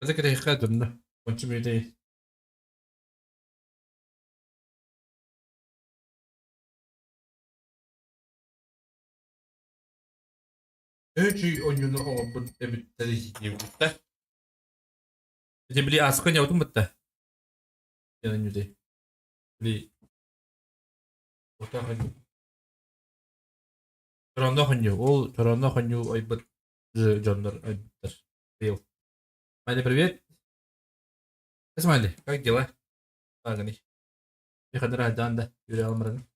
أذكر هي خادم كنت بدي أجي oyunu open bitti bitti. Jadi beli askın ya bitti. Yani de beli otak Toronto хоню, ол Торонто хоню айбыт жандар айбыттар. Бил. Майли, привет. Смайли, как дела? Лагани. Я ходила данда, Юрий Алмран.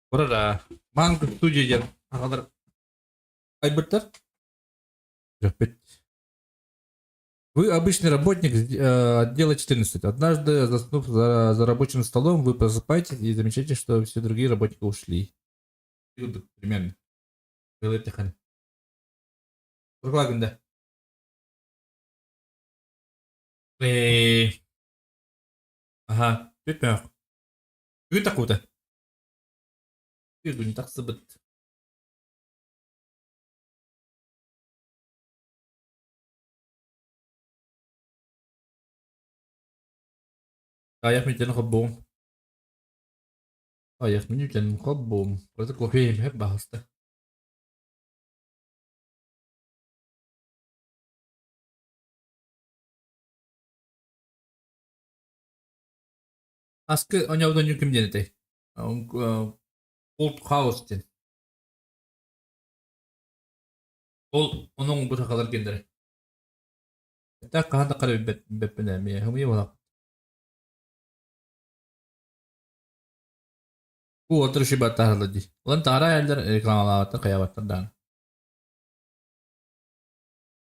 Burada manг студия ағалар айбыттар. Жопет. Вы обычный работник отдела 14. Однажды, заснув за рабочим столом, вы просыпаетесь и замечаете, что все другие работники ушли. Примерно. Было Турклагында. Ага, түтмөк. Бүгін тақуды. Бүгін тақсы бұд. Аяқ мүйтен қоббуым. Аяқ мүйтен қоббуым. Просто кофе хеп бағысты. Аскы оняудан юкім денеті. Old House ден. Ол оның бұта қалар кендері. Та қағанда қарай бәппін әмей. Хымы болақ. Bu oturuşu batarlı değil. Ulan tara yerler reklamalavatlar, kıyavatlardan.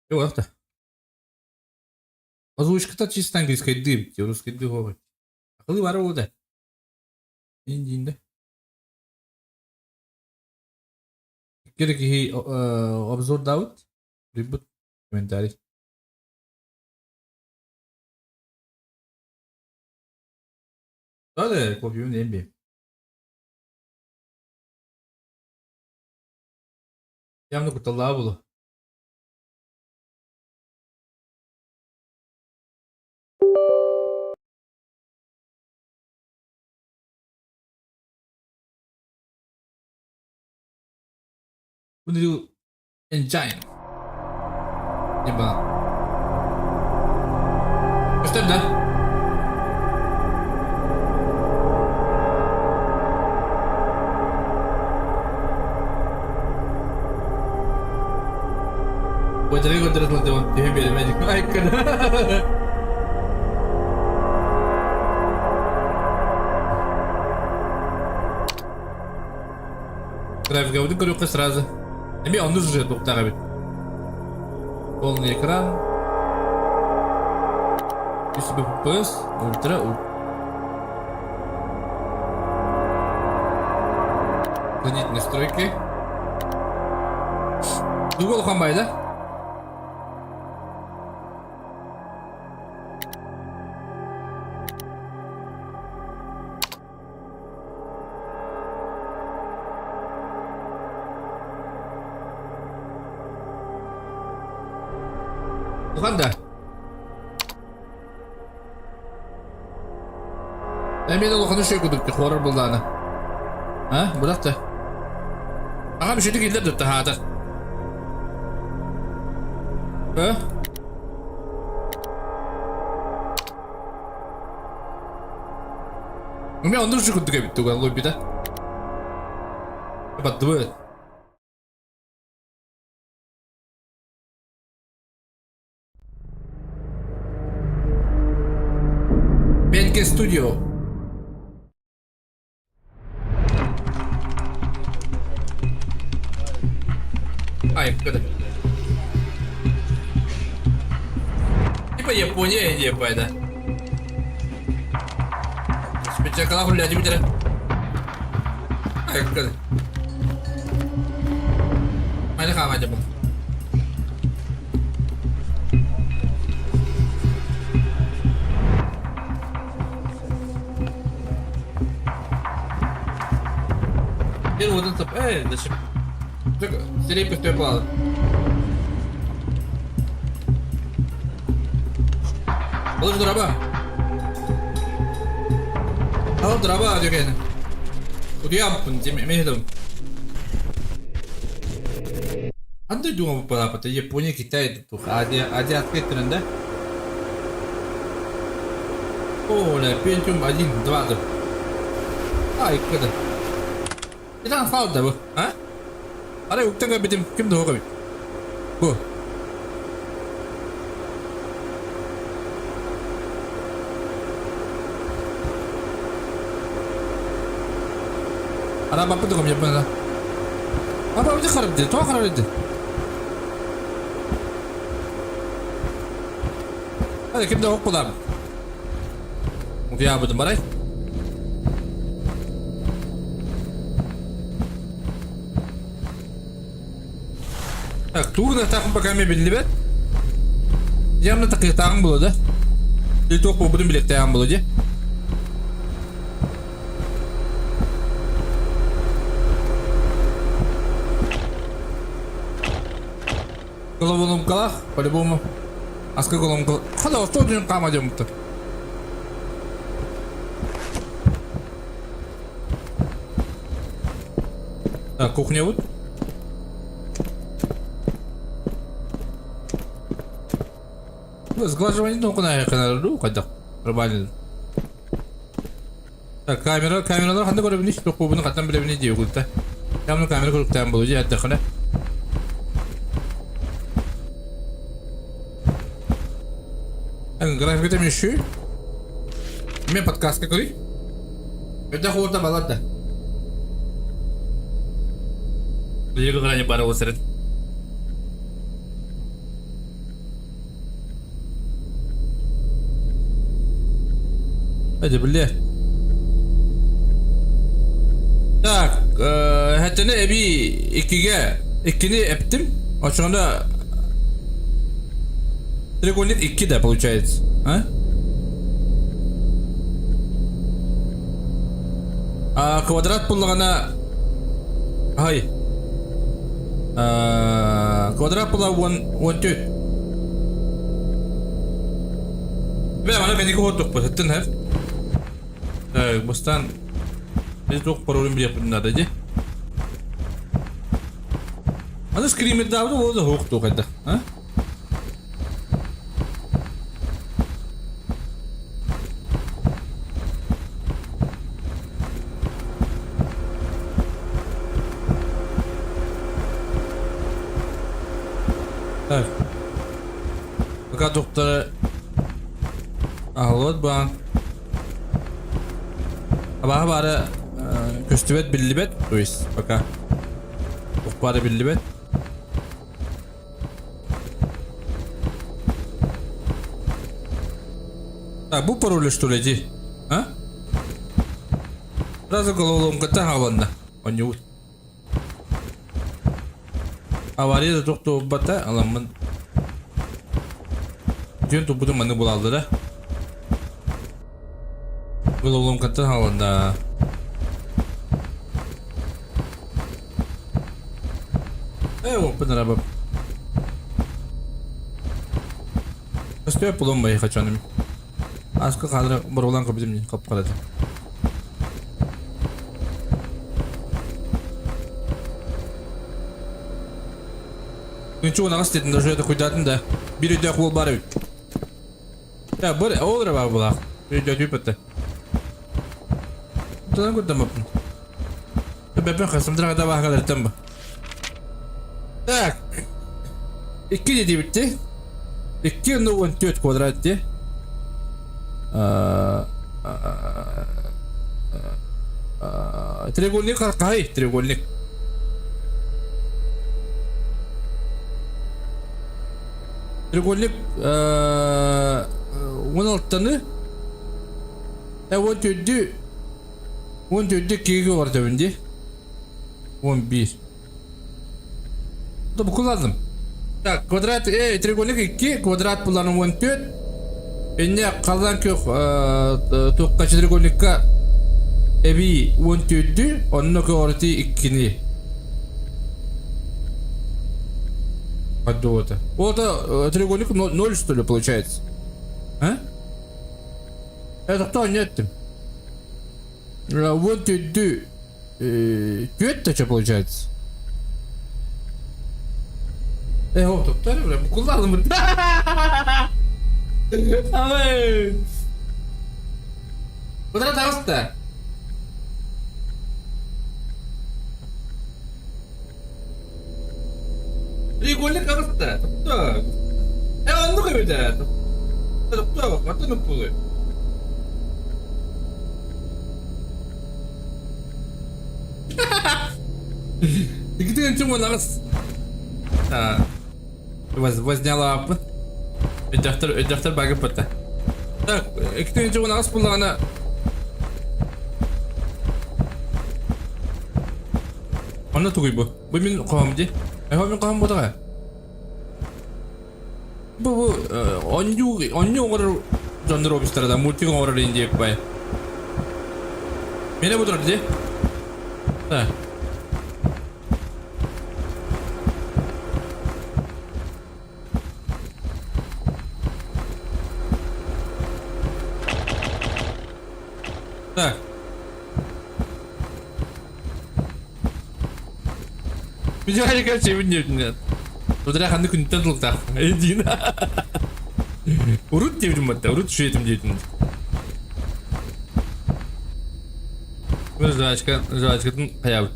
Yok da. Озвучка-то чисто английской дым, русской дым. Акылы бар ол да. Индинде. Керек обзор Дауд. Ребут комментарий. Да, кофе не бей. Явно куталла было. Буду engine. Еба. Что да? Потерял контроль над тем, тебе медик. Ай, когда? Графика вот говорю сразу. Эми он уже тоқтағы бет. Полный экран. 100 FPS, ультра. Сохранить настройки. Дугол қанбай, да? Қанда? Әмен олқаны шөй күдікті қорыр бұлданы. Бұдақты. Аға мүшеті келдер дүтті хатыр. Үме онды шөй күдік әбітті оған лоббида. Бадды бұл. Бенке студио. Ай, когда? Типа Япония, Индия, да? Bir çakala hullacı bir tane. Ayakkabı. Hadi kahve acaba. Bir vurdun tıp. Dışım. Çok sirip üstü yapalım. Olur dur abi. Olur dur abi diyor kendine. Udah ampun, mehdo. Anda juga beberapa tuh Japonya kita itu tuh ada atlet rendah. Oh, lah pinjam anjing dua tuh. Ah, ikut dah. Kita kan faul dah bu, ha? Ada ukta nggak bitim kim tuh kami? Bu. Ada apa tuh kami Jepang lah? Apa aja kharap dia? Tuh kharap dia. Hadi kimde ok bulam. Mungkin apa tuh barai? Tak tuğ da takım bakalım belli bet. Jamda takı takım buladı. Bir tok bu budun bilet takım buladı. Головолом калах, по-любому. А с головолом калах. Хада, что ты там идем-то? Так, кухня вот. Сглаживание, ну куда я канал, когда нормально. Так, камера, ханда görebilmiş, çok bu bunu katan bile bile diyor kulta. Ya bunu kamera kurup tam bulucu hatta kana. Grafikte mi şu? Me podcast ka kuri? Udah horta balat da. Dia ko kanya para usret. Hadi billah. Tak, hatta ne bir ikini yaptım. Sonra треугольник 2, да, получается, а квадрат пуллагана ай квадрат пулла 1 ben mana beni koyduk bu hattın her bustan biz çok problem bir yapın adı ana screen davda o da hukuk kadar ha Evet. Fakat doktora ağlıyordu bana. Ama bari köstübet billibet duyuz. Fakat bari billibet. Так, bu пароль ha? Razı головолом kata havanda. Onyut. Avariye de çok da bata alamın. Diyor da bu da manı bulaldı da. Головолом kata havanda. Evet, bener abi. Üstü yapalım bayı kaçanım. Askı kadar buradan kapıdım kapı kaladı. Ничего на растет, даже это хоть да. Бери для хвол барю. Да, бери, olur abi bu la. Bir de tüpete. Tutan kurdum yapın. Ben kasım direkt da bakar tamam. Tak. 2 dedi bitti. 2 no 4 kvadrat diye. Треугольник аркай, треугольник. Треугольник 16 tane. Evet ödü 14'de kegi var tabii. 11. Bu kullandım. Так, квадрат, треугольник 2, квадрат bulanı 14. Enne kalan kök tokkaçı треугольникка ebi 14'dü, onun ortası 2'ni. Hadi o da. O da треугольник 0 что ли получается? А? Это кто не этим? 14'dü. 4 что получается? Hop tutar mı? Bu kullandım mı? Aman. Kudrat hasta. Треугольник hasta. Tutar. Onu koyacağız. Tutar bak, atın pulu. İki tane çubuğun ağız. Ha. Возняла лапы. Доктор бага пыта. Так, кто-нибудь у нас была она. Она тугой bu. Bu min qamdi. Min qam bu da. Bu onyu olur canlı robistlerden multi olur indi bay. Mene bu durdu. Ha. Так. Видео кажется, нет. Удря ханды күнтен тултак. Эдин. Урут девдим атта, урут şu etим девдим. Жвачкатын каябыт.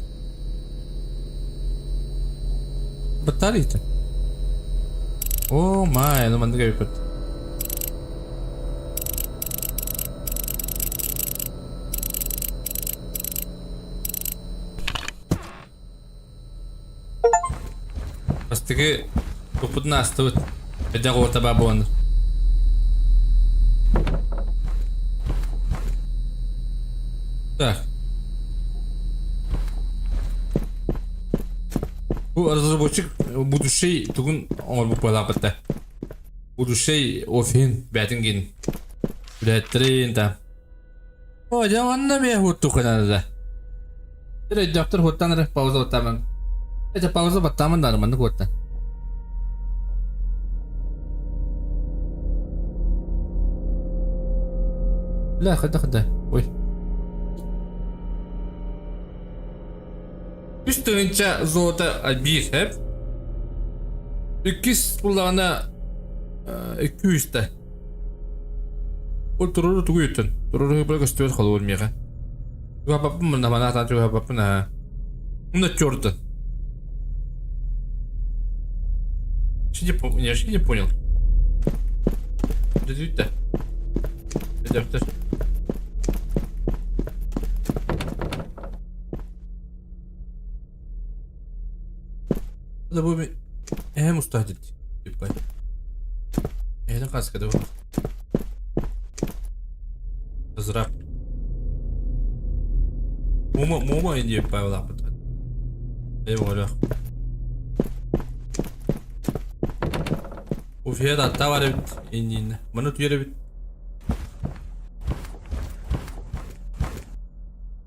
Батарейті. О, май, ну манды кайпыт. Астыгы тупудын астыбыт. Эдя орта бабы оныр. Так. Bu разработчик будущий тугун оңор буп калапытта. Будущий офин бәтин ген. Үләттерин там. О, жаманна ме хутту канада. Эре доктор хуттан пауза оттамын. Это пауза баттамын дарманды хутта. لا خد Ой. Üstünce zoda bir hep. 2 kulağına 200'te. O tururu tuğuyutun. Tururu böyle gösteriyor kalı olmaya. Tuğa babam mı bana atan tuğa babam ha. Bunu gördün. Я же не понял. Да. Доктор. Da bu bir müstahdit tip bay. Ne kaskı da bu. Zırap. Muma indi bay ola bu. Eyvallah. Bu fiyat hatta var indiğinde. Bana tuyara bit.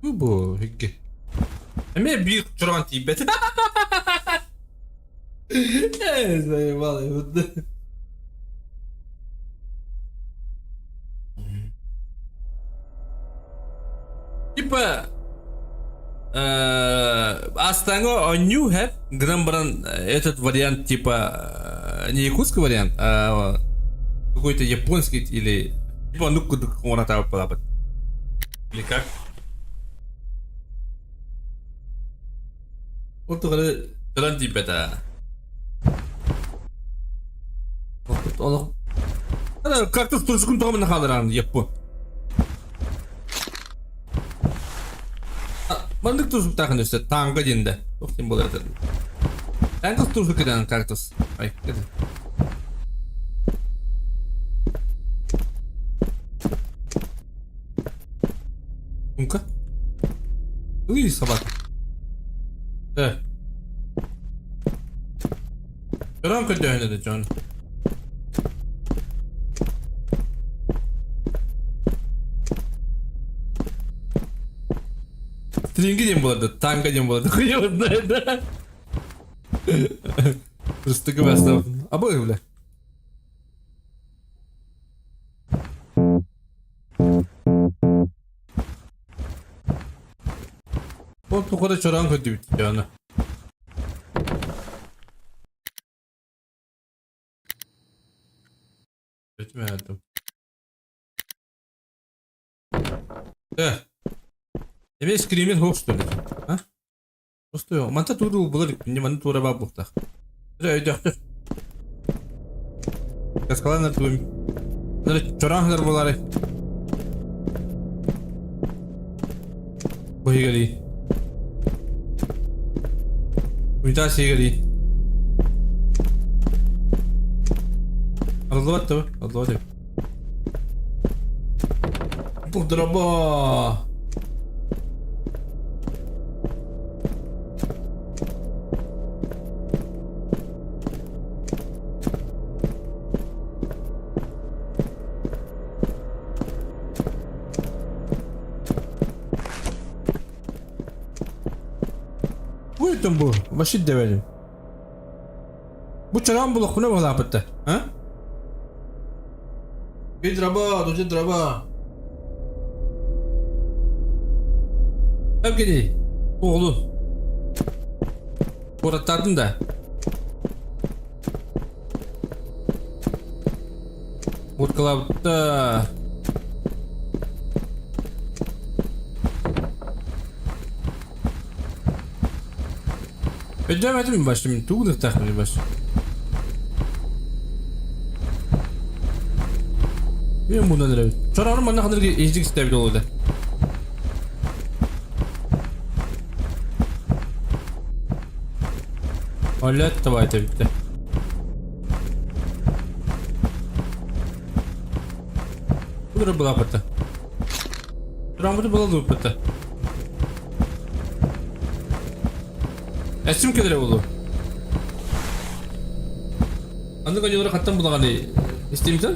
Bu hikki. Ama bir çoran tibet. Evet, vallahi. Типа Астанго New Head Грамбран этот вариант типа не якутский вариант, а какой-то японский или типа ну-ка он там полабат. Или как? Вот такой jalan типа это. Вот он. Как-то с турским томом нахалран япон. Мандык турсук такын өсті, таңғы денді. Тоқтен бол әді. Таңғы турсук кеден кактус. Ай, кеді. Кунка? Uy sabah. Evet. Çoran kötü oynadı John. String'i diyeyim buladı. Tanka diyeyim buladı. Kıyımdaydı. Rıstıkı bastım. Aba öyle. O tukada çoran kötü bitti yani. Kötü mü hayatım? Evet. Eme screamer host dedi. Ha? Host diyor. Manta turu buladık. Bence bana tura bak bukta. Öyle Kaskalanlar tuğum. Bunları çoranlar buları. Bu higari. Uyda sigari. Allah attı. Allah attı. Bu drama. Buyurun bu. Başı develim. Bu çaran buluk bu ne bu lapıttı? Ha? Bir draba, doca draba. Hep gidi. Oğlum. Uğrattardın da. Vurkalavda. Ödemedim mi başlamayın? Tuğluk takmıyor baş. Benim bundan öyle. Çoranın bana kadar izlik isteyebilir oldu. Hallet de bayta bitti. Bu da bula pıttı. Çoran bu da bula pıttı. Esim kedere oldu. Anlık acıları kattan bulağını isteyeyim sen?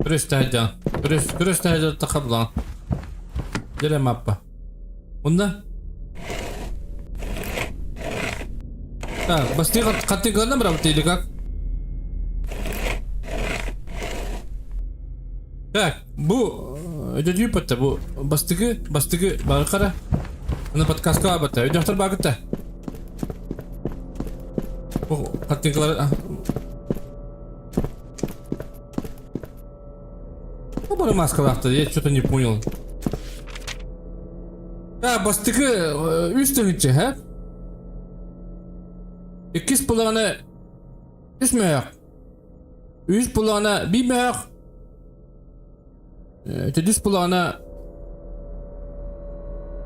Kürüş tehcan. Kürüş tehcan takab lan. Dere mappa. Bunda? Ha, basti kattin kılanda mı rabıtıydı kak? Bak, bu ödedi yüpatta bu bastıgı barkara. Ana podkastka abatta. Ödüktür bakıtta. Bu kattin kılara... Бары маскалақты, я что-то не понял. Да, бастығы үстіңітші, ә? Екіз пұлағына үш мәяқ. Үш пұлағына bir мәяқ. Düz pulağına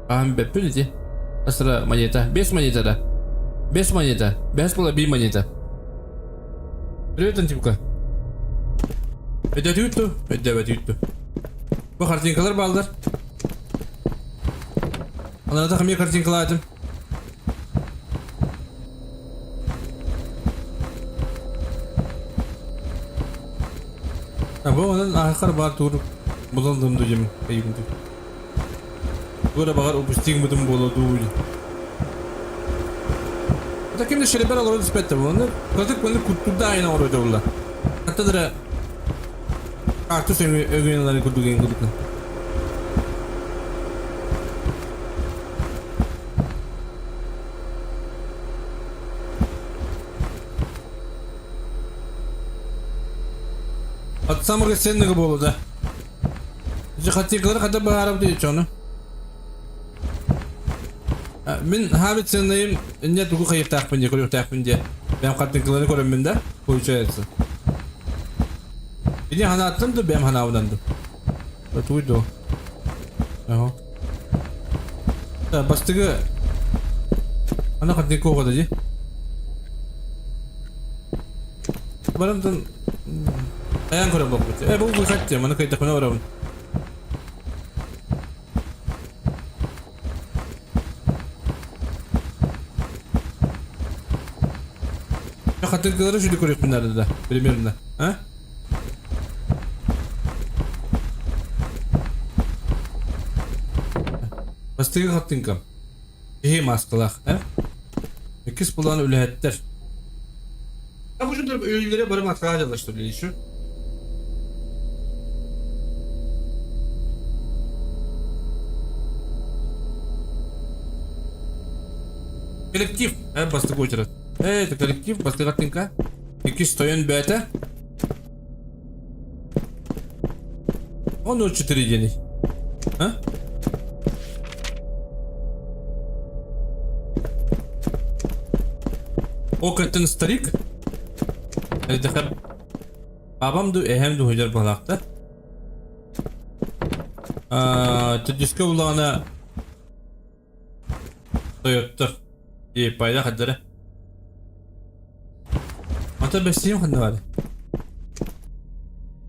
böyle asra moneta 5 монета да 5 монета 5 pula 1 монета. Привет, Антипка. Ödedi. Bu kartinkalar bağlılar. Onlara takım bir kartinkala ettim. Bu onun ahikar bağır tuğru. Bulaldım duyum. Böyle bağır opustik mutum bolu duyum. Hatta kimde şeriber alır dispette bu. Onlar pratik bunu kutturda aynı orada olurlar. Hatta da Kartus öğrenenleri kurduk. Atsam o sen ne gibi olur da? İşte katikleri kadar baharap diyor çoğunu. Ben habit seneyim. Ne tuğu kayıp takpın diye. Ben katikleri koyayım de. Koyucu etsin. Ini hana attım da benim hana avlandım. Buydu. Aha. Da bastığı. Ana kadar kovadı diye. Barımdan. Ayan kura bakmış. Bu kaç ya? Bana kayıt takımına uğramın. Ya hatırlıkları şöyle kuruyor bunlarda da. Primerinde. Ha? Bastığı kattınkam. İyi maskalar. Ha? İkiz bulan ülhetler. Ya bu şunda ölülere böyle maskalar çalıştırılıyor şu. Коллектив, басты очередь. Это коллектив, басты картинка. Iki стоен бета. Он 4 дней. А? О, картин старик. Это хаб. Бабам ду эхем ду хожар балакта. Тедиске булана. Toyota. İyi payda kadere. Ata besleyeyim kadar var.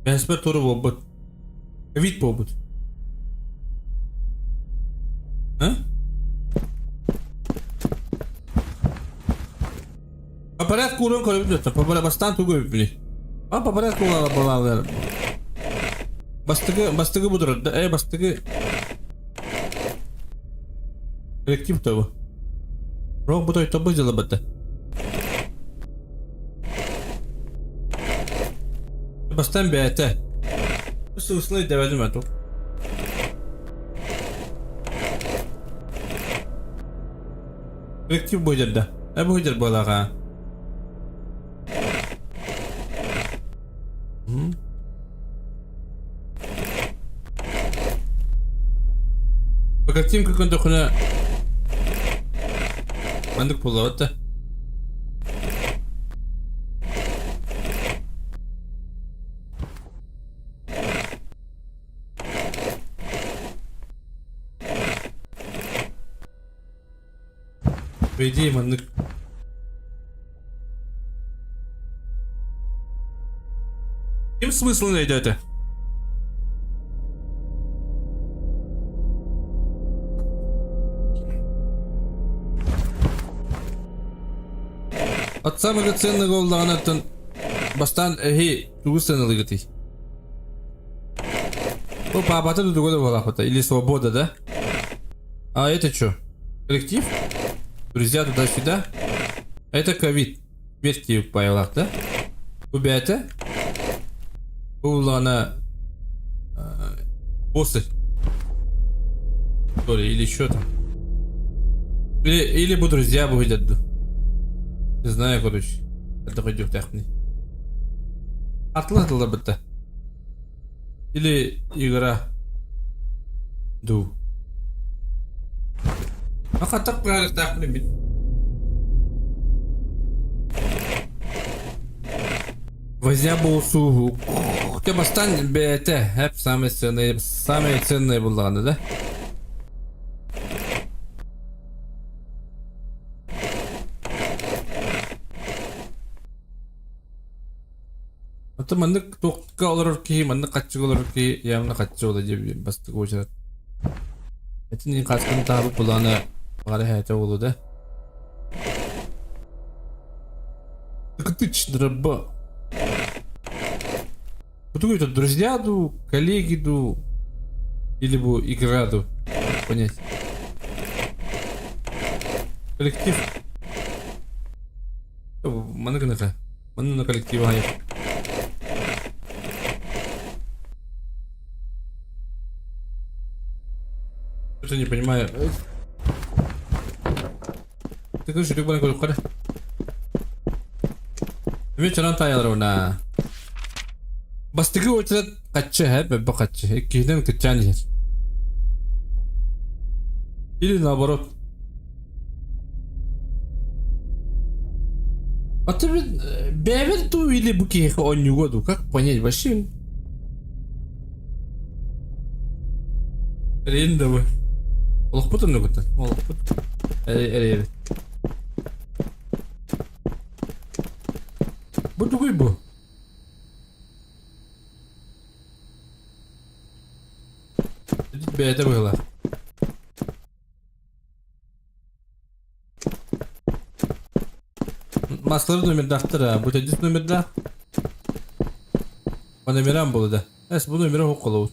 Besper toru bobut. Evit bobut. Ha? Aparat kurun koyabilir. Aparat bastan tuğu yapabilir. Aparat kurun bağlar. Bastığı budur. Bastığı. Kolektif tabu. Bro, bu da tabu jalabatı. Bastan bete. Bu suslayı devedim ben to. Kolektif bu jadda. Bu hajar balaga. Kolektif kakanda kuna. Mandık pulavatı. Bedi mandık. Kim смысл neydi öte? От самого ценного уланатан бастан эхи тугусаналы гати. О, папата до другого валахота или свобода, да? А это что? Коллектив? Друзья туда-сюда? Это ковид. Ветки в пайлах, да? Убята? Улана... Боссы. То ли, или что там? Или бы друзья выйдут. Не знаю, короче. Это ходил техни. Atladılar bitti. Или игра. Ду. Hakikaten böyle tahmin et. Возня был суху. Хотя бы стань БТ. Hep самые ценные буланы, да? Ата маннык тоққа олар ки, маннык катчы олар ки, яңна катчы олар деп бастык очрат. Этин каскын табып буланы бары хәтә болу да. Тыч драба. Кто это, друзья ду, коллеги ду, или бу игра ду, понять. Коллектив. Маннык на коллектива хай. Что-то не понимаю. Ты говоришь, рюкзак на куда? Вечером таял на. Бастыгы очрат каччы хэ, бэбэ каччы. Эккиден кычан жер. Или наоборот. А ты бэвер ту или буки он не году? Как понять вообще? Рендовый. Олохпут он ноготан. Олохпут. Evet. Bu duygu bu. beyde böyle. Maskları numarada attır ha. Bu tedis numarada. Bana miran bolu da. Es bu numara hok olur.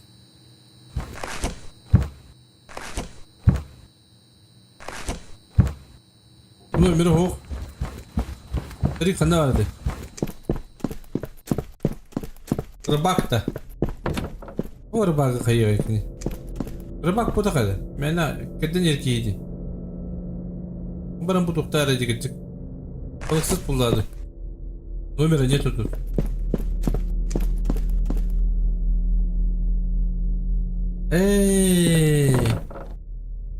Bu numara hok. Teri kanda vardı. Rıbak da. O rıbakı kayıyor yakını. Rıbak bu da kadar. Mena kedden erkeğiydi. Bana bu doktor aracı gidecek. Balıksız pulladı. Numara ne tuttu?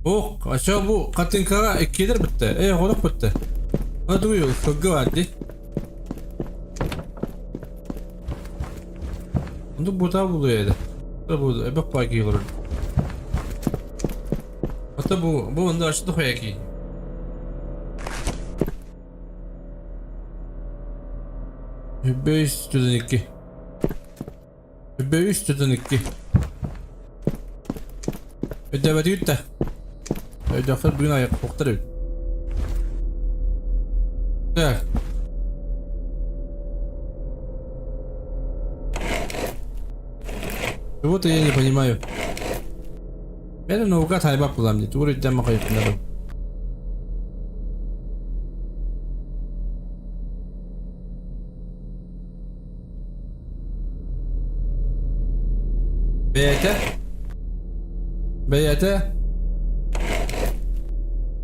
Oh aşağı bu katinkara ikidir bitti. Horak bitti. Hadi uyuyor. Şogga vardı. Bunu burada buluyor öyle. Burada bak bak yiyor. Hatta bu onda aşağıda koyak ki. Beş tüden iki. Beş tüden iki. Ödevedi yutta. Ödevedi bugün ayak koktarıyor. Gel. Вот я не понимаю. Это наугад хайбак була мне. Тури дема хайп надо. Beyete.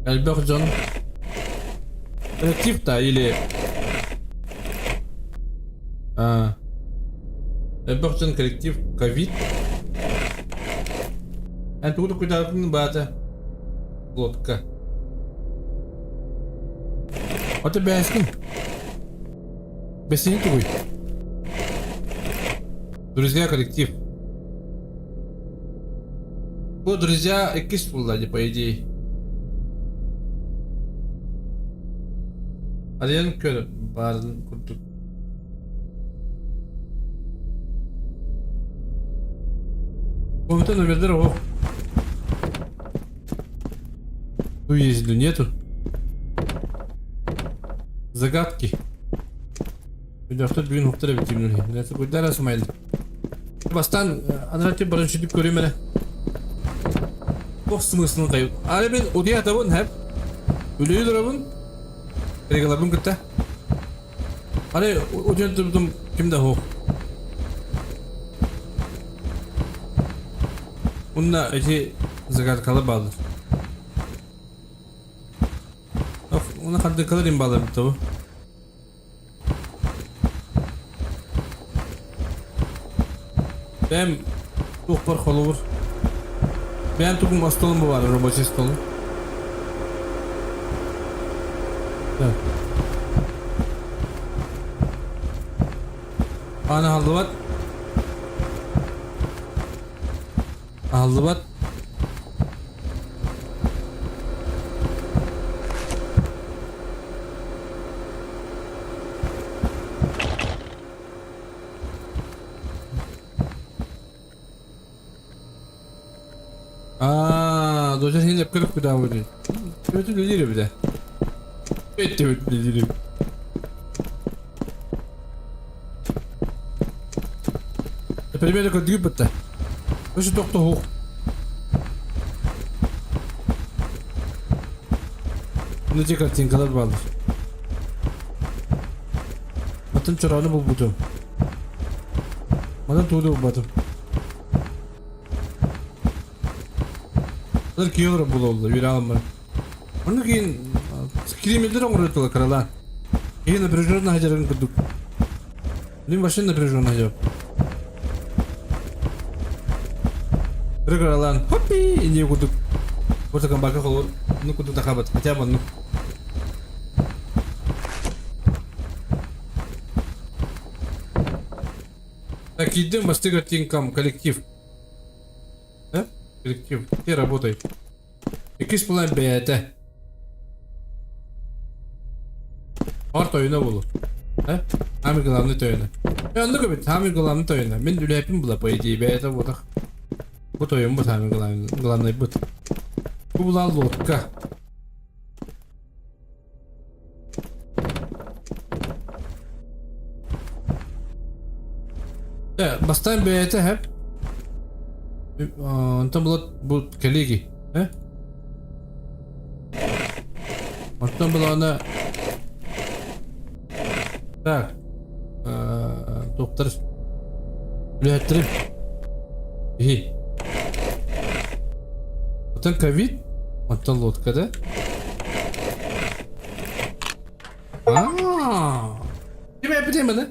Elbercan. Коллектив да или... Elbercan коллектив ковид. Это уже куда-то бата. Лодка. Вот и бэскин. Бэскин твой. Друзья, коллектив. Вот друзья экис пулали, по идее. Ариян көр барын курдук. Комната номер о. Уездил нету. Загадки. Видахта бүгін уктара битимнен. Нәсе көйдәр асмайды. Бастан анрати барынчылык көрөм эле. Бок смыслын кайып. Ары мен удия табын хәп. Үлөй дурабын. Регалабын кытта. Ары удия турдум кимде хо. Унда эти загадкалы балды. Ona kadar kalırım bağlı bir tabu. Ben çok var kolu var. Ben tukum astolum bu var, robotik stolum. Evet. Ana haldıvat. Haldıvat. Doja seni hep kırık bir daha vuruyor. Kötü deliriyor bir de. Evet deliriyor. Примерно как дюбата. Слушай, доктор Хух. Ну те картинкалар балдыр. Атын чораны бул бутум. Мана туду батым. Bunlar kiyolar bul oldu, bir alma. Onun ki kilometre uğraştılar karalan. Yine напряженно hajarın kurduk. Benim başım напряженно hajar. Karalan, hoppi, ini kurduk. Burada kan bakak olur, bunu kurduk takabat, хотя бы ну. Так идем, мастер тинкам коллектив. Да? Коллектив, ты работай. İkiz plan BT. Art oyuna bulu. He? Hamir gılamlı oyuna. Yandık öbür hamir gılamlı oyuna. Ben de hepim bula payıcıyı BT budak. Bu oyun bu tane glanay bu. Bu bulan lotka. Bastan beyete hep. Tam bu kelegi. He? Bastan bulana. Так. Доктор. Блядь, Эй. Вот он ковид? Вот та лодка, да? Тебе прямо, да?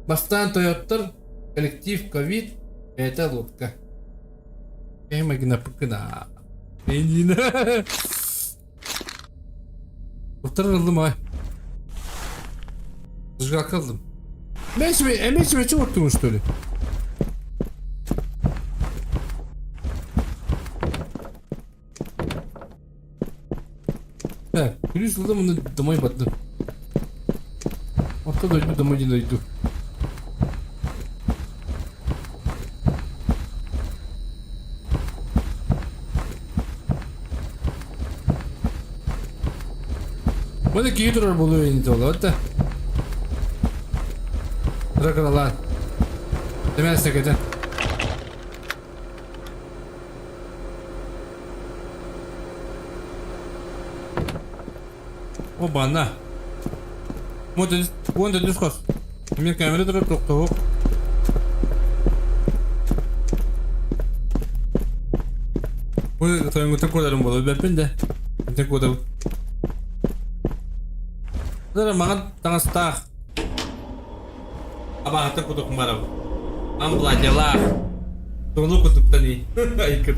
Бастан Тойоттер, коллектив ковид, это лодка. Эмагна пыкна. Эндина. Доктор aldım ay. Rızgah kaldım. Emeği çok oturmuş böyle. He, gülüşıldım onu damaya battı. Hatta doydu damacı doydu. Bana giyi durar buluyor yeni de ola da. Bırakın Allah'ın. Demezsek edin. O bana. Bu da düz kos. Emir kamera durup tavuk. Bu tayın tek kodarım bolu ben de. Tek kodarım. Zara mangan tangas tak. Apa hata kutuk kemarin? Belajar lah. Tunggu kutuk tadi. Ikut.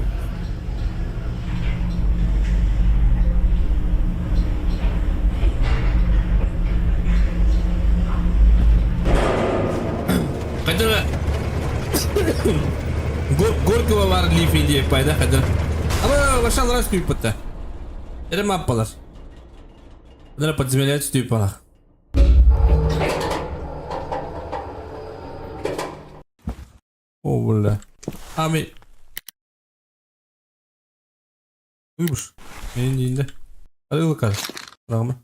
Kadang Горького var lifi diye payda kadar. Ama başal раз тюпата. Это маппалар. Надо подземлять тюпала. О, бля. Ами. Uymuş. Benim dilinde. Hadi bakalım. Rahmet.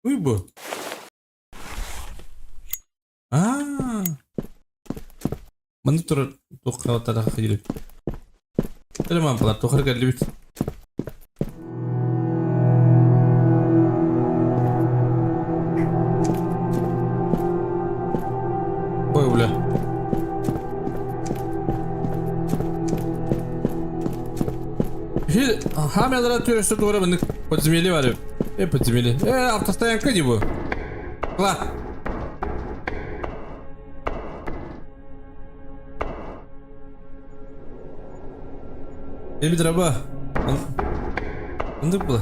Uy bu. Mana turun tuh kalau tak ada kaki jadi. Ada mampu lah tuh harga lebih. Ой, бля. Хамелер atıyor şu doğru bana подземелье var. Подземелье. Автостоянка не bu. Ла. Bir araba. Andık mı?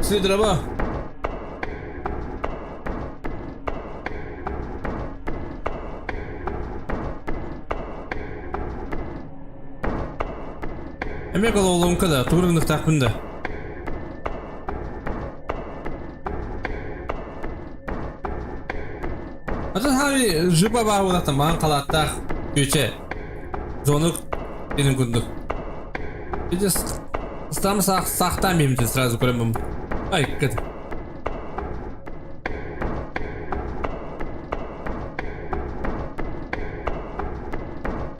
Sini araba. Emek oğlum kadar turunluk takvimde. Aslında hani jüba var burada tamam kalatta güçe zonuk benim gündür. Bir de tam sahtan mıyım diye sırası göremem. Ay kötü.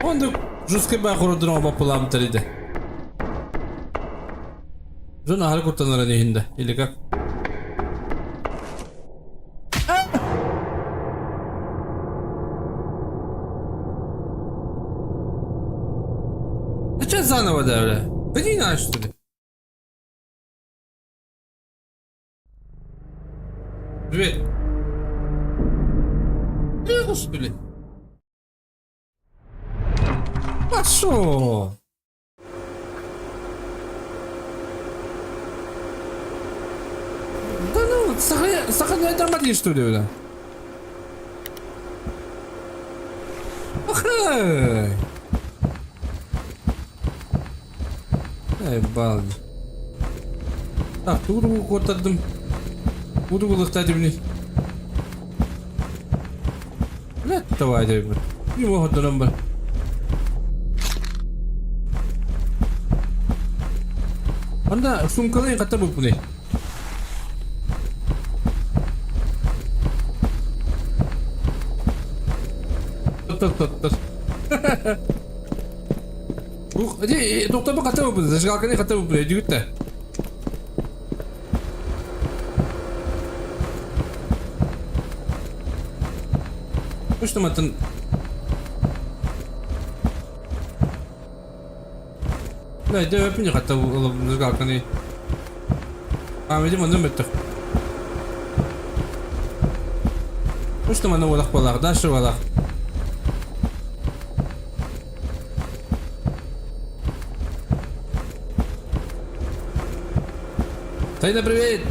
Onda jüske ben kurudum ama pulam teride. Zon ahal kurtanlara nehinde. İlika. Зачем заново давля? Ходи на что ли? Привет. Лего что ли? Пошел. Да ну, сохраняй тормози что ли, да? Охай. Ай, балди. Так, туğru kurtardım. Budu kılıkta dibini. Ne tavaydı bir. Bir muhaddonum var. Anda sumkalayın kata bu ne? Tut. Bu hadi doktor kata bu ne? Zajgalkani kata bu ne? Diyor da. Что мы там? Да, это я понял, это зажигалканый. А, видимо, не беттер. Что мы на водах полах, да, что водах? Тайна, привет!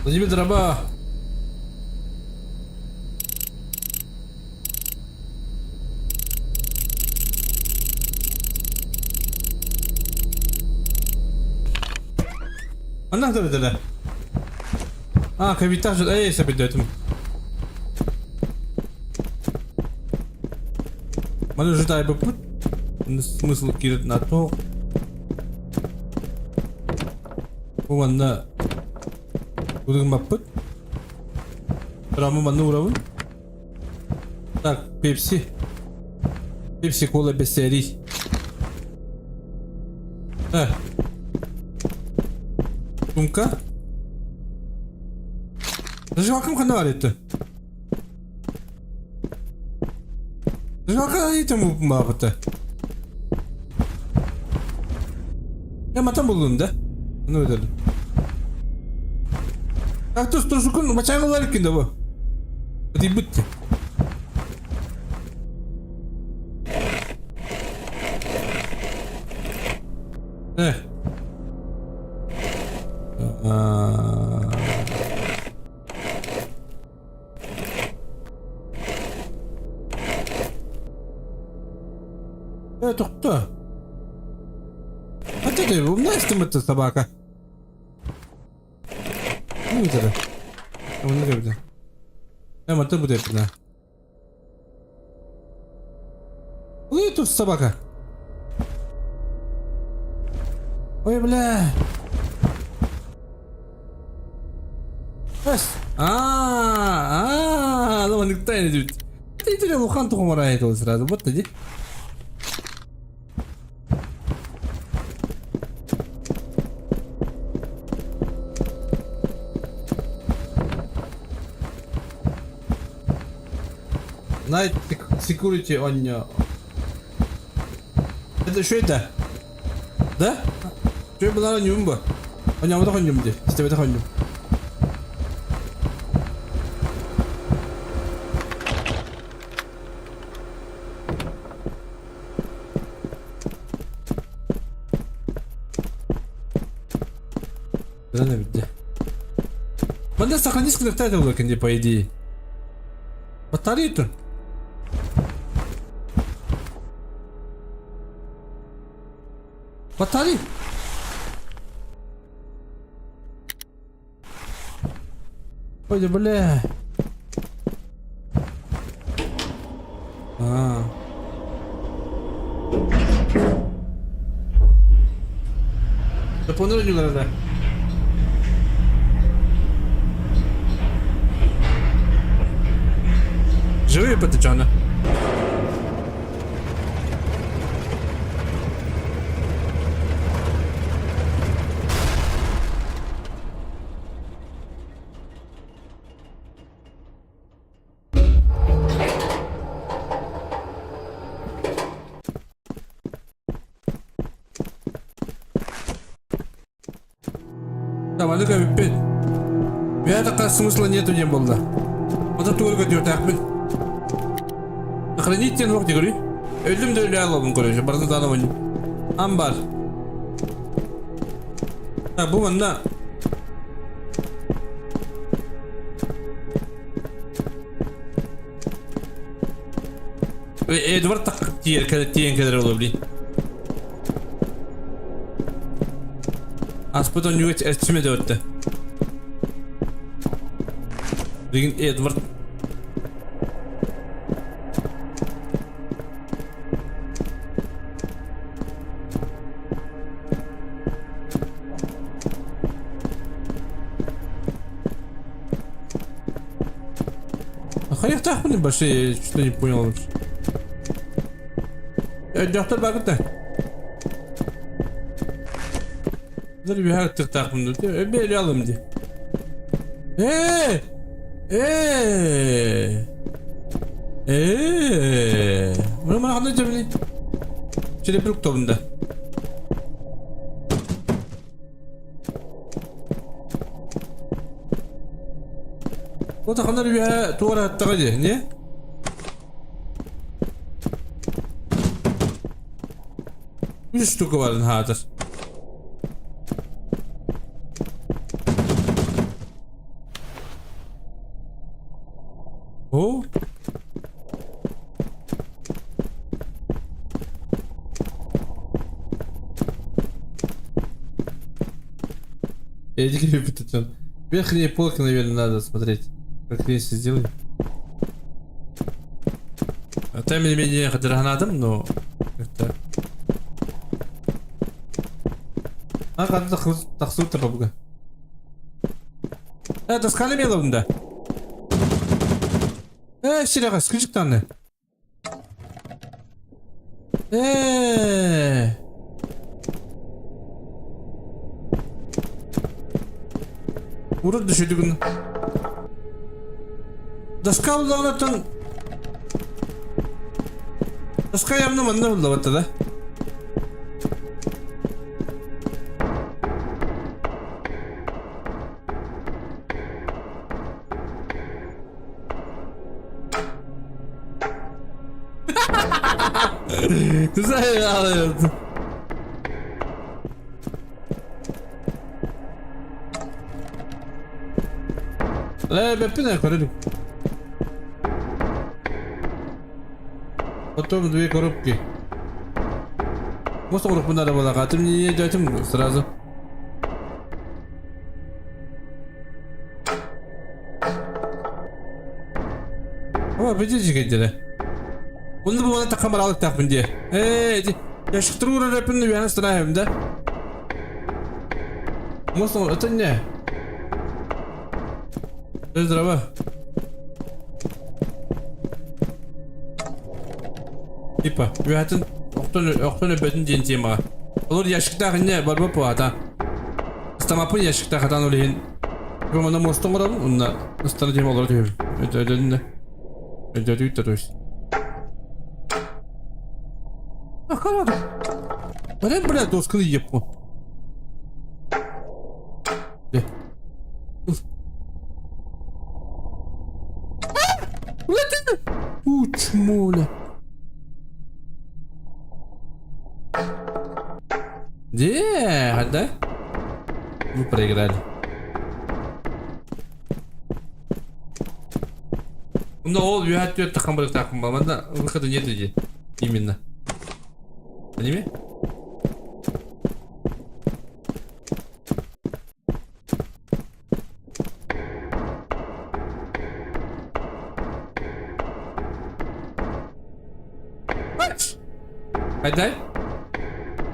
Владимир Дроба. Anahtar ödele. А, капитан, эй, собедетим. Мanu житай бы путь. Смысл кирит на то. Уманна. Будем маппут. Раму ману уравын. Так, пепси. Пепси кола без серий. Сумка. Зажигалкам қандай бар етті? Зажигалка етім мабыты. Матам болдым да? Оны өдердім. Так, тұршы күн бачайғы олар екенде бұл. Өдей бұтты. Тоқта. Хотя ты умная стимата собака. Не видела. Он не видел. Мата будет на. Ой, тут собака. Ой, бля. Ну он никто не видит. Ты тебе лухан то умирает сразу. Вот иди. Night security on your... Это что это? Да? Что было на нем бы? Он не вот нем где? С тебя это нем. Да не видно. Манда сохранись коннектор локинди по идее. Батарея-то. Батарея. Ой, бля. Да понравилось города. Живые патычаны. Давай, ну-ка, пить. Я такая смысла нету не было. Вот это только идет, Ахмед. Охранить тен вакти говори. Öldüm de öyle alalım koruyor. Barını da alamayın. Ambar. Ha bu bana. Edward tak tiyen kadar olabilir. Аспытон югать әртісіме де өтті. Деген Эдвард. Аяқтақ міне башы, я что-то не понял вообще. Жоқтар бағытта. Dur bir her tık bunu diyor. Böyle alım diye. Bunu bana anlayacağım ne? Şöyle bir topunda. O da kanları bir duvara attık hadi. Niye? Bir штука var hadır. O? Эти репетиции. Верхние полки, наверное, надо смотреть. Как если сделать. Тем не менее, надо, но как-то. А как так суть-то побуга. Это скалимелом, да. Силяга, скажи танны. Урод düşürdü bunu. Daska ulanatın. Daska явно манда улаватты да. Güzel ağlıyordu. Бепина королю. Потом 2 коробки. Может, коробку надо было, а ты мне не идётим сразу. О, бедите генделе. Bunu bu bana takım aralık takım diye. Yaşıktır uğrar rapini bir anasını da. Nasıl ötün ne? Здраво. Типа, вятын оқтон өбөтін ден темаға. Олар яшықтағы не бар ба пуата. Стамапын яшықтағы атан олейін. Бұмана мостың құрабын, онына ұстаны тема олар дейбін. Өтөдін де. Өтөді үйтті тойсы. Қалады. Бәрі бірі досканы еп бұл. Чмоля. Да? Мы проиграли. Но ол вят таком был так, выхода нет иди. Именно. Аними? Haydi.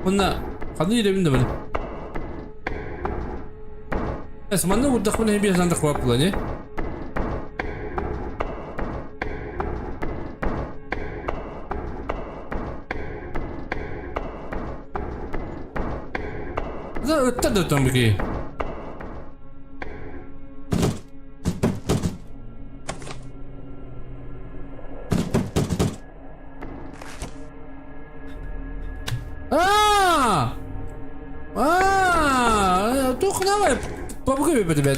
Bununla kanı yiyebilirim de böyle. Esman'da vurduk bunu bir yazan da kuvap kullanıyor. Da ötte de tam bir. Давай, попугай по тебе.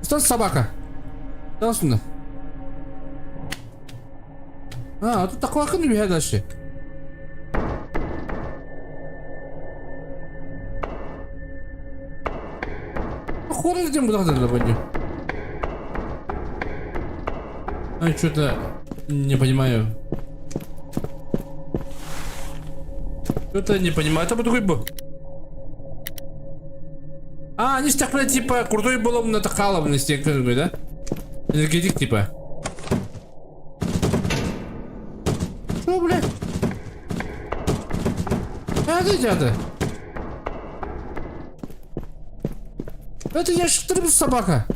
Что за собака? Что сюда? Тут такое окно бегает дальше. Охуенно где мы должны пойти? Что-то не понимаю. Что-то не понимаю. Это будет был. А, они ж так, блядь, типа, крутой был на такалом на стенке, да? Энергетик, типа. Что, блядь? Это дядя. Это я ж собака.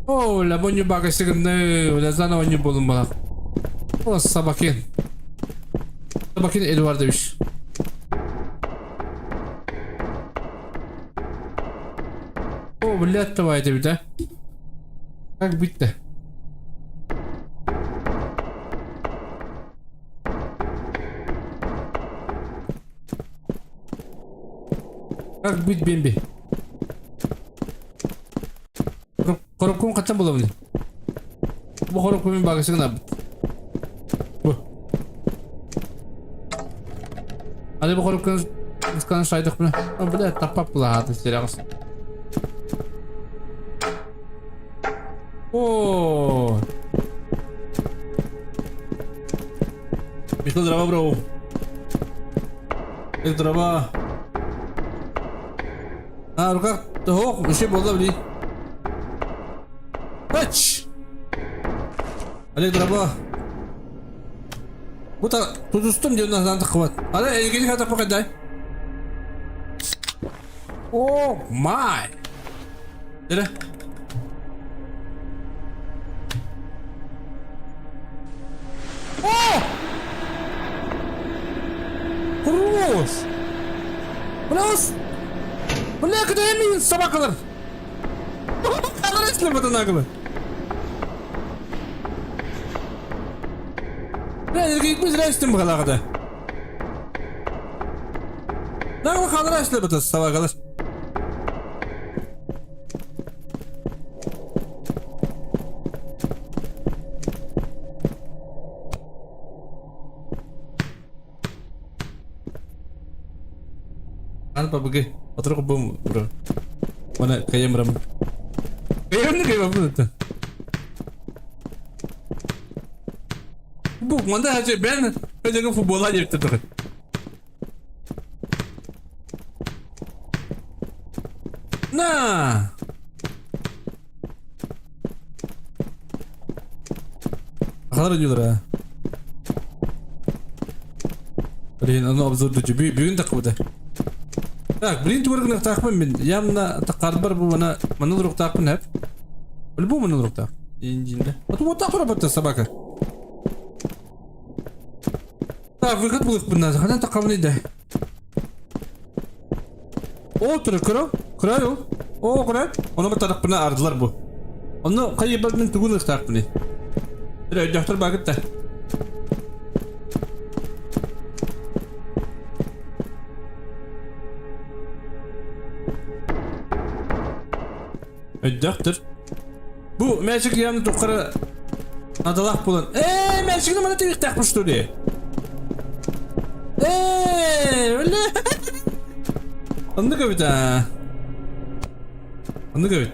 О, ля боню бага сигнал, ля заново не буду мало. О, собакин. Собакин Эдуардович. О, блядь, давайте, да? Как быть-то? Как быть, Бемби? Коробком катсан бола мына. Бу коробкомен багышыгын абыт. Али бу коробканы ысканы шайдык мына. Бля, тапап булады серагыс. О! Михаил, дрова, бро. Дрова. А, в руках того, еще было, блин. Ач! Олег, дрова. Вот тут устом, где у нас надо хват. А да, я не хочу пока дай. О, май! Иди. О! Хорош! Раз! Бля, когда я мин собакалар. Kalır eslemeden akıllı. Ben erkekimiz restim bu kadar kadar. Ne kalır eslemeden sabah kalır. Apa begini? Otur kebun bro. Mana kayak meram? Kayak mana kayak apa tuh? Bu mana aja ben aja futbol aja gitu tuh. Nah. Kadar diyorlar ha. Блин, оно обзор до тебе, бюн так вот. Так, блин, ты говоришь, так мы, я на такарбар бу на манурук так мы, любой манурук так. Инженер. Вот так работает собака. Так, выход был их поднять, хотя так камни да. О, ты крал? Крал? О, крал? Он бы так поднять ардлар бу. Он кай бал мен тугун их так поднять. Ре, доктор багет та. Доктор. Bu mesik yanı tukara adalak bulan. Mesikini bana tevik takmış öyle. Öyle. Anlık evet ha. Anlık evet.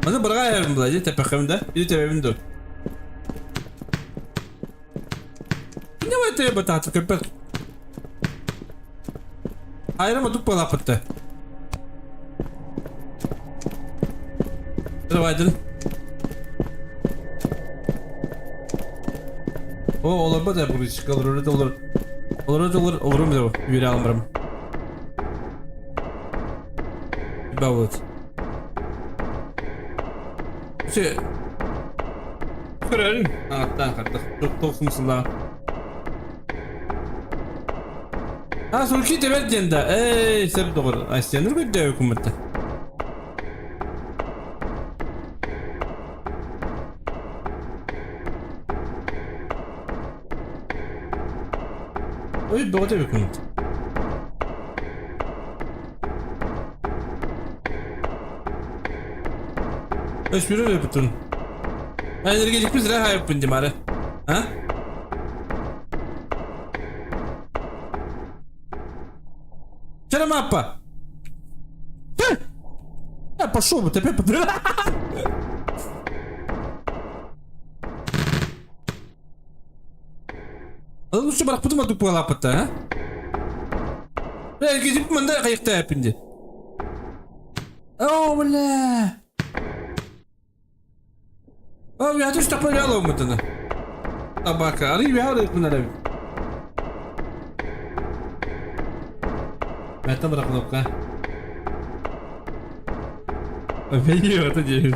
Bana bırak ayarım bulaydı tepekimde. Bir de tepeminde. Ne var tebe tahtı köpek? Ayrıma duk bala pıttı. Давай, дыр. О, олар ба да бурич калыр, олар. Оларым да үйрә алмырым. Бавут. Şey. Көрәлін. Аттан қаттық. Тоқсымсында. Сұрки дебет денді. Сәбі доғыр. Айстенір көйді өкіметті. Ой, doğru bir konu. Espri mi yaptın? Ben de gecik bir sıra yapın cimare. Ha? Çarama yapma. Ya пошел бы, теперь Lütfen bırak bu da bu alapatta ha. Ben gidip bunda kayıkta yapınca. Oh valla. Oh ya tuh tak boleh alam betul. Tabaka, ari ya ari bunlar. Meta bırak lokka. Öpüyor da diyor.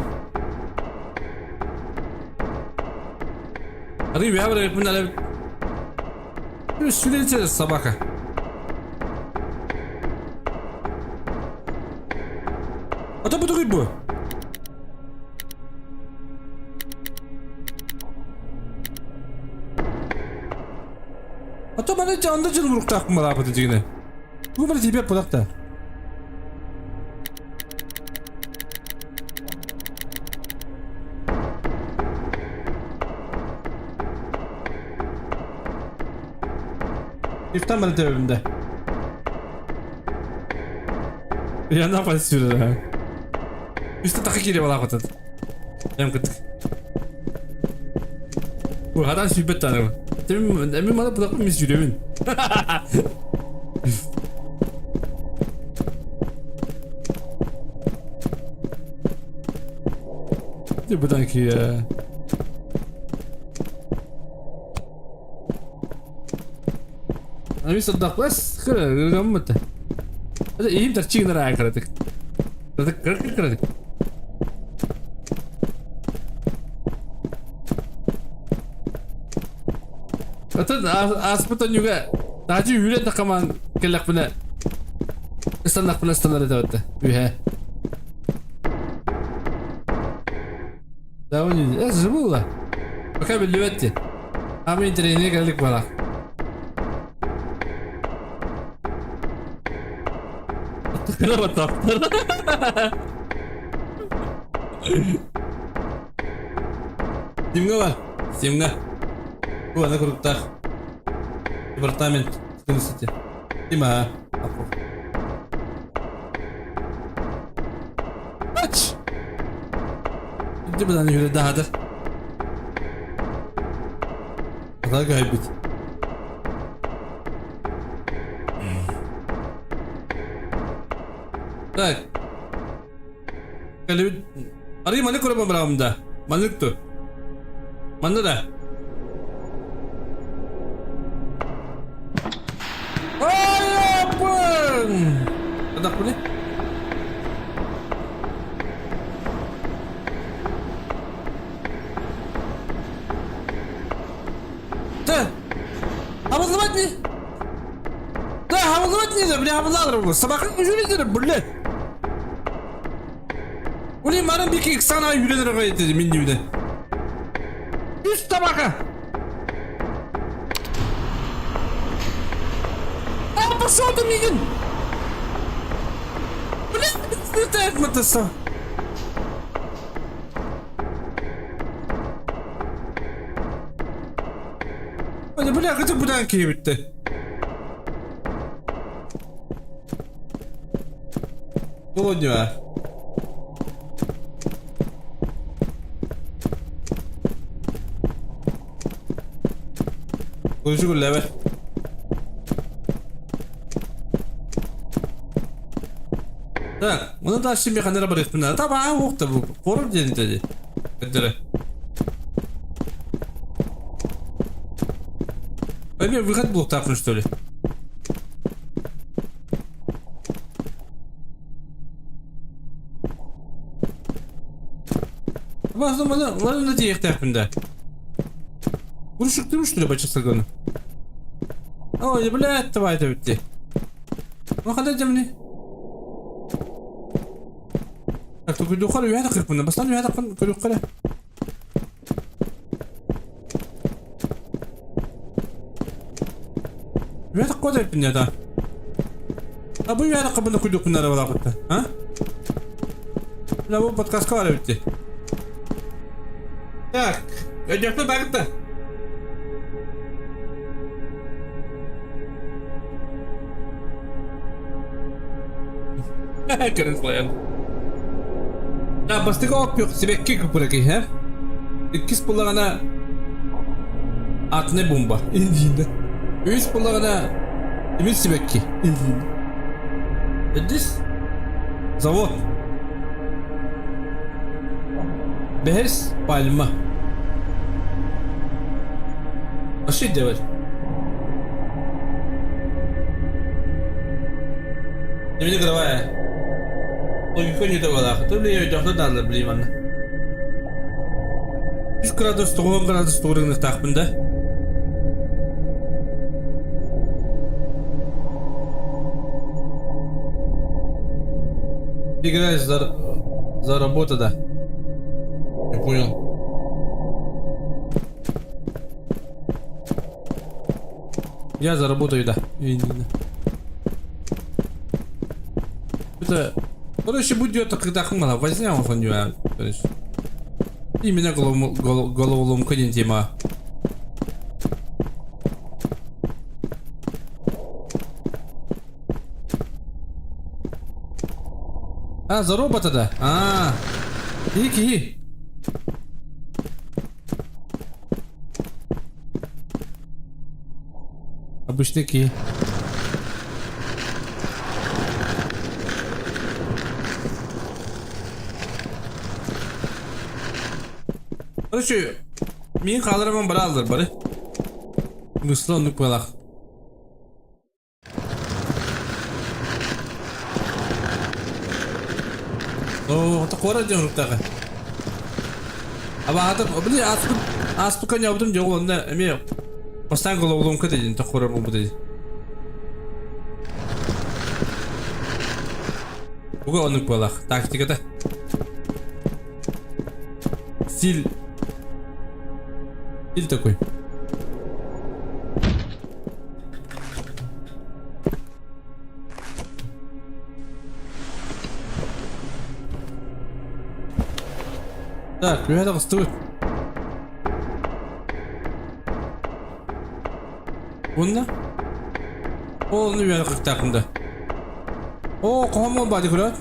Ari ya ari bunlar. Bir sürece sabaka. Ata bu da bu. Ata bana canlı canlı vuruk takma la yapıcı yine. Bu bana tibet bulak da. İftan bana devrimde. Bir yandan fazla sürüyor ha. Üstte takı geliyor valla kutu. Hem kutu. Bu hadan sübet tanımı. Emin bana bırakma mis yürüyün. Ne bu danki ya. Ami sadaklas kırık mı da? Hadi iyiyim tercih nereye kırdık? Kırdık. Atın aspetan juga. Tadi yürü takaman kelak buna. Standar buna standar da öte. Ühe. Daha önce zıbula. Bakın bir lüvetti. Amin treni geldik bana. Kenapa taptar? Simga var. Simga. Bu ada kurukta. Departament. Sıkıntı seti. Sima. Apa? Aç. Şimdi buradan yürü dahadır. Daha gaybet. Tak. Kalau hari mana kau dapat berapa dah? Mana tu? Mana dah? Ayapun. Ada apa ni? Dah. Apa lebat ni? Dah, apa lebat ni? Dah beli apa lagi? Sabahkan ujunya jadi bulat. Ulan bana bir kek sana yürüner gayet dedim indimden. Üst tabaka. Apa sordum yigin? Ulan bir tek matasa. Hadi bu ne kadar buradan ki bitti. Bu ne var? Konuşu level. Так, bunu da şimdi kanara bıraktılar. Tamam, yoktu bu. Korur dedi. Edere. Öyle bir kat blok takmış öyle. Bazı bana ne diye ihtiyacında. Vuruşuk durmuştur ya bacısı onu. Ой, блядь, давай это ведь. Ну ходи демни. Так, то куду خلوا هذا خير كنا بس انا هذا كله قله. هذا قوة الدنيا ده. ابو هذا قبل كله كنا ولا قلت ها؟ لا هو بودكاست كوره بدي. Так, идёт на багта. Keren selayan. Nah, pasti kau opyok sebekki kupuraki, ha? İkis pullarına atne bomba. İndiğinde. Üst bulağına Emir Sibekki. Edis Zavod Behers Palma Aşı dever Demini kırava ya O yükün yüde ola Tabi yöydokta darlar bileyim anna 100 gradus 90 gradus doğrunluk takımında Играешь за работу, да? Я понял. Я заработаю, да. Это... Короче, будет когда хмала. Возьмем он ее. И меня головоломка не тема. А, за робота, да? Ики. Обычный ки. Короче, мен қалдырамын бір алдыр бары. Мүслонлық болақ. О, так қора дем руктағы. Аба атып, біле аспы көне абдым жоқ онда әме постан головолом кетеден так қора бұл дейді. Бұға онық болақ. Тактикада. Стиль такой. Так, ребята, стоит. Бунда? О, ну я как так да. О, кому бади курат?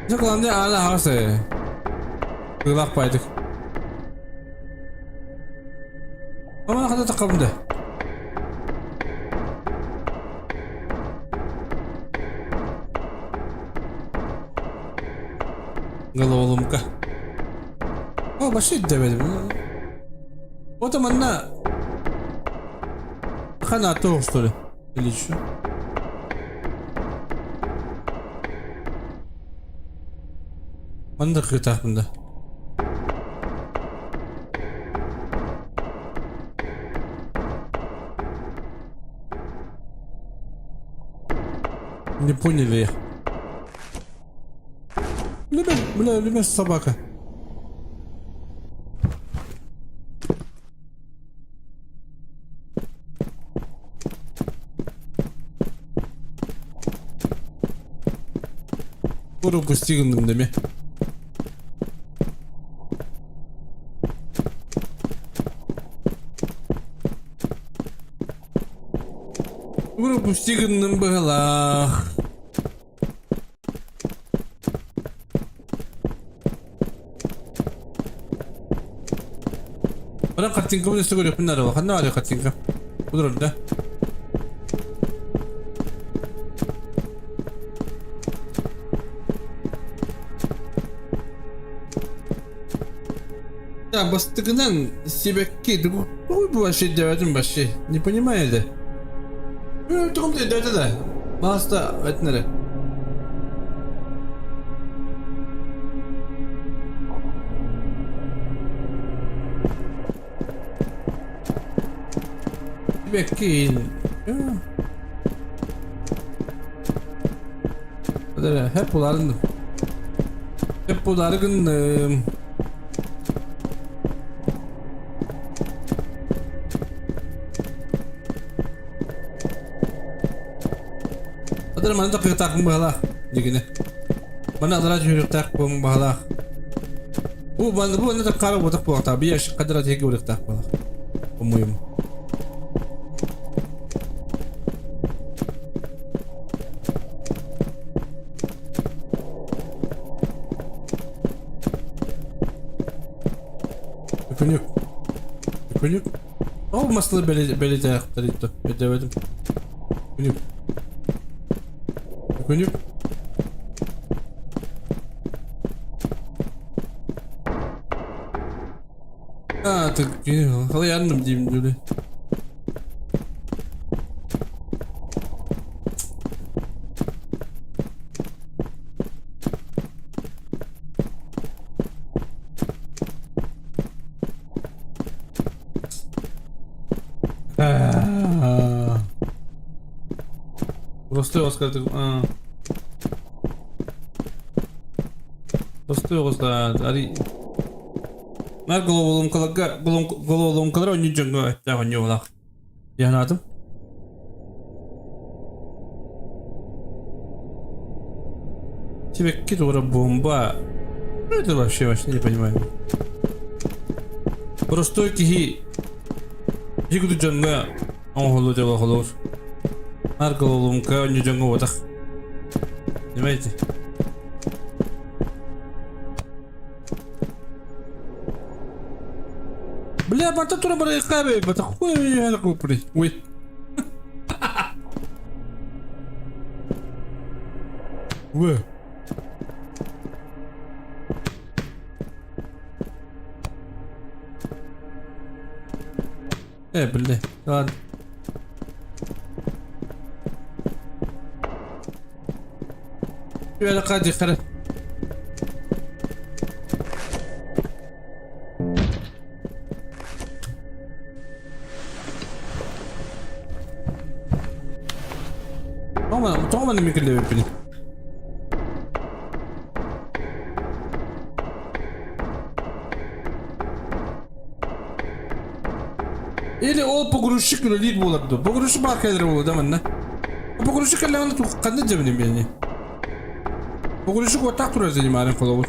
Главное, она хасы. Кылак пайдык. Ама када такамда. Головоломка. О, башит демедим. Вот манна. Хана то, что ли? Или что? Манда кытак мында. Не поняли. Бля, собака. Скоро постигнем деме. Скоро постигнем бгалах. Bana kартинка bunu sıkıyor bunlar var. Kanne var ya kартинка. Budur da. Ya бастыгынан себекке bu вообще девятым вообще не понимает. Ну таком то да. Баста этнере. Bekleyin. Hep bunların. Adana mana da kırtak bağla. Dikine. Bana adana kırtak bağla. Bu ne de kara botak bağla. Tabii yaş kadar tek kırtak bağla. Umuyorum. Konuk. Konuk. Olmasın da böyle ayakları ito. Ödemedim. Konuk. Konuk. Artık hala yandım diyeyim böyle. Просто Оскар, просто Оскар, ари. Нар головолом калар oyuncu jungo ta honyo la. Yanadım. Тебе какие-то бомба. Это вообще не понимаю. Просто кихи. Жигуду jungo. Он холо дела холор. Нар головолом ка oyuncu jungo вот так. Понимаете? Бля, бата тура бара хабе, бата хуй я купри. Ой. Ой. Бля, ладно. Я قاعد يخرب. Toma na mikro level pili. Или о погрузчик лид болады. Погрузчик бар кайдыр болады мына. Погрузчик каланы кандай жабын бени. Погрузчик отак тура занимарын колобур.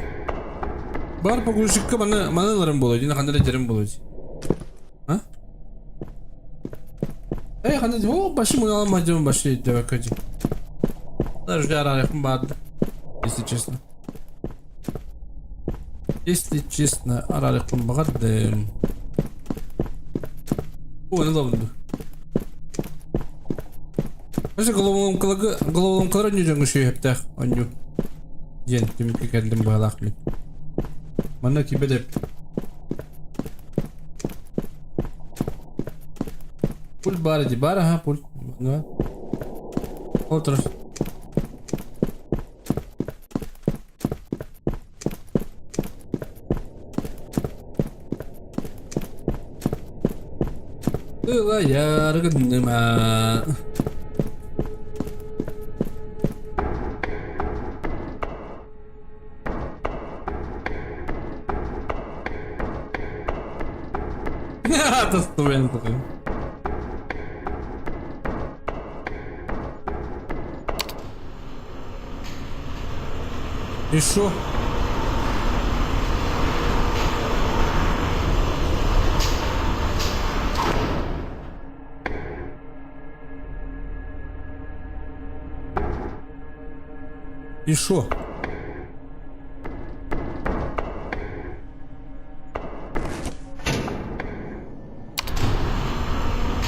Бар погрузчикка маналарым болады, жана кандай жерим болады. А? Кандай о башым алмадым башы деп акади. Даже арарахым барды, если честно. Если честно, арарахым барды. О, не ловлю. Mesela головолом kalır ne canlı şey hep de anyu. Yen demin ki kendim bağlak mı? Bana ki bedep. Pul bari di bari ha pul. Ne? Otur. Ya rıgın ma. Это студент. И шо? И шо?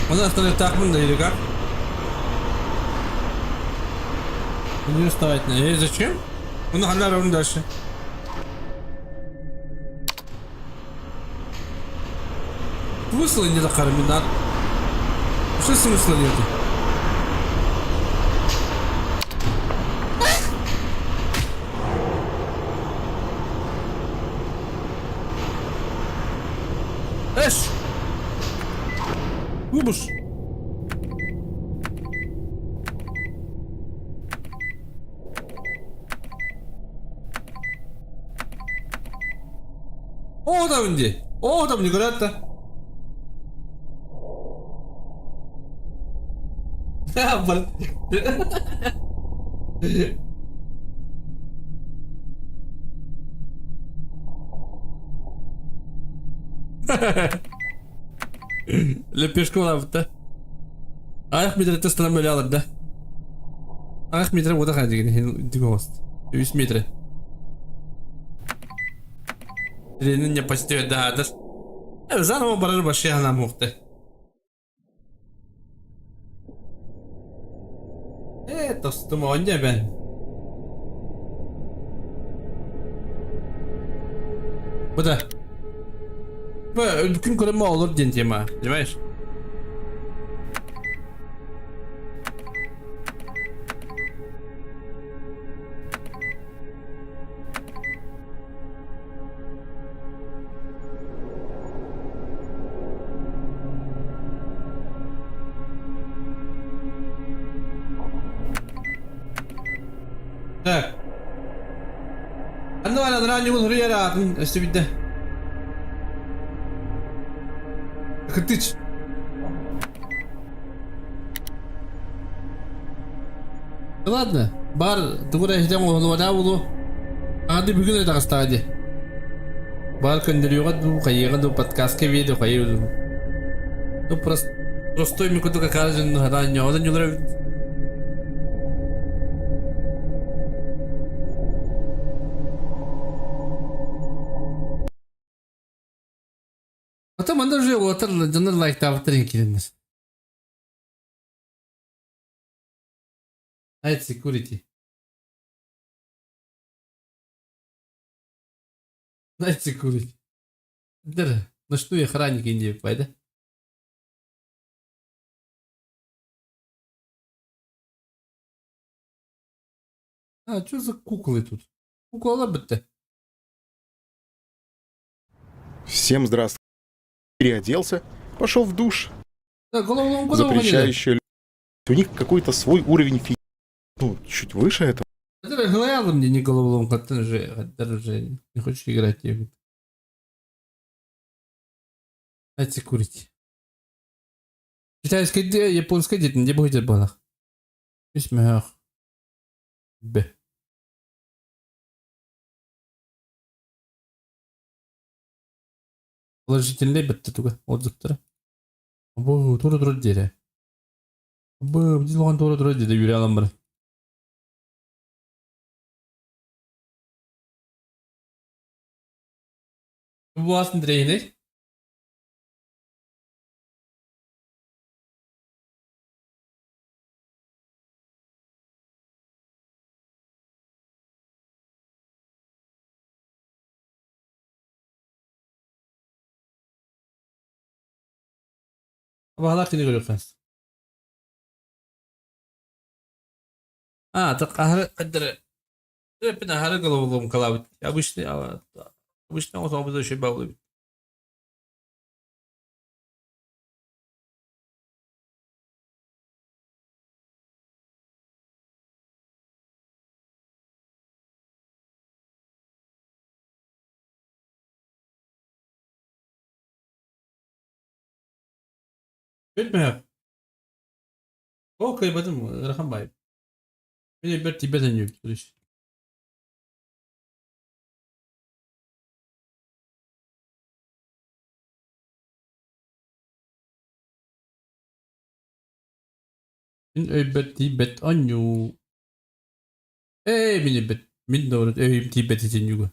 У нас там так много или как? Не вставать на ней. Зачем? Он нахально ровно дальше. Смысла не закарминат. Что смысла нету? Эш! Выбуш! О, там где? О, там не говорят-то. Лепешку лавта. Аяқ метрді станам өлі алыр да. Аяқ метрі ода қай деген дигі ост. 100 метрі. Тренін не постею да адыр. Заново барır başlayalım muhte. Dostum önce ben. Bu da. Bu bütün kuruma olur diyeceğim ha. Понимаешь? Так. А ну ладно, раннему зря, если видно. Как ты? Ладно, бар, ты куда ждем вода булу. Ады бүгүн өтө кастади. Бар көндөрүгө ду кайыга ду подкастка видео кайыгы. Ну просто простой микуту какажын раннyo, одан юлар. Ата манда уже отыр жандар лайк таптыр экенбиз. Night security. Night security. Да, ну что я охранник Индии, пойда? А, что за куклы тут? Кукла бы-то. Всем здравствуйте. Переоделся, пошел в душ. Да, голову Запрещающая. У них какой-то свой уровень ну, чуть выше этого. Это главное мне не головоломка, ты же не хочешь играть в нее. Дайте курить. Китайская, японская дети, не будет балах. Письмях. Б. Положительный бетті туға отзывтары. Бұл туры тұры деді. Бұл біз оған туры тұры деді юре алам бір. Бұл асын дірейіне. Бағалар кені көріп қансы. А, так ахыры қадыры. Өпін ахыры головолом қалабыд. Обычный осыған бұзы үші бауылы бит. Өтмәп. О, кайбадым, рахам байып. Мені бір тибетен үйіп тұрыш. Мен өйбет тибет аню. Мені бет. Мен дауырет өйім тибет етен үйгі.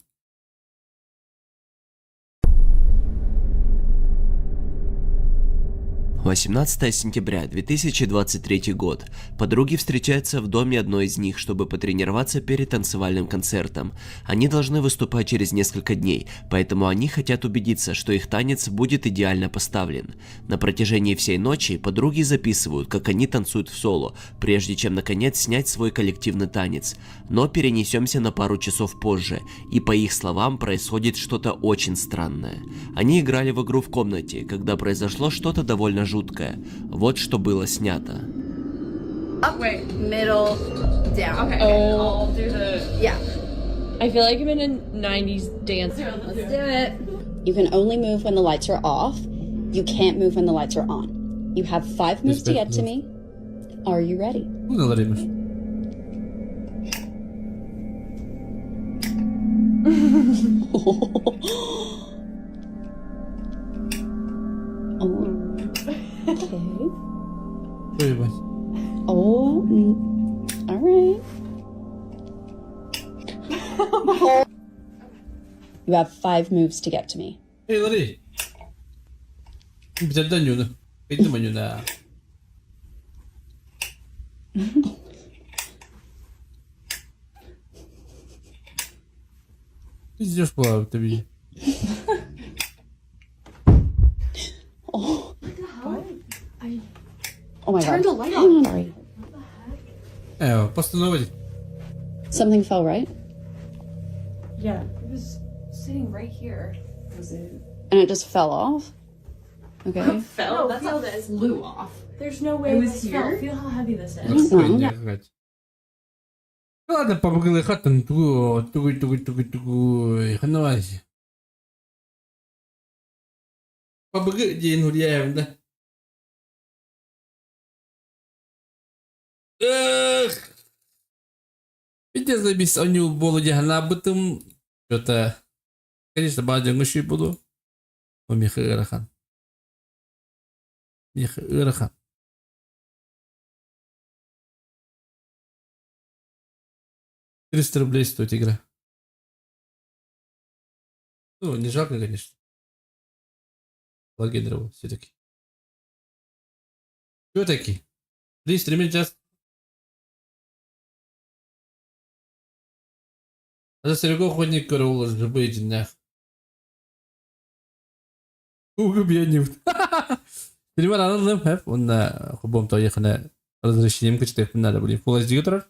18 сентября 2023 год. Подруги встречаются в доме одной из них, чтобы потренироваться перед танцевальным концертом. Они должны выступать через несколько дней, поэтому они хотят убедиться, что их танец будет идеально поставлен. На протяжении всей ночи подруги записывают, как они танцуют в соло, прежде чем наконец снять свой коллективный танец. Но перенесемся на пару часов позже, и по их словам происходит что-то очень странное. Они играли в игру в комнате, когда произошло что-то довольно жуткое. Вот что было снято. Up, middle, down. Okay, Oh. I'll do the... Yeah. I feel like I'm in a 90s dance. Let's do it. You can only move when the lights are off. You can't move when the lights are on. You have 5 moves to get to me. Are you ready? Bu neleriymiş? Okay. Şöyle bak. Oh, all right. You have 5 moves to get to me. Hey Larry. Bitirden yunu. Bitti mi yunu? Пиздешь плавать tabii. Oh my Turn god. the light Hang on. on. Sorry. Постановить. Something fell, right? Yeah, it was sitting right here. Was it? And it just fell off? Okay. Fell? No, that's how this flew off. There's no way It was this here? fell. Feel how heavy this is. Хуйня какая-то. Ладно, побыгали хатан тугуй. Ханавайся. Побыгы день гуляем, да? Эх! Видите, забись, они у Болоди Ганабытым. Что-то, конечно, бадян уши буду. Но Миха Ирахан. Миха Ирахан. $300 стоит игра. Ну, не жалко, конечно. Логинировал все-таки. Все-таки. 3 стримить сейчас. За Серегу охотник караула живые днях. Убьянив. Перевар аналым хеп. Онна хубом тояхана разрешением кычтек надо были. Full HD тұрар.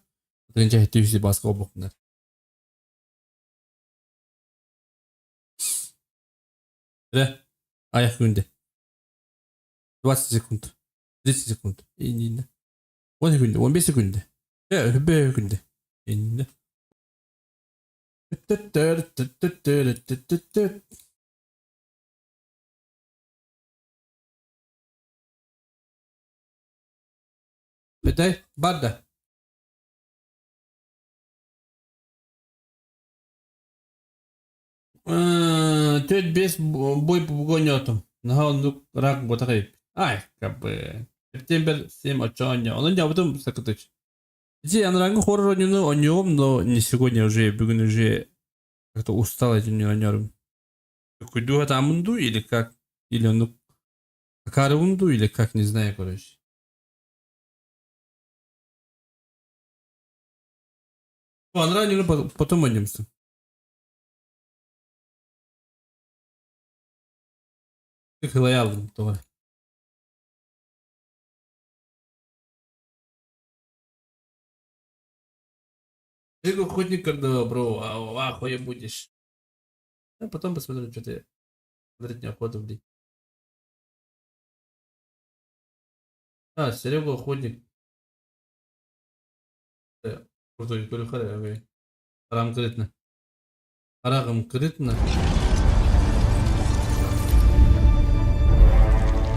Тренча хеттеусе басқа обоқындар. Аяқ күнде. 20 секунд. 30 секунд. Ейнейді. 10 секунде. 15 секунде. Үбе күнде. Ейнейді. Бетай, бадда. Төт бес бой пугоньотом. Нахал рак ботакайып. Ай, кабы. Септембер 7 очоня. Он не обутым сакатыч. Я на рангу хоррор о нем, но не сегодня уже, бүгін уже как-то устал этим нюанером. Куду это амунду или как? Или он карунду или как, не знаю, короче. Он ранее потом однемся. Как лояльным, то. Ты охотник, когда, бро, ахуя будешь. А потом посмотрим, что ты смотреть неохота, блин. Серега охотник. Крутой, курю Арам крытно. Арагам крытно.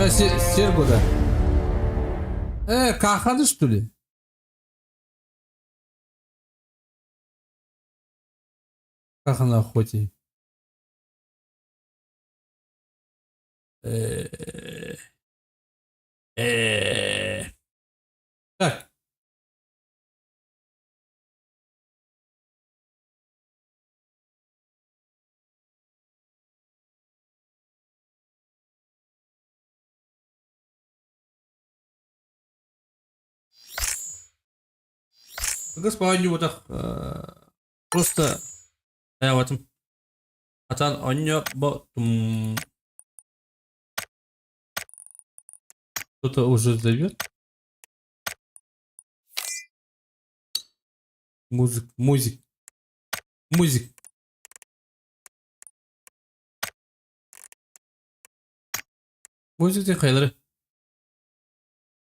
Серго, да. Каханы, что ли? Как она охоте? Так. Господин, вот так просто в этом. Atan Anya Батум. Кто-то уже зовет. Музык. Музык. Музык хайдары.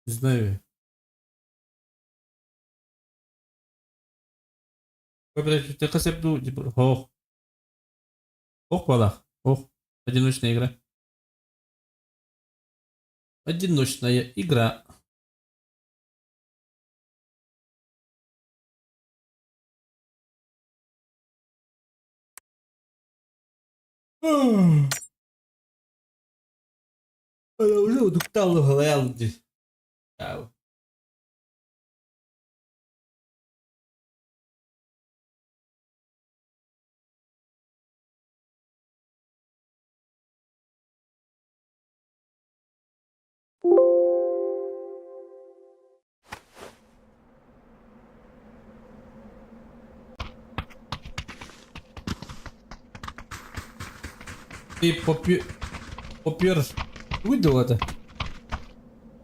Не знаю. Ты концепту типа. Ох, балах. Ох. Одиночная игра. Одиночная игра. Она уже удуктала голову здесь. И попер. Выдал это.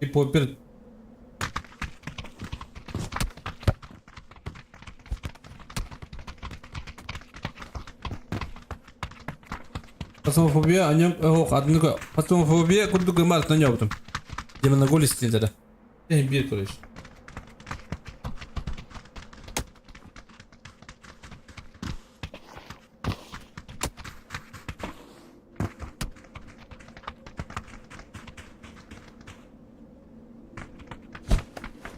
И попер. Пасмофобия, о нем, одного, пасмофобия, куда ты март на нем там. Где мы на голе сидим тогда. Я бил, короче.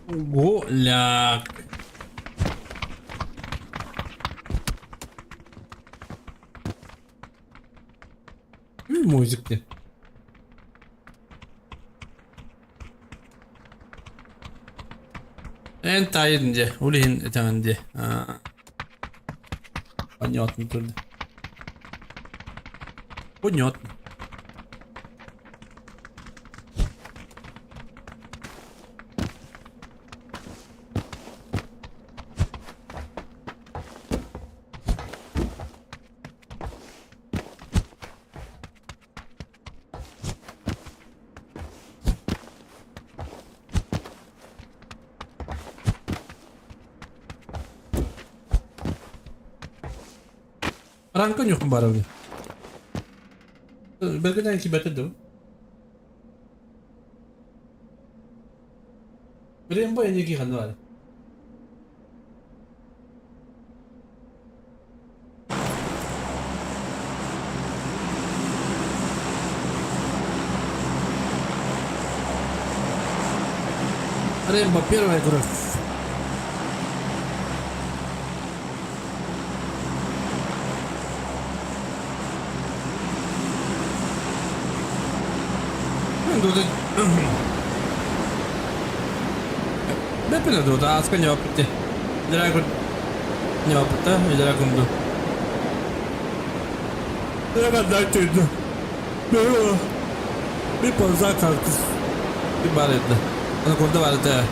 Голяк. Музыки. Это инде, улин это инде. Понятно тут. Понятно. Ranka yok mu bari öyle? Belki de iki beter de o. Benim bu en iyi kanı var. Рэмбо первая игра. Beppene doğdu. Aska ne yaptı? Dragon ne yaptı? Dragon do. Dragon da çıktı. Bir pozak kalktı. Bir barıdı. Onu kurdu vardı.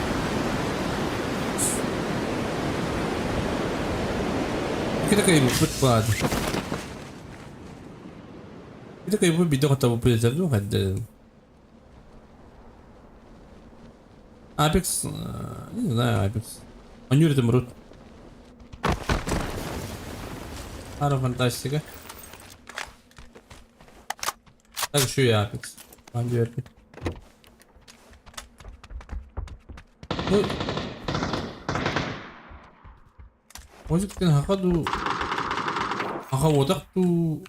Bir de kayıp put vardı. Bir de kayıp bir de kota bu piyasada hadi. Apex, не знаю, Apex. Он юрит и мрут. Ара фантастика. Так еще и Apex. Он юрит. Ну, может быть, хаду, вот так ту.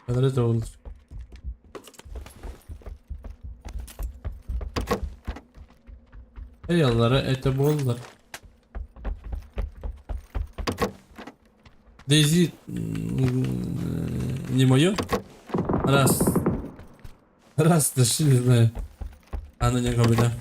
Это он. Eyvallah, это bollar. Дейзи не мое? Раз, даже не знаю. Она не говорит.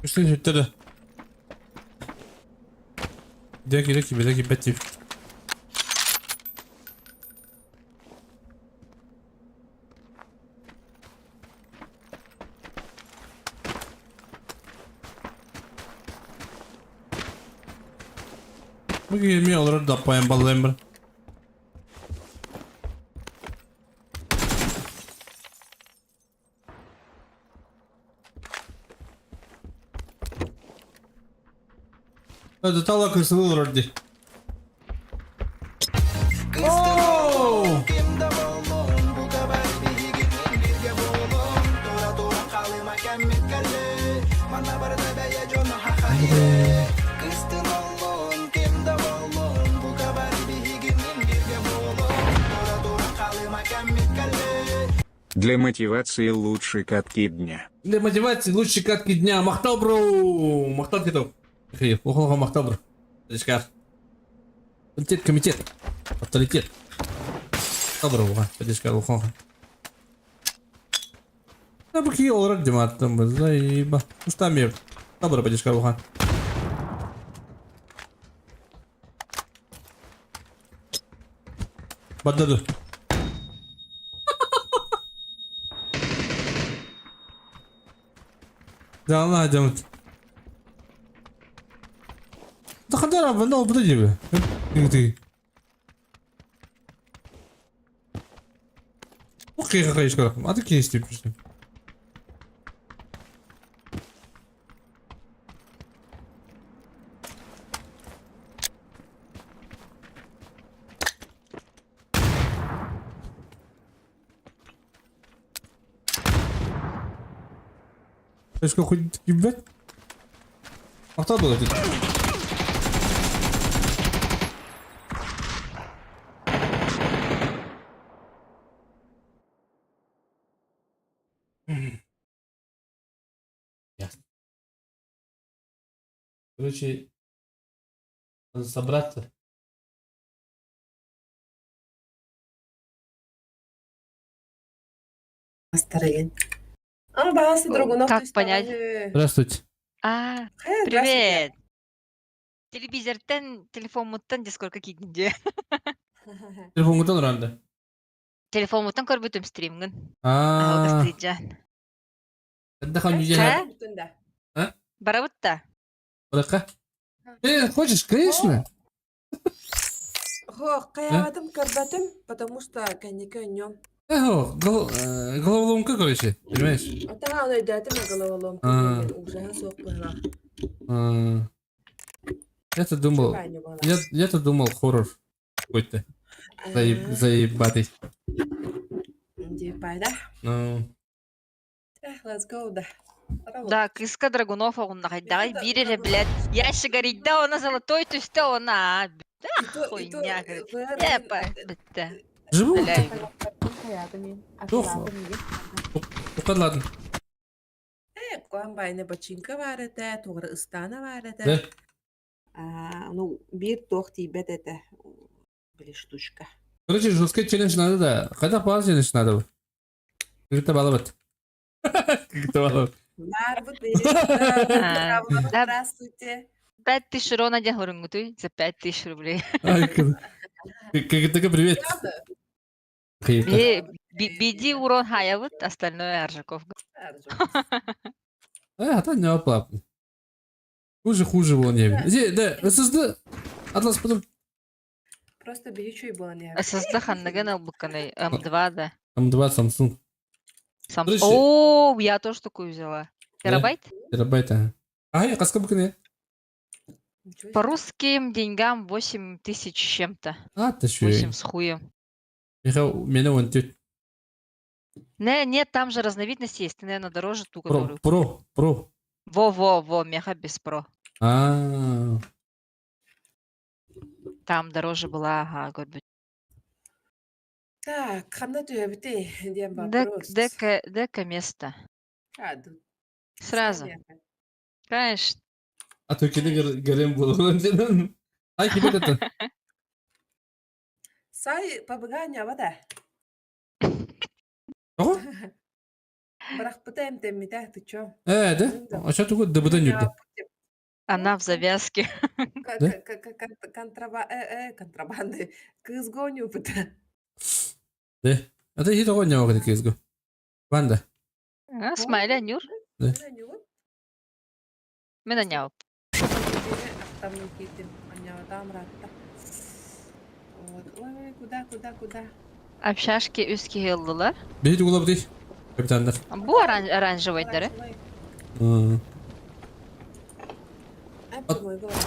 Что это тогда? Деки, бетти. Bu girmiyor olur da payan ballayayım ben. Hadi tala kısılı olur hadi. Oo! Для мотивации лучшие катки дня. Для мотивации лучшие катки дня. Мақтау, бро! Мақтау кету. Оқуға мақтау, бро. Подишкар. Комитет. Авторитет. Мақтау, бро, оға. Подишкар, оқуға. Да бұл кей олар дематтым біз. Заиба. Ұстамер. Мақтау, бро, подишкар, оға. Баддаду. Да Allah Ahmet. Da kadar abi ne oldu gibi. Gitti. Okey kakayış kalkım. Hadi ki istiyorsun. Эшко хоть ебать? А кто был этот? Ясно. Короче, надо собраться. Настроение. Бағасы Драгунов. Как понять? Здравствуйте. Привет. Телевизортен, телефонмуттан дискорка кигинде. Телефон кутан ранда. Телефонмуттан көрбөтүм стримгин. А, Алгастыйжан. да хан юзеля. Барабытта. Брака. Хочешь, конечно. Қияматым көрбәтім, потому что кәнеке нем. Головоломка, короче, понимаешь? Атаға оны өйдәтім головоломка. Ужаға соқ бұла. Я-то думал хоррор какой-то. Заебатый. Дейпайда. Ну, Let's go, да. Да, кыска Драгунов огундагайдагай бирере, блядь. Ящик горит, она золотой тусте, она. Да, хуйня, говорит. Бітті. живу? Блядь. Тоқат ладно. Қуан байны бачинка бар әті, тоғыры ұстана бар Да? әті. Ну, бір тоқ тейбет әті. Білі штучка. Короче, жесткий челлендж надо, да. Когда пал челлендж надо бы? Как это баловать? Как это баловать? Бар бұд Да. Здравствуйте. 5000 урона ден хурунгутуй за 5000 рублей. Как это привет? Биди урон хаявыт, остальное Аржаков. Это не оплатно. Хуже было не видно. Да, ССД. Атлас потом. Просто бери чуй было не. SSD ханнаган албуканай. М2, да. М2 Samsung. Слушай. О, я тоже такую взяла. Терабайт? Терабайт, ага. Ай, каска буканы. По русским деньгам 8000 с чем-то. А, ты что? 8 с хуем. Михаил, меня вон тёть. Нет, там же разновидности есть. Ты, наверное, дороже ту, которую... Про. Во, меха без про. А, Там дороже была, ага, горбит. Так, қанда төбіте, дем вопрос. Дека место. Сразу. Конечно. а то кеде гарем был. Ай, кеде это? Сай побыгання бада. Ого? Бірақ бұтайым тәмметі, ты чё? Да? А что такое дабыдан юрды? Она в завязке. Контрабанды. Кыз гоню бұта. Да? А ты хито гонял как изго. Ванда. Смайля, Нюр. Мен аняу. Ой, куда? Общашки үскі хелдылар. Бейді улап дей. Капитандар. Бу оранжевый дары. Думаю, голова.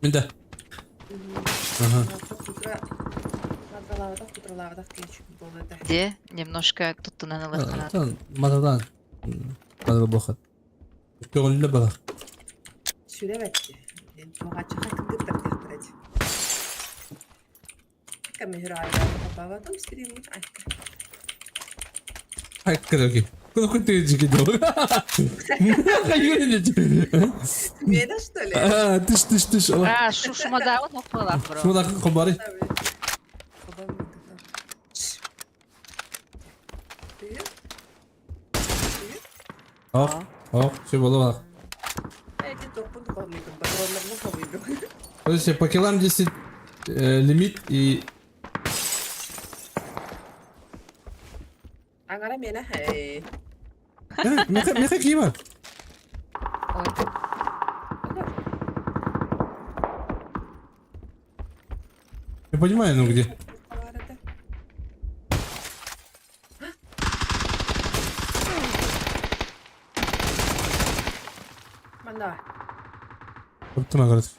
Менде. Ага. Кутуралаватах кечик болды. Где немножко тут наналыхана. Тан матадан. Кадыр бохат. Көңілі бала. Сүребетти. Мен тоғачы хакындыктар тектіреді. Кәме хүрайда папаватым стримін айтты. Ай, кадырки. Куда хоть ты жигидел? Мені, что ли? Тыш. А, шумада вот нокпалар, бро. Шумада кобары. Все было. Эти топы калмыйдым, патронlarını kavuyдum. Короче, по килам 10 лимит и... Аңара мені, хей. Меха кима. Ой. Я понимаю, ну где. Манда. Оптыма говорит.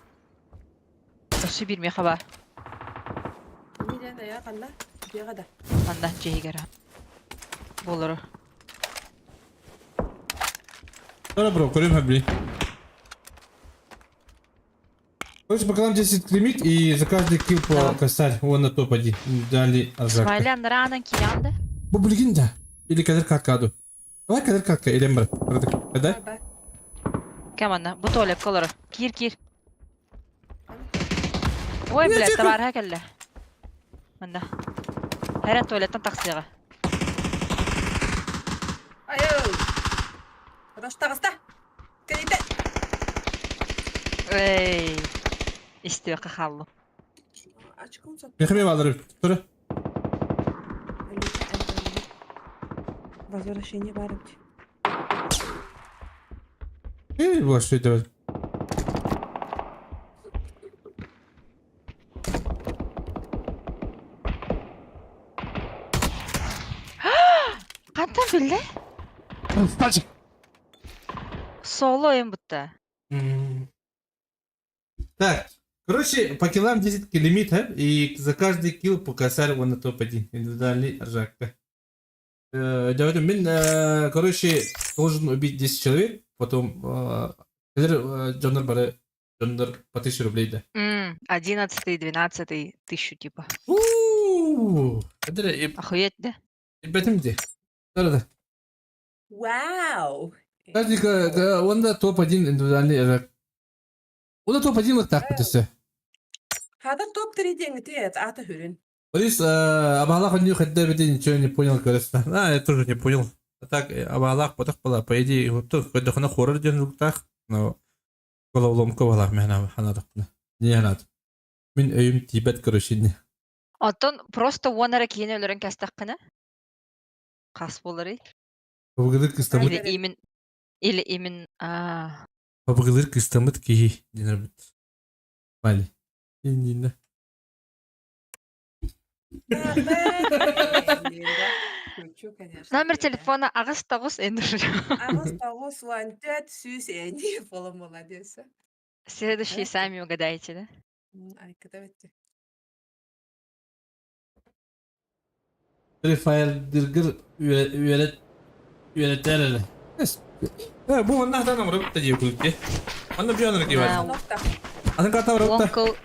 Осы bir mekaba. Неден ая қанда? Беғада. Анда жейгера. Болыры. Бро, курим хабли. Короче, по килам 10 лимит и за каждый килл по косарь. Вон на топ 1. Дали азарка. Смайлян ранан киянды. Bu bilgin de. Или кадыр какаду. Давай кадыр кака, или брат. Когда? Ба. Кем анда? Bu tuvalet kolorı. Kir. Ой, блядь, табарха келді. Мында. Herен tuvaletten taksiyaga. Айоу. Роштағыста. Кәйді. Эй. İstiyor kallı. Açıkım sat. Меха мне валдырып. Тура. Возвращение барыпты. Вот что это. Qantan bildi? Пальчик. Solo oyun butta. Так, короче, по килам 10 лимит, и за каждый килл по косарь вон на топ-1. Индивидуальный ржакка. Давайте, короче, должен убить 10 человек, потом Джоннер бары, Джоннер по 1000 рублей, да. 11-й, 12-й, 1000 типа. Это Охуеть, да? бетим где? Да. Вау. Каждый, он да топ-1 индивидуальный ржак. Он да топ-1 вот так вот все. Хада топ-3 деньги тет, ата хүрин. Борис, Абалах он хотя бы ничего не понял, кажется. Я тоже не понял. А так, Абалах потом была, по идее, вот тут хоть на хоррор день так, но головлом ковалах меня ханадах. Не надо. Мен öym Тибет, короче, не. Антон просто онара кийин өлөрөн кастаккына. Кас болары. Поблагодарь кыстамыт. Или именно Поблагодарь кыстамыт ки. Не нравится. Мали. Не. номер телефона агыс тогуз эндир. Ағыз тағыз уан тет сүйс әйне болым молодец. Следующие сами угадайте, да? Әрекеті бетті. Файл диргир üyeletler hele. Bu ondan da namırı bitti diye kulüpte. Anla bir anır ki var. Нокта. Anın kartı var orada. Ломкл.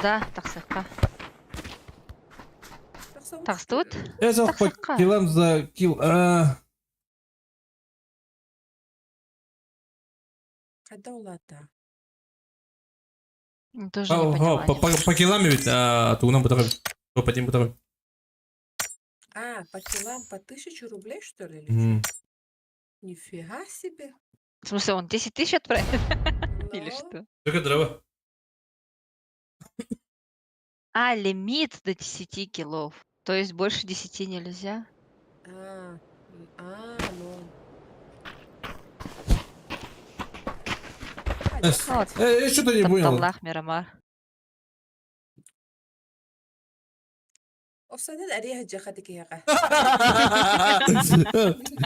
Да, таксакка. Такстут? Я за по килам за килл. Қайда олады? Тоже не поняла. По килам ведь, тугунам бутагы. Топ-1 бутагы. По килам по 1000 рублей, что ли? Или что? Нифига себе. В смысле, он 10 тысяч отправил? Или Ну, что? Только дрова. Лимит до 10 килов. То есть больше 10 нельзя? Ну. Вот. Я что-то не понял. Тапталлах, Мирамар. Осанын ария жахады кияга.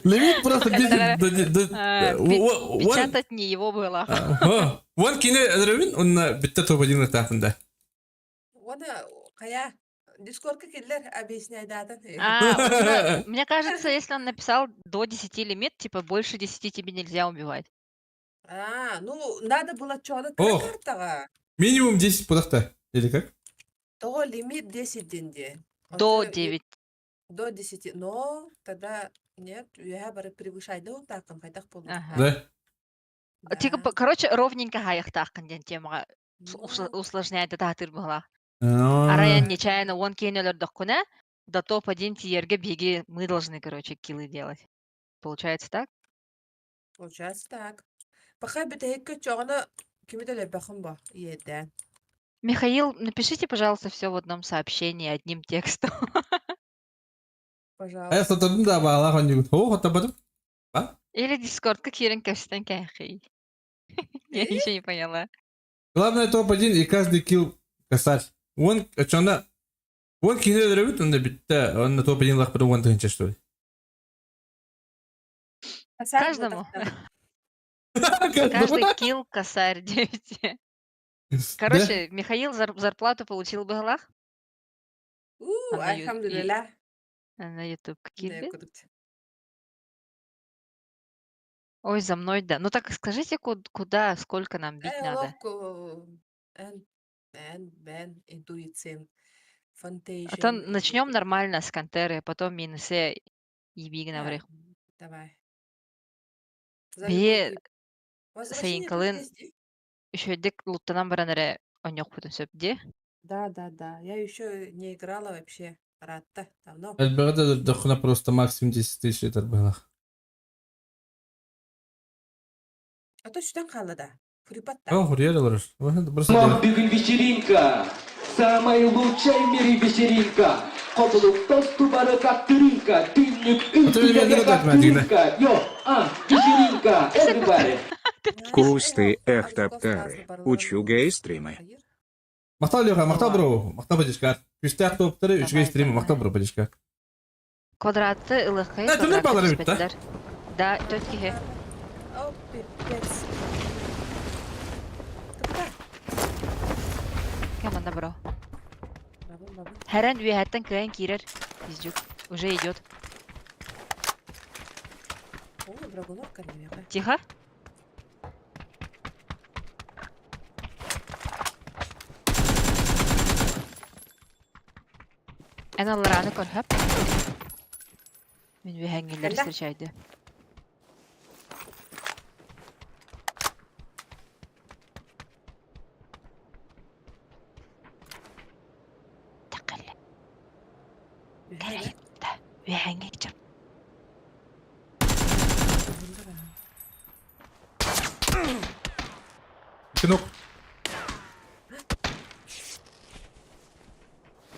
Лимит просто Печатать не его было. Вон кине эдревин, он битте топ-1 этапында. Она кая Дискордка киллер объясняй дата. Мне кажется, если он написал до 10 лимит, типа больше 10 тебе нельзя убивать. Ну, надо было чёрт О. картага. Минимум 10 пудахта. Или как? То лимит 10 деньги. До 9. До 10. Но тогда нет, я бы превышать до так, он хотя бы Да. Типа, короче, ровненько хаях тема Ну. усложняет это атыр была. А, Араян нечаянно он кинулер дохкуна, до топ-1 тиерге беги мы должны, короче, киллы делать. Получается так? Получается так. Пока битейка чёрна, кем-то лебахом ба, еда. Михаил, напишите, пожалуйста, все в одном сообщении, одним текстом. Пожалуйста. я сатырдым да бағала хонжугут. Хота бадым. Или Дискорд, как Ерен Кэвстен Кэхэй. Я еще не поняла. Главное топ-1 и каждый килл косарь. Вон, чонда. Вон кине эдревин, он битте, он на топ-1 лах бір вон тыгынча, что ли. Каждому. Каждый килл косарь 9. Короче, Михаил зарплату получил бы галах Альхамдулилlah. на YouTube. Да, круто. Ой, за мной, да. Ну так скажите, куда, сколько нам бить надо? Бен, интуициям, фантазиям. А то начнем нормально с кантеры, потом минусе и биг на врех. Давай. Бие Возвращение сайынкалын тут есть. еще дек луттанан баранере онёк бүтүн сөпде. Да. Я еще не играла вообще. Ратта. Давно. Әлбәғада дохуна просто максимум 10 тысяч етер бағалақ. А то что там халада? Фрипатта. О, хурьер алырыр. Бүгін вечеринка, самая лучшая в мире вечеринка. Құтылып тосту бары каптыринка, түнлік үйтілерге каптыринка. Вечеринка, everybody. Кусты эхтаптары. Учуга и стримы. Мақтау леха, мақтау бро. Мақтау бадишкар. Күсті ақ топтары, үшіге стримі, мақтау бро бадишкар. Квадратты ылыққай, түрлі бағалар өтті, квадрат да, төткеге. О, пипец. Команда бро. Бабы. Herен üyehetten kıyan kirer. Izcuk. Уже идет. Ой, Драгунов кормил. Тихо. En allarını kor hep. Мен üyehengiller Helal. встречайды. Takılle. Kereyim de. Üyehenge gideceğim. İki nok.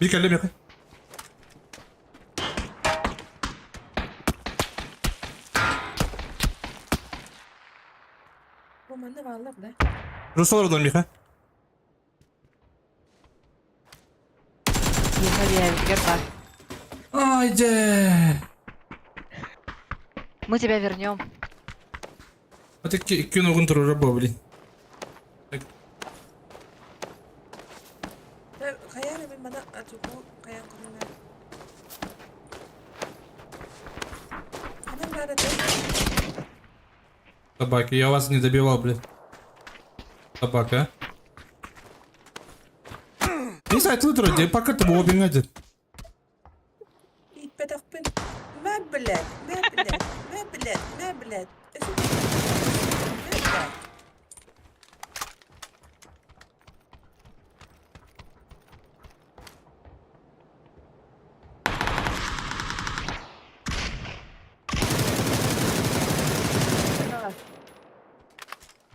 Bir kelle mi? Romanda varlar da. Rus olur oğlum Miha. Тихо, üyehenger var. Haydi. Мы тебя вернем. А ты iki nokun turu rabba blin. Kayana ben bana atuku kayan kumuna. Adam nerede? Собаки, я вас не добивал, блин. Собака. Не знаю, ты вроде, пока ты был один один. İtbedak ben. Ma bilad.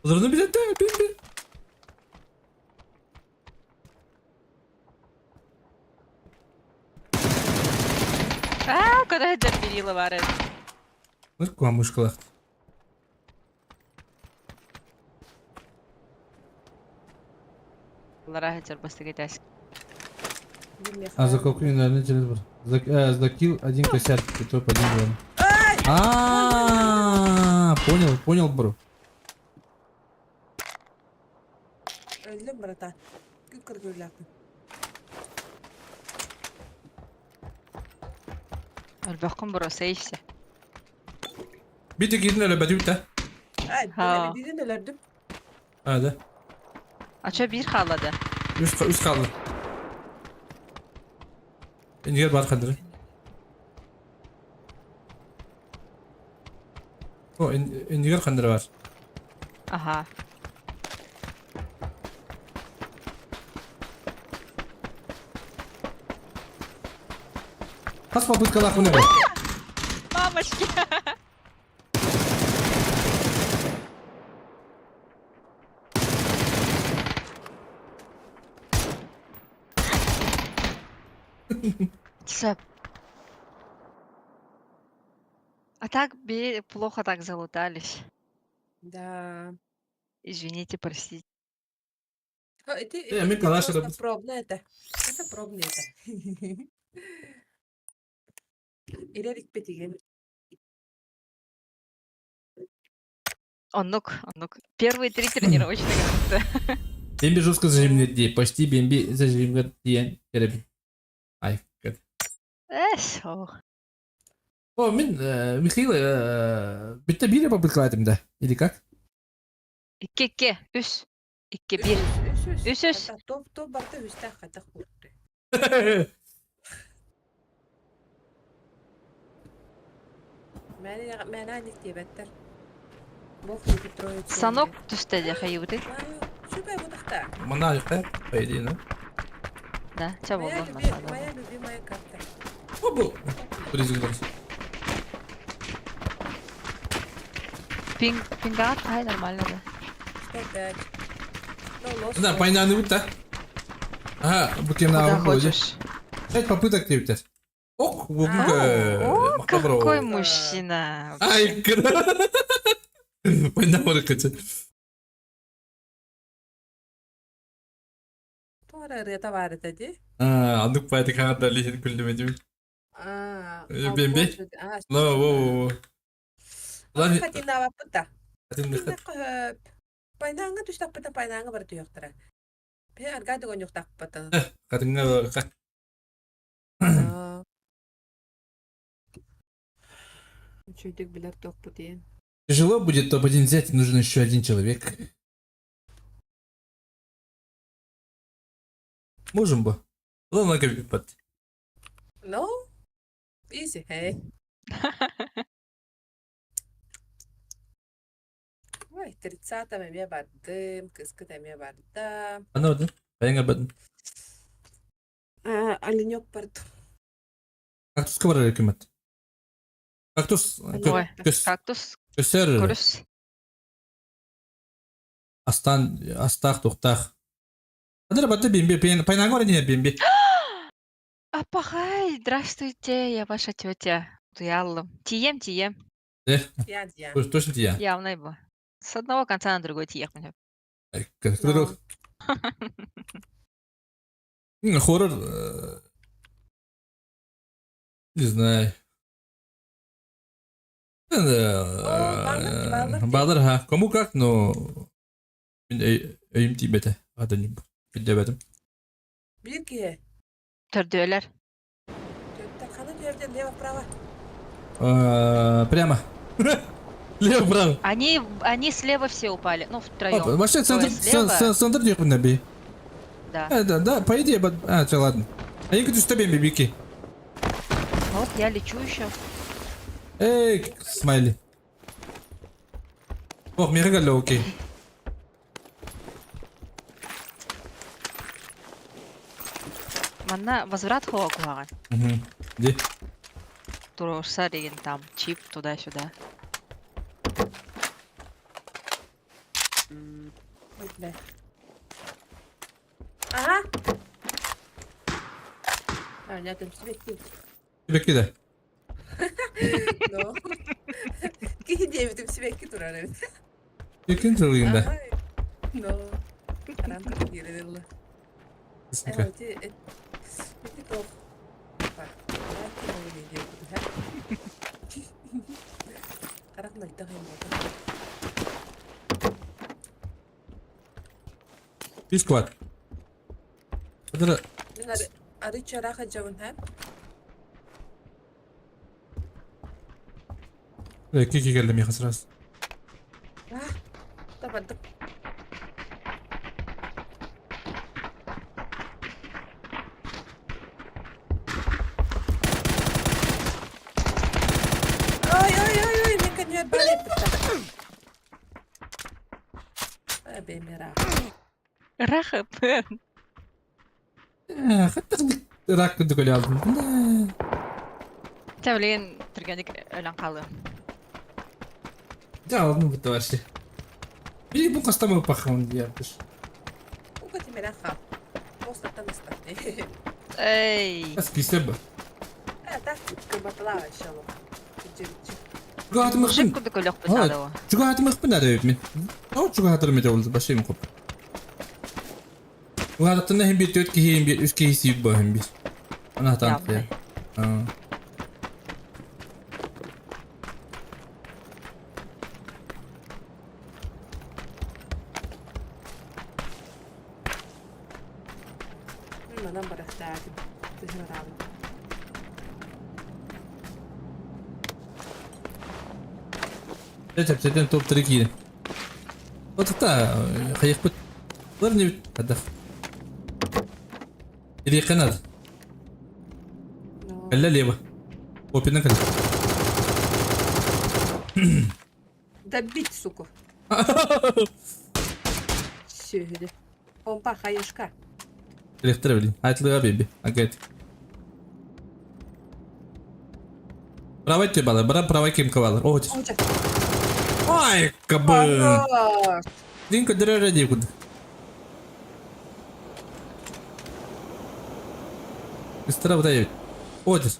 Hazırını bile de, bin. Куда это перила варят? Ну, куамушкалах. Лара хетер бастыгы тәск. А за сколько наверное через бар? За килл один косяк, топ один вон. Понял, бро. Öldüm brata. Kırgırlaktım. Ölбөккүн бро сейфсе. Bir tek gidin öyle bedi bitti. Ay, Ha. böyle dedin öldüm. Hadi. Ача бир калады. Üst kaldı. İndiğer bar kandırı. O indiğer kandırı var. Ага. Kas попытка лаху не было. Мамочки. Всё. А так плохо так залутались. Да. Извините, простите. Ми калаши Просто робить. пробно это. Это пробно это. İlerik petigen. Оннук. Первые 3 тренировочных минуты. Бемби жестко зажимный дей. Почти бемби зажимный дей. Кереби. Ай, как. Шо. О, Михаил, bitti bir попытка да? Или как? 2-2. Üs. 2-1. Üs. Топ барда үстә хата хурды. Мәне аник дебәттер. Бог не Петрович. Санок түсті де хайуды. Шүбә будакта. Мана ayıkta. Haydi ne? Да, ча Моя болду масада. моя любимая карта. O bu. Призыграть. Пингат, ай, нормально, да. 105. Ну, лос. Да, пайнаны вот так. Ага, bu kim Куда на выходе. хочешь. 5 попыток тебе. Ок, bu О, макабро. какой мужчина. Ай, кра. Пайна выркати. Туара рета var dedi. Andık paydı kanatlar lihini küldümedim. Бемби? No, wo. Lan Хатина вапта. hadi ne Тинек пайнаңа түштәп пайнаңа бар туяктыра. Бе аргады гонюктак пата. kadınga kak. Чуйдик билет ток путен. Тяжело будет топ-1 взять, нужен еще один человек. Можем бы. Ладно, как под. No? Easy, hey. Ой, 30-м я бардым, кыскыдам я барда. Ana odun. Bayanga badın. Оленёк бардым. Kaktus var hükümet. Kaktus. Ой, кактус, Köser. көріс. Астах тухтах. Адыр баты бимби. Пайнаңа var не бимби. Апахай, здравствуйте, я ваша тетя. Туяллым. Тием. Я. Точно я. Явно его. С одного конца на другой тиях. Как хоррор. Не знаю. Балдыр, ха. Кому как, но... Öğüm tibete. Adını bildemedim. Bir ki. Төрдөөлөр. Қаны жерден лево-право. Прямо. Лево, право. Они слева все упали. Ну, втроем. Вообще, центр не наби. Да. Да, по идее, чё, ладно. А я хочу с тобой, бибики. Вот, я лечу еще. Эй, смайли. Ох, мне регаль, окей. Манна возврат хуагуаган. Где? Турушса деген там. Чип туда-сюда. Ой, бля. Ага. Я там себе Бибики да. No. Gideyim себе turar evet. Bibiki turuyum da. No. Karanlık yeri de. Evet. Peki o. Bak. Belki öyle diyor bu her. Karakter daha iyi oldu. Bir squad. Hadi Ben arı çara kaçacağım hem. iki geldim ya sırası. Ah. Tapadık. Ay ne kadar balik. Abi merak. Рахып. Hatta rak kırdık öyle aldım. Тәулеген түргендік өлен қалы. Ya aldım bu da var şey. Bir bu kastama bakmam diye yapmış. Bu kadar merak. Просто там остатки. Эй. Eskisi bu. Так, кабатла шалом. Çugatı Мужик mıkpın. күдік өлек бұсады о. Çugatı mıkpın da evet mi? O çugatı mı da oldu başlayayım kop. Bu hattında hem bir dört ki hem bir üç ki siyip bu hem bir. Anahtar ya. Madan bıraktım. Dışarı aldım. Zaten top trikiydi. O da kayık bit. Var ne bit? Hadi. İri kanal. Kalla leva. Opinden kalla. Добить, сука. Şöyle. Pompa hayışka. Elektrik bileyim. Hayatlı abi bir. Hakikaten. Bravo et bala. Bravo kim kavalar. Oh. Olacak. Ay kabı. Allah. Din kadar öyle kudu. Üstüne bu da evet. Odur.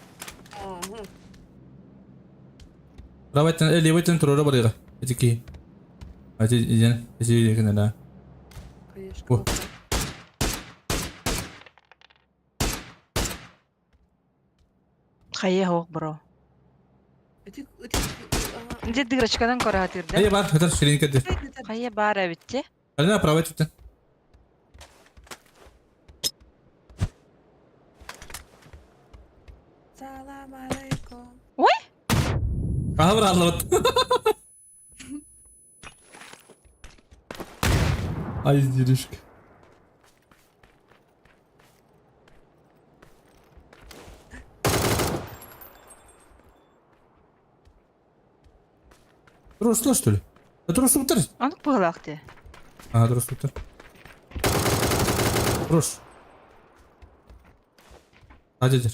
Bravo et. Levaten turora barıga. Eti hadi izin. Eti kenara. Hayışka. Oh. Қайы хоқ бро. Öteki. Нде дырочкадан кора хатырды. Hayır var. Hadi şirin kadı. Қайы бар әбітте. Hadi ne bravo et. Salam aleykum. Ой! Aha var anlamadım. Ay yürüyüş. Дұрыс что ли? Дұрыс отыр. Анық бұғылақты. Дұрыс отыр. Дұрыс. Hadi dur.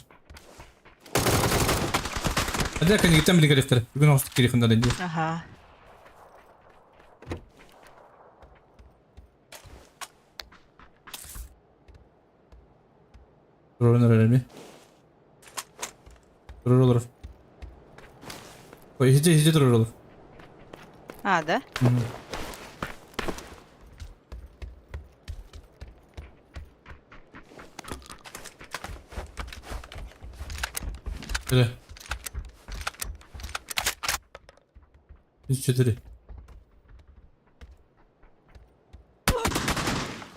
Hadi kan gittim bir kere. Bugün hostuk kirikinde de. Аха. Durur önemli. Durur olur. Koy hiç durur olur. А, да? Böyle. 104.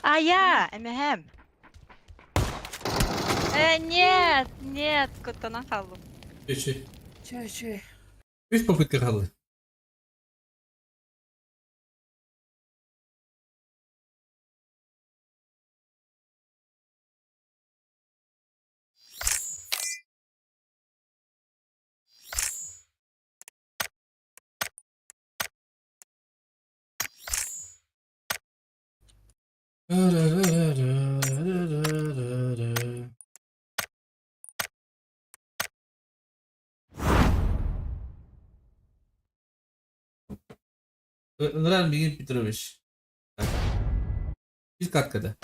А, я! Эмэхэм. Нет, көттанан қалдым. Geçi. Çay. 3 попытка kaldı. Нран Мигель Петрович. Из каткада.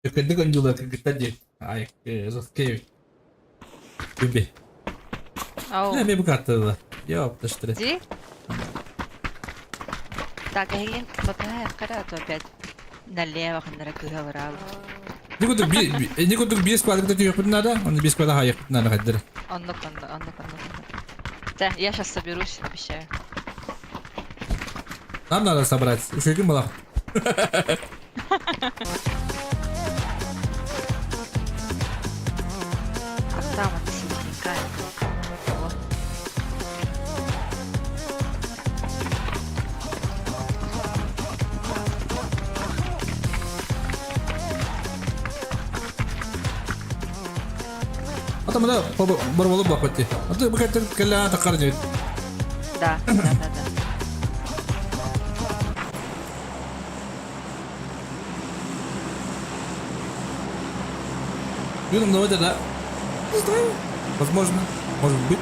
Когда кончила, как тadi. Ай, Роскевич. Бибе. Ау. Не, bu katta. Ёпта, что ли. Ди? Так, Хелен, вот я когда то опять налево, хандра кыгаврал. Не кутук бес квадрат түйек бітін ада, оны бес квадрат хайық бітін ада қайдыр. Аннық. Да, я сейчас соберусь, обещаю. Нам надо собрать, еще один была. А там это синенькая. Вот. Ата мына бір болып бақпатты. Ата бұл кәттір кәлі тақар жайд. Да. Юром, ну это да. Не знаю. Возможно. Может быть.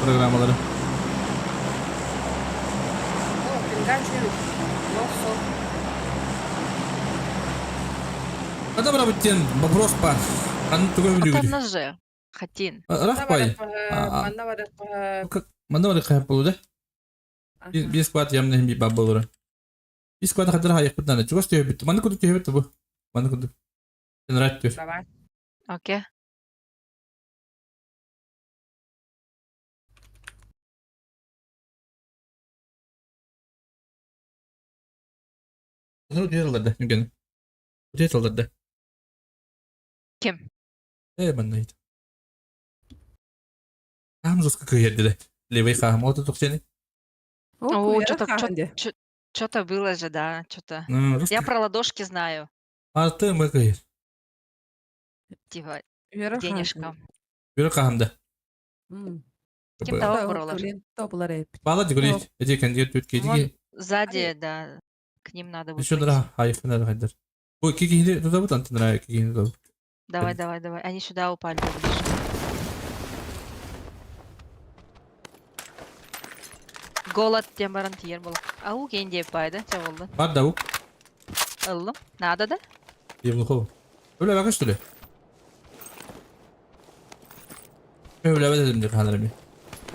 Программалары. О, пингачи. Лосо. Ата бір біттен вопрос бар. Қанын түгел А білуге. там на Ж. Хатин. Рахпай. Манда бар қайып болу да? Бес квад ямны хем бибаб болура. Бес квад қадыр хайық бітнаны. Чугас түйе бітті. Манда күдік түйе бітті бұл. Манда күдік. Сен райт түйе. Давай. Окей. Ну, түйе алды. Нүген. Түйе алды. Кем? Манда еді. Қағым жосқа күйерді да. Левей қағым. Оты тұқ сені. О, что-то было же, да, что-то. Я про ладошки знаю. Арты мы күйер. Типа, денежка. Бүйір қағымда. Кем того брала? Бала жүгірейді. Әде кәндер төткейді. Вон сзади, да, к ним надо будет. Еще дыра хайық надо қайдар. Ой, кекейді туда вот антын рая кекейді туда. Давай. Они сюда упали. видишь. Голод тем баран тиер бол. Ау кенде пайда те болды. Бар да бұл. Ыллым. Надо да? Емлі қол. Өлі бақыш түлі. Өлі бәдедім де қанырым.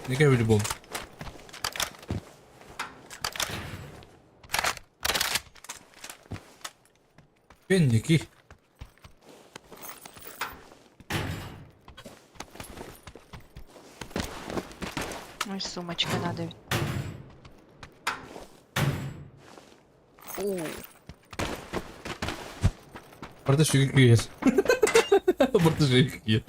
Неге өлі болм. Бенники. Ой, сумочка надо. Burada şu kıyır. Burada şu kıyır.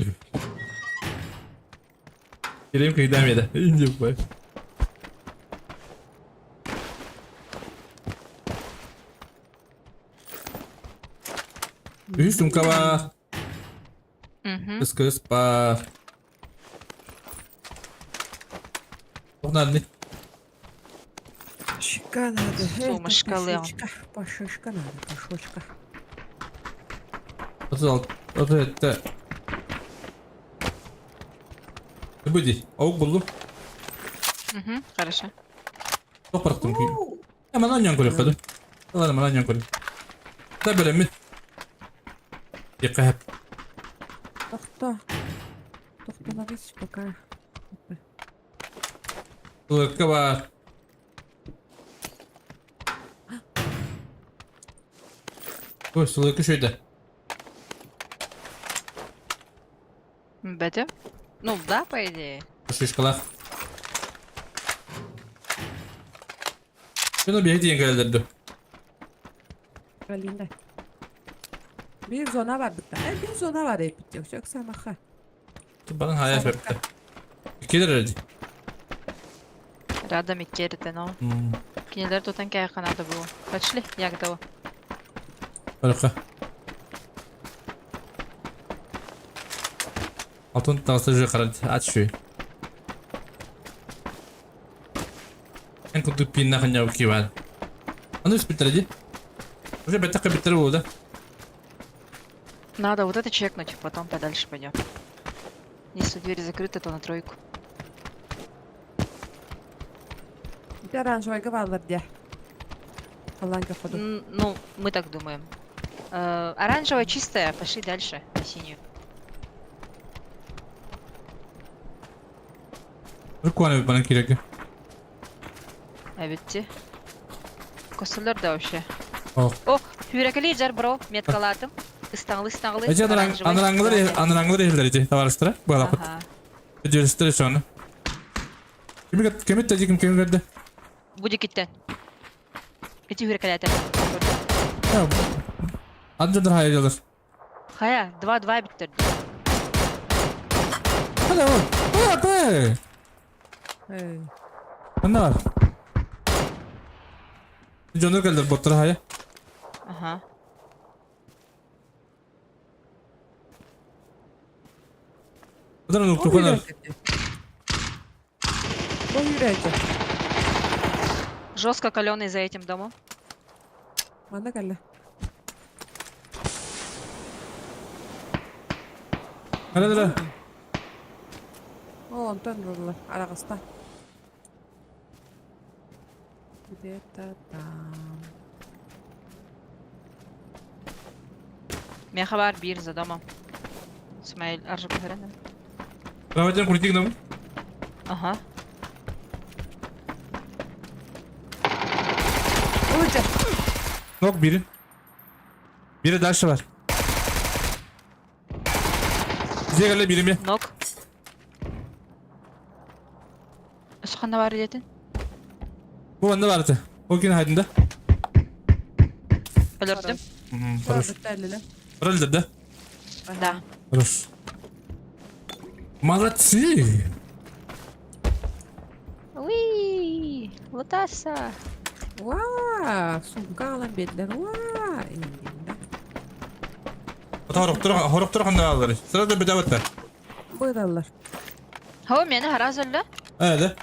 Geleyim kıyıdam ya da. İnce bu. Üç sumka var. Kız var. Onlar ne? Пашечка надо. Сумочка, Леон. Пашечка надо, пашочка. Вот это. Будь, аук буldum. Хорошо. Çok bıraktım ki. Hemen anyan koyuyor kadın. Hemen anyan koyuyor. Da böyle mi? Dikkat. Остановись пока. Kılıkı var. Ой, сылыкы şöyle. Бетя? Ну да, по идее. Şişkalar. Şunu bir hediye geldirdi. Галина. Bir zona var bir tane. Bir zona var hep bitiyor. Çok samaha. Bana hayal yaptı. İkidir öyle. Рядом и керите, но. Кинелер тут анкеха надо было. Пошли, я готова. Harika. Altın tavsıcı karar aç şu. En kötü pinna hanya ukiwan. Anu спитради. Уже бетака битру да. Надо вот это чекнуть, потом подальше пойдем. Если дверь закрыта, то на тройку. Bir оранжевый var diye. Falan kafadı. Ну, мы так думаем. Оранжевая чистая, пошли дальше на синюю. Bir kuanı bana kirek. Evet. Kosullar da o şey. Oh. Oh, hürekeli jar bro. Metkalatım. Istağlı. Ece anıranglar ehirler ece. Tavarıştıra. Bu alapıt. Aha. Ecelistere sonra. Kim etti kim geldi? Bu dikitten. Eti hürekelatem. Ya. Ancadır hayırlar. Haya, 2 bitirdi. Hadi oğlum. Hadi be. Hey. Ne var? Jonur geldi botlara haya. Aha. Buradan O unuttuk onlar. yürek. O yürek. Жестко каленый за этим домом. Bana gel. Hadi. Oğlum döndürdüler. Aragıstan. Где-то там. Мен хабар бир за домом. Смайл аржып көрәнем. Равадан куртик нам. Ага. Uca. Nok biri. Biri ders var. Bize geldi biri mi? Нок. Ышқанда бар еден. Bu bende vardı. O gün haydında. Өлөрдүм. Хорош. Gördüklerle. Öldürdü. Да. Хорош. Молодцы. Уи! Лутаса. Vaa, sumka alan bedler. Vaa. Horuk dur kanda alır. Sırada bir davet var. Bıydallar. Хо, мені гараж өлі. Öyle.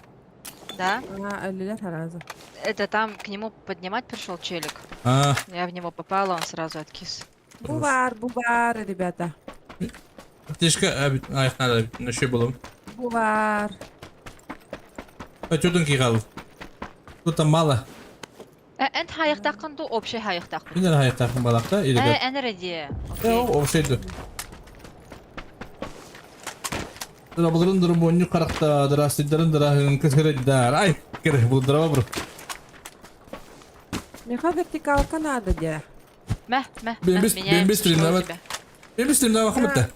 Да. Ölüler herhalde. Это там к нему поднимать пришел челик. Ha. Я в него попала, он сразу откис. Bu var, rебята. Тишка abi ayaklarda ne şey bulalım. Bu var. Ötürdün ki kaldı. Тут мало. Әнт хайықтақын ду, общий хайықтақын. Bir tane hayat takım balakta ile de. Әні реди. Ya o şeydi. Dırabılırın durum boyunca karakta, dırastıların dırahın kısırı dar. Ay, kere bu dıraba bro. Meka vertikal Kanada diye. Мә. Benim bir stream'de var. Benim bir stream'de bakım etti.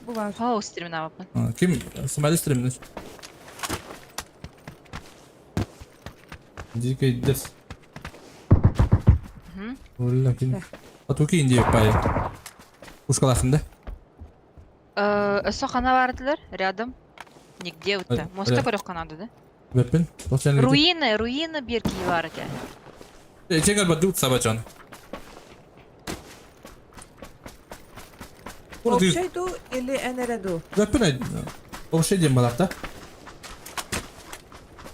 Bu var. О, стримна вапын. Kim? Смайли stream'de. Dike gideriz. Valla kim? Atuki indi yapayım. Ушкаласында. Өсі қана бардылар, рядом. Нигде өтті. Моста көрек қанады, да? Веппен. Руины берки бар екен. Ченгал бадут сабачан. Общий ду или энереду? Веппен. O şey diyeyim balakta.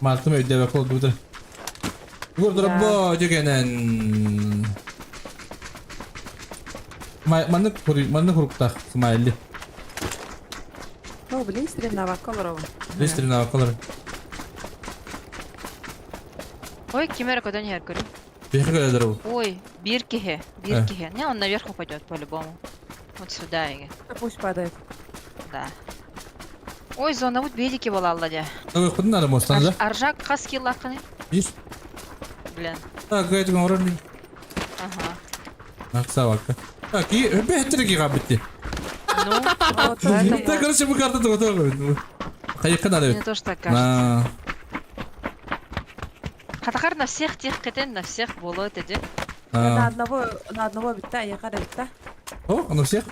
Martım öyle bak oldu da. Vurdur bu cekenen. Manı kurukta Smiley. O bilin stream'e bak olur. Listrine bakalım. Ой, Кимера куда не яркую. Bir kadar o. Ой, биркихе. Не, он наверх упадет по-любому. Вот сюда, Иги. Пусть падает. Да. Ой, зона вот бедики была, Алладя. Ne bakmadın adam olsan da. Аржак хаски лаканы. Bir. Блин. Ha gayet gün oranın. Ага. Aksa bak. Ha ki behter ki kabitti. Ну, Вот поэтому. Da karşı bu kartı da otur. Kayıkın мне arıyor. тоже так кажется. Ha. Хатахар на всех тех кетен, на всех было это де. На Ha. одного бита, я когда бита. О, на всех.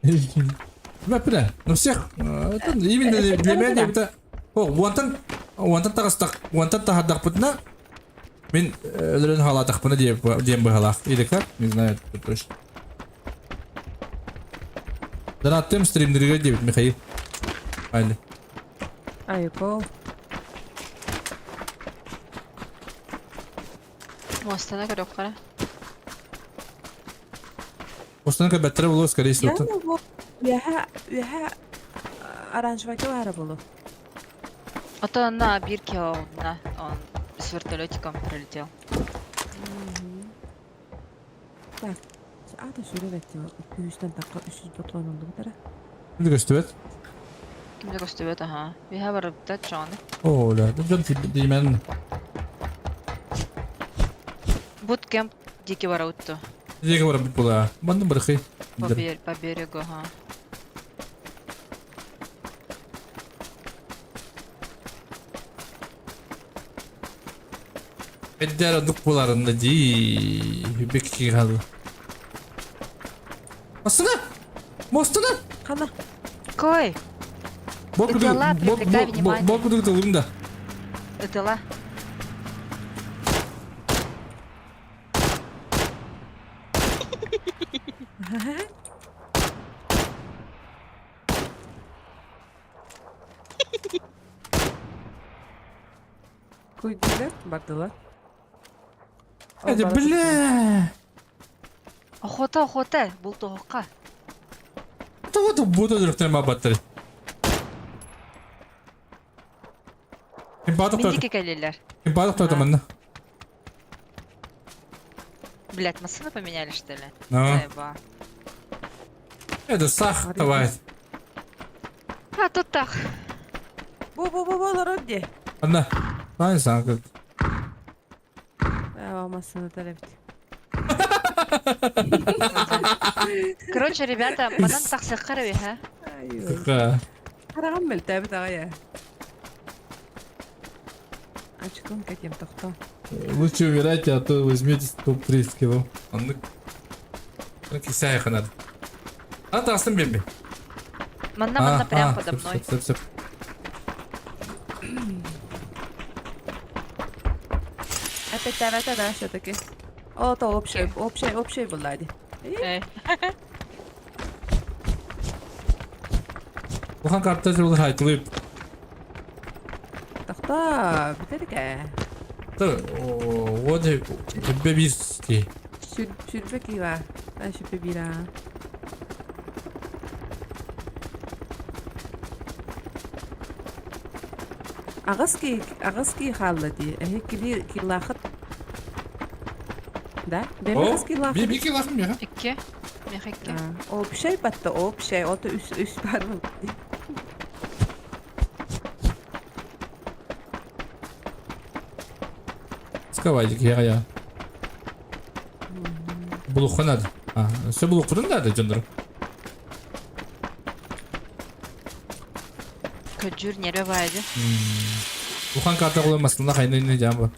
Веппен. На всех. Это именно для меня это. О, вантан тагыстак. Вантан тахадак путна. Мен өлөрүн халатак буна дием быгалак. Или как? Не знаю точно. Донаттым стримдерге дебит Михаил. Айли. Айко. Мостана көрөк кара. Остан көбөттөрө болуу скорее всего. Yani bu ühe aranжировка var bunu. А на бирке он с вертолетиком пролетел. Так. Ата şöyle bekliyor. 200'den dakika 300 botlan oldu bu tara. Ne göstüvet? Кимде Мне кажется, это, ага. We have a that John. О, да, да, Джон Димен. Bootcamp дикий ворот-то. Здесь говорят, была. Банда брахи. По берегу, ага. Эддер дукпуларында ди. Бекки қалды. Астана! Мостана! Қана. Кой? Это ла, привлекай внимание. Бок будут улымда. Это ла. Күйділер, бардылар. Эди, бля! Охота, бұл тоққа. Вот буду жүріктер мабаттыр. Мендеке кәлелер. Бадық тойтаманна. Блядь, машины поменяли, что ли? Ну. Заеба. Это сах, давай. А, тут так. Бу-бу-бу-булар öddi. Anna. Aynı sana kız. Olmasını talep. Короче, ребята, банан так сахаровый, а? Какая? Қарағам бел тәбі тағая. Açıklan кетем тоқта. Лучше умирайте, а то возьмете топ-30 кило. Анны. Кисая надо. А ты остан бемби. Манна прям подо мной. Стоп. Опять тәбәті да, все-таки. О, то общий бұлайды. Бұған картта жолы хайтылып. Тоқта, бітерге. Вот бебиски. Сүрбе кива. Та шүпе бира. Ағыз ки қалды ди. Әхе килақыт. Да? Беміз килақыт. Bir kilakım ya. Пикке. Мехекке. Общий батты, общий. Оты үс бар бұл. Скавайдик я. Булуққа надо. Все булуққырын да жондар. Көджүр нервайды. Бұған карта қоламасында қайнайны жамбы.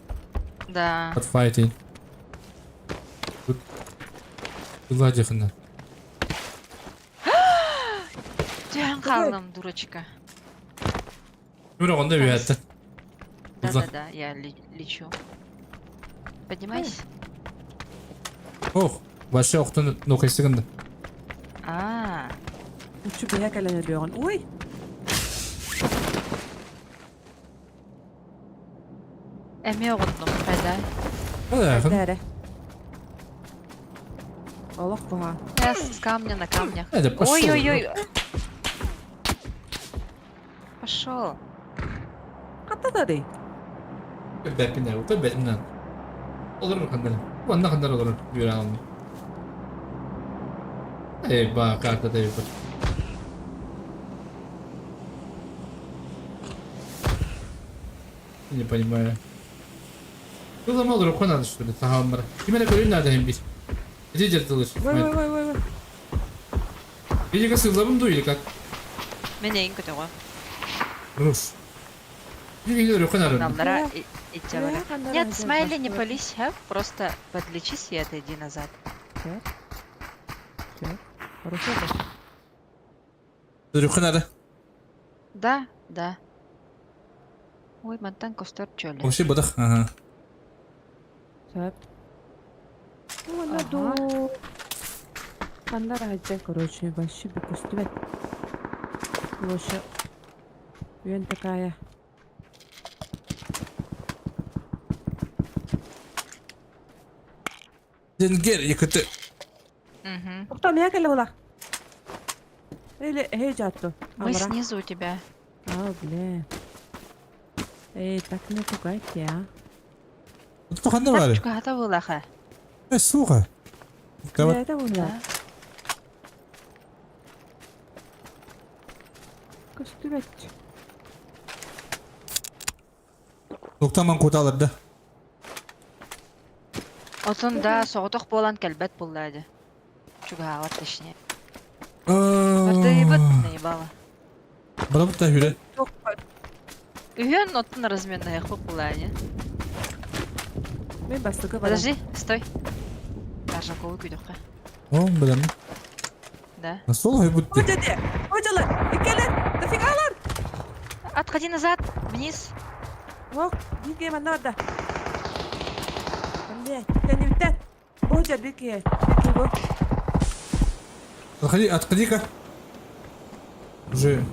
Да. Подфайтин. Была дехана. Тян қалдым, дурочка. Юра, он да виятты. Да, я лечу. Поднимайся. Ох, вообще оқтын нокай сығынды. Үчі бия кәлені беғын. Ой! Әме оғындым, қайда? Қайда? Олақ бұға. Я с камня на камнях. Пошел. Ой-ой-ой. Пошел. Қатта да дей. Көбәтінен. Olur mu kandarım? Bu ne kadar olur? Yürü alın. Eyvah, kartta da yapar. Не понимаю. Что за мол руку надо, что ли? Сахамбара. Именно говорю, надо им бить. Где держалась? Ой. Или как сылабым ду, или как? Менейін көте ғой. Рус. Или руку надо. Налара идти бара. Нет, смайли, не пались, просто подлечись и отойди назад. Хорошо да. Руку надо. Да. Ой, мантан костер чоли. Вообще бодах. Ага. Сәп. Вона ду. Қандар ажай, короче, большой бекустивет. Лоша. Уен такая. Денгер, якыты. Тоқта, меня кәлі ола. Или жатту. Мы снизу у тебя. Бля. Так не пугайте, а. Тут қанда бар? Так, чугата вылаха. Сука. Это вона. Köstübet. Тоқтаман куталарда. Отон да соғытық болан кәлбәт боллады. Чуга отличнее. Барды наебала. Бұрап та хүре. Çok var. Үйен оттын разменная хук боллады. Ben bastığı var. Подожди, стой. Даже колу күйдіққа. Оң білем. Да. Насол ой бұтты. Hoca de. Hocalar. Dikkaler. Dafikalar. Отходи назад, вниз. Yok. Bir kere bana orada. Anne. Yani biter. Hoca bir kere. Bir kere bu. Отходи-ка. Уже.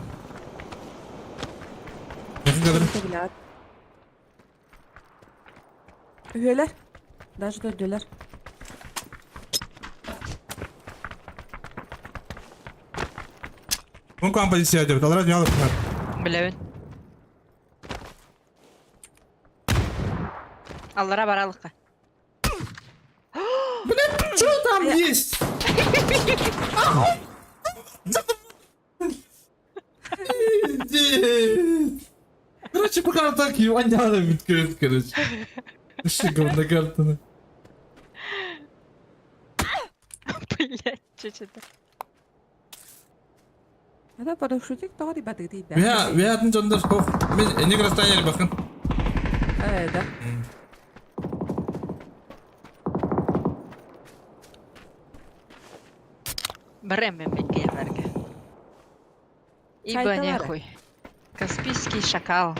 Yakın kalırım. Tebilat. Üyeler. Даже döndüler. Оң композиция өтіп. Алар не алып. Білеуін. Аллара баралыққа. Что там есть? Короче, пока так его воняла открыт, короче. Шикал на карту. Блять, что-то. Ada paraşütük daha da batık değil. Ve adın candır. Ben ne kadar yeri bakın. Evet. Берем мекеверки. Ибо Çay da var. нехуй. Каспийский шакал.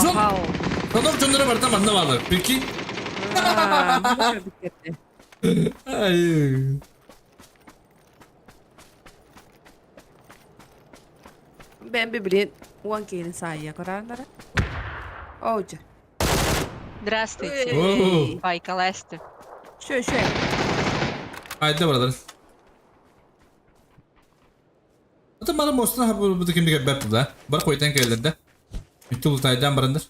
Джон, Вау. Конор canları var tam anlamadı. Peki? Ay. Ben bir bilin. Ulan keyini sayıya kararlara. Hoca. Здравствуйте. Oo. Байкал Эсте. Şöyle. Haydi buralar. Zaten bana Mosna ha bu kimdi gibi yaptı da. Bana koytan geldi. Bütün ultaydan barındır.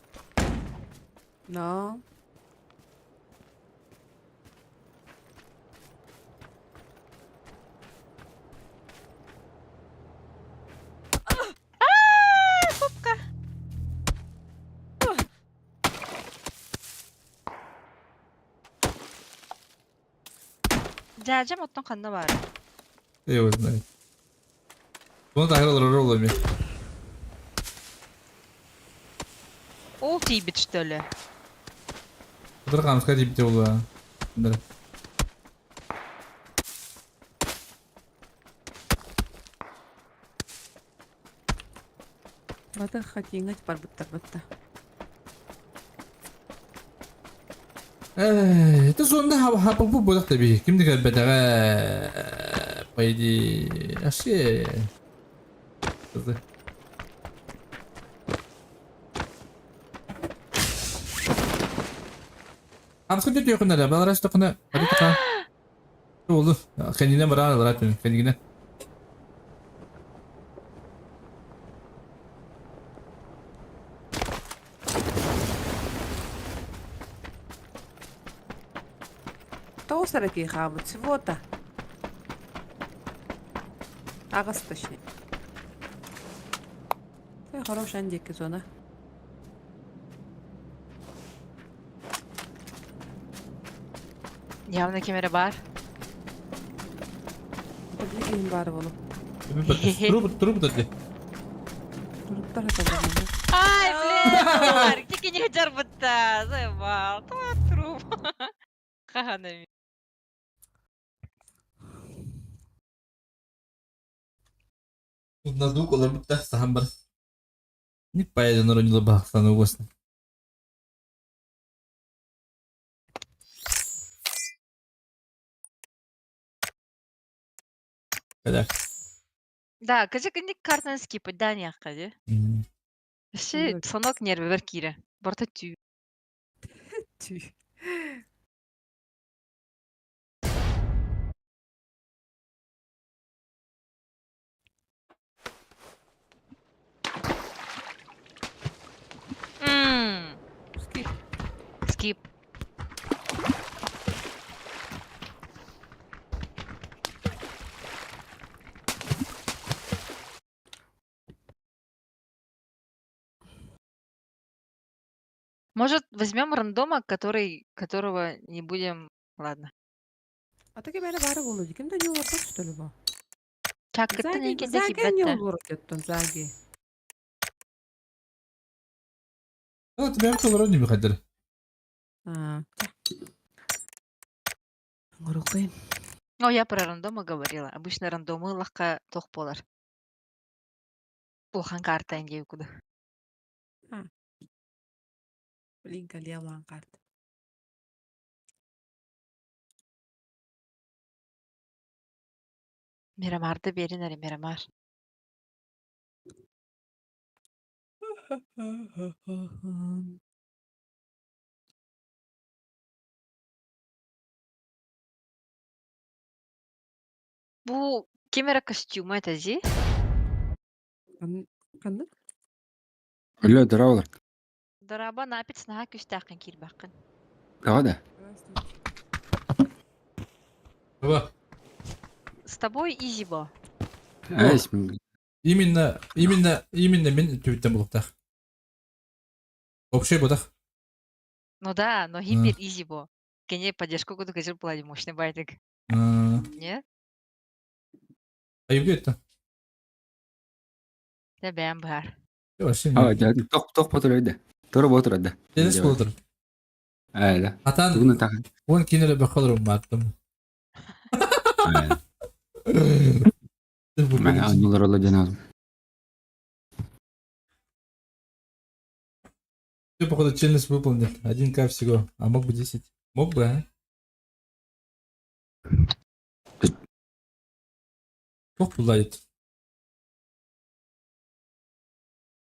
No. Geleceğim ottan kanına var. İyi olsun. Evet. Bunu dahil olur oğlum ya. Улти бит, что ли? Dur kanıs kaç bitti oldu ha. Bunları. Batı hatiyinga var bıtta. Это sonunda hapı bu budak tabii. Kimdi geldi be? Paydi. Aşı. Kızı. Hamskın diyor yakınlarda. Ben arası takına. Hadi takına. Ne oldu? Kendine bırak alarak dönün. Kendine. Тоусара ки хабыт. Всего-то. Агас точнее. Ты хорошая андеки зона. Явно кемері бар. Подвигим бар болу. Трубы дадли. Туруптар это. Ай, блин, тільки не гджар бутта. Заебал. Труп. Хаганами. На звук olur bitti sahan bar. Ne payah orang juga bahasa nugas. Kadar. Да, кажи кіндік картаны скипать, да, не аққады. Ши, сонок нерві бір кире. Борта түй. Tüh. Skip. Скип. Может, возьмем рандома, которого не будем... Ладно. А таки бәрі бары болуды. Кімді не олардан что ли ба? Чаккыттан Заги, енкенде заги не кибетте. олар кеттін, заги. Ну, тебе кто вроде не выходили. Ғұрықпен. Ну, я про рандома говорила. Обычно рандомы лахка тох болар. Улхан карта индеу куды. Блин, кәле алан қарт. Мирамарды берин әрі Мирамар. Bu кемера костюмы это зи? Қанды? Өлі дыраулар. Дараба напит снаға күстақын кирбақын. Кағада? Баба, С тобой изи бо. Әйс, именно мен түбіттен болуқтақ. Общий бодақ. Ну да, но гипер изи бо. Кене поддержку куды кажыр плади мощный байтик. Не? Ayıp ettin. Я бәм бар. Yok Aa, şimdi. тоқ батыр өйді. Тұрып отыр өйді. Deniz buldur. Әйді. Atan Бұны тағын. 10 kinere bakalım baktım. Мен анылар олы деназым. Ты, походу, челлендж выполнил. 1К всего. А мог бы 10. Мог бы, а? Çok bulaydı.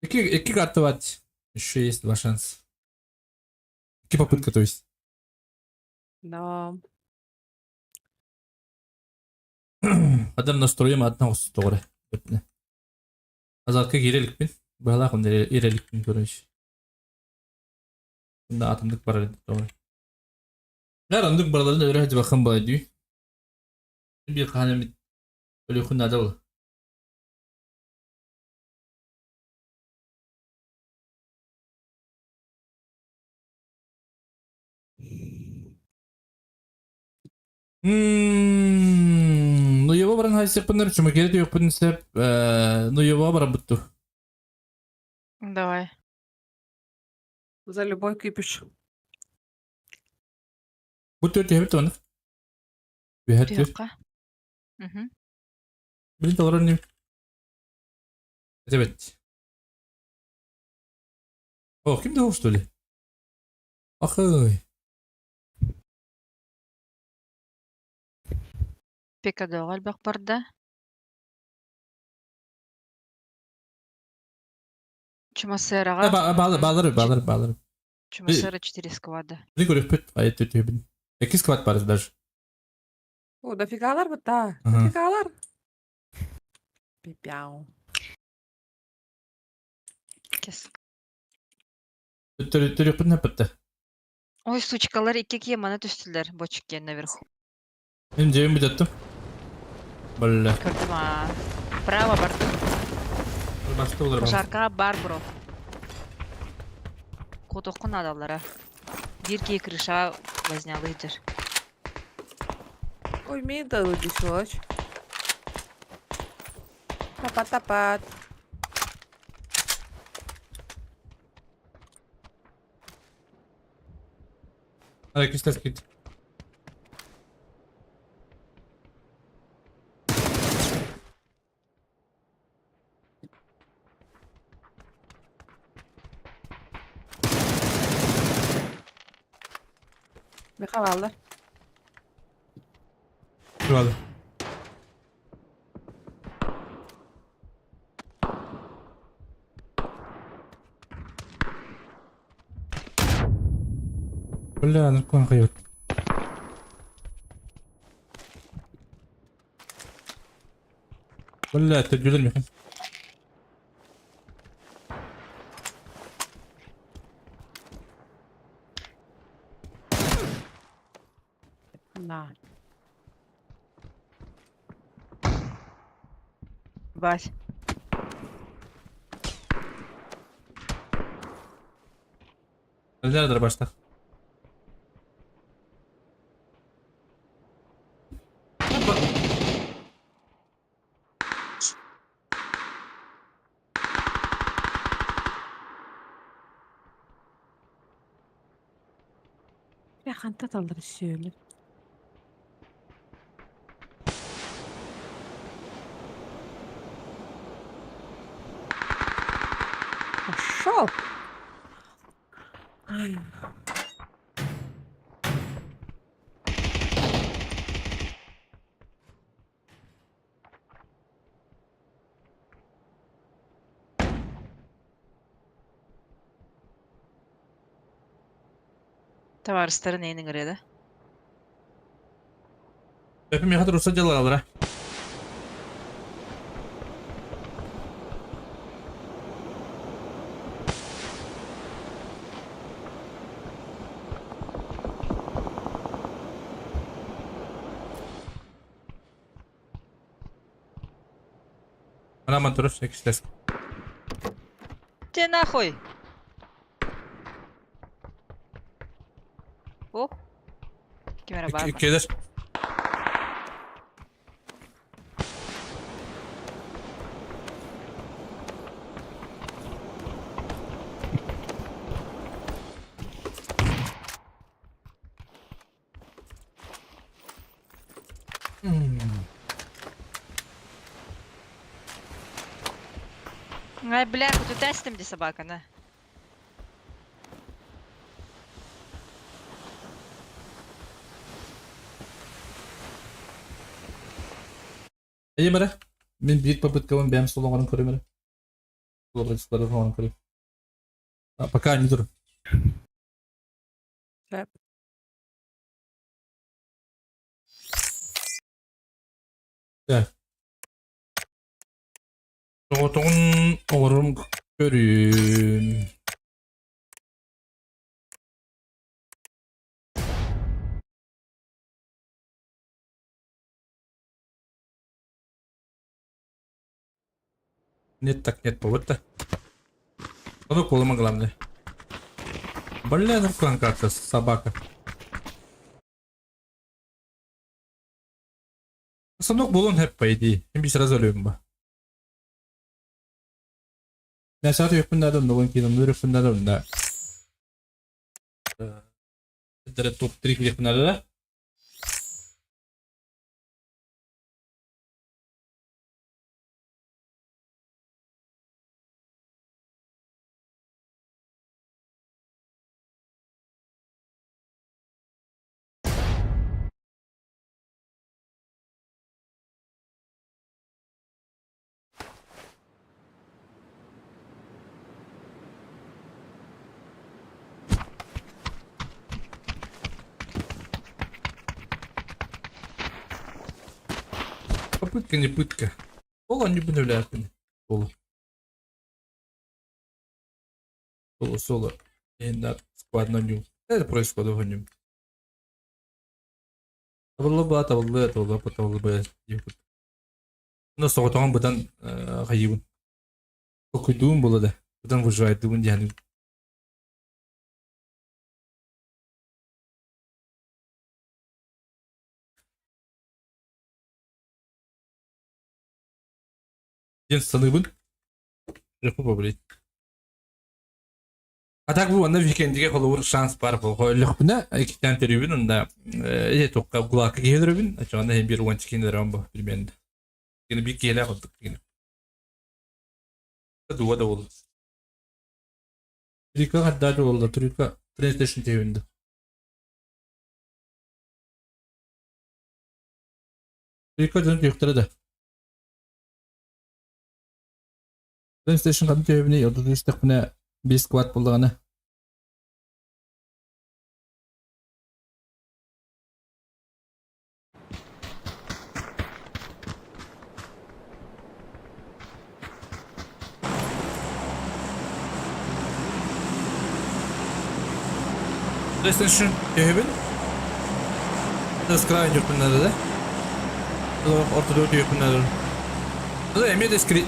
İki kartı var. Еще есть 2 шанса. 2 попытка, то есть. Да. Адам настроем одна осы doğru. Azalkı girelikpin. Bağlaqın irelikpin görüş. Bunda atımdık var edi doğru. Her andık baralarını öğrenci bakın bağlı diyor. Bir kanemit öyle kunada ol. Ну его баран хайсер панер чума кереди yok pun sep. Ну его баран бутtu. Давай. За любой кипиш. Bu tört hep tanık. Bir her tört. Приёмка. Мгм. Bir de oranı. Evet. Oh kim de hoş öyle. Ахай. Пекадоғал бақ барда. Чумасыраға. Bağlarım. Чумасыра 4 сквада. Bir görüp püt ayet tört bin. 8 kvat barız даже. О, дофигалар бұт та. Ага. Дофигалар. Пепяу. Кес. Tört püt ne pütte. Ой, сучкалар икки киеманы түстілер. Бочекке наверху. Benim cebimi bir attım. Böyle. Көрдім а. Право барды. Başta olur. Қошарқа бар бро. Котоқын адалара. Бирге крыша вознялыдыр. Ой, мен да өдішоч. Тапат. Hadi kışlar git. Мехавалдар. Şuralı. Böyle anırkan kayıt. Böyle tecrübeli mi? На. Бась. Neredir başta? Ya kanta alır şöyle. Aşağı. Ay. Товарыстары нейнің кіреді? Hepim yakıt ruhsat jalar alır ha. Aman turur, ekşilesin. Те нахуй! О! Кемера бар. Gelir. Ай, бляха, тут тестим де собака, на. İyi mi? Ben büyük попыткам benim solonganın körüm. Solonganın solonganın körüm. Пока не durun. Yep. Gel. Soğutun oğurum körüm. Нет так нет повода. Оно колома главное. Больная зарплата как-то собака. Sanok bulun hep paydi. Şimdi sıra ölüyorum bu. Ne saat yok bunda da bugün kilim dur bunda da bunda. Direkt top 3 klip bunda da. Попытка не пытка. Соло не обновляет. Соло. Соло. И на складно ню. Это происходит в нем. Тавылы, потавылы. Но соғытуған бұдан қайыбын. Көкүйдуын болады. Бұдан выживайдуын дегенім. Ден саныбын. Репу побілейді. Атак бұл анда викендіге қолы шанс бар бұл. Қойлық бұна, екіктен теребін, онда тоққа құлақы кейдіребін. Ачығанда hem bir уанчы кейдірем бұл, білменді. Yine bir gele aldık yine. Duva da oldu. Trika hatta da oldu. Trika PlayStation TV'nde. Trika canım yoktur da. PlayStation kadın TV'ne yolda düştük buna bir squad bulduğunu. PlayStation TV'nin Sky yapımında da ortada yapımında da. Da emin de skri.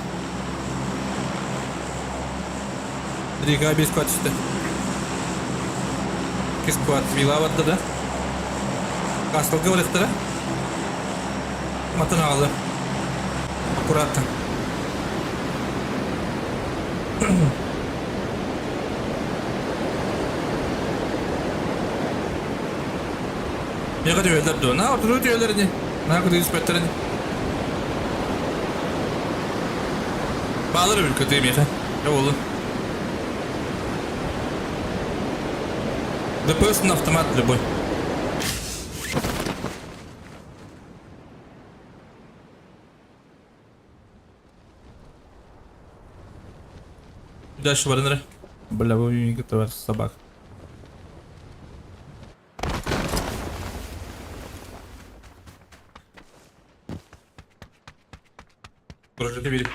Riga bir squad işte. 8 квад вила ватты да. Кастылгы вылықтыры. Матын ағылы. Аккуратно. Яға түйелдер ду. На, отыру түйелеріне. На, күді үспеттеріне. Bağları bir kötüyüm ya. Ya oğlum. The person автомат любой. Дальше барыныры. Бля, вы не готовы собак. Прожите бери.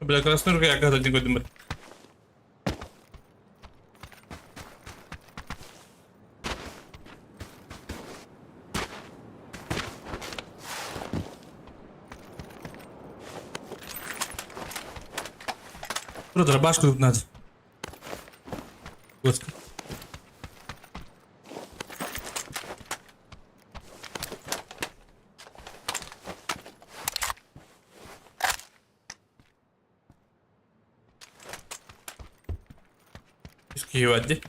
Бля, красную руку я когда-то не годен. Burada dробаш куда надо. Господи. Hadi.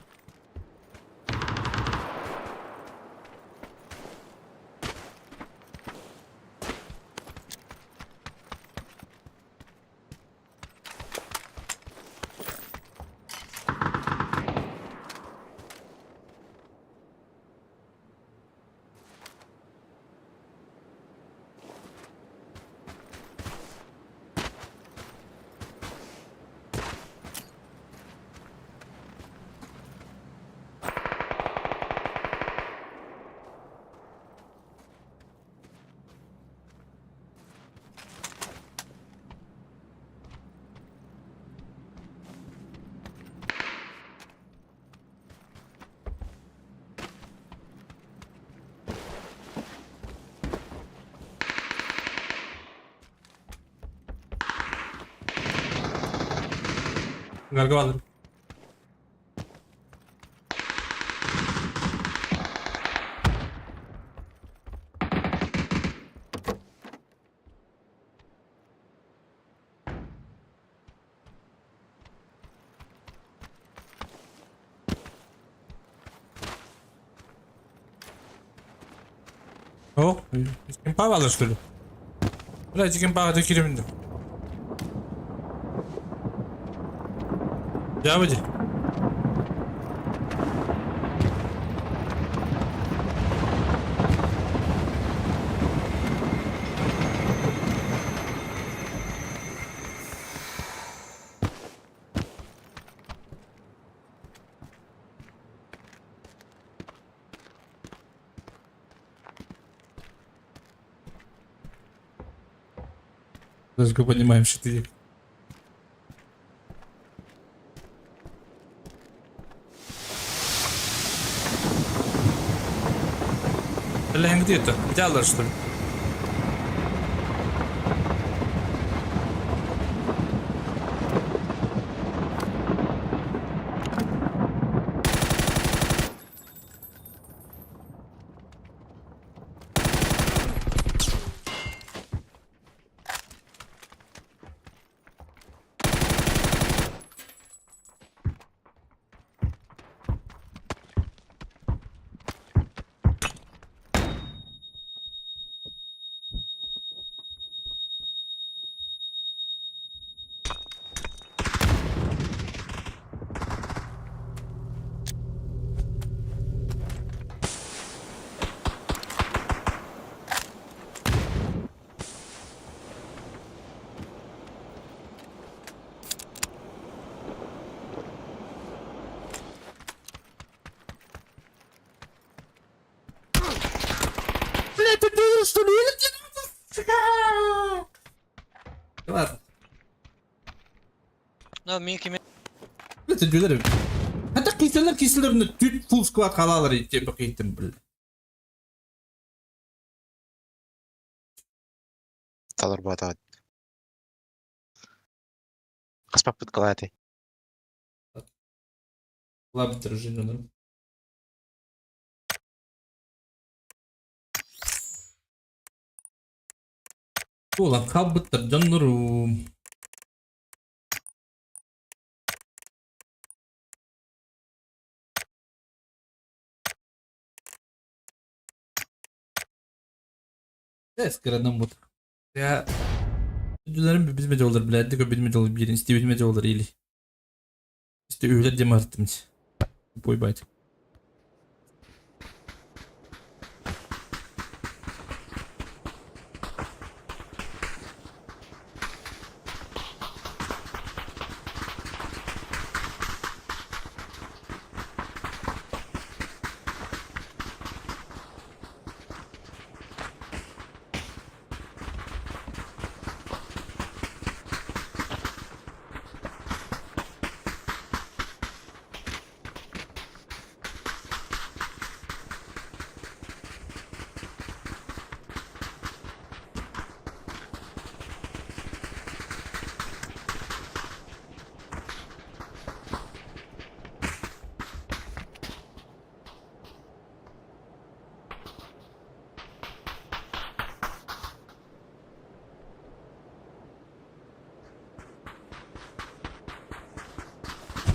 Gargı alırım. О, кемпавала что ли? Блядь, кемпава до кириминда. Ya bıcı. Даже понимаем, что ты. Или где-то? Где Аллар, что ли? Жондар, что ли? Ладно. No, мен кеме. Білді, жөнерім. Хәтта кейселеріні түт фул сквад қалалар етіп қейттім білді. Талар батат. Қаспап бұт қалады. Ладно, держи, жонерім. Ulan kalbıttır canlarım. Eskiden bu. Ya Ödüllerim bilmece olur bilerdik o bilmece olur birini istiyor bilmece olur iyili. İşte öyle deme arttım hiç. Boy bayt.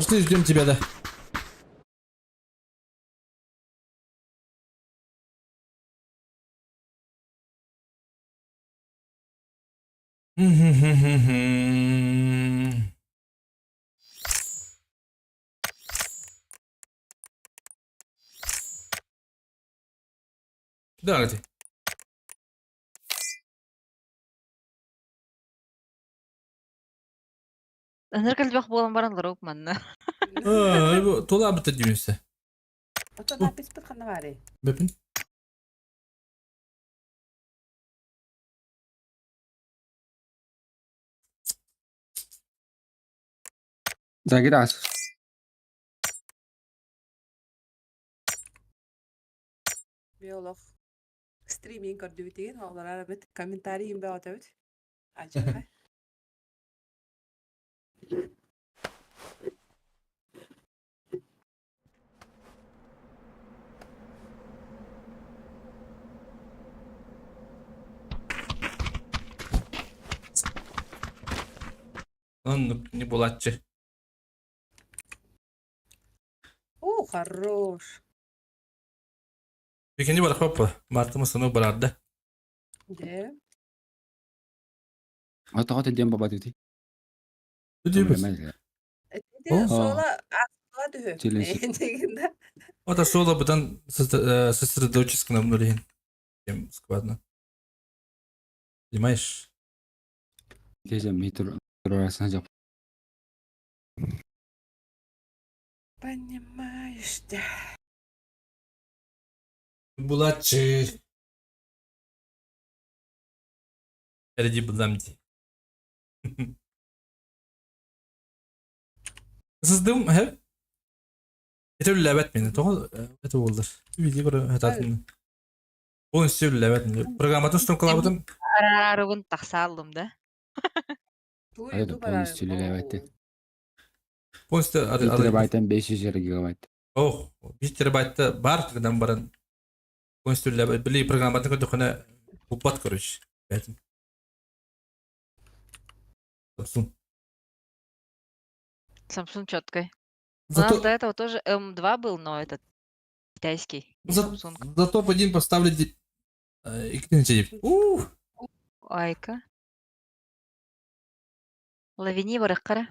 Что ждем тебя, да? Да, Катя. Ныркалбах болан баранлар оп манна. Тола бітті демесі. Ото да писпит қана бари. Бепін. Загирас. Биолог. Стриминг көрдү деген олар бит комментарий бе атабыт. Ача. Lan не булатчы. О, хорош. Пекенде бар хоппа. Мартымы сыны барады. Де. Отоғот еден баба деді. Өдейбіз. Де сола акла дү. Челенж. Дегенде. Ота соло бұдан сосредоточиться на нуле. Тем складно. Понимаешь? Тезем метр арасына жап. Понимаешь, да. Булатчы. Әрді бұдам де. Сыздым, әп? Это ләбәт мені, тоғыл әті болдыр. Видео көрі әтатын. Бұл үсте ләбәт мені. Программатын үстін қылабыдым. Арарарыгын тақсалдым да. Айда полностью лилебайтты. Бұл үсте... 1 терабайттан 500 гигабайт. Ох, 1 терабайтты бар тігінен барын. Бұл үсте ләбәт. Білі программатын көті құны ұпат көріш. Бәтім. Samsung. Samsung четкой. У нас до этого тоже М2 был, но этот китайский. Samsung. За топ-1 поставлю и Айка. Лавини варыққара.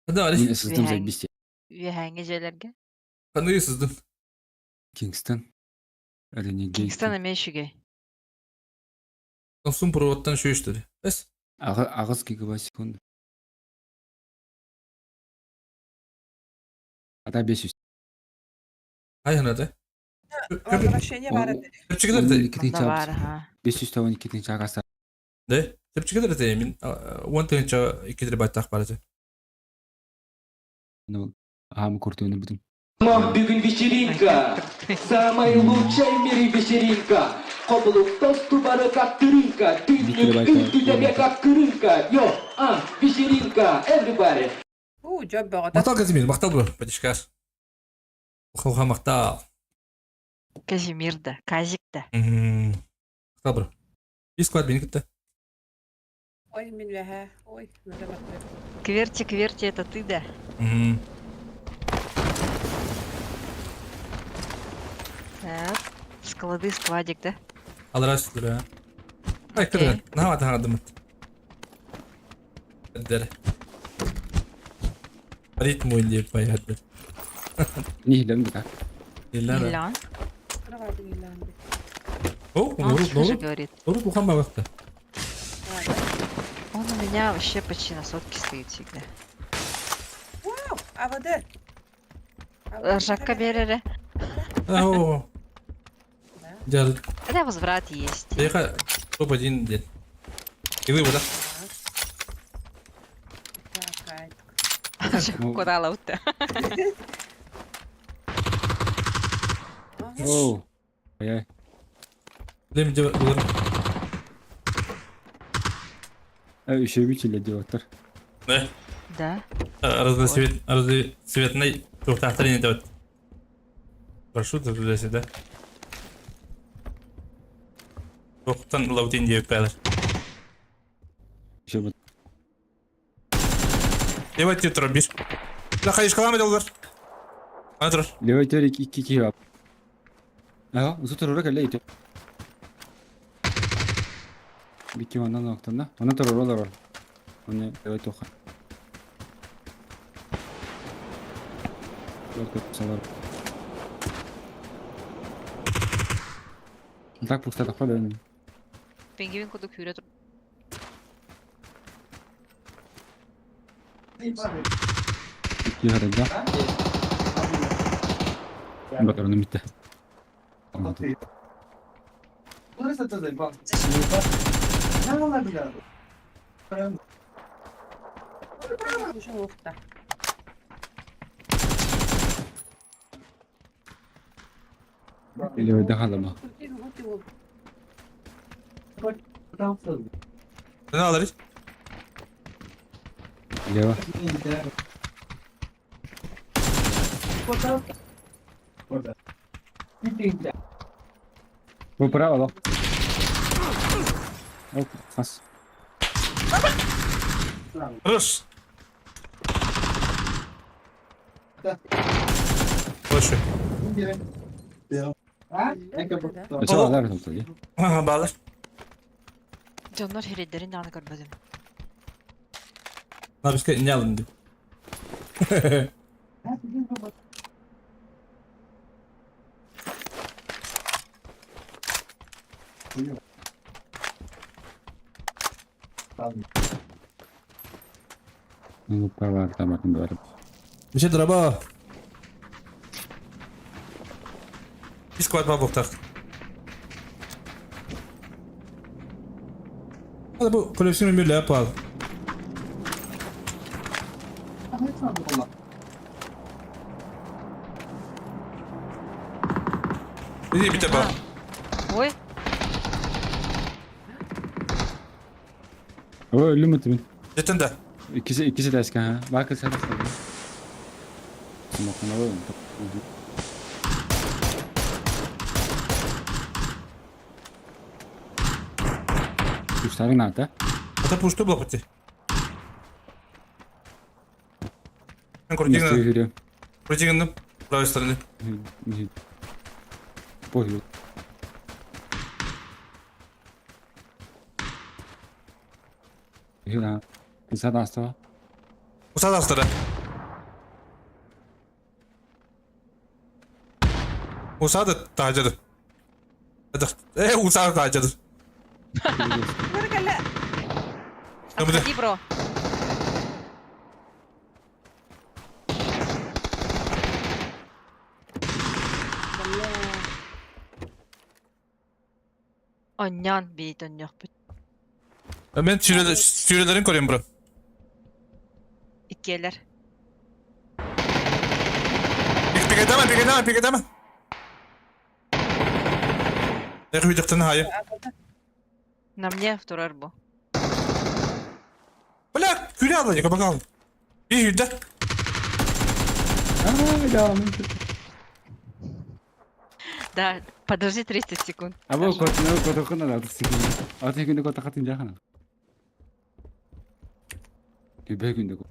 Да, Мен сыздым зайбисте. Вихәңе жерлерге. Қандай сыздым? Кингстон. Әрине Кингстон емешіге. Samsung проводтан шөйіштірі. Әс? Ағыз гигабайт секунда. Ата 500. Ай, ғанады? Возвращение var etti. Sepçikiler Onun de. 2-nji Bunda var çağrısı. ha. 512-nji agasa. Ne? Sepçikiler de min. 10-нче 2 байтах бар же. Bunu ağamı kurtuğunu bildim. Бүгін вечеринка, самая лучшая в мире вечеринка. Құбылып тосту бары как тырынка, түннік үйтүдеме как кырынка. Йо, вечеринка, everybody. Job bağıda. Мақтал Казимир, мақтал бро. Батишкаш. Ухауха мақтал. Казимир да, Казик да. Мақтал бро. Bir squad beni gitti. Oy min ve he. Oy. Böyle bakıyor. Кверти, это ты да. Так. Склады, складик, да? Alır açtır ha. Ay kırın. Ne var daha adım et. Hadi. Ritmo oynuyor pay hadi. Nihilem bir dakika. Diller. Миллион. Sıra vardı ilanı. Oh, Он же doğru. говорит. Doğru bu kan baktı. Он у меня вообще почти на сотке стоит всегда. Wow. Avadı. Жакка берере. О. Gel. Когда возврат есть. Приехал топ-1 дед. И вывода. Куда лаута? Oo. Ay. Değil mi diyor? Üşüğü çile diyorlar. Ne? Да. Arada светный çok tahtarın ediyor. Прошу ты да. Çoktan lautin diye yüklerler. Üşüğü Evet diyor bir. La kayış kalan ediyorlar. Anlatır. Levatör 2 yap. Ya, uzun terör öyle ite. Bir kim ondan noktada. Ona terör olur. Onu evet oku. Yok salar. Так пусто так падает. Пингвин куда кюрет. İki harada. Bakalım bitti. Уже луфта. Levatör halama. Ne alırız? Leva. Bu praво, да? Оп, фас. Рус. Boşu. Mesela alar mısın tabii? Aha bağlar. Canlar heredlerin de görmedim. Abi biz ne alın diyor. Ну, права, там это говорит. Bir şey draba. Bir squad var boktak. Hadi bu koleksiyonu bir yapalım. Bir de bak. Ой, O ölü mü tümün? Cidden de. İkisi de eski ha. Bak sen de söyle. Tamam, tamam. Kuşların nerede? Это пустой блокоти. Ben Nasıl yürüyor? Протягиваем правой стороны. Похуй. Yürü. Kısa da hasta var. Usad astara. Usad tacadı. Hadi. Usad tacadı. Böyle gel. отходи, бро. Onyan beyton yok. Ben sürelerin koruyorum bro. İkiyeler. Pik edemem. Ekvidikten hayır. На мне второй арбо. Bırak, küre alacak bakalım. Bir yüzde. Aa, devam. Да, подожди 30 секунд. Abo kotak da artık sıkıntı. Artık günde kotak atınca kana. Bir günde. Кут.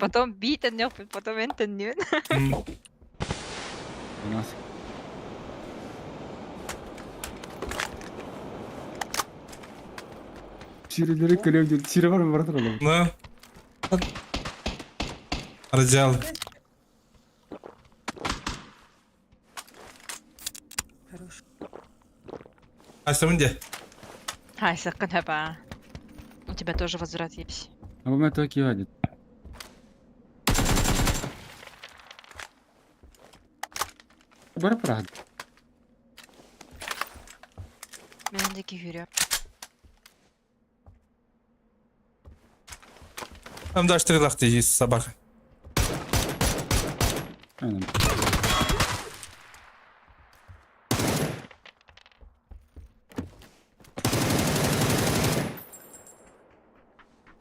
Потом битен yok, потом enten yok. Nasıl? Şirinleri kırıyorum diyor. Şirin var mı? Vardır oğlum. Ne? Aracı al. Хорош. Açtım diye. Ай, sakın heba. У тебя тоже возврат есть. Ama ben Tokyo hadi. Bana para hadi. Bendeki hürü. Hem de açtırılak diye sabah. Aynen.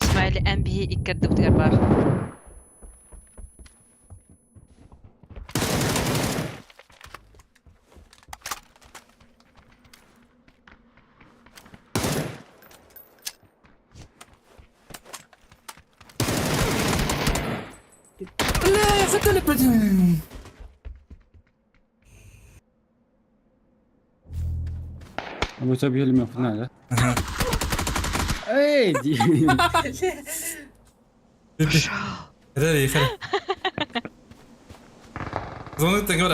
İsmail'i NBA'ye ilk kırdık galiba. Ama tabii elim yok nerede? Ey diye. Hadi hadi. Zonluk da göre.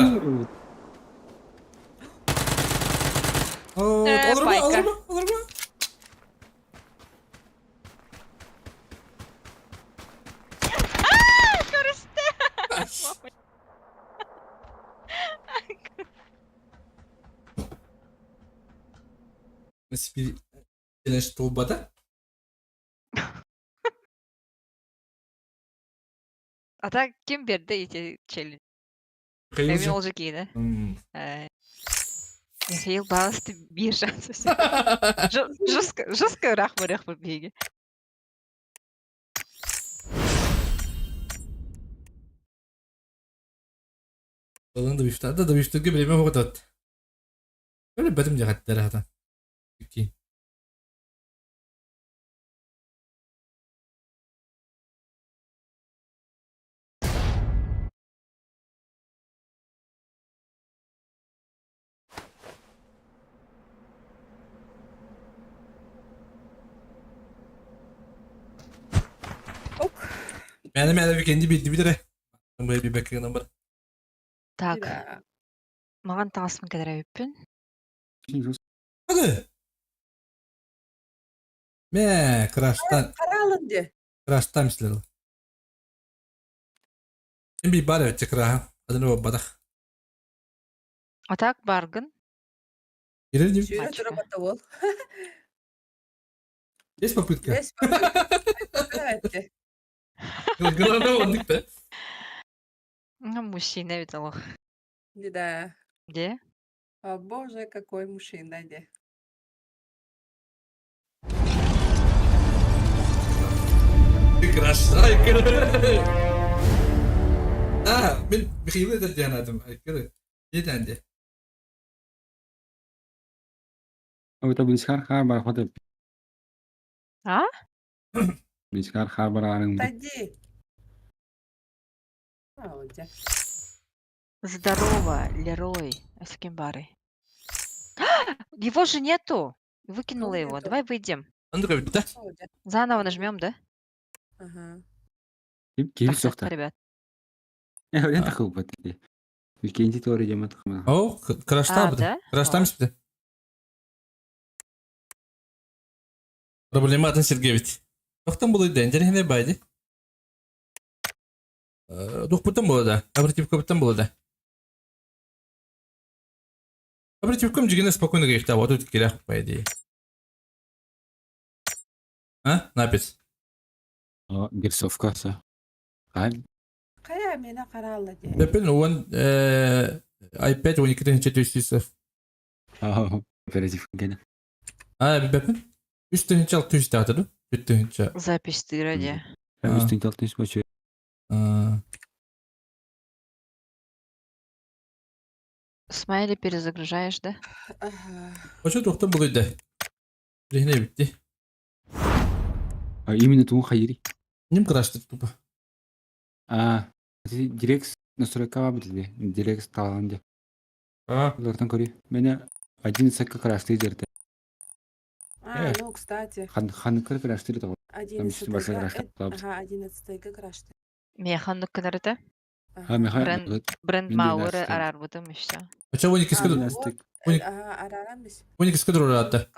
Olur mu? Пайка. Olur mu? Nasıl bir ilaç tuğbada? Ata kim verdi içi çeli? Emin Kıyılcı. olacak yine. Михаил басты биржа. Жестко рахмарях побеги. Onun da bifte. Da bifte gibi bilmem o kadar. Öyle bedim cihatları hatan. Peki. Benim eve kendi bildi bir de. Böyle bir bakıyorum bana. Так, Да. маған тағысмын кәдір өппін. Hadi. Me, Қаралын де. Crash'tan mislerim. Şimdi bir bari ötecek raha. Adını o badak. Атак баргын. Girelim. Сүйрі тұрып ол. Есть попытка? Бес Evet. Главное oldık be. Мужчина видел. Да. Где? О боже, какой мужчина, де. Красавчик. Ben Mihail'e de denedim. Neden de? Ama tabii çıkar kar var hadi. А? Bir çıkar kar var arın. Тади. А, де. Здорово, Лерой. Эскимбары. Его же нету. Выкинула его. Давай выйдем. Anladık bitti. О, де. Заново нажмем, да? Ага. Geri Спасибо, soktu. ребят. Öyle takıl batı. İkinci teori cema takma. O Crash'ta mıydı? да? Crash'ta mıydı? Проблема атын Сергеевич. Тоқтан болойды. Әндері хене байды. Дух бұттан болады. Абертив көптен болады. Оперативком жигіне спокойно гейхта, вот тут келях, по идее. А? Напис. Берсовкасы. Қай? Қая мені қаралы де. Бепен, он i5 12 200. Оператив гені. Бепен? 3 ал 200 тағдырды. 4 Запись ты ради. Үстін талтын бачы. Смайли перезагружаешь, да? Очо тоқтан бұл үйді. Бірігіне бітті. Именно туын хайыри. Нем крашты тупо. Дирекс настройка бітілді. Дирекс таланды. Олардан көрі. Мені 11 крашты жерді. Ну, кстати. Ханыкыр крашты еді. 11 başka крашты. Ага, 11 крашты. Механну кінарыты? Бренд Бренд Мауэры арар будым işte. Очо 12 скадру. Арарамыз. 12 скадру ратты.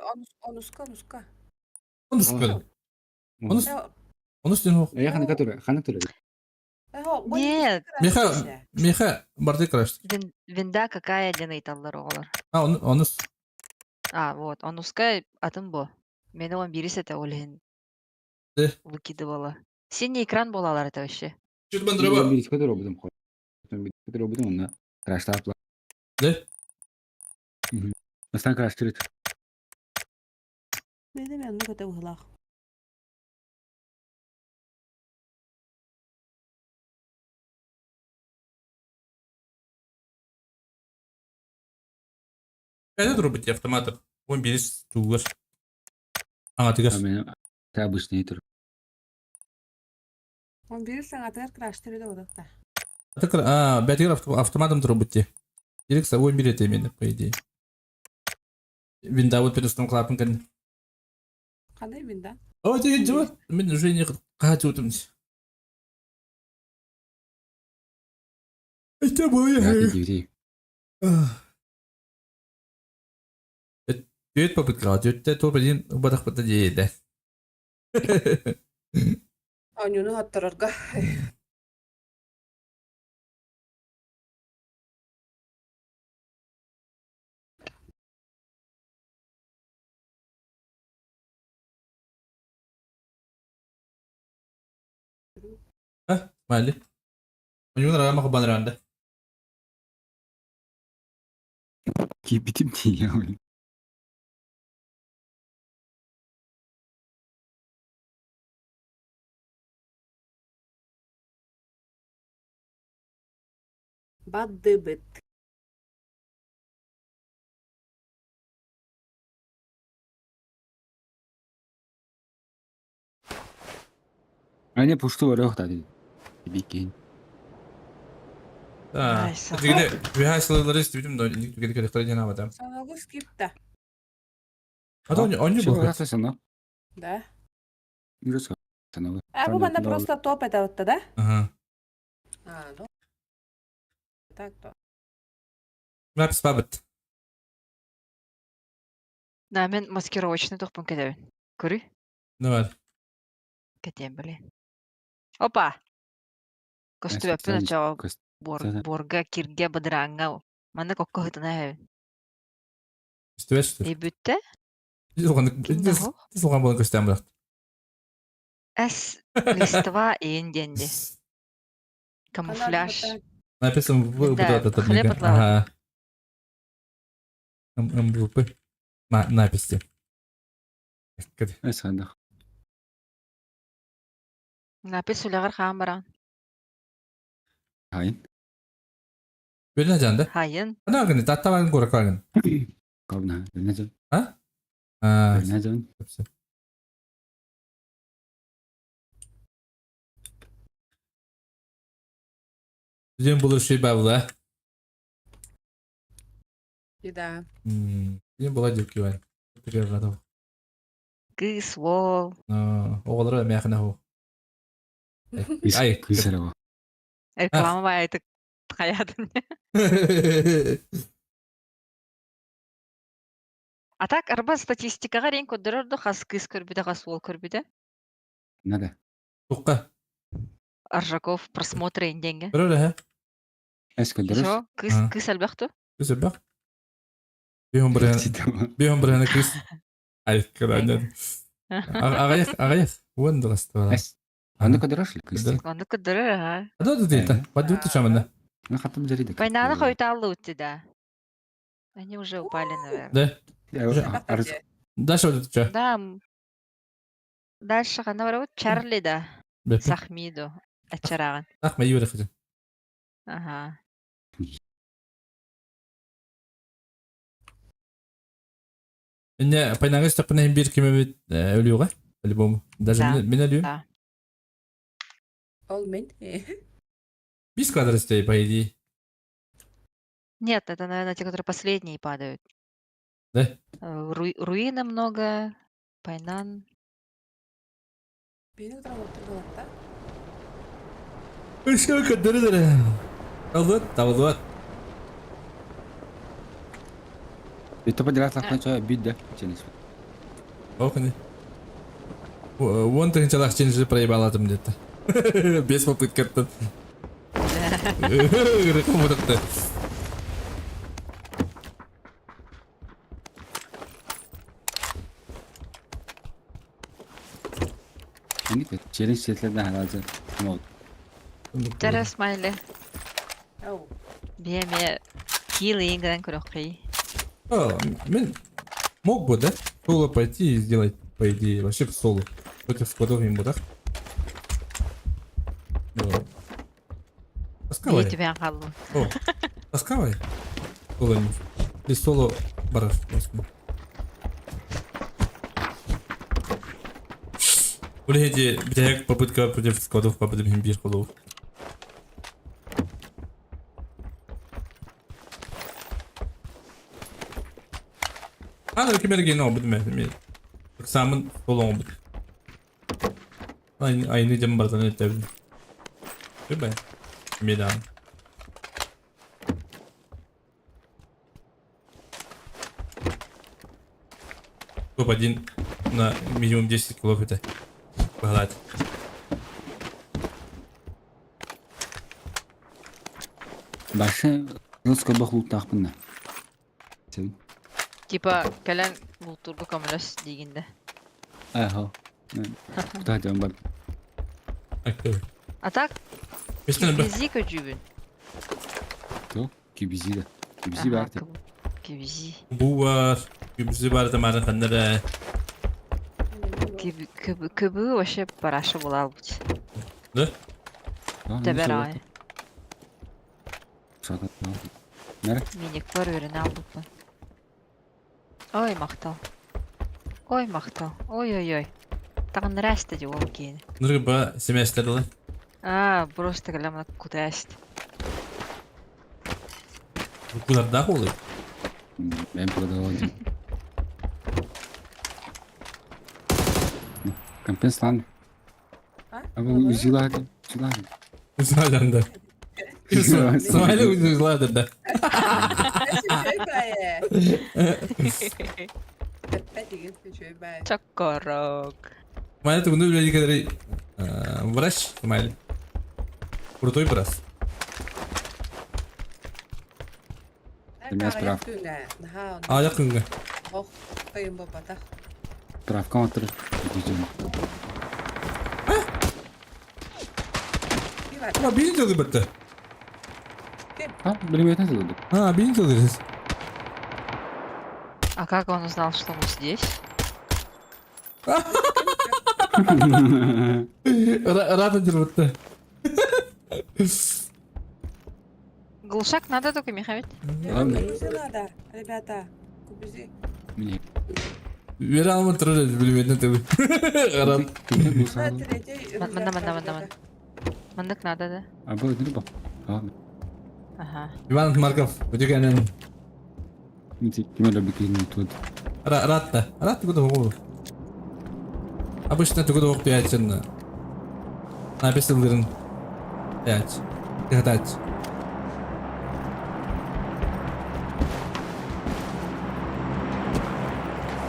Онуска. Онус скадру. Онус ден хоқ. Ханық түрі. Нет. Меха барды крашты. Винда какая длина италлар оғалар. Онус. Вот. Онуска атын бу. Мені он беріс это олен. Выкидывала. Синий экран болалар это вообще. Чуть бандырaba. Bir kadar obudum koy. Bir kadar obudum onunla. Crash'ta apla. Ne? Nasıl crash turret? Benim yanımda kötü uğlak. Қайда тұру бітті автоматыр? 11 туғыр. Аңа тігір. Benim обычный tur. Он берirsen atar crash'tırı da odakta. Бәтігір автоматым тұру бітті. Дирекция 11 етемені, по идее. Винда вот перестан қылапын кән. Қандай винда? Деген жауат. Мен уже не қағаты өтім. Айтта болай. Дүйет попытка, дүйетте топ-1 бадақ бата дейді. Anyunu hattırırga. Mali. Oyunlar arama kapanıranda. Ki bitim değil ya. Baddıbıt. Anne puştu var yok dedi. Bikin. Жигде rehearsal'ları istedim de ilk tükedi kadar yana adam. Sana bu skipta. Hatta onu Şey bu. var sana. Да. Yürüsün. Sana. Bu bana просто топ это вот да? Ага. Ну. Так то. Напис бабыт. Да, мен маскировочный тоқпын кедебін. Көрі? Ne var? Кетем, блин. Опа! Костюбәппін ачава борга кирге бадыраңа. Манда kokko hıtına hevin. Üstüve çıtır. Бүтті? Тізілған болын көстен бұлақ. Әс листва ең денді. Камуфляж. Написан в Да, хлеб отлава. МВП. Написте. Esanda. Напис үләғір қаған баран. Hayın. Böyle candı. Хайын. Ana agını tatta varın korak varın. Kavna. Ne zaman? Ha? Ne zaman? Bizim bulur şey bağlı. Да. Bizim bula dökü var. Tekrar rahat. Кыз, вол. Oğulları meyakına o. Ay. Kızlar o. Реклама бай айтып қаядын. Атак арба статистикаға рен көддірірді қас кыз көрбіді, қас ол көрбіді. Nada. Tukka. Аржаков просмотры инденге. Böyle he. Eskildiririz. Шо? Кыз әлбәқті? Güzel bak. Бейон бір Бейон кыз. Ай, кадандан. Ағаяқ. Уанды қасты. Аны кадыраш ли? Оны кыдырыр, ага. Адады дейті. Бадуты шамында. На хатам жариды. Война нахуйталды у тебя. Они уже упали, наверное. Да. Дальше вот это что? Да. Дальше ғана бар ғой, Чарли да. Бепе. Сахмиду. Әтчараған. Ах, майюры қызым. Ага. Мне пайнаңыз тапынан бір кеме өлуға? По-любому. Даже Да. мен өлуім. Да. Ол мен. Без квадростей, по идее. Нет, это, наверное, те, которые последние падают. Да? Руина много. Пайнан. Бені тұрған болады да? Еще кадыры. Тавлот. Это подряд лахнача бидда. Ченис. Оханы. Вон ты начала чинжи проебала там где-то. Без попытки оттуда. Кому так-то? Они челлендж сетлерден харазы. Мол. Жарас майлы. Ау. Беме килы игран көрөккей. Мен мог бы, да? Соло пойти и сделать, по идее, вообще в соло. Против складов ему, да? Таскавай. Я тебя қалу. О, таскавай. Соло не. Или соло бараш. Улети, битяк попытка против складов по подобным бир холов. Ана кемерге но бидме. Самын солоң бит. Айны жам бардан өтөбү. Кебе. Медан. Топ-1 на минимум 10 килов это. Погладь. Башы русская бахлут тахпында. Типа, кәлән бултурду камылас дегенде. Ага. Куда жан бар? А так, кибизи көжүбүн. То, кибизи да. Кибизи бар. Кибизи. Бу бар. Кибизи бар да марын кандара. Көбі вообще парашы болал бұд. Да? Тәбәр ай. Нәр? Минек бар өрін алдық. Ой, мақтал. Ой. Тағын рәсті де ол кейін. Нұрғы ба семестерді. Просто кәлемі күтәсті. Куларда қолы? Мен продавал. Компенслан. Абы үзілады. Үзілады. Смайлы үзілады да. Чакорок. Смайлы ты бұны біледі кәдері врач, Смайлы. Крутой брас. Жақынға. Қойын бабата. Правка отыр. Бейін жылды бітті. Білмейтін жылды. Бейін жылды. А как он узнал, что мы здесь? Рада жүрбітті. Глушак надо только, Михаил. Кубизи надо, ребята. Кубизи. Міне. Вері алмы тұрыр әді білмейтін тәбі. Арам. Мандык. Мандык надо, да? Абы өдір ба? Ага. Иван Марков, өтекенен. Кемел обыкновенный тут. Ратта куда угу. Обычно ты куда угу 5 на. Написал дырын. 5. Гадать.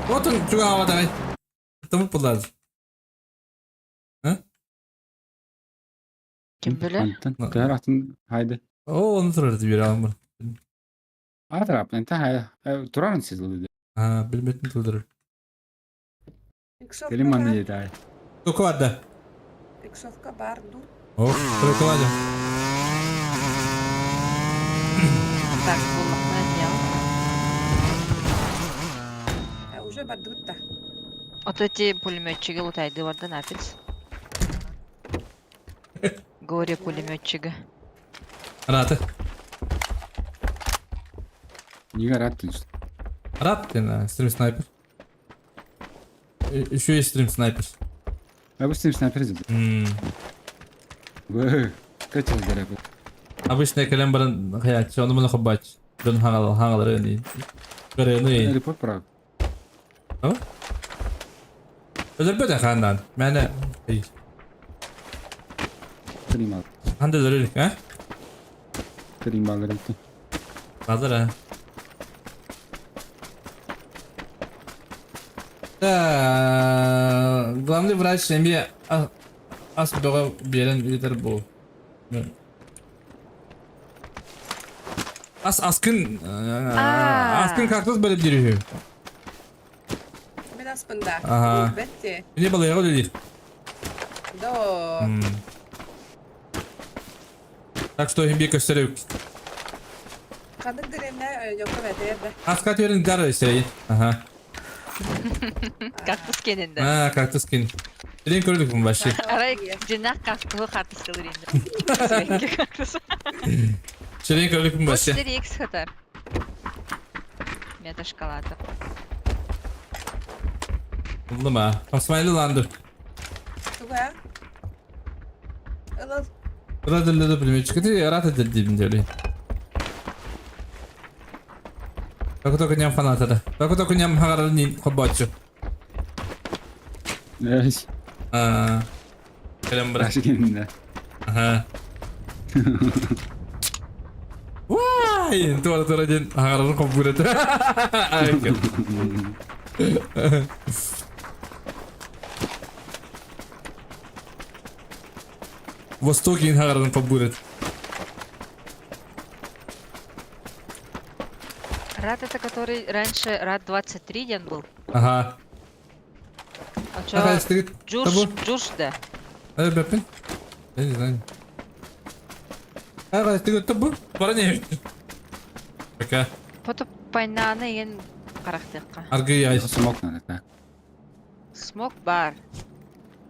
Вот он, чугава, давай. Тому подлаз. Кем біле? Кәр атын, хайды. О, оны тұрыр әді бері алмыр. Atrap, entä Turan sisällä. Bilmedim tıldır. Kelin manni yeter. Koku vardı. Iksofka bardu. Koku vardı. Так, буллахна сделал. Уже бардутта. Вот эти пулеметчики лутайды варда напец. Горе пулеметчика. Aratı. Niye rahattın işte. Arat yani stream sniper. Еще есть stream sniper. Ya bu stream sniper izledim. Vay. Kaç yıl gerek? Обычно kalem barın hayat. Onu bunu kabaç. Dön hangaları yani. Görüyorsun iyi. Report bırak. Tamam. Özel böyle kandan. Yani iyi. Kırayım al. Hande zörülük ha? Kırayım bağları bitti. Hazır ha. Главный врач семьи Асбега берен лидер bu. Askın kaktüs böyle duruyor. Biraz bunda. Aha. Bitti. Ne balığı öyle değil. Do. Так что им gösteriyor. Kadık direnler yok evet. Askat yerin dar isteyin. Aha. Кактус кенінде. Kaktüs kin. Dilin gördük mü başı? Арай жинақ кактуы кактус кылыр енді. Сиренге кактус. Dilin gördük mü başı? 4x хатар. Мета шоколада. Buldum ha. Osmanlı landı. Tuga. Ilıl. Burada dilde bilmiyor çıktı. Rahat edildiğim diyor. Aku nyam fanata da. Aku nyam hagaran ni kabacu. Evet. Kalem bırak. Başı kendine. Aha. Vay, tuara jen hagaran komputer. Ayo. Востокин hagaran komputer. Рад это который раньше Рад 23 ден был. Ага. А чё? Табу. Джурш да. Бепин? Я не знаю. Ага, ты табу? Баране. Пока. Потом пайнаны ен карактыкка. Аргы яй. Смок надо так. Смок бар.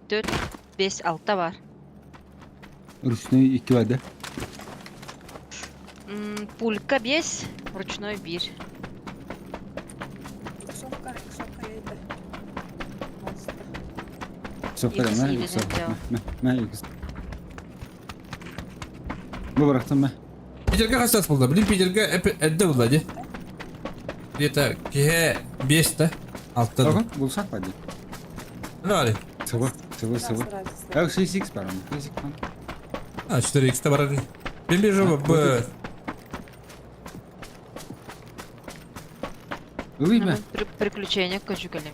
4, 5, 6 бар. Ручной 2 vardı. Пулька 5, ручной 1. Iksofka yedi. Sokar İkisi ama. iyi benziyor. Ne ikisi. Bu bıraktım ben. Питерга хастас болды. Блин, Питерга эдде болды. Где-то кеге 5 да. 6 да. Bakın bulsak hadi. Ne var? Sıvı. Ya 6x var ama. 6x var. А, 4x да бар. Ben bir job bu. Uy be. Приключения көжүкелем.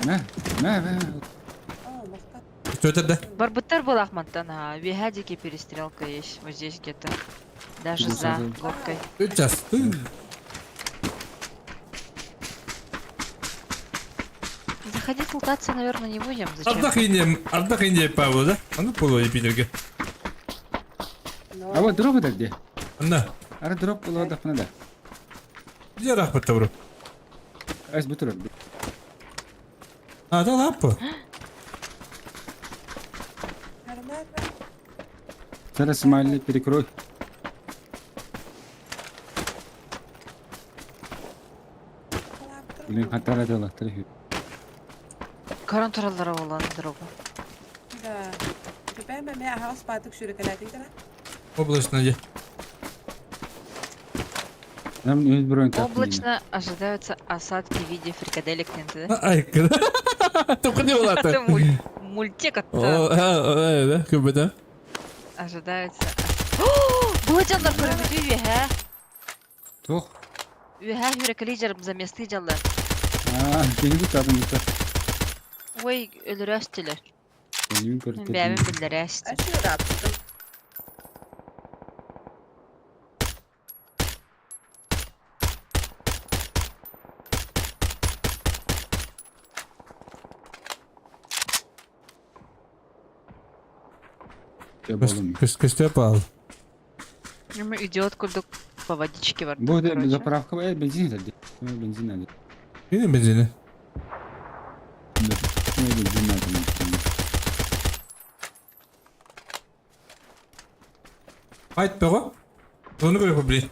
Ne? Что это да? Барбуттар был Ахматтан, а в Вихадике перестрелка есть. Вот здесь где-то. Даже за горкой. Сейчас. Заходить лутаться, наверное, не будем. Зачем? Ардах ине Павло, да? А ну полу Питерга. А вот дроп это где? Anda. Ara drop было отдохну да. Где рахмат табру? Ась бутур. А, да лапа. Зараз смайли перекрой. Блин, хатара дала, трехи. Карантуралlara olan drop'u. Да. Теперь мы хаос патук шүрекелетик да. Облачно где? Нам не бронь так. Облачно ожидаются осадки в виде фрикаделек ТНТ. Ай, только не была Это мультик О, это да, как бы да. ожидается. Бұл жандар көрімді үйе, Тох. үйе үйрекелей жарым заместі жалар. Beni kurtardın lütfen. Ой, өлірі әстілі. Beni kurtardın. Бәмін білдері әсті. Aşırı rahatsızım. болом. Көстө пал. Мы идиот курдук по водичке бар. Bu короче. заправка бензин dedi. Benzin dedi. Yine benzini. Benzin dedi. Hayt be o. Onu göre yapabilir.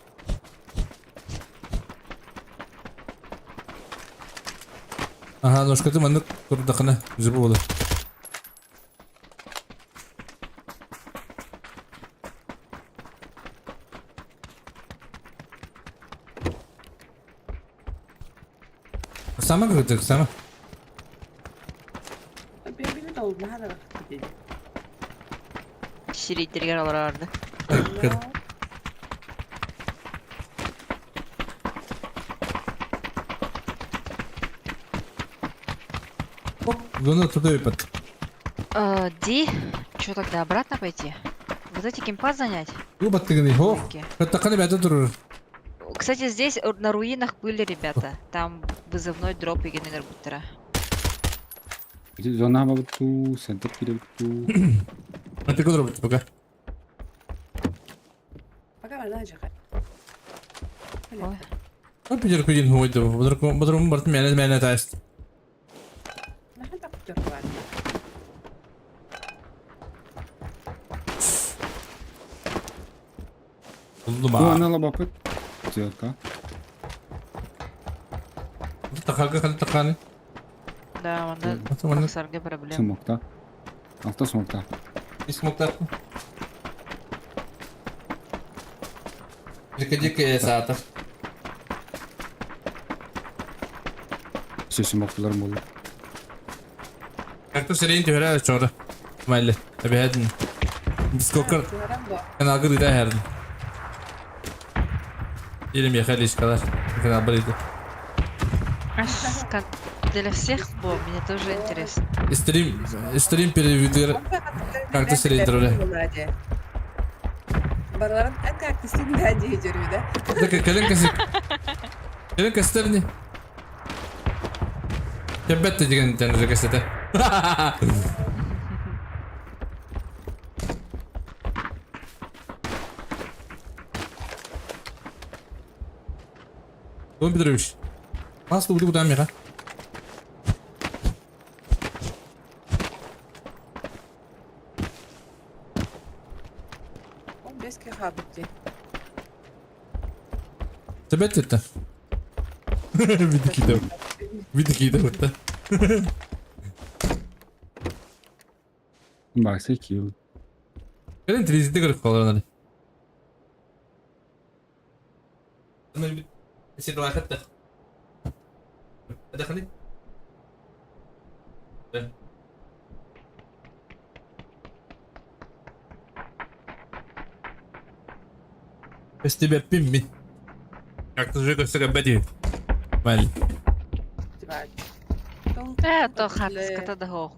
Aha, ножкаты маннык турдакына жүзүп болду. Сама говорит, сама. Şiritleri aralardı. Gel. Зона туда и под. Ди, что тогда обратно пойти? Вот эти кемпа занять? Ну, баттыганы. О, Окей. это такая беда турur. Кстати, здесь на руинах были ребята. Там вызывной дроп и генератора. Zona hava bu, center kire bu. А ты куда работаешь пока? Пока вода жака. Ой. Ну, Питер кудин хуйду. Бодрум барт меня таст. Нахай так тёрквар. Oldu Bu ma. anala bakıp. Diyorka. Такага хал таканы. Да, Потом он он сарга проблем. Smokta. Altta smokta. смоктар. Приходи-ка я саата. Şey smoktalarım oldu. Как-то сирень тюря чора. Майли. Абиадин. Дискокер. Канал гыда хердин. Или мне халиш калаш. Канал брыды. Как для всех было, мне тоже интересно. Стрим переведер. Как-то сирень тюря. Бараларын как ты всегда жүрү да. Так кален кастерни. Тебетте деген тен жекесете. Дом Петрович. Масло будет куда мира. Он без кахабти. Тебетте это. Видики да вот. Baksa 2 yıl. Кален трезидде кырып калган. Сидел ахатта. دخلت بس تبقى بيمي как-то же как беди мали То хакската да хо.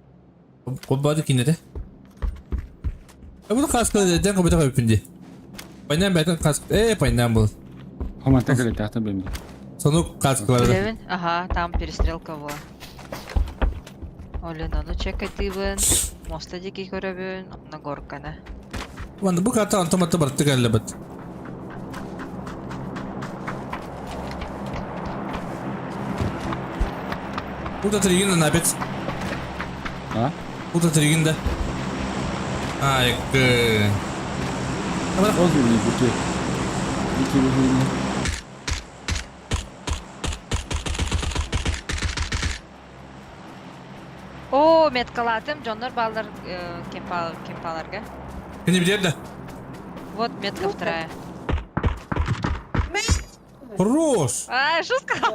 кобаdı кинете bu kaskı den kabita kapindi Payından beten kask payından bu Ama tekrar et tahta benim. sonu kaskıları Левин? Ага, там перестрелка была. Олен, ну чекай ты вен. Моста дикий корабин. На горка, да? Ванда bu kartı antomatı barıttı geldi bat Burada trigin de napet Ha? Burada trigin de Ay Oz bir iki. İki bir. О, меткалатым, Джоннор балдар кемпаларга. Kini bir yerde Вот метка вторая. Хорош А, что сказал?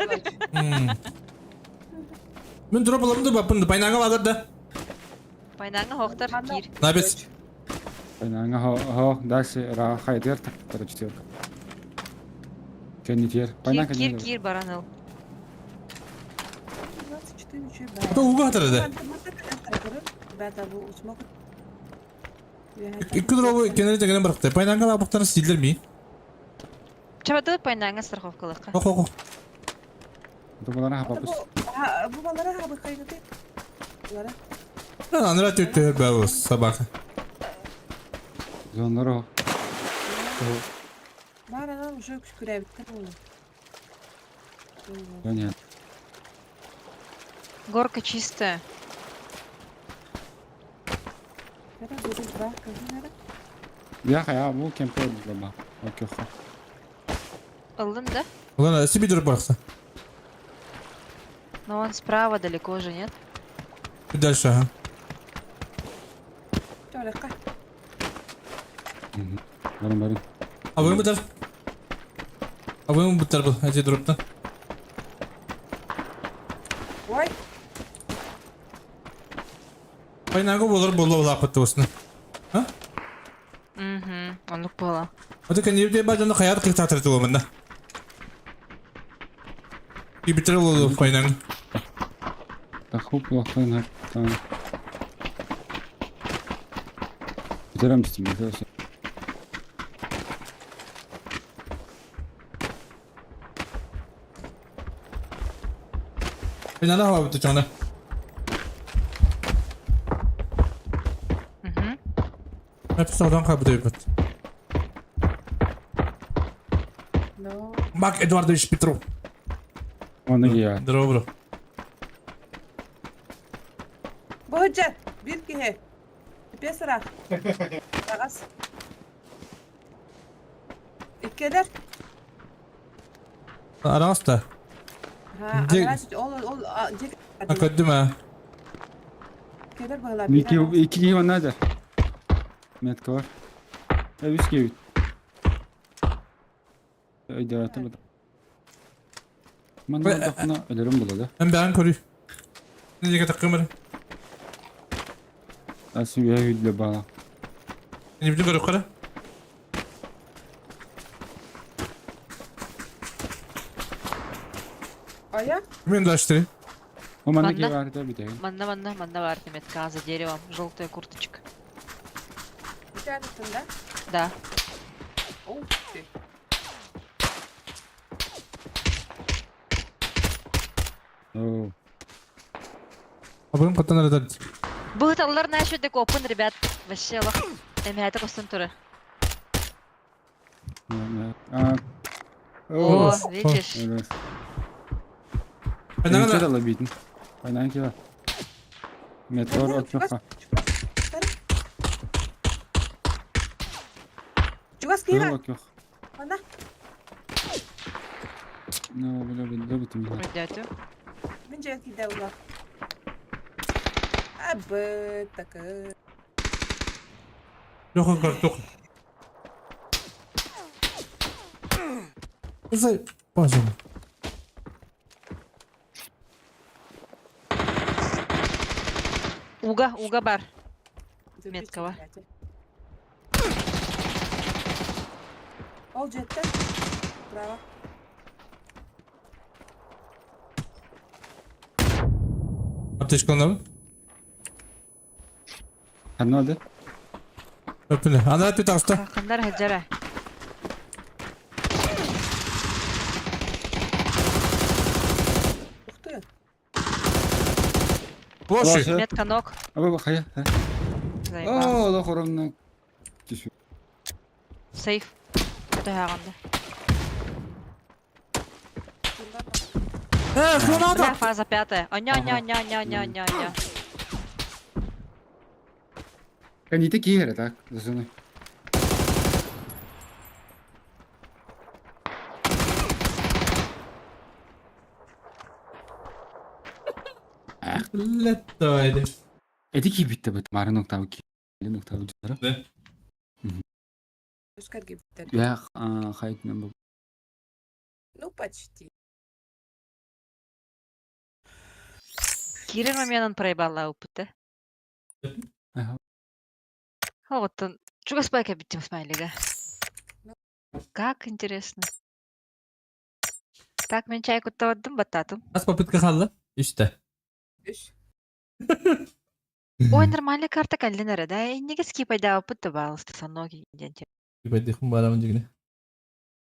Мен дроп alamdı bapındı paynağı vardır da Пайнанга хохтар кир. Napet Aynen ha ders ra hayır tak короче diyor. Kendi diyor. Aynen Кир, кир, бараныл. 24 чүй Bu uga hatırladı Бата bu uçmak. İki drop'u kenara çekene bıraktı paynağı labıklarını sildir mi? Чабады пайнанга страховкалыкка. Oku Bu bana hapapız. Bu balara ha bakaydı. Balara. Ben anıra tüttüğür be o sabah Zonları o. Var anam şu küre bitti oğlum. Ben ya. Горка чистая. Nere böyle bırak kızı nere? Ya bu kempe öldü bak. Bak yok. Алдын, да? Ладно, себе друг бахса. Но он справа далеко же, нет? Чуть дальше, ага. Şöyle kay. Varın. А вы ему даже... А вы ему бутер был, эти дропта. Oy. Пайнагу болар болу лапытты осыны. Анлык бола. Оты кәнебде бажаны қаят қиқтатыр тұлымында. Кибітір олу пайнагу. Таху плохой на там. Бitiremiştim. Bitiremiştim. Пайнада хава бітті чоңда. Hepsi oradan kaybediyor bit. No. Bak Eduardovich Petrov. Onu giy. Здорово, bro. Bu hüccet. Bir ki. Bir sıra. Ağız. İkkeler. Aras da. Ha, Cek- arkadaş ol cek. Hak ettim ha. İkkeler böyle. İki giy var nerede? Metka var. Üç giy. Öyle hatırladım. Bana bakına ölürüm buladı. Ben bir an koruyor. Ne diyecek takım var? Asiye hülle bana. Ne bileyim koruyor kara. Aya. Kimin daştırı? O bana Bana. giy vardı bir de. Манда var метка за деревом. Желтая курточка. Bir tanesinde. Да. Oh. Şey. Oo. Abim katan aradan. Быхталлар нашу дек опен, ребят. Вообще лох. Эмиата костун туры. О, видишь? Evet. Ben Ben ne de kadar? alabildin. Ben ki var. Meteor atma. Çugas Dur giy. bak yok. Bana. Ne böyle bitim. Дядю. Ben cek giy devla. Abi takı. Yok yok yok. Kızı. Bacım. Уга бар. Метка var. Ol jette. Bravo. Ateş konuda Sen ne oldu? Öpüle. Anlat bir tavsta. Хакандар хаджара. Ух ты. Boşu. Метка ног. Abi bak hayır. Заебал. Oo da korona. Сейф. Таганда. Бля, фаза пятая. Аня. Не такі ігри, так? Зазуни. Letto haydi. Ediki bitti bu. Mara nokta bu ki. Nokta bu. Ne? Пускай гибтер. Ya hayt ne bu. Ну, почти. Кирилл менен проебала опыты. Ага. Вот он. Чуга спайка биттим смайлига. Как интересно. Так, мен чай куттавадым бататым. Kaç попытка kaldı? İşte. Üç. Ой, нормальная карта каллинера, да? И неге скипайда опыты балысты саноги. Bir dıkım bu adamın cigine.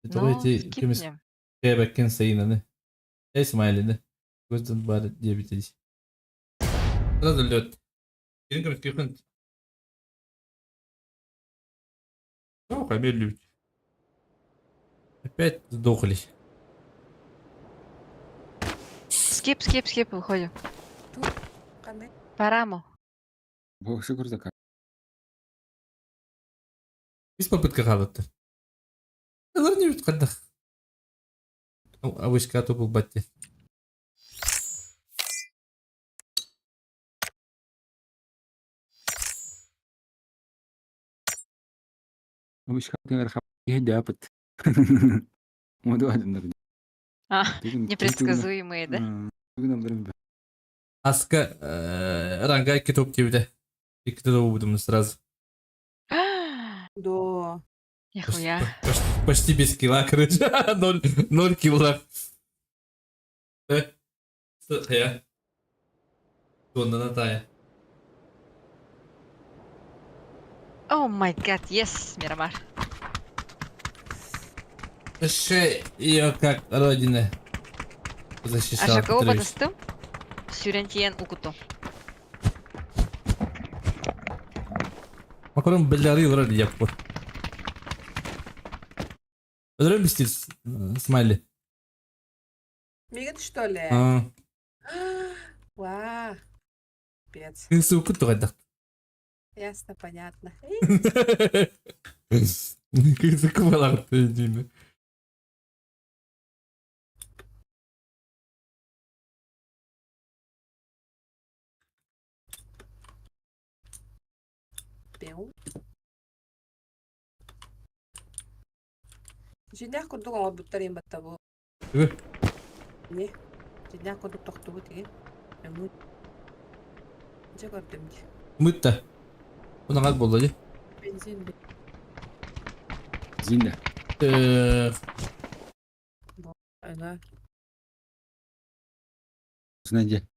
Ну, Tuvaleti kimiz скипнем. şeye bekken sayın ne? İsmail'in gözden bari diye bitirici. Biraz da löt. Benim kımız kıyıkın Ну, хамелють. Опять сдохлись. Скип, выходим. Қандай? Парамо. Боксы курдак. Без попытка хаватты. Алар не ютканда. Авышка то был батти. مش خاطر يهدى апыт. Моду адындар. А, непредсказуемые, да? Бүгін бірін бі. Аска ранга 2 топ тевде. 2 топ будем сразу. До. Нихуя. Почти без килла, короче. 0 килла. Я. Тонна Натая. О май гад, yes, Мирамар. Ше ее как родина защищал. Ашакау батыстым? Сюрентиен укуту. Макарон белярил вроде яппу. Поздравляю, мистер Смайли. Миган, что ли? Ва. Пец. Ты сука тогда. Ясно, понятно. Как заквалар ты, Дина. Пеу. Жинях курдук оңор буттар им батта бу. Не. Жинях курдук токтубу тиги. Эмут. Же көрдүм ди. Мытта. Бuna kalp oldu hadi. Бензин. Зинда. Ага. Знаете.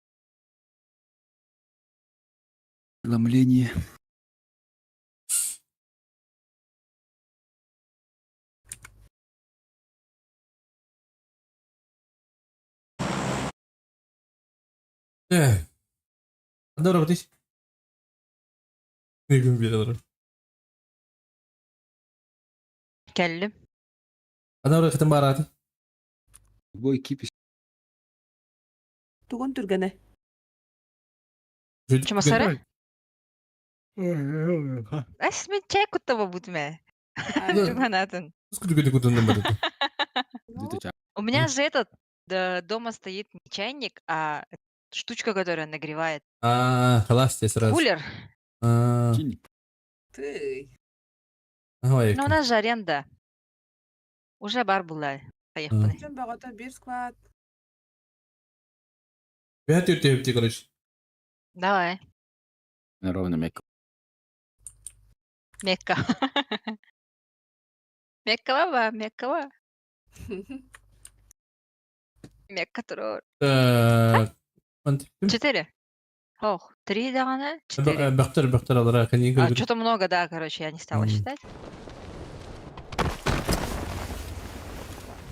Ломление. Добро, потись. Ne gün bir alırım. Келлим. Adam rakıtın baharatı. Бой кипиш. Тугун түргене. Чумасары? Ась мен чай куттава будме. Туганатын. Сколько кутundum ben. У меня же этот дома стоит не чайник, а штучка, которая нагревает. Халас тебе сразу. Кулер. Ты. Но у нас же аренда. Уже бар была. Поехали. Чем багата бир склад. Я тебе, короче. Давай. Ровно Мекка. Мекка. Меккава, Меккава. Мекка турор. 4. Ох, 3 дагана? 4. Бахтер алар. Что-то много, да, короче, я не стала считать.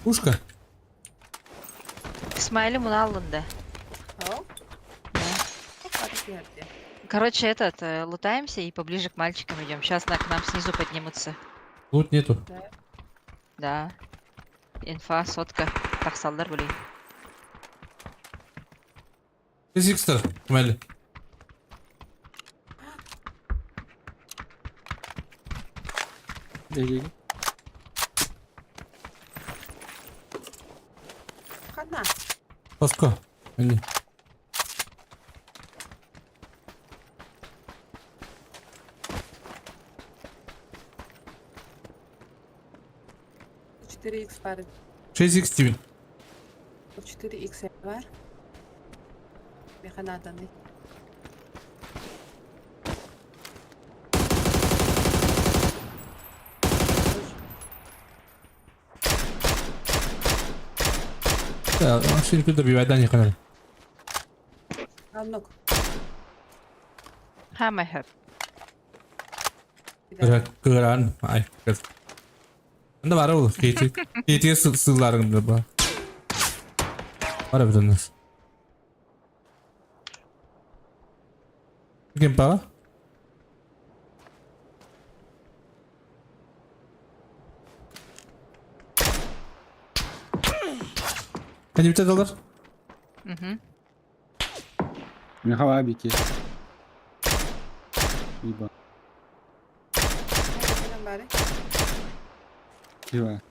Пушка. Смайли Муналланда. Короче, лутаемся и поближе к мальчикам идем. Сейчас к нам снизу поднимутся. Лут нету. Да. Инфа, сотка. Тахсалдар, блин. Физикстер, Мэлли. Хана. Паска. Мэлли. X var. 6x Steven. 4x var. Mekanadan değil. Да, машину тут добивать, да, не канал. Anlık. Hammer hep. Kıran. Ay, kız. Anda var oğlum. KT sığlarında bak. Var bir tane. Kim pa? Hani bitir dolar. Ne hava bir ki. İyi bak. Hemen bari. İyi bak.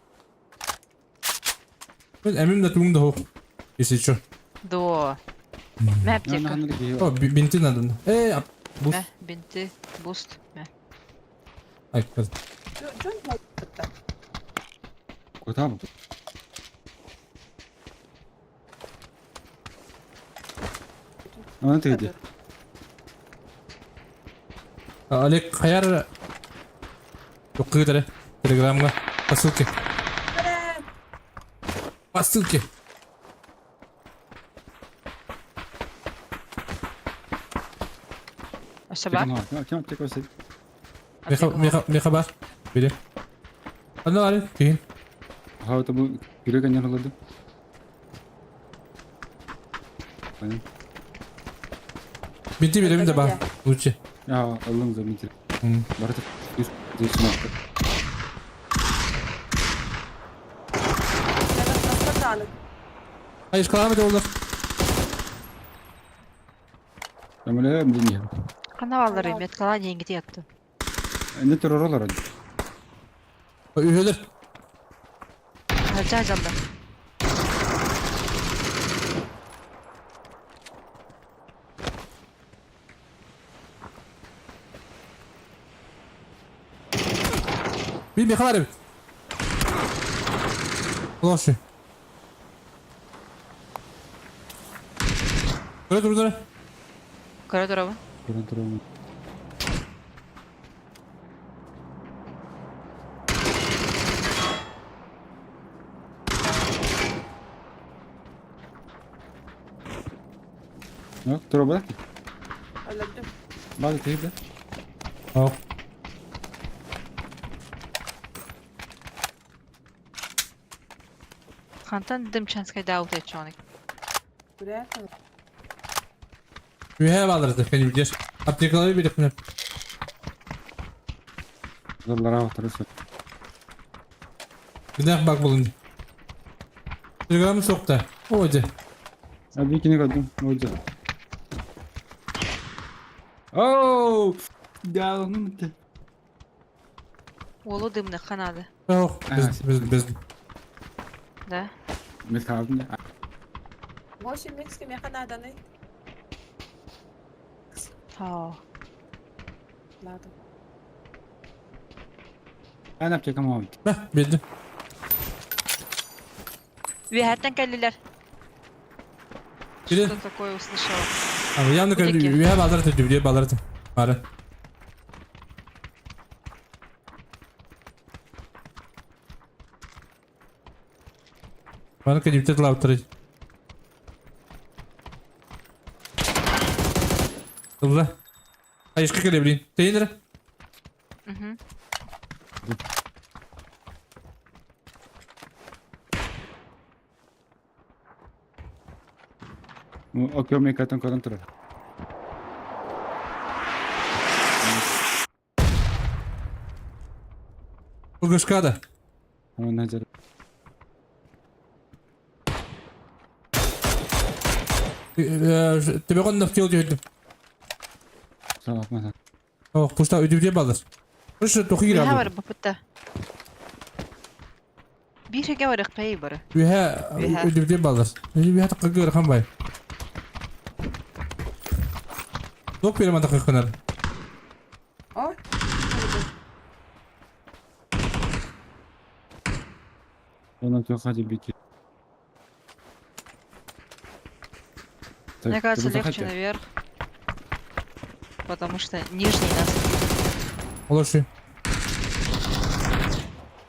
Ben emin de tüm de ho. Isi şu. До. Mä Ne apteeka. anladı ki? O bintin adını. Bu. Mä binti. Boost. Mä. Ay kız. John hatta. Kota mı? Ama teydi. Alek kayar. Yok kıdere. Telegram'a. Basıl ki. Basıl ki. Aşağı. Kim atacak o seni? Meha var. Biri. Anne var. Kihin. Hava da bu güle ganyan oladı. Aynen. Binti biri bir de bak. Uçu. Ya Allah'ım zaten. Baratı. Yüz. Yüzüne attı. Nasıl sağlık? Hayır kalamete olur. Ben böyle mi dinliyorum? Kanavallarım et kalan yengiti yattı. Ne terör olur hadi. Üyedir. Harca harcamda. Bir meha var. Allah şu. Dur. Kara tarafı. Kur'an terör olmadı. Yok, terör bırak. Öldüm. Bazı teyde. Al. Kantan dedim çanskay davut et şu an. Buraya. Üye bağlarız benim bir. Aptekaları bir yapın. Zorlara hatırlıyorsun. Bir dakika bak bulun. Telegramı soktu. Oydu. Abi ikini kaldım. Oydu. Ooo! Ya onu mu de? Olu dımne kanadı. Yok. Biz. Da. Met kaldım ya. Moshi mix ki mekanada ne? Ha. Ladım. Ben yapacak ama abi. Heh bildim. Ve herten geldiler. Biri. Что такое услышала? Abi yandık öyle Peki. üye bağlarız üye bağlarız. Ara. Bana kadar bitir lavtırı. Dur. Hayır çıkı gelebilin. Değindir. Okey, me katan kadın terör. Bu kışkada. Ama nazar. Tebe konda fiyol gördüm. Sağ bakma sen. Oh puşta ödüvdiye bağlar. Puşta toku gir Ne abi. var babutta? Bir şey var ekmeği var. Üye ödüvdiye bağlar. Üye takı gör kan bay. Dok benim adak kanar. Oy. Ondan çok hadi bir ki. Мне кажется, легче наверх. Потому что нижний нас. Olur şu.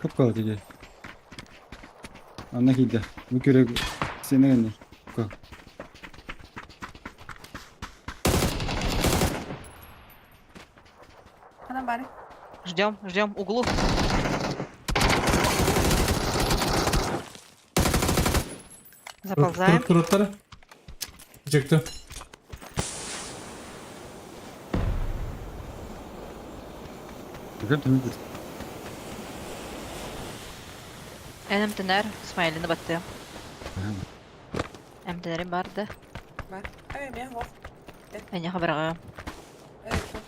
Kapkalı dedi. Anla ki de. Bu köre seni gönder. Kapkalı. Hemen bari. Ждем углу. Заползаем. Turutları. Çıktı. Bakın temiz. Enem tiner. Смайлины battı. Emdelerim vardı. Var. Evet ben hop. Ben yaka bırakıyorum. Evet hop.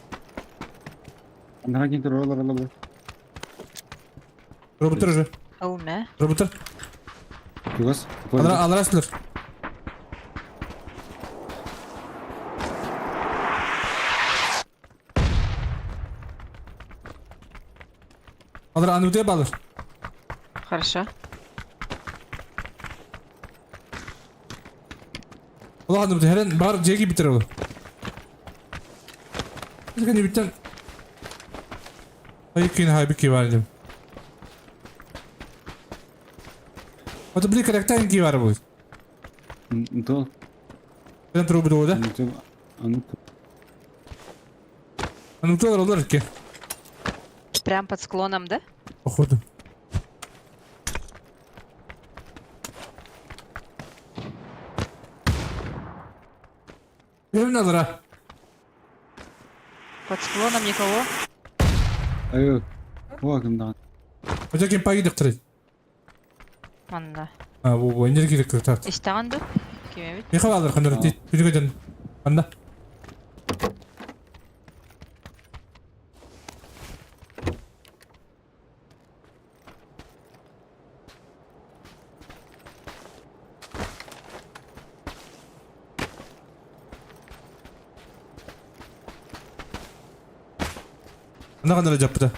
Daha gider oralar alabilir. Robotlar уже. Oğlum ne? Robotlar. Yugas. Alırasınlar. Alır anıvdıya bağlar. Хорошо. Ola anıvdı heren bağır cegi bitir oğlum. Biz hani bitten. Ayıkıyın hay bir ki var dedim. O da bir karakter ki var bu. То. Ben trubu doğuda. Anıvdılar olur ki. Прям под склоном, да? Походу. Benim alır ha. Под склоном никого. Аю. О, кімдан. Hoca kim payı dıktırır. Anda. Ha bu enerji dıktırır tart. İştağın dur. Kime bit? Ne kadar alır kanır dit. Bir gecen. Anda. Ne kadar acaba bu da?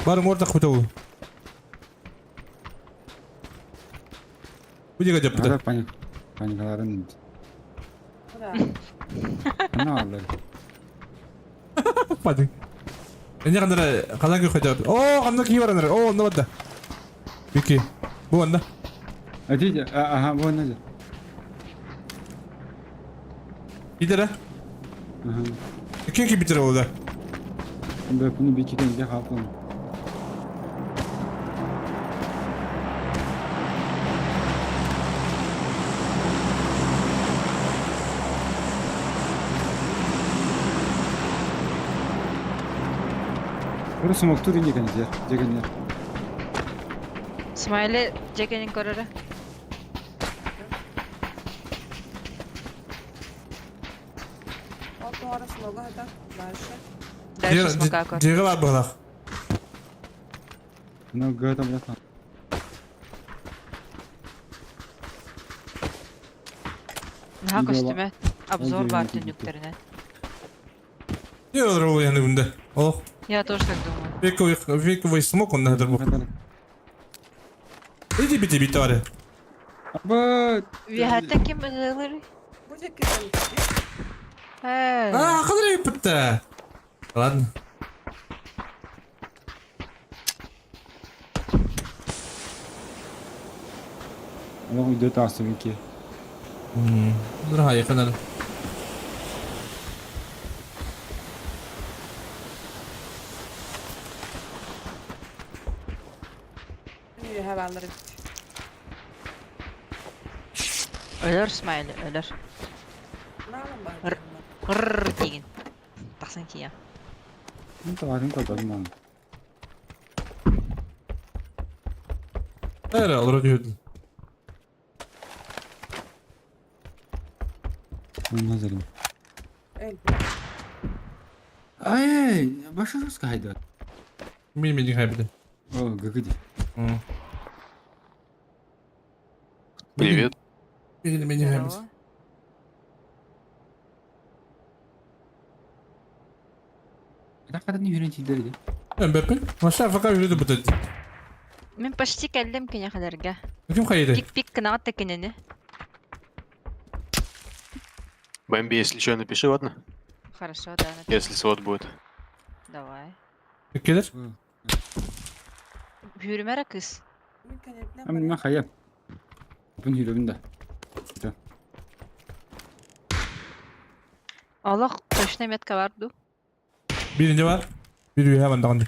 Barım orada kutu bu. Bu diye acaba bu da. Ара паник. Паникаларын. Ne alır? Hadi. Ne kadar kalan ki acaba? Oo anda ki var anda. Oo anda var da. Peki. Bu anda. Hadi. Aha bu ne? Gider ha. Aha. Kim ki bitir o da? Ben bunu bir iki tane yapalım. Burası moktur ince kan ya. Cegan ya. Смайле Джекенин көрөрө. От орос много это. Дальше. Дальше смока көр. Cege var bu da. Ну гада блядь. Наха Видео- костюме. Обзор видео var YouTube. tünlüklerine. Ne olur o yani bunda? Oh. Я тоже так думаю. Вековый смог он надо bu. Иди бити бити var ya. Аба. Wir hatten kim alır? Bu ceketi. He. Aa kadar iyi bitti. Ладно. Она идет асовики. Дорогая канал. İyi havaları. Ölür Smiley, ölür. Ne alın bari? Rrrr деген. Тақсын ki ya. Ну товарин кадалман. Öyle olur diyordun. Ben hazırım. El. Ай, başa rus kaydı. Bilmediğin kaybedin. О, гыгыди. Привет. Bilmediğin kaybedin. Здорово. Да когда не үйрентилдер де. Ben Beppin. Maşa fakat yürüdü bu da. Мен почти келдім кене кадерге. Kim kaydı? Пик-пик кына текенени. Бэмби, если что, напиши, ладно? Хорошо, да. напишу. Если свод будет. Давай. Gelir. Yürümere kız. Ama ben hayal. Bunu yürüdüm de. Allah точно метка vardı. Birinci var. Biri hemen dağındı.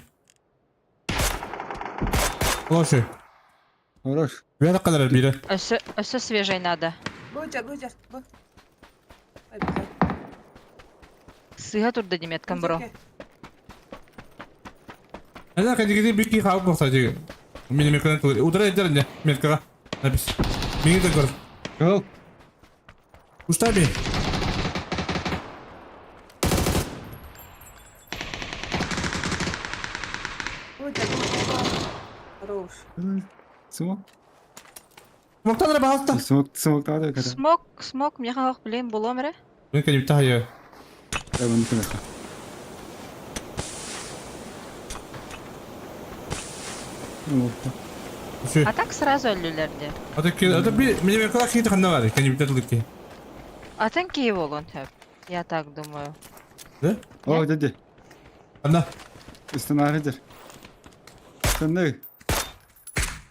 Ulan şu. Хорош. Bir ne kadar biri. Ösü свежей надо. Бычак. Bu. Сыға турды деметкан бро. Neden kendi gidip bir ki kahve baksa diyor. Benim ekranı tutuyor. Udara ederim de. Merkaka. Napis. Beni de gör. Yok. Usta abi. Ой, да, хорош. Смок. Смоктан да баалта. Смок тағы да. Смок, мне хавах блин, было мере. Мен кәне битта хайя. Әмін кімеқа. Усы. А так сразу өллүлерди. Ата bir мене калак хит ханна бар. Кәне битта тулыкки. Атын кей болгон хеп. Я так думаю. Да? О, деді. Ханна. Үстін арыдыр. Сөнді.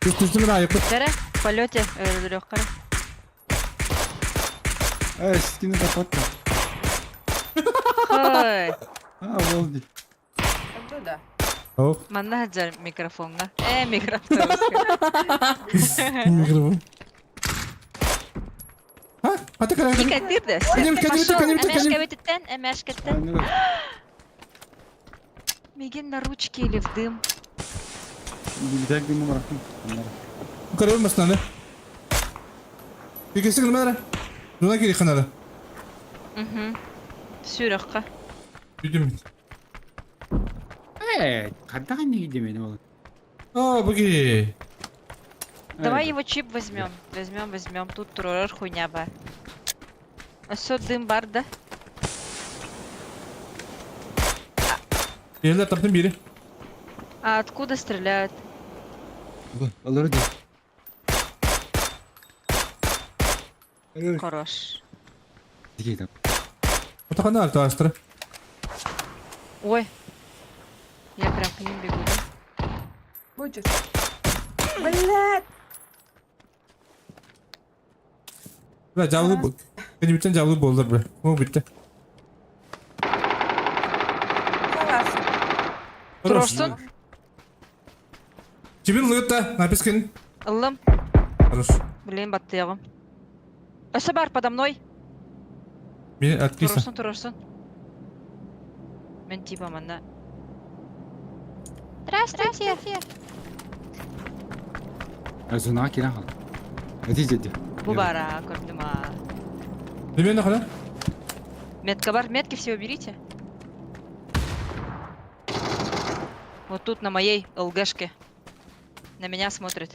Üstüne ayıp. Тере, в полете өллүрөк кара. Скины капатты. Хой. Болды. Оттуда. Oh. Манна хаджар микрофонга. Микрофон. Mikrofon. Ha? Ата кара. Дика дирде. Эмешкебеттен, эмешкеттен. Миген на ручки или в дым. Билдек деймі барақын. Кара olmasın lan. Bir kesin numara. Nuna geri kanalı. Сүйрөкка. Düdüm. Қаддаған не дейді мені ол? Буги. Давай его чип возьмем. Возьмем. Тут турор хуйня бар. А все дым бар, да? Yerler taptım biri. А откуда стреляют? Алыр де. Хорош. Дегейді. Ата кана alты astırı. Ой. Я прям к ним бегу, да? Будешь. Блядь! Ve cavlı bu. Kani bitten cavlı boldur be. O bitti. Қаласың. Тұрарсың? Чебин лыгытта. Напискин. Ылым. Хорош. Блин, баттыягым. Өсі бар подо мной. Beni etkiyse. Тұрарсың. Мен типа мана. Здравствуйте. Зуна керен қал. Әді деді. Бұл бара, көрдім а. Примерно кана? Метка бар, метки все уберите. Вот тут на моей ЛГшке. На меня смотрит.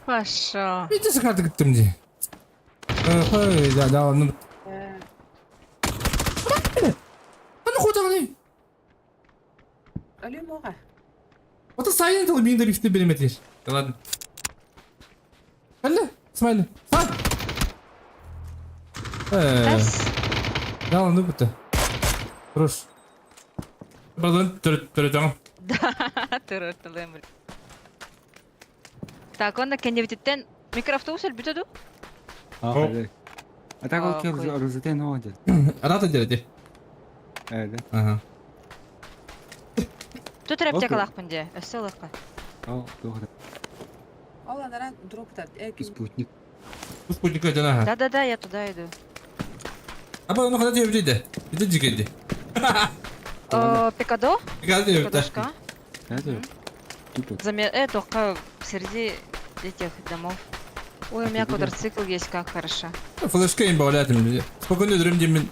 Пошел. Bir de sıkardı gittim diye. Hey, ya onu. Hani kocaman ne? Өлім оға. O da sayın talı benim de bifte benim etir. Yalan. Hadi, İsmail. Sağ. Yalan ne bitti. Хорош. Pardon, töreceğim. Тұртылым. Так, он на кендевитеттен микроавтобус бүтөдү. Так ол кел рұзытен оға деді. Рата деді. Әді. Ага. Тут рептекалақпын де, өсі олыққа. Ал, доғыры. Ол анаран дроптар. Спутник. Bu sputnik ödene ha. Да-да-да, я туда иду. Ama onu kadar diyebilirdi. Bir de cikedi. Пикадо? Geldi yok da. Пикадошка? Әді. Тут. Только среди этих домов. Ой, у меня квадроцикл есть, как хорошо. Флешка им bağladım bizi. Spokojno durum demin.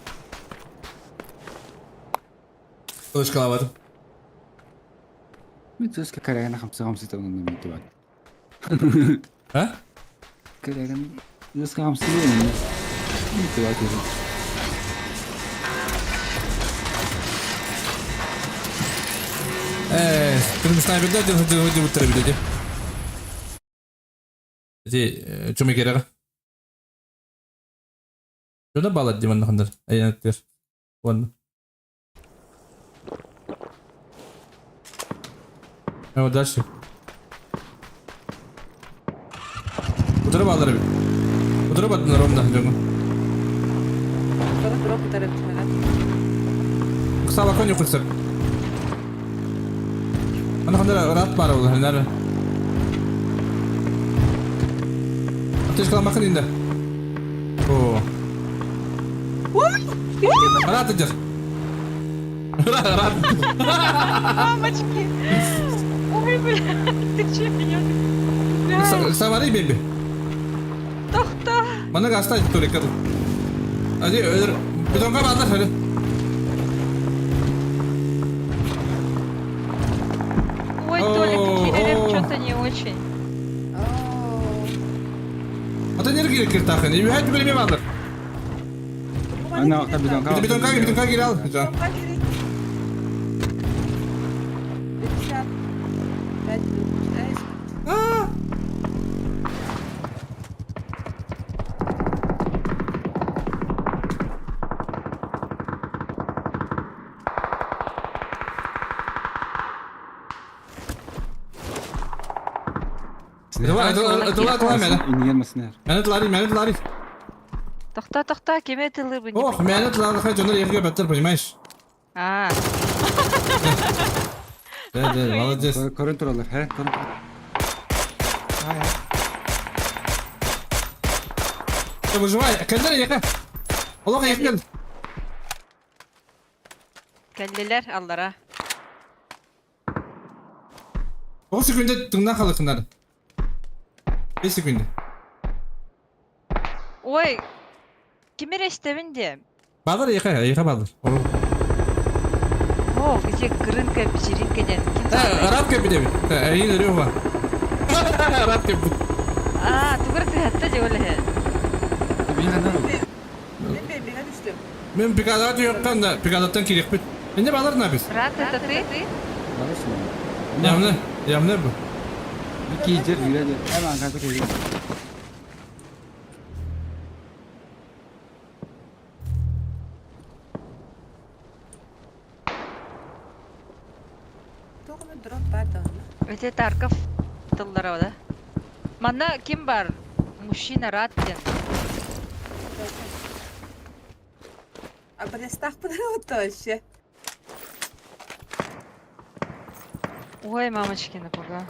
Flash kalamadım. Мен сөз кәрәгені қамсы тауынан өтті бар. Ha? Кәрәгін өз қамсы тауынан өтті бар. Kırmızı sniper'da hadi bitirebildi. Hadi cuma kere. Şurada bağladı diye kandır. Ayaklar. Onu. Evet ders. Bu tarafa bağlar bir. Bu tarafa bağlar onda. Drop tarafı. Kısa bakın yok kısa. Ana kandır rahat var oğlum. Nerede? Ateş kalan bakın indi. Oo. Рад идешь. Рад. Мамочки. Ой, бля, ты че меня? Савари, беби. Тохта. Бana оставить Толик. Hadi betonga bağlar hadi. Ой, Толик, Кирилл, что-то не очень. Ata nereye gerekir takın? Hadi böyle bir bağlar. Ana orta Betonga gir al. Can. Atla məni. İndi gelmesinler. Məni tlari. Тохта, кеме тылы бы не. Ох, məni tlari. Хай canlar yerге бәттер, понимаешь? А, Да, молодец. Korun turalar. He, korun. Выживай. Кәлдер яка. Олаға яка кәл. келдилер аллара. 9 секунде тыңнан қалықындар. 5 секунде. Ой, кемер эстебинде. Bağlar яка bağlar. О, где грынка, вечеринка ден. Рад кәпі деби. Әйін өрі оға. Рад кәпі. А, тугар ты хатта жоле. Ben düştüm. Мен пикадат yokken da pikadatan kirek bit. Ende bağlar ne biz? Рад, это ты? Yamne bu. Bir giyecek yürüyecek. Hemen kanka geliyor. Тоғыны дроп барды оны. Өте тарков тыллара да. Мана ким бар? Мужчина рад ден. А брестах подавал тоще. Ой, мамочки, напуга.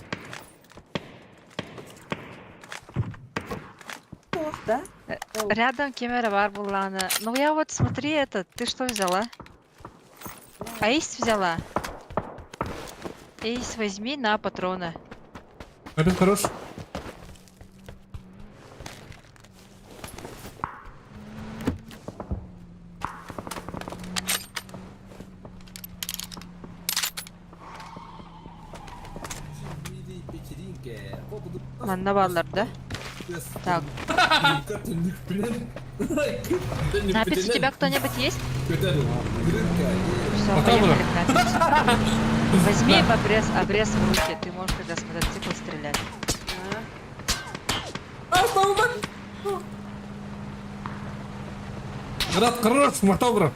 Тох, да? Рядом камера бар булана. Ну я вот смотри это, ты что взяла? Эйс взяла. Эйс возьми на патроны. Опять хорош. Манна баллар, да? Так. Напис, у тебя кто-нибудь есть? Все, поехали к напису. Возьми обрез в руки, ты можешь когда с мотоцикла стрелять. Рад хорош, махтал бро.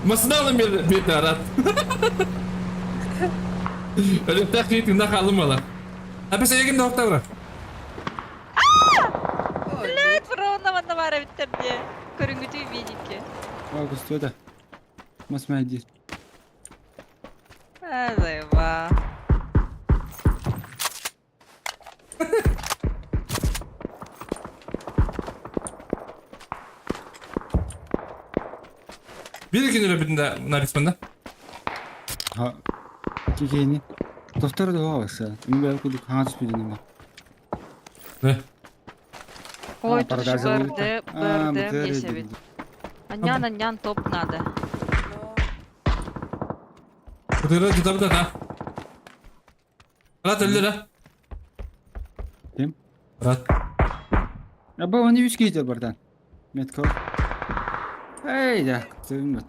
Масыналы мен Рад. Öyle taklit günde kaldım valla. Abi sen yakın da okta bro. Блядь, воронована вара биттерде. Көрүнгүтүү видики. Август öde. Masmaydi. Азайва. Bir gün öbüründe narismanda. Ha. Giyini. Doktor da o varsa. Ünü böyle kuduk hangi birinin var. Ne? Ой, А, тут еще продажа БРДМ есть ведь. Анян, топ надо. Kudura kitabı da ha. Rad öldü la. Kim? Rad. Ya bu onu 3 giyecek buradan. Metko. Hey ya. Tığın mı?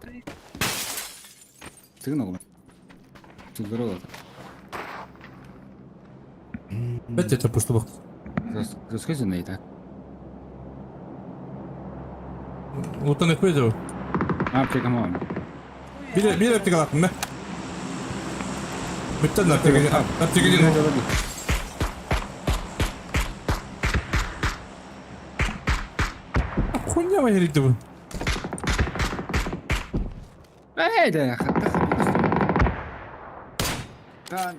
Tığın oğlum. Tığır oğlum. Bence de pustu bak. Rozkazy na i tak. Utan ekmeği de o. A, przekamałem. Bir replik alattım be. Bütün replik edin. Konya mı herifti bu? Hey de ya.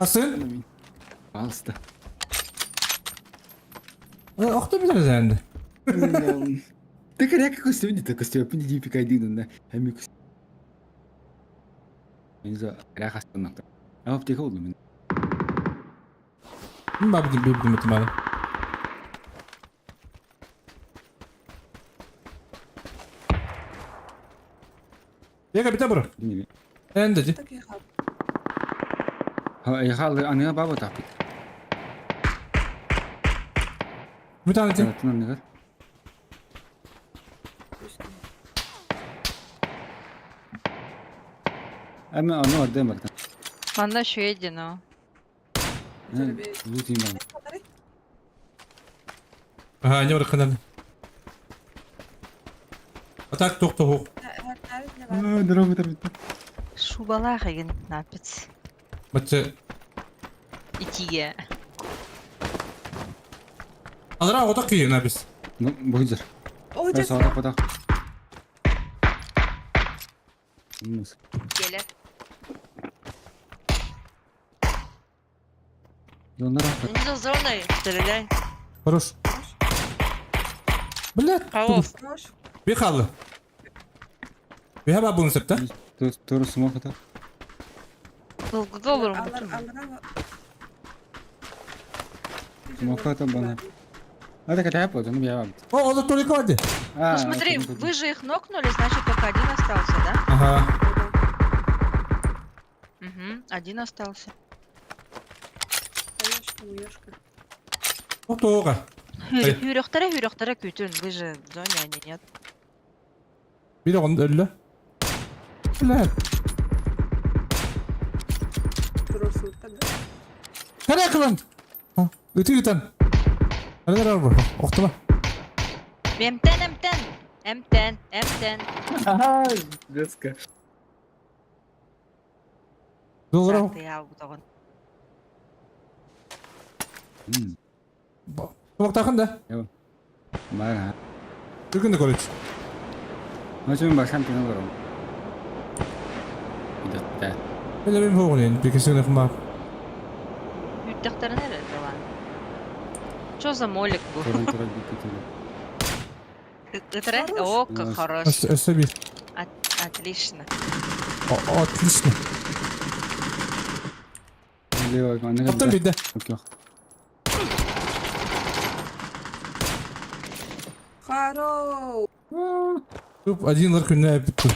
Nasıl? Alsta. Okta biliriz yani. Так ряка костюм не так костюм, не дипика один на амикус. Не знаю, ряка станок. А в тех олдом. ما بدي بيبدي معنا. يا كابتن برا. عندك. Так я хав. ها يخال انا بابا تعبت. متى انت؟ تنم اما انا قدامك. Anda şu yedin o. لوتي مان. ها نور خلنا. Atak tok tok. ضربت. Şu balağa gidin ne yapıt? Maçı. İkiye. Adra otak yiyin ha biz. بوزر. О, بس هذا قطع. Gelir. Onlar rahat. Önce zorlayı. Söyleyin. Хорош. Блядь. Kavuf. Bir kaldı. Bir heba bunu septe. Doğru smoke atar. Kılgıda olurum. Smoke atar bana. Hadi катай потом я вам. О, он только один. Ну смотри, вы же их нокнули, значит только один остался, да? Ага. Угу, один остался. O toga. Hürüktara kütün. Вы же в зоне, они нет. Biri onu öldü. Блядь. Nereye kılan? Ha, ötü yutan. Nerede var bu? Oktuma. Emten. Aha, резко. Doğru. Saklı ya bu da. Bak takın da. Mara. Bugün de konuş. Macam başkan tengah berapa? Tidak. Böyle bir hoğun yani. Bir kişinin yapma. Hürüktara nerede lan? Что за молик был? Turun gitu. Это? О, как хорош. Öse bir. Отлично. Отлично. Lewat mana? Attım bir de. Yok. Харо. Yok, acıyınlar gününe bitti.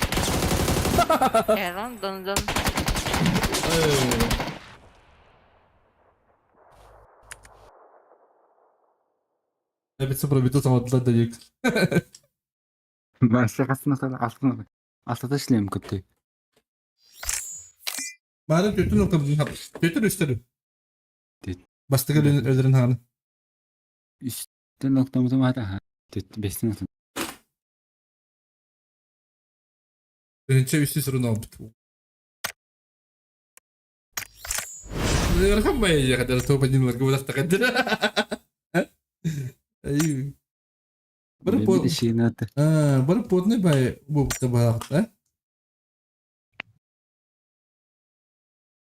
Lan dön. Evet, sıfır bitti atamadılar da yık. Ben şakasına altına işleyeyim kötü. Madem kötü nokta bunu yap. Kötü üstleri. Bastık öldürün hanı. İşte noktamızı var ha. Besini atın. Önce üstü sorun oldu. Rakam bayağı ya kadar top edinler gibi ulaştık kadar. Ayy. Bir de şeyini attı. Bana pot ne bayağı bu tabağı ha?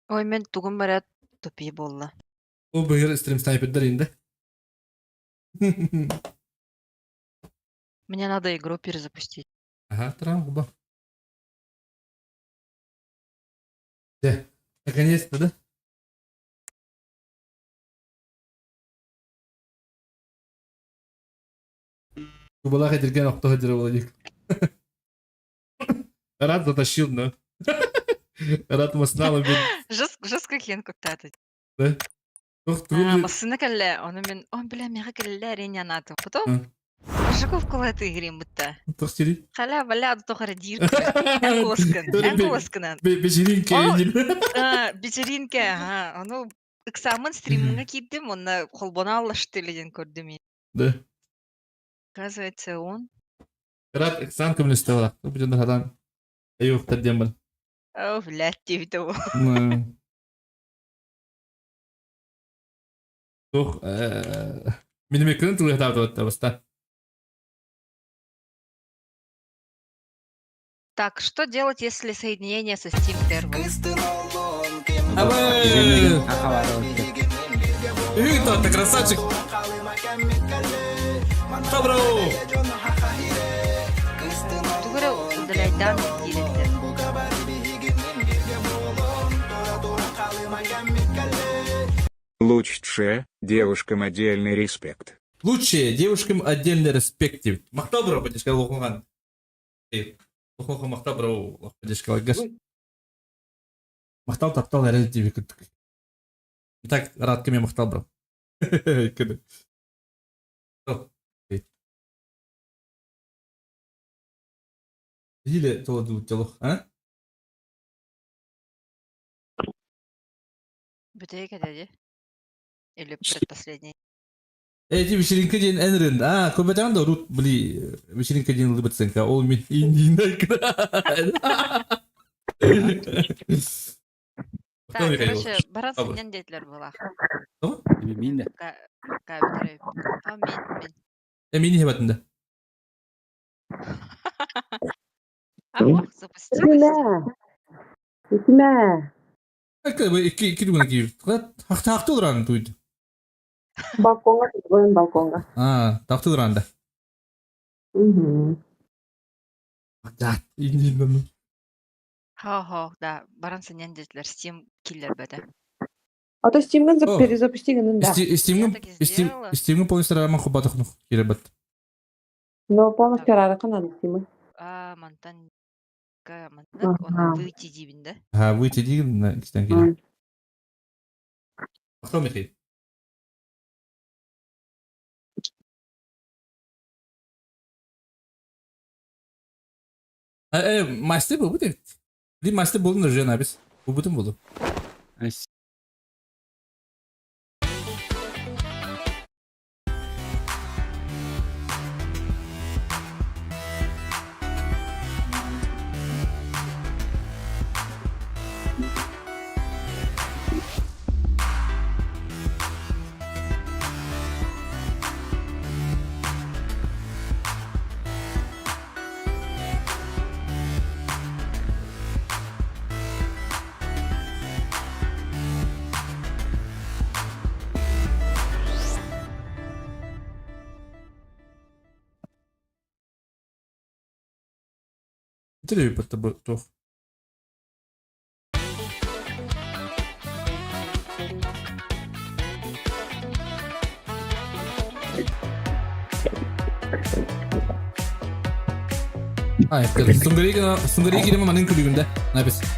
Ой, мен тугун барат тупи болла. O böyle stream sniper'дар indi. Мне надо игру перезапустить. Ага, tamam baba. De. Наконец-то, да? Кубалах эдерген окто хеджер болайык. Рад затащил, но. Рад масналы бен. Жестко кен көктаты. Да? Ох, ты. Масына кәллә, оны мен, он бля, мега кәллә ренянаты. Потом Жуков кулаты игрим бутта. Тохтери. Халя, бля, тохара дирка. Энкуласкан. Вечеринка ендин. Вечеринка, ага. Ону ыксамын стриминга киттим, онна колбона аллашты леден көрдүм. Да. Оказывается, он. Рад Оксан кымны стала. Бужан хадан. Аюк тадем был. О, блядь, тебе того. Тох, минем экранын тулы хатап баста. Так, что делать, если соединение со Steam прервано? Эй, ты красавчик! Добро. Түгірі ұдылайдан дейілдер. Лучше девушкам отдельный респект. Лучшие девушкам отдельный респект. Мақтабро, подешка оқыған. Оқыған мақтабро, подешка гаш. Мақтал таптал әрі деп екіндік. Так, рад кеме мақтабро. Кені. Или то дутелох, а? Бүтейік әдеді. Или предпоследний. Эти вечеринка день энрен. А, көбетен да рут бли вечеринка день лыбытсынка. Ол мен индийна Так, короче, баран сенен дейтілер болақ. Мен де. Кәбітіріп. Мен. Мен не хебатында? Ах, запустилась. Кime? İki gün gibi. Taktı duran duydu. Balkonga çıkıyorum balkonga. Ha, taktı duran da. Ya, indiğinden. Хо, да, баран сенен дейтілер. Steam killer бәді. А то Steam'den О. перезапустили, да. Стимгін полностью раман хубатық нұқ керебет. Но полностью арарықын ады Steam'ы. Мантан. Ага. Оны выйти дейбін, да? Ha, выйти дейін, на кістен келем. Ақтау мекей. Масты бұл бұд ект. Ди масты болын үржен абис. Бұл бұдын болу. Trebuie pe tăbătof. Ay, Sungari'ye giremem anın kulübünde. Ne yapıyorsun?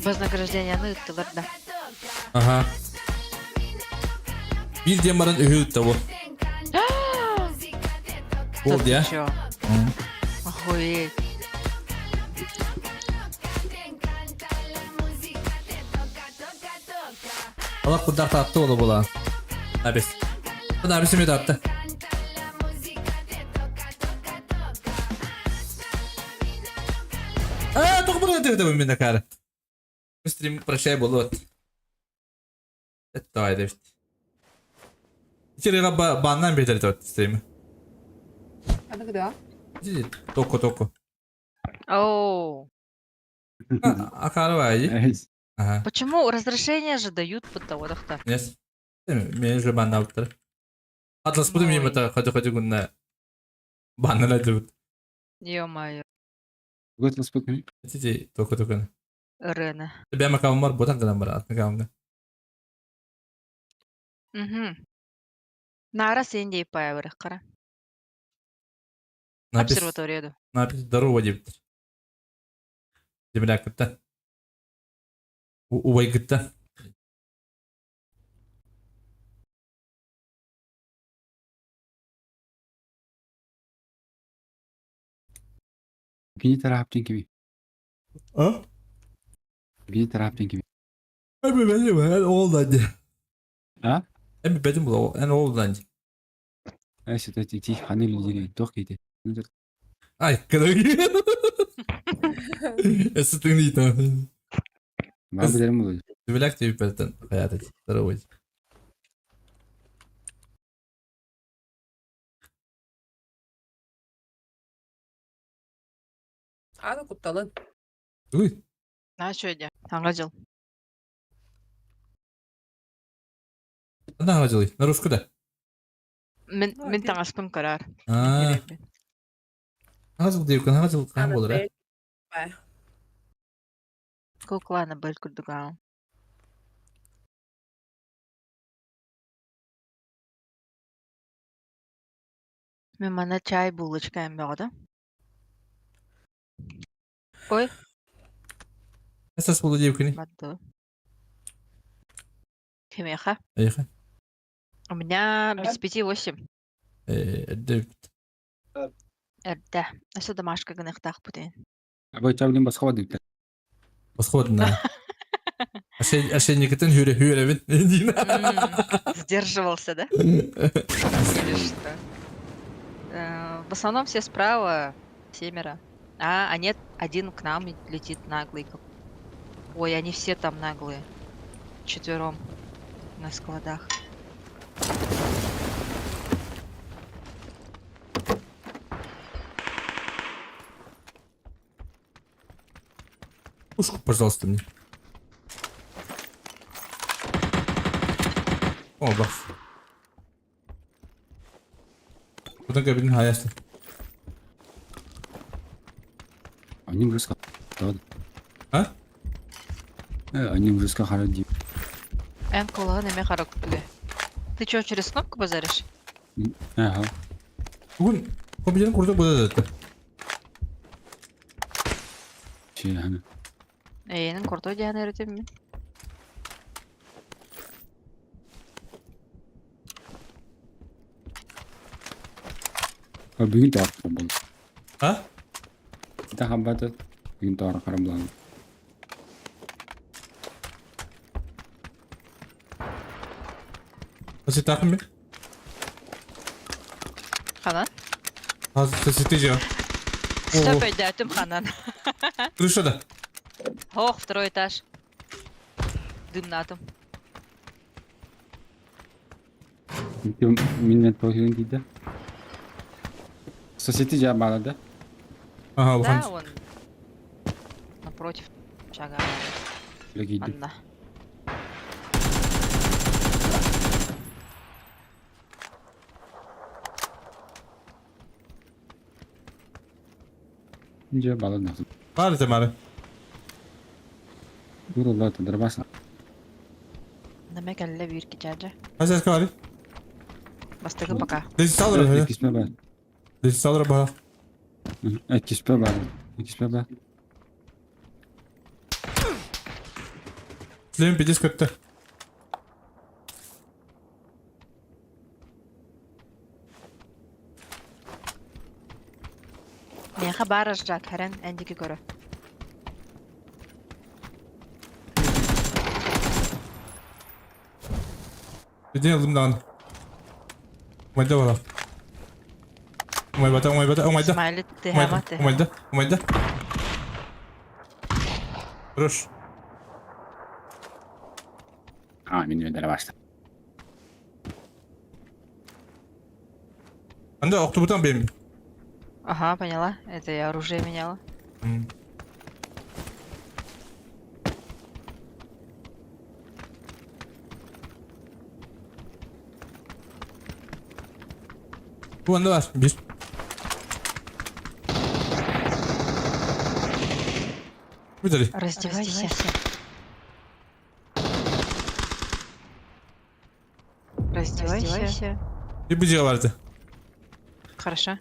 Вознаграждение ыттылар, да. Aha. Bir demarın öğüt de bu. Oldu ya. Чё? Охуеть. Allah kudar tattı oğlu bu lan. Abis. Bu da abisi mi tattı? Aaa, только burada tırdı bu minne karı. Stream прощай болот. Это айда işte. İçeri bandan beter tört stream'i. Hadi gidiyor. Токо. Оу. Акары вайди. Ага. Почему разрешение же дают под того дохта? Yes. Мен уже бандан алыптыр. Атлас будем ем это ходы күнне бандан айтып. Ё-моё. Готовы спокойно. Тити токо. Рена. Бәм аккаунт бар, ботан кадан бар, атны аккаунтка. Нара сендей пая бір қара. Напис Обсерваторияду. здорово дептір. Демелак кітті. Убай кітті. Gini taraftan gibi. Ha? Gini taraftan gibi. Abi benim en oğul anca. Ha? Abi benim bu en oğul anca. Сюда идти, ханы лидери, тох кейте. Ay kadar. Esitini tamam. Var bir derim oluyor. Dübelak diye bir petten hayat et. Здоровый. Аны кутталын. Uy. А что я? Аңғажыл. Anda hacılıyor. Na Rusku da. Мен таңаспын карар. Hacıl diyor kan hacıl kan olur ha. Кукланы бөл күрдік ау. Мен мана чай булочка ембеғады. Ой, Esas bulu diyor kini. бадды. Кемеха. Ayıkı. У меня без 5-8. Эдde. Эрдә. Осы домашка гынықтақ бұден. Абай çabilin басқа var deyipler. Восходна. Ошейникетін hüre bin. Сдерживался, да? Или что? В основном все справа, 7. А нет, один к нам летит наглый. Ой, они все там наглые. 4 на складах. Пушку, пожалуйста, мне. О, баф. Buradan kabinin hayası. Они уже сказали. А? Они уже сказали. Эн колағы неме қара күтуге. Ты чё, через кнопку базаришь? Ага. Bugün kombinenin kurdu burada da. Şey hani. Эйнің құртой дейін өретем мен. Bugün de arka buldu. Ha? Kita habat bugün de arka buldu. Nasıl takım bir? Ханан? Hazır sesitici. Стоп, өйдәтім Ханан. Крышада. Ох, 2 этаж. Дымнатым. Minnet pozisyonu değil. Соседи же bağladı. Ага, Да, Лухан. он напротив шага. Böyle giydi. Анна. İnce bağladı nasıl? Var temari. Dur Allah tadır basa. Наме кәлле бир кичәҗә. Hazır kari. Бастыгы пока. Desi saldır. Kisme bağlı. Desi saldır bana. Kisme bağlı. Kisme bağlı. Süleyman Pidis kötü. Мен хабар ажрак һәрән әндиге көрә. Dediğin aldım dağını. Umayda var. Umayda. Смайлит тәһәмәте. Umayda. Rush. Minnet başla. Anda oktoburdan benim. Ага, поняла. Это я оружие меняла. Bu anda var. Bir. Bir tane. Раздевайся. Раздевайся. Bir bıcığı vardı. Хорошо.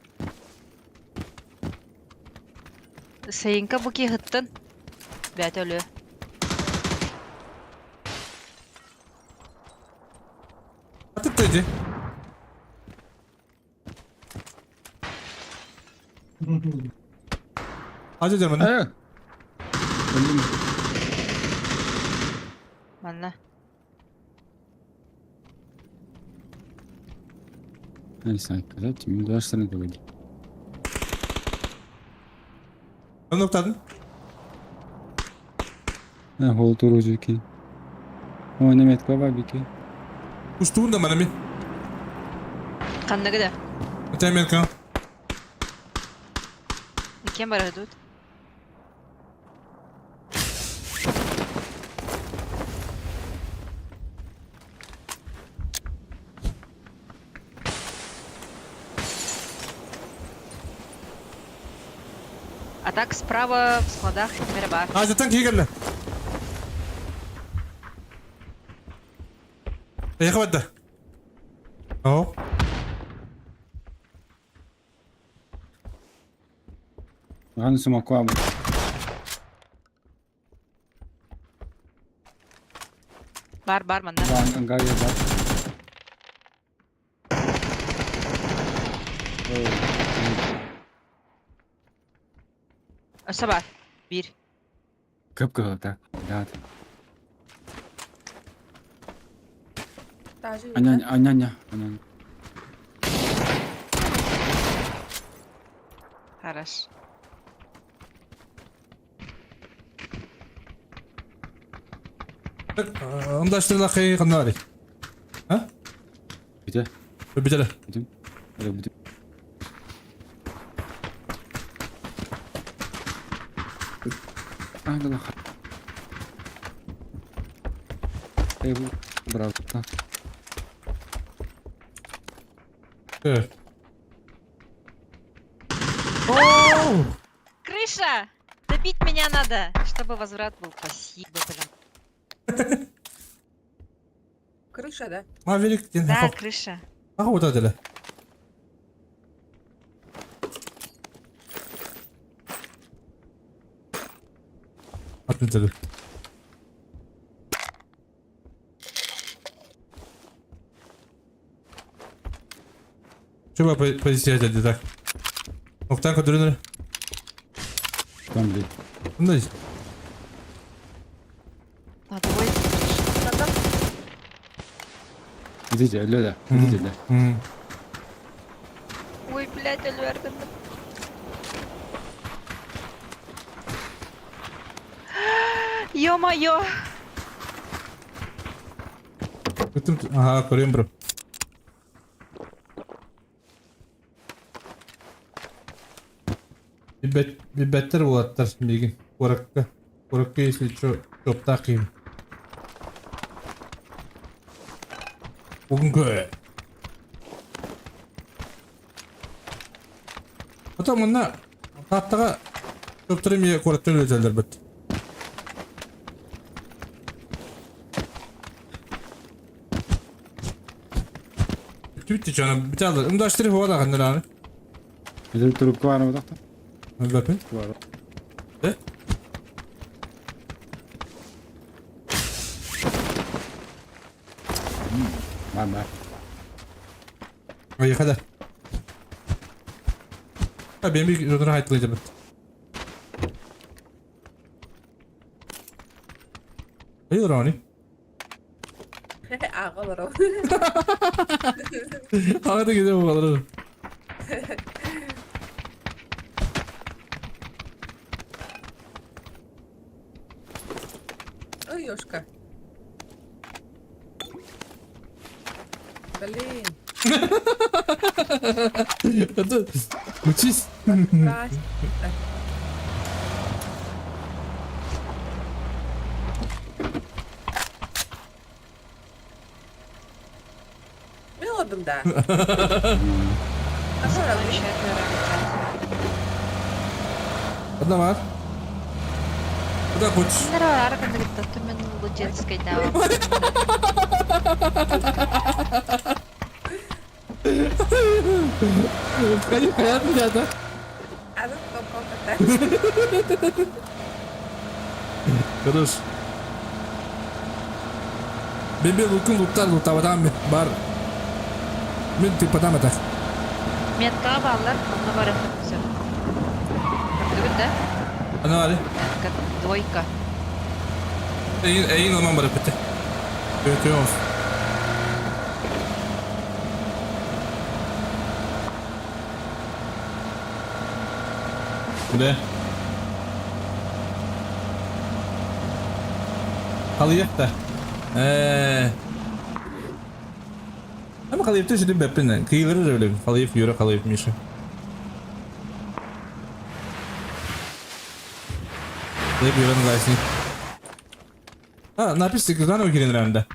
Sayınka bu ki hıttın. Bət ölü. Atıp dedi. Hadi canım. Öldüm. Manna. Neyse, kadar tüm derslerine de öyle. Ne noktadın? Ha, hold orucu ki. Oynamet baba bir ki. Uçtuğun da bana min. Қандагы да. Öte Amerika. Кем бара тут? А так справа в складах мераба. Ha zaten ki geldi. Yakın da. Oh. Ған сумак var mı? Бар мында. Ангар var. Өсі бар. Bir. Кып-кып так. Да. Даже не Аня. Хорош. Andaştırla kıyı kanari. Ha? Bir de. Bir de. Öyle bir de. Hadi bak. Bu bravo. Ha. Evet. Крыша! Добить меня надо, чтобы возврат был. Спасибо, блин. Крыша, да? Ha verik. Да, крыша. Ha o da dele. Atın dele. Şuba pozisyon dedi tak. Noktan kodunu. Там блин. Bundayız. А, твой. Идите, Лёля. Идите, да. Ой, блядь, Альверден. Ё-моё! Aha koruyorum bro. Bir better bulatlar bir gün. Korakka ise çok daha kıyım. Bugünkü. Hatta bunda tahtaga köptürüm ya korakta özeldir bet. Bitti canım. Bir tane ımdaştırı hava da kandır abi. Bir de trubka var mı da? Hadi bakayım. Var. Ne? Var. Ay kadar. Ha benim bir rodunu hayatlayacağım. Hayır Rani. Ağa var o. Hadi gidelim bakalım. Ой, ёшка. Блин. Hadi. Uçiz. Брать. Мелодом, да. А sonra Hadi var. Hadi koç. Нэр арганд гэдэг түмэн лужицкай даа. Hayatım geldi. Adam kopkopta. Kadar. Ben bir lukta adam mı? Bar. Ben tip adam atak. Метка баллар, онда бар все. Көрдүгүт да? Ana var. Метка двойка. En zaman bırak bitti. Evet. Да. Қалайық та. Ama Қалайыпты жүрдім бәппен. Киылыры жөйлем. Қалайып юра, Қалайып Миша. Қалайып юранын қайсын. Написано, заново келен раунда.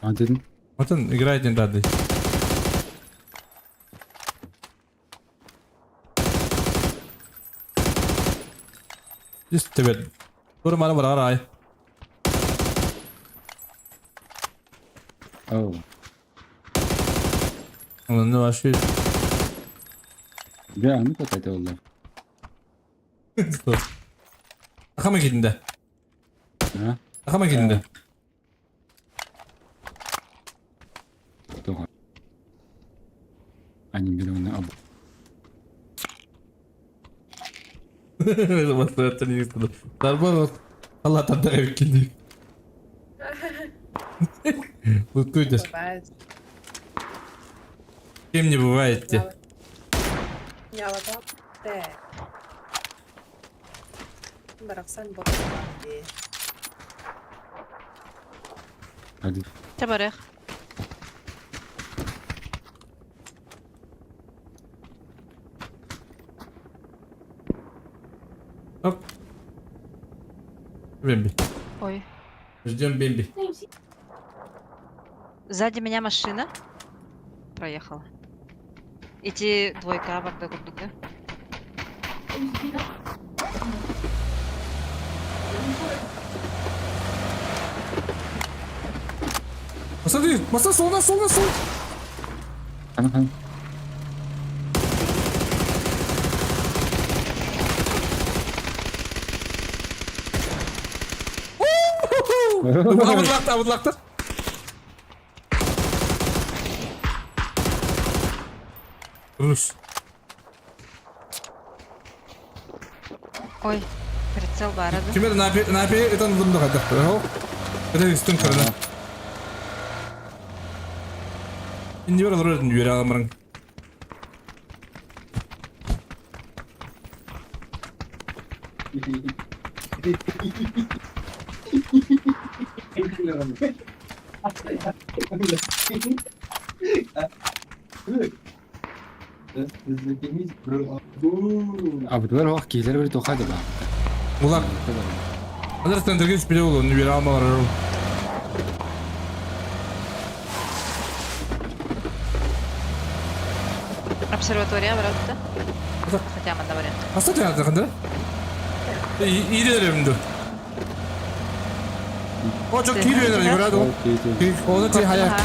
Dedim. Вот он играет не рады. Здесь тебе. Скоро мало врага рай. Oh. Ну вообще. Bir anı patladı onlar. Akama gidinde. Ha? Akama gidinde. Doğru. Annem bile onu aldı. Masaya tanıyorsun. Darba Allah tadı evkindi. Mutluydur. Бывает. Кем не бывает те. Я вот так. Бараксан боксанди. Hadi. Табарех. Оп. Бэмби. Ой. Ждем Бэмби. Сзади меня машина проехала. Эти двойка барды курдук, да? Посмотри, маса сол. Hanım. Авырлақтыр. Рус. Ой, прицел бары. Кемер напи это нужно гадать. Это истин кырына. Инде бер алырдын юре аламырың. Abi duvar bak kiler bir tokadı bak. Улак. Алар тендерге түспеле болу, уну бере алмалар. Обсерватория барды. Хотя мында бар енді. Астат яна тақында? İyilerimdi. O çok iyi bir yere o. Onu şey hayal. Ага.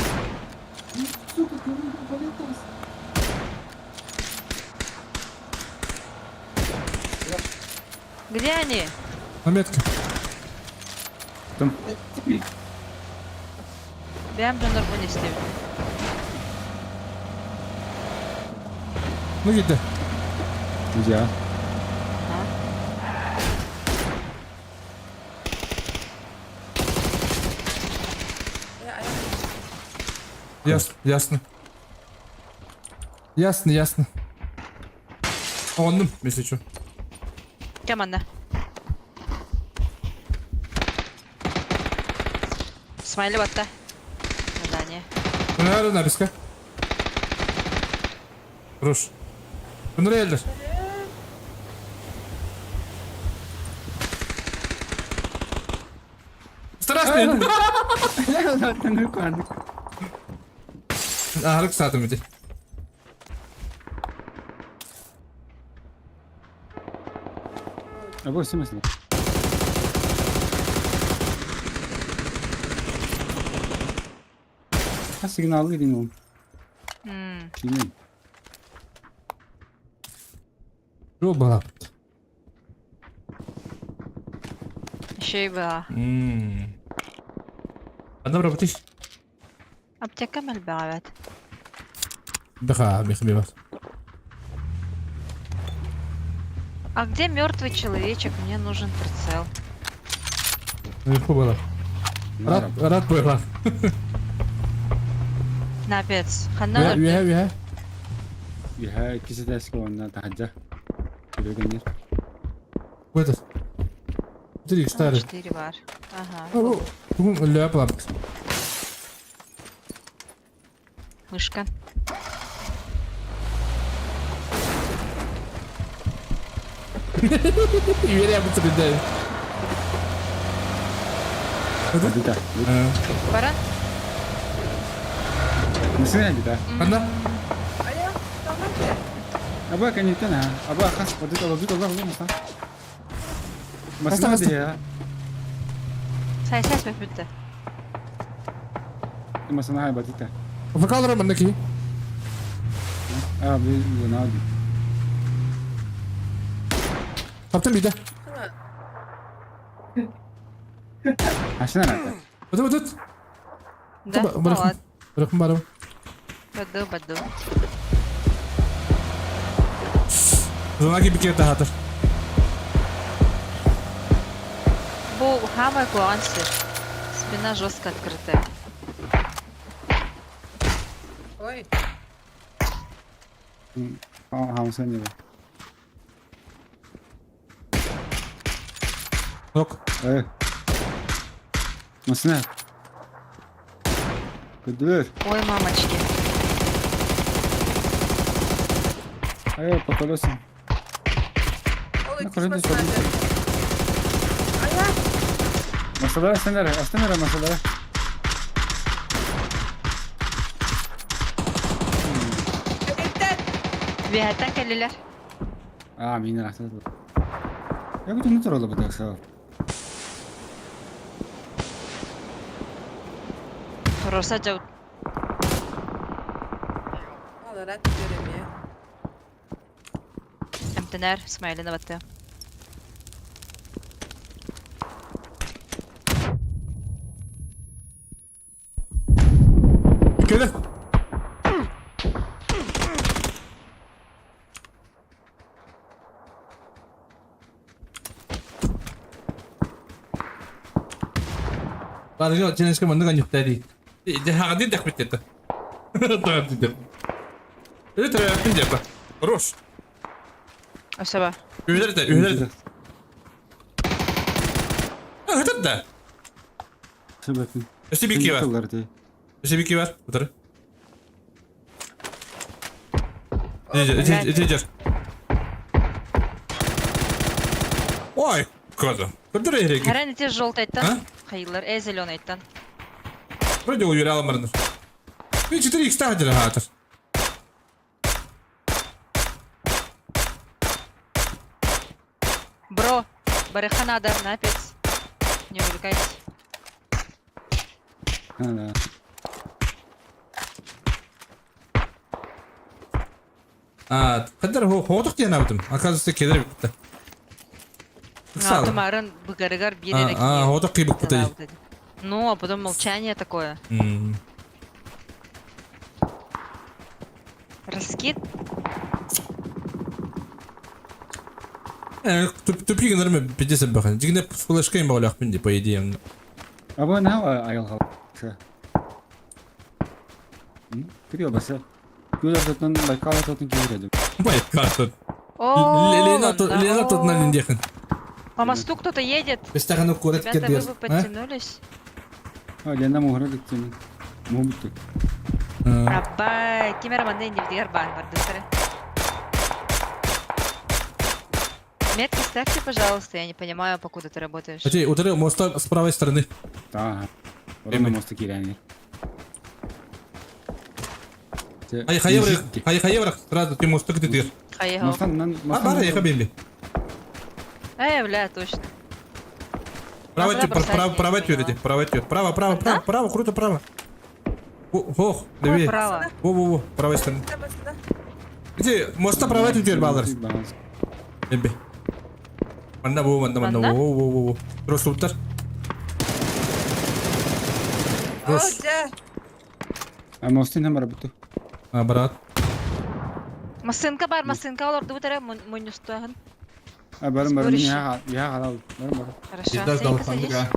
Где они? Наметка. Там. Ben bunu ne istiyorum? Ну gitti. Güzel. Ясно. Онным, если что. Команда. Смайли батта. Задание. Nerede nabiska? Ruş. Bunları eldir. Страшно. Ağırlık saatim idi. Abi o mesela. Ha signallı gidin oğlum. Şimdi. Şu bak. Еще и была. Одна работаешь? Аптека мальбавет. Беха. А где мертвый человечек? Мне нужен прицел. Наверху была. Рад была. Напец. Ханна. Ya ikisi de eski ondan daha. Görüyorlar. Bu kadar. Direkt starı. 4 var. Aha. Bugün öyle yapalım. Мышка. Vereyim bu türünde. Hadi da. Баран? Nasıl yani da? Anda? Alo, tamam ki. Aba kan itu nah. Aba akas waktu itu lobby kalau belum masa. Masih Hasta, ada ya. Say ses mi bitti? Masih nah hebat itu. Kafa kaldırın bendeki. Abi bu ne oldu? Kaptın bir de. Aşına nerede? Tut. Да? Ну Bırakın. ладно. Bırakın bari. Баду. Zonaki bir kere daha atır. Бұл хамай кланси. Спина жестко открытая. Ой, Hamsa ne be? Yok. Masih nah. Kudur. Ой, мамочки. Ayo patolosun. ой, Ne kadar da kızmasın sorun. hadi. Aya, Masalara aslında masalara. bebekler. Виһаттан кэллилэр. Mine aslında. Ya bu ne torolu bu da sağ. Роса жау. Alır hadi göremiyor. Эмтенер Смайлина батты. Kere. Barrio tienes que mandar gaño tadi. Deja de despeteta. Это треба пиздец. Хорош. Особа. Üyeler. Это да. Sebepin. SBK var. SBK var. Bu tarafı. Итидер. Ой, коза. Куда реги? Харан ите желтый А? айттан. Хайылар, зеленый айттан. Вроде уверял мордер. Ты 4 х стадили хатер. Бро, барыха надо, напец. Не увлекайтесь. Да. Кадр ходох диye yaptım. Оказывается, кедер битти. Алтымарын быгарыгар биререк. Ходох кибик битти. Ну, а потом молчание такое. Раскид? Тупик, наверное, 50 бахан. Дигне с флешкой баулях пинди, по идее. А bu ne ayol halkı? Kırıyor basa. Güzel tutun, baykala tutun kibir Байкал тут. О, Лена тут на линдехан. по мосту кто-то едет. Без стороны курать Ребята, кедер. вы подтянулись? Lena muhra gittin. Mu bitti. Абай, камераманда индивидуар бар, бардыстыры. Метки ставьте, пожалуйста, я не понимаю, покуда ты работаешь. Хотя ударил моста с правой стороны. Tamam. Orada mostu kirenir. Хайеврах, сразу ты моста где ты. Хаехал. Mostan Бара, я хабимби. Бля, точно. Право тюрите, право, круто право. Ох, дави. Право. Во, правой стороны. Где моста право тюрите, баларс. Эмби. Манда, во. Terus putar. Terus. Mostin hem arabutu. Брат. Масынка бар, масынка оларды бұтары мұныстығын. Barım ya halal. Barım. Хорошо, Пизда сдал Сенька, садись. фандика.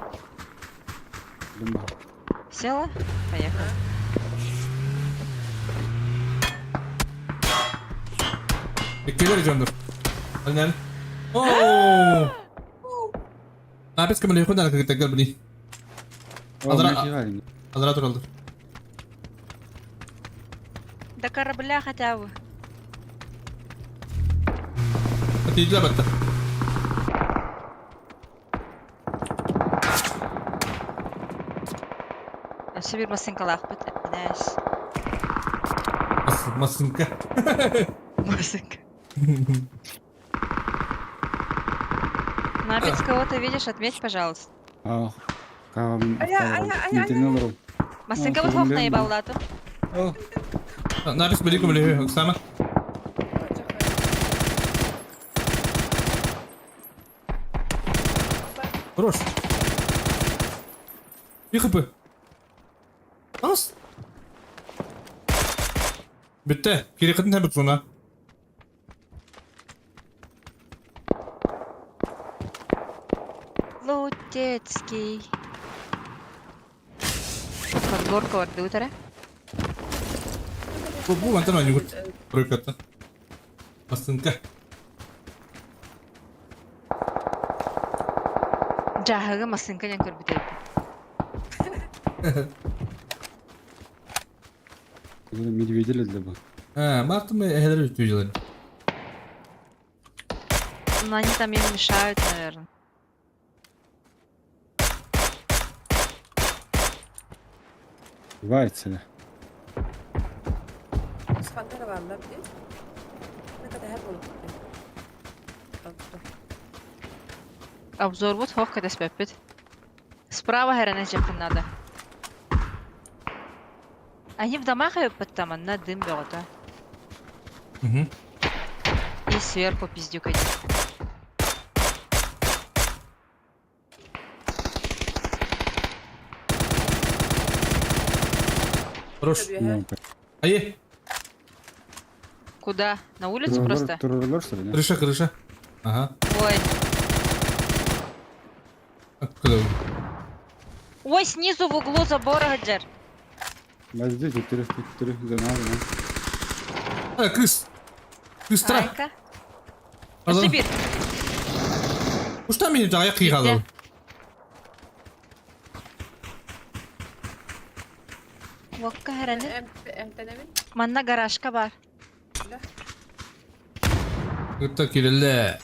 Села? Поехали. Келер жандар. Ano? Oh! Napis ka mali ko na nagkagtagal ba ni? О, Адра- мы фигалим. Адратор алды. До корабля хотя бы. Atıyla battı. Собі масинкалах питаєш. Masınka. Масинка. Напец кого-то видишь, отметь, пожалуйста. Ах, кавам. Ая. Масинка вот Tamam, хох biliyorum. наебалдатым. О, Напис бери ко мали Оксана. Хорош. Bir kapı. Az. Bitti. Geri kadın hemen sonra. Лутецкий. Подборка ордутера. Bu benden oynuyor. Buraya katta. Masınka. Жахага масынка нян көрбүтөйт. bunu medvedel de bu. Ha, baktım ehler ütücüler. Но они там им мешают, наверное. Вайца. Скандер var lan bir. Ne kadar hep olup. Обзор вот хох когда спепит. Справа херена жепин надо. Они в домах и там на дым берут, а? Угу. И сверху пиздюк один. Хорош. Ну, Ай, Куда? На улицу просто? Турелор, что ли? да? крыша, крыша. Ага. Ой. Откуда? Ой, снизу в углу забора Гаджер. Баз здесь, туры, занал, Ha, kız. Kız tara. Айка. Adam. Сибирь. Kuştan beni de ayak yıkadı. Bitti. Вокка херена. Emtenemin. Манна гаражка бар. Gıtta kirli.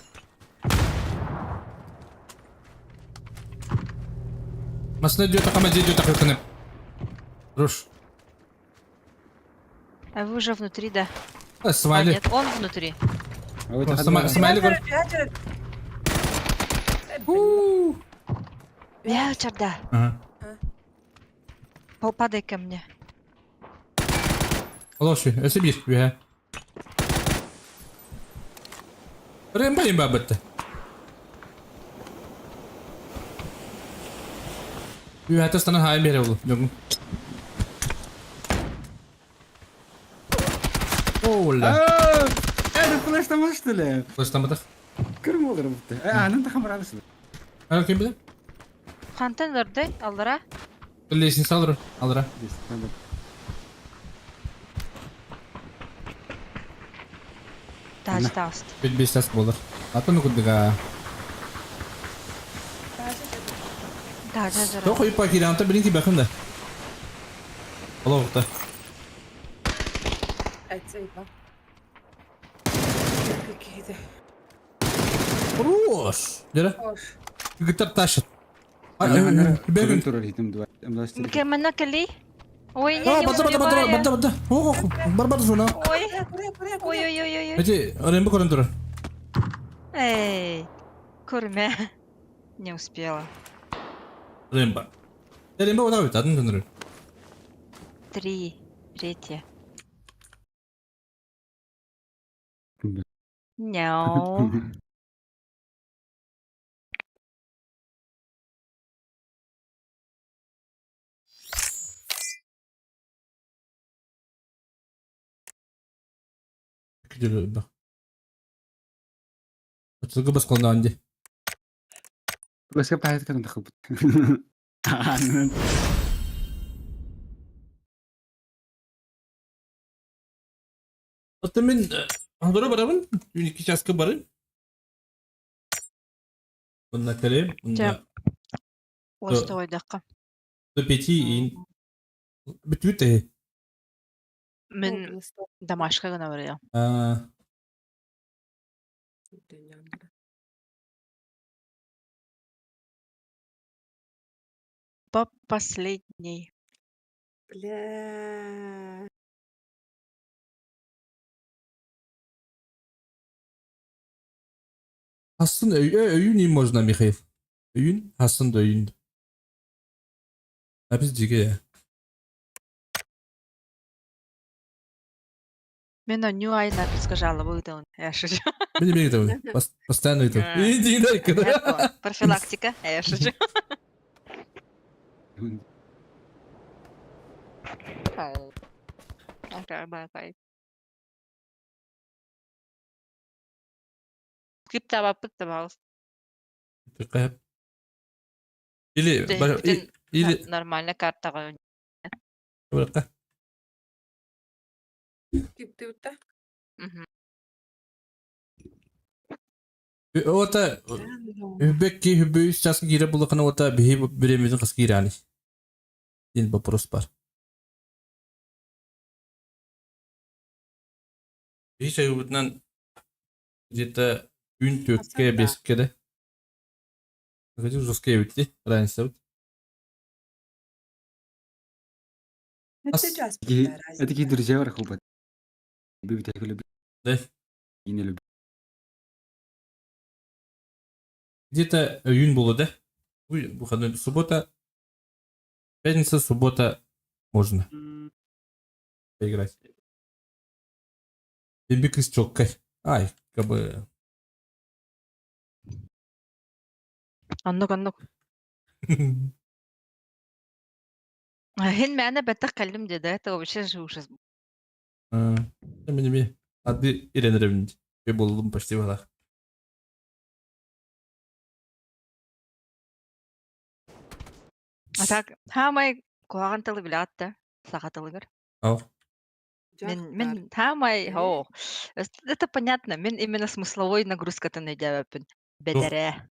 Masna diyor takama diyor takılkınıp. Ruş. А вы уже внутри, да? Ha, А, smiley. нет, он внутри. А вот это Smiley gör. Я черда. Ага. Попадай ко мне. Лоши, öse bir bir. Rembayım babatta. Bir hatta sana hayır bir oldu. Yok. Ola. Это флеш-то что ли? Başlamadık. Kırma olur bu. Anın da kamera mısın? Ha kim bilir? Контейнерде алдыра. Leysin salır. Alır. Тач таст. Bir ses bulur. Atın kuduga. Тача жара. Çok iyi paketi anta birinci bakın da. Allah vakti. Etseydi lan. 42'ydi. Ruş. Dere. Hoş. Gitar taşıt. Туры Ben туры hittim duvar. Emlastır. Кемена кали? Ой, не, Aa, не batta успеваю. batta. Oh, barbar şuna. Ой, Buraya. ой. Hadi arayın bu kadar durun. Эй, курме. Не успела. Ремба. Ремба вот так adını döndürün. 3. Третья. Няу. Gidiyor bak. Açılgı bas koluna anca. Başka bir hayat kadın takılıp. Anın. Hatta ben Hadora barabın. 2 çaskı barın. Bununla kalem. Bununla Осы ойдаққа. до 5 ин. Бүтүт э. Мен домашқа ғана барайын. По последней. Бля. Aslında öğün iyi можно, Михаил. Öğün aslında öğün. А biz диге ya. Мен оню айна сказала, выдал. Я шучу. Benim gibi постоянно это. Иди дай когда. Профилактика. Я шучу. Окей. Скрипта бапыт табалыс. Такая. Или Нормально картаға. бырака. Кипти утта. Ота Hübekki hübüyü çaskı gire bulakana ota bihi biremizin kıskı girani. Din вопрос бар. Hiç ayıbından где-то ün tökke beskede. Где жесткие bitti. Разница. Это час пита разница. Такие друзья враху. Любит, я их люблю. Да. И не люблю. Где-то июнь было, да? Выходной суббота. Пятница, суббота можно поиграть. Бибик из чоккой. Ай, как бы. Аннық. Хен мәні бәттіқ кәлім деді. Это вообще же ужас. Мен ады иренерім. Я болдым почти вала. А так, хамай куаған тылы біле атты. Саға тылы кір. Ау. Мен хамай, это понятно. Мен именно смысловой нагрузкаты найдявапын. Бетере.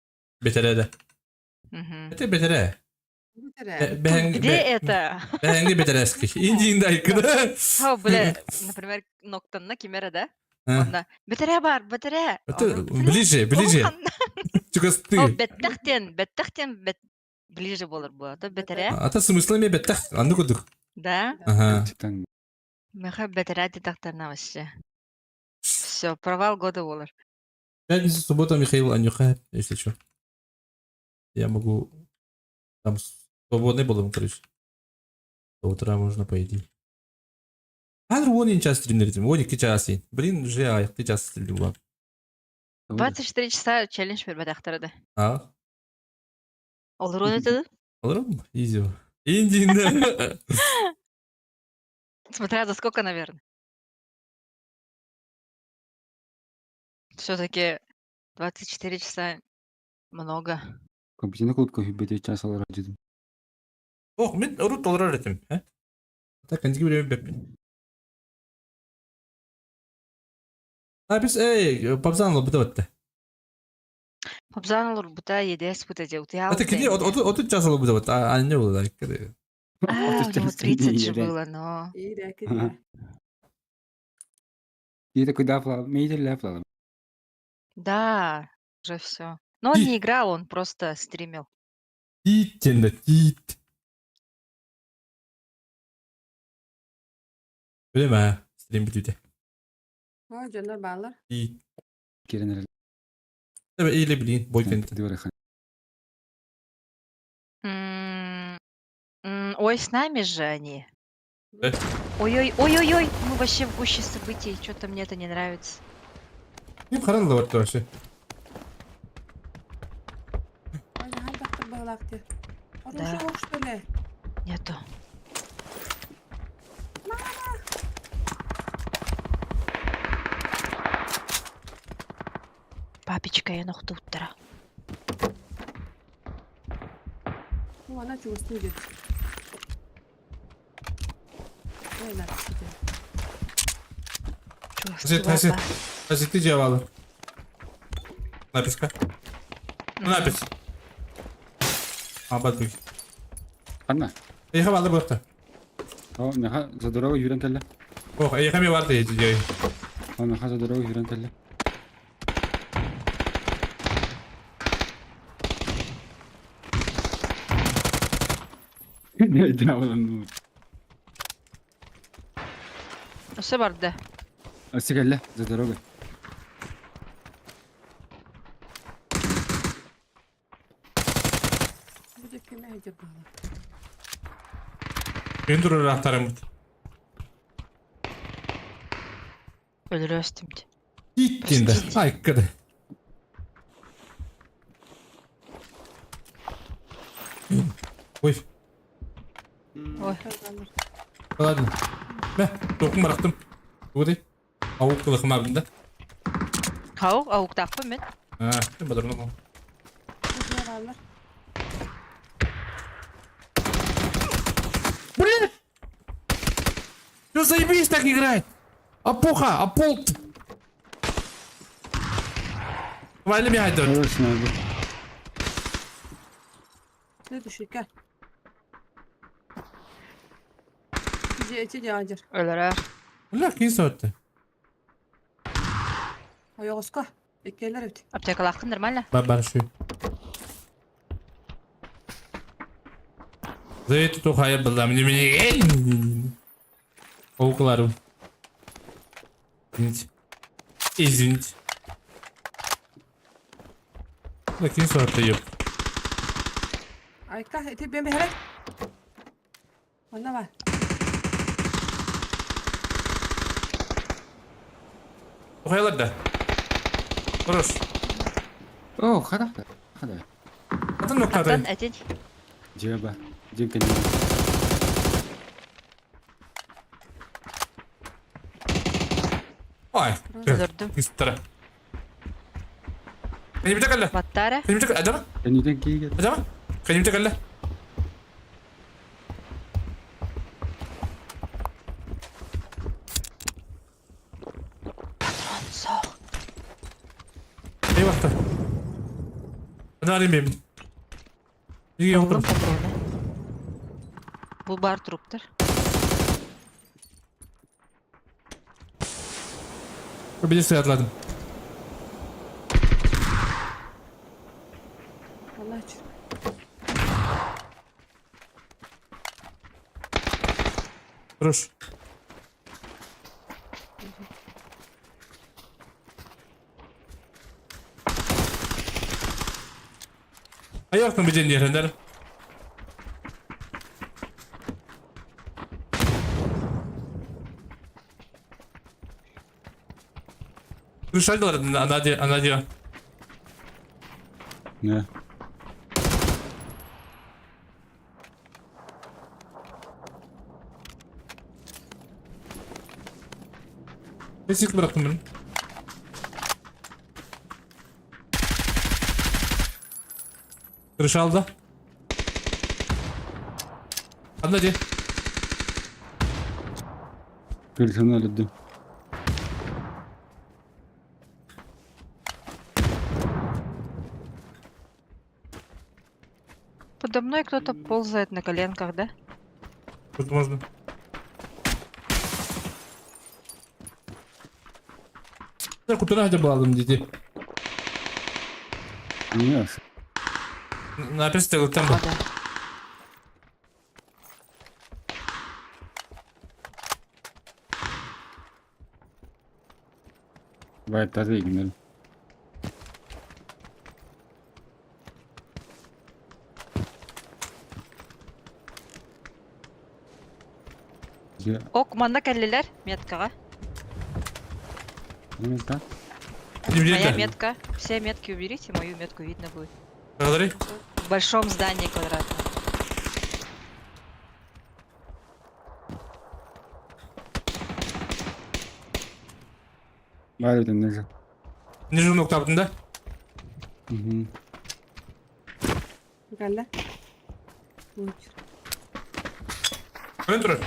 Бетере да. Это бетере. Где это? Бәңгі бетерески. Индиинді айкыды. Хау, бля, например, ноктанна кемері, да? Онда, бетере бар, бетере. Ближе. Чукасты. Беттахтен ближе болыр бұл. Бетере. Ата смыслами беттах. Анды күдік. Да? Ага. Меха бетере детахтарна вообще. Все, провал года болыр. Пятница, суббота, Михаил Анюха, если что. Я могу... Там свободный был, короче. До утра можно пойти. А он час стримнердим. Он iki час ин. Блин, же ayakta час стримлю. 24 часа челлендж бербедахтарады. А? Olur onu dedi. Olur mu? Easy. Индиинді. Смотря за сколько, наверное. Все-таки 24 часа много. Компьютер клубка хюббете час алар дедим. Ох, мен урут толрар этим. Так, кандиги время беппин. А biz Пабзан лобыда өтті. Пабзан лобыда едес бұта де ұты Это кеде, отут час лобыда өтті. А не было, да? У него 30 же было, но... И такой дафла, мейдер ляфла. Да, уже все. Но он не играл, он просто стримил. Тит. Öyle mi ha? Stream bitüde. Ой, жандар балар. İyi. Керенер. Evet, iyi bileyim. Boykent. Ой, с нами же они. Да? Ой-ой-ой, мы вообще в гуще событий. Что-то мне это не нравится. Kim karanlığı var вообще? Ой, хан доктор балакты. Да. Оружие что ли? Нету. Папечка, я нахту уттара. Ну, она чувствует. Ой, надо. Hazreti cevabı. Napiska. Ne yapıyorsun? Abad büyük. Anna. İyi havalı bu hafta. O meha zadorova yürен kelle. Oh iyi hemi var diye. O meha zadorova yürен kelle. Ne diyorsun? Все барды. Asi kelle zadorova. Bu da kime acaba? Ben durur ahtarım. Öldürüyoruz şimdi. Gittiğinde. Ay kıdı. Oy. Ой. Ладно. Be, dokun bıraktım. Bu değil. Avuk kılıkım abimde. Ауық тақпы мен. Ha, ben badırını bu. Ne varlar? Блин! Ну заебись так играть! Апуха, апулт! Вали mi haydi? Olursun abi. Ne düşük gel. İçi acır. Өлірер. Ulan kim saatte? Ayağı uska. Ekkerler öte. Аптека лаққы нормально? Ben barışıyorum. Zeyt tutuk hayır bildim. Avuklarım. İzvinç. Ulan kim saatte yok? Ayka eti ben bir hele. Onda var. Okuyorlar da. Durur. O kada. Kada. Atın noktadayım. Аттан әтен. Cevaba. Cem kendine. Ay. Öldірдім. Üstlere. Benim bir tekelle. Баттары. Benim bir tekelle. Adama. Kendine giy gel. Adama. Benim bir tekelle. Соқ. İyi vakti. Ben arayayım benim. İyi yoktur. Бұл бар труптар. Bir atladım. Allah için. Durur. Ay yoktun bir cenni yerinde. Rüşaydılar ana diyor. Ne? Kesik bıraktım beni. Kırış aldı. Hadi. Kırsanı öldüm. Подо мной кто-то ползает на коленках, да? Тут можно. Ya kutuna hadi bağladım dedi. Ne? Ne yapıyorsun da kutudan О, bak. да. Vay taze günler. Ya, Ок, манда кәллелер меткаға. ne ta? Моя метка. Все метки уберите, мою метку видно будет. Благодари. В большом здании квадратном. Var ödüm neyse. Ninja nokta altında. Hı hı. Gel lan. Uç. Ön durur.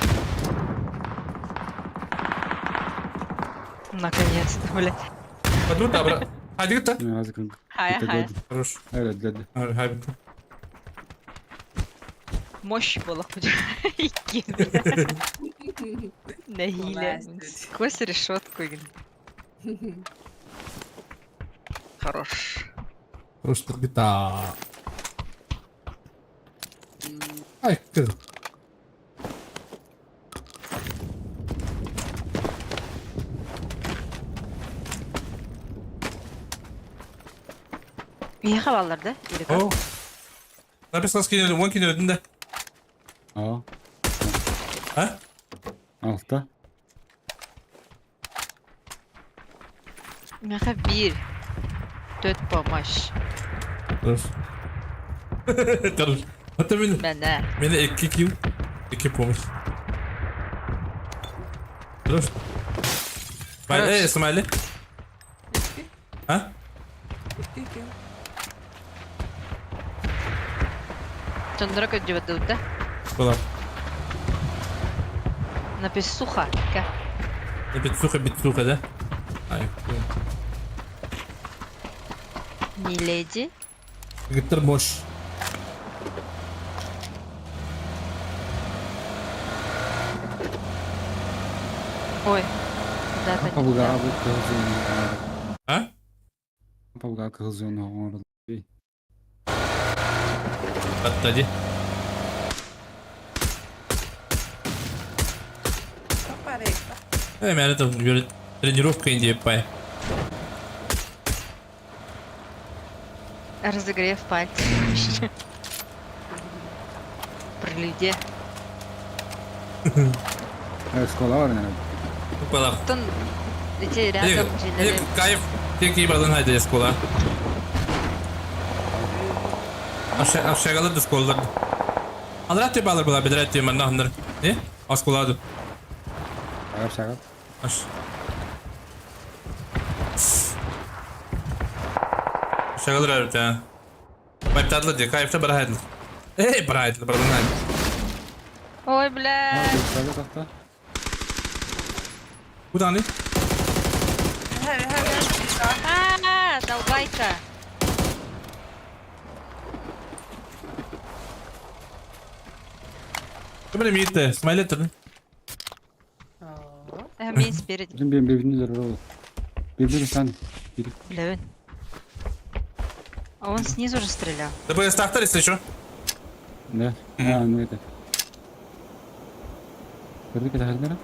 Наконец-то, блядь. Hadi dur da bırak. Hadi git da. Ne yazık kanka. Хай, хай. Хорош. Evet dedi. Хай бит. Мощь была хоть. На гиле. Сквозь решетку. Хорош. Хорош торгита. Ай, кыз. İyi havalar da. О. Написано скинер, вон кинер динде. Aa. Ha? Altta. Мяха bir. 4 помощь. Хорош. Хорош. Hatta benim. Bende. Beni 2 kill. 2 помощь. Хорош. Хорош. Смайли. Ha? Чондра көдүбөт да. Была. Напис суха. Ка. Битсуха, да? Ай. Миледи. Гитар мош. Ой. Куда-то Kapı не abi kızıyor. Ha? Kapı kızıyor orada. Attadi. Меня там говорит, тренировка Индии пай. Разогрев пальцы. Прилюдия. Evet skola var nerede? Bu kadar. Тон эти рядом жили. Kayıp. Tek iyi bazen haydi eskola. Aşağı kalırdı skollardı. Andrat diye bağlar bula bedret diye ben nahandır. Ne? Askoladı. Şakap şakap. Aş. Aşağı kalır herif ya. Bak tatlı diye kayıpta bana haydi. Bana haydi. Bana haydi. Ой, бля. Şakap tahta. Bu da ne? А, долбайка. Bu benim yiğitti. Smile ettirdin. Мен спереди. Bizim benim birbirini oğlum. Birbirini sen. Biri. Блин. А он снизу же стрелял. Ты бы стартер, если что? Ne? Ha neydi? Gördük ya herhalde.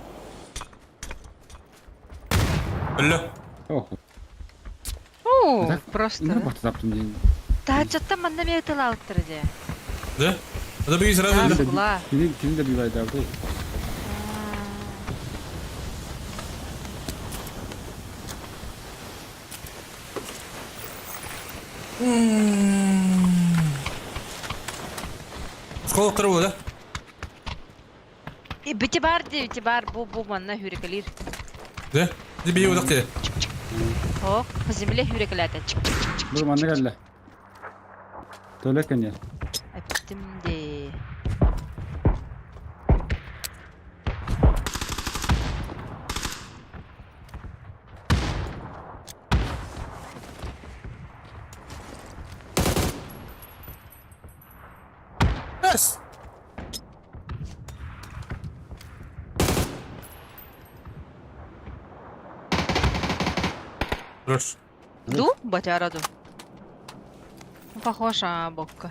Öyle. Oh. О, Ne просто. bak yaptım diye. Да, что-то манда меня это лаутер. Да? Это бы сразу Да, öyle. была. Kimin de bir vaydı abi. Скол кыруу, да? И битибар, бу манна хюрекалир. Да? Ты бей удак тебе. О, по земле хюрекалята. Dur bana geldi. Söyleken ya. Öptüm de. Yes. Хорош. Ду? Батяра ду. Ну, похож на бокка.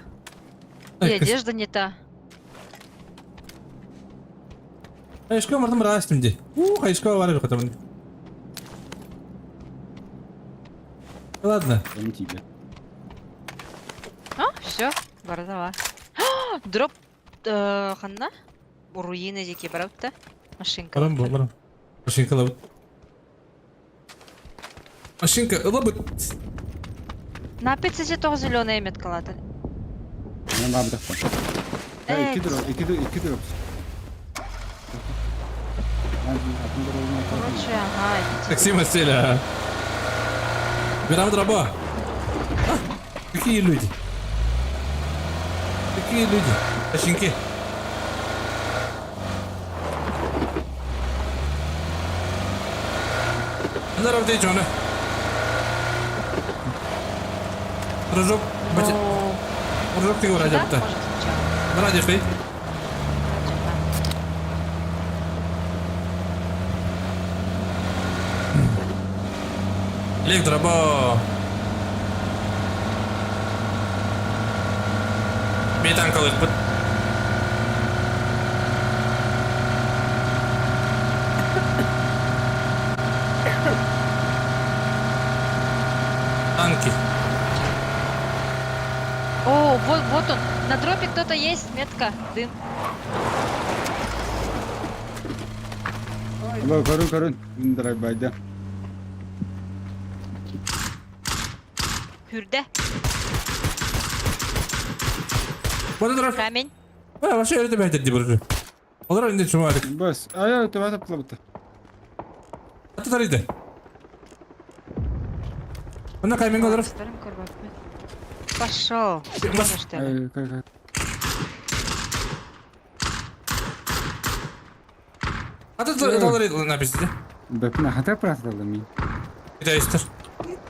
И Так, одежда не та. Hayışka vardım rastım di. Hayışka var yok adamın. Ладно. Onu тебе. А, все, бардава. Дроп ханна? Руины деки баратта. Машинка. Барам bu, барам. Машинка лабыт. Машинка лабыт. На 5 тоже зеленая метка лата. Ben daha bir dakika. Ya iki drop. Ben aklımda olduğunu Короче, ага, идите. Такси Маселя. Берам дроба. Какие люди? Какие люди? Машинки. Здорово, ты чё, Прыжок. Прыжок ты говоришь, Сюда, да? может, сначала? Ради стоит. Электробо. Бейтан калык бут. Танки. О, вот он. На дропе кто-то есть, метка, дым. Alo karın. Drive by'da. Hürde. Вот это. Камень. Вообще öyle de beğendirdi burası. Olur önünde çumalık. Bas. Aya tava tapla. Atı tarıydı. Onda kaymen olur. Старым корбакпен. Пошел. Бас. Что ли? Kay. Atı tarıydı написано. Bakın hata pratalım ya. Bir de ister.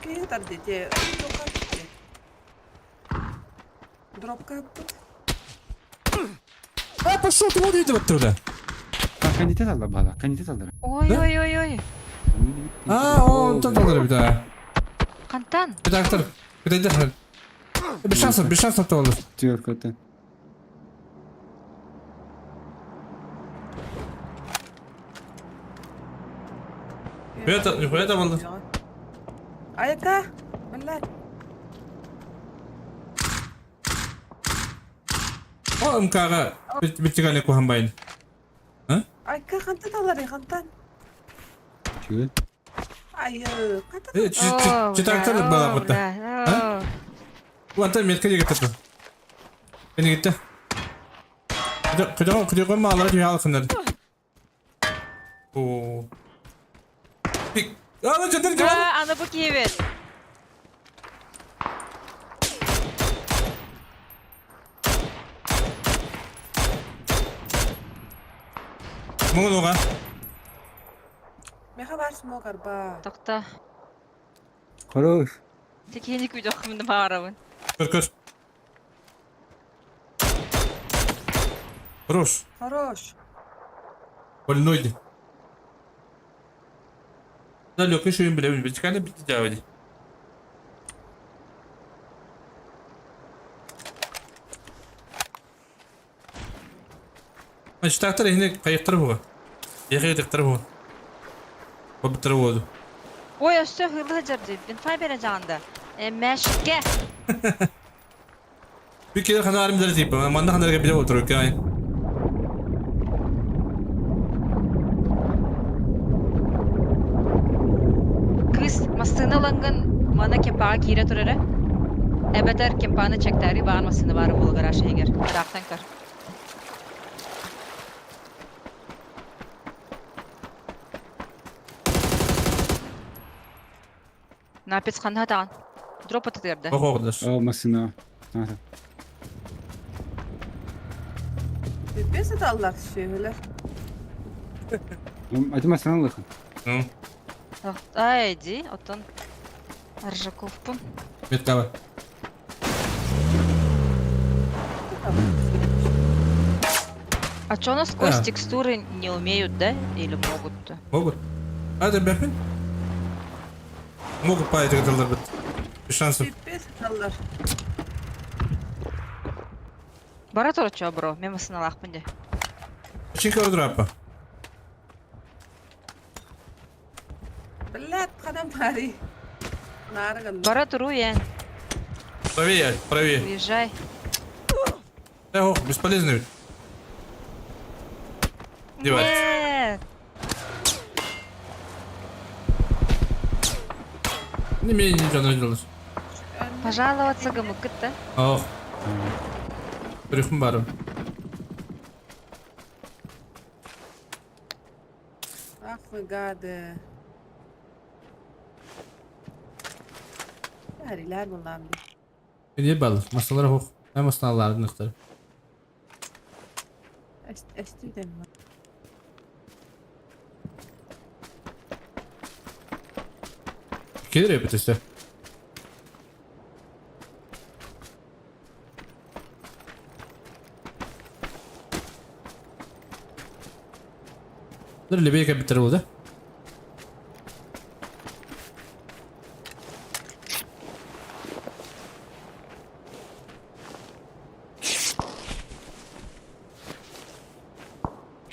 Кие тардите? Дропка. А пошел ты вот видел оттуда. Kandidat aldı bana. Kandidat aldı. Ой-ой-ой-ой. Aa o ondan alır bir daha. Кантан. Bir daha aktar. Bir de gider. Bir şans atı olur. Diyor kötü. Yukarıya da buldu. Ayaka. Vallahi. O ımkağa bir çıkan kuhan bayın. Ayaka kantan alır kantan. Diyor. Ay, kantan. Çıtaktar bana burada. Bu antar metka getirdi. Beni gitti. Kıcağın mağalara dünya alsınlar. Oo. Aa canım canım. Ana bu kivet. Муну га. Meha var smoker ba. Токта. Хорош. Teknik bir dokumentum bağırın. Kır. Хорош. Хорош. Больной. Далеко еще им блин, ведь когда бить делать. Значит, так-то yine kayıktır bu. Yakayıktır bu. Bu bitir oldu. Ой, өстө хырлы жерди. Бенфай бере жанды. Мәшке. Bir kere kanarım der tipi. Manda kanarga bile oturuyor yani. Кыз мастыны ланган мана кепаға кире турары. Эбетер кемпаны чектари баар масыны бары булгара шегер. Рактан кар. Напец ханха таган. Дроп атырды. Oğudur. Almasına. Hadi. Besi de Allah şeyler. Acımasına alırım. Ну, Айди, отон Аржаковпун. метка var. А чё у нас сквозь текстуры не умеют, да? Или могут-то? Могут. Hadi bakın. Могут паять kadar bit. Bir şansı. Besi de Allah. Бара тора чё, бро? Мен масыналахпын де. Çünkü öldürüyor. Блядь, kadam tari. Nargan. Бара туру, я. Правее. Уезжай. Ох, бесполезно ведь. Девать. Нет. Не менее ничего не Пожаловаться гамукыт-то. Ох. Брюхм барым. Ах вы гады. Hariler bunlar. Ne balı? Masalara hoş. Hem masalardan aktar. Estüden mi? Gelir ya bitese. Dur Libya'ya bitir oldu.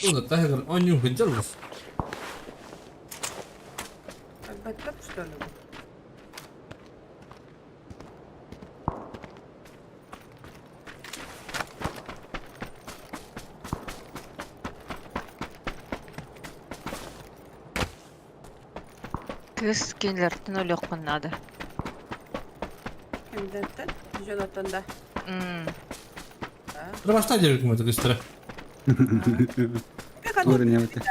Oldu da hemen 10 yıl hıncal mısın? Albatta puşlarım. Kız kendilerden öyle okunadı. Kimden? Jonathan'da. Dur başta gelir mi kızlara? Doğru ne yaptı?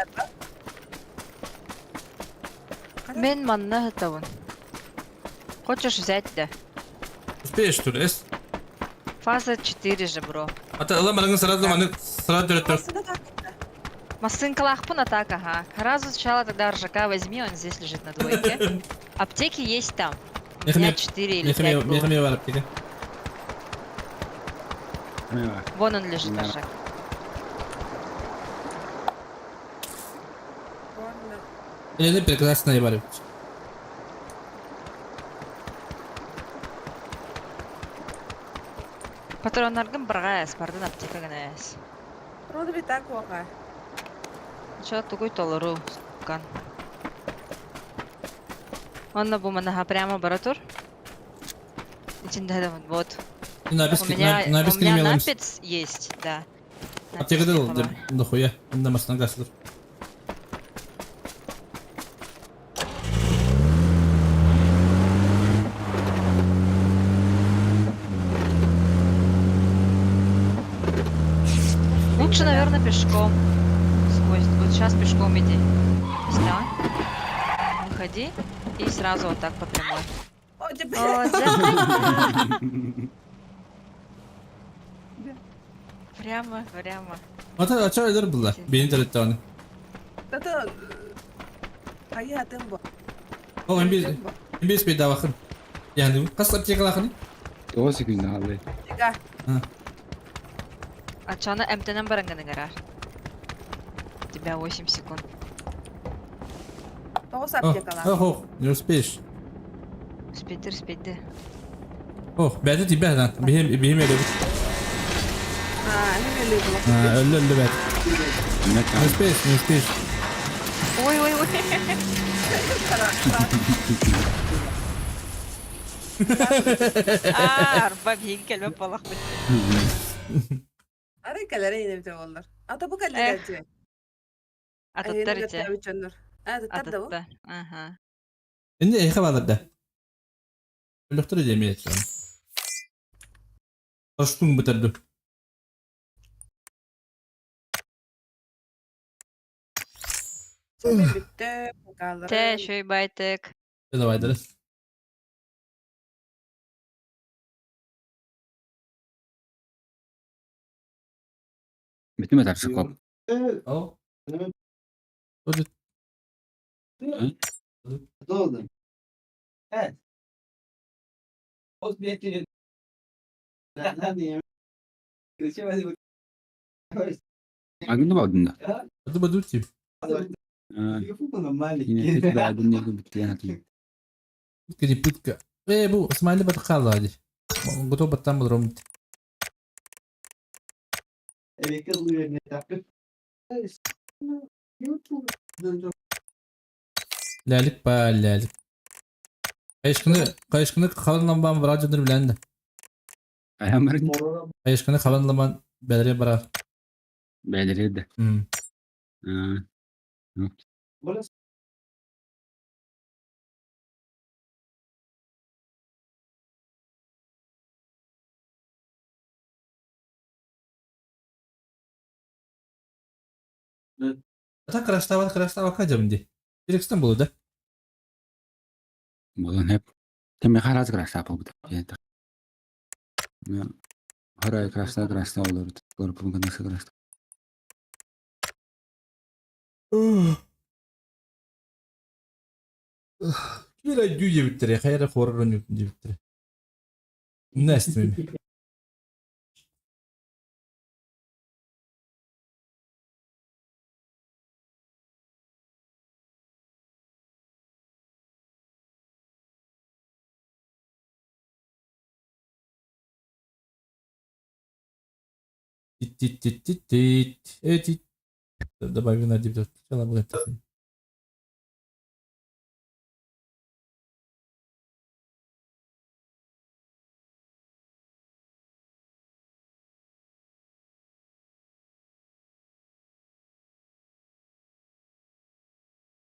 Ben manna hıtavın. Хочешь взять да? Успеешь tur es. Фаза 4 же, бро. Hatta ılamadığın sırada bana sıra dönüp. Масынка лахпун атака, ага. Сразу сначала тогда ржака возьми, он здесь лежит на двойке. Аптеки есть там. У меня 4 или 5 было. Neyse var apteki. Ne var? Вон он лежит, Да. ржак. Elini прекрасно ебали. Патроннаргын бырга эс, бардын аптека гана эс. Роды bir tak oka. Чо тугуй толору кан. Онна бу манаха прямо бара тур. İçinde вот. У меня напец есть, да. Аптека да oldu. Дохуя. Bunda masana gasılır. Лучше, наверное, пешком. Сквозь. Вот сейчас пешком иди. Встань. Выходи. И сразу вот так по прямой. O cephe. О, да. Прямо, прямо. Hatta açar bunlar. Beni delirtti onu. Tata. Hayatım bu. O bir sepeda bakın. Yani kaç apteka bakın? 9 gün aldı. Tiga. Ачана МТН баранганы гарар. У тебя 8 секунд. Toğuz Oh, aptekalar. oh, не успеешь. Успейдер, успейдер. Oh, ben de tibe lan. Benim öyle. Ha, ne böyle bu? Ha, öldü ben. Ne Не успеешь, не успеешь. Ой, ой, ой. Arba bir kelime palak bir. Arıkalara yine bir de olur. Ata bu kadar acı. Atattar içe. Atattar da bu. Atattar. Aha. Şimdi iyi haberler de. Öldüktür cemiyet şu an. Koştum bitirdim. Bitti. Bakalım. Te şöy baytık. Ne devam ederiz? Bitti mi tartışık kop? Oh. Dur. Oldu. Evet. O bir Agın mı aldın da? Hadi badur kim? Yine tek bir adın ne bitti yani hatırlıyorum. Putka di putka. Bu İsmail'le batı kaldı hadi. Gotow battan bulurum. Lalik ba lalik. Kayışkını kalınlaman varacadır bilendi. Ayağımların Kayışkını kalınlaman belirye barar. belirledi. Hmm. Yok. Ata kırastava kacam di. Direksten bulu da. Bunun hep. Temi haraz krasta bu da. Ya. Haray krasta olur. Korpun nasıl krasta. Bir ay düğü bittire. Hayır horrorun yok bittire. Ne istemim? Тит-тит-тит-тит-тит. Тит. Добавим на дебют. Сначала будет.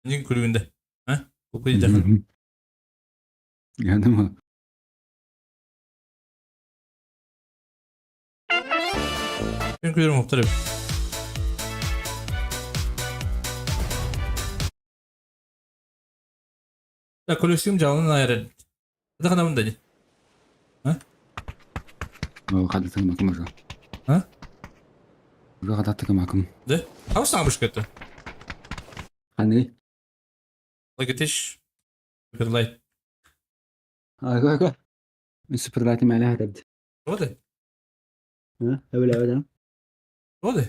Ning kulübünde. Ha? Bu kıyı yakın. Geldi mi? Ben kulübüm muhtarım. Ya koleksiyon canlının ayarı. Hadi kanamın da. Kadar takım akım var. Ha? Burada kadar takım akım. De. Havuz namış kötü. Hani? Lagetiş. Kırlay. Aga. Sıfırlatı mele herhalde. O da. Ha? Öyle öyle. O da.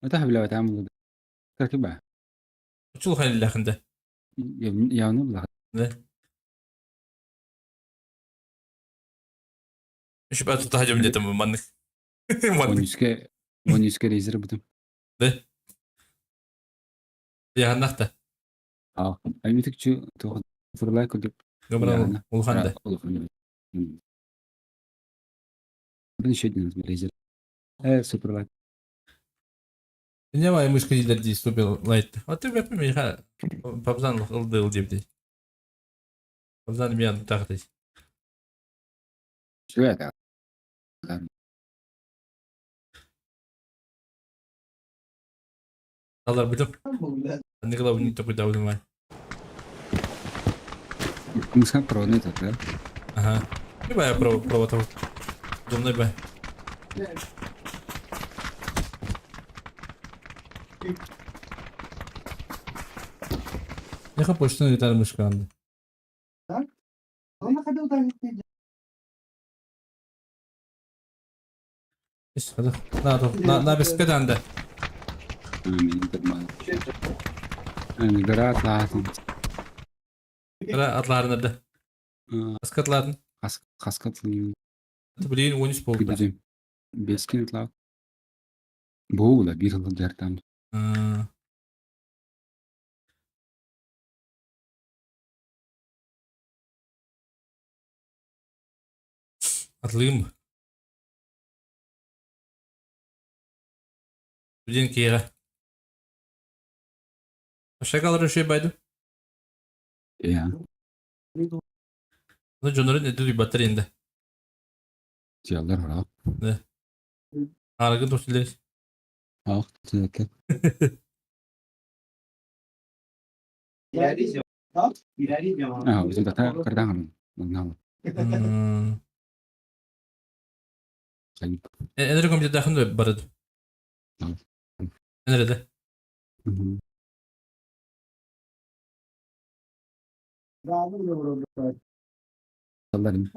Mata habla تعمل تركب بقى Uçul hayli yakında. يا نبلغ Ne? Şu ben tutu hacım dedim bu manlık. Manlık. ونيسكا ليزر بدم Ne? Ya nakta. اه أيمتك شو تاخذ فرلاي كل Gömran ulhanda. بدي شدنا ليزر سوبر لايت Ne var müşkül iler diye super light. Hatır yapmıyor ya. Papzan ıldı diye. Papzan bir yan taktı. شو هذا Allah bilir. Ne kadar bunu topu davulun var. مسكان برونيت هذا Aha. Ne baya prova tavuk. Dumne be. Ne kadar boşuna gitarmış kandı. İşte hadi. Na bisiklet anda. من قد ما أنا قرأت لازم Kara atlarını da. Askatların. خاصة Bileğin 13 buldu. بدهم بيسكن يطلع بولا بيرل دارتام Atlayayım mı? Bileğin kiyere. Aşağı kalır şey baydı. يا Bunu John'ların edildiği bataryinde. يلا راه Harika dostları. تذكر وإذا كردان نعم طيب Enerji komitesi dakında baradı. Tamam. Nerede? Sallarım.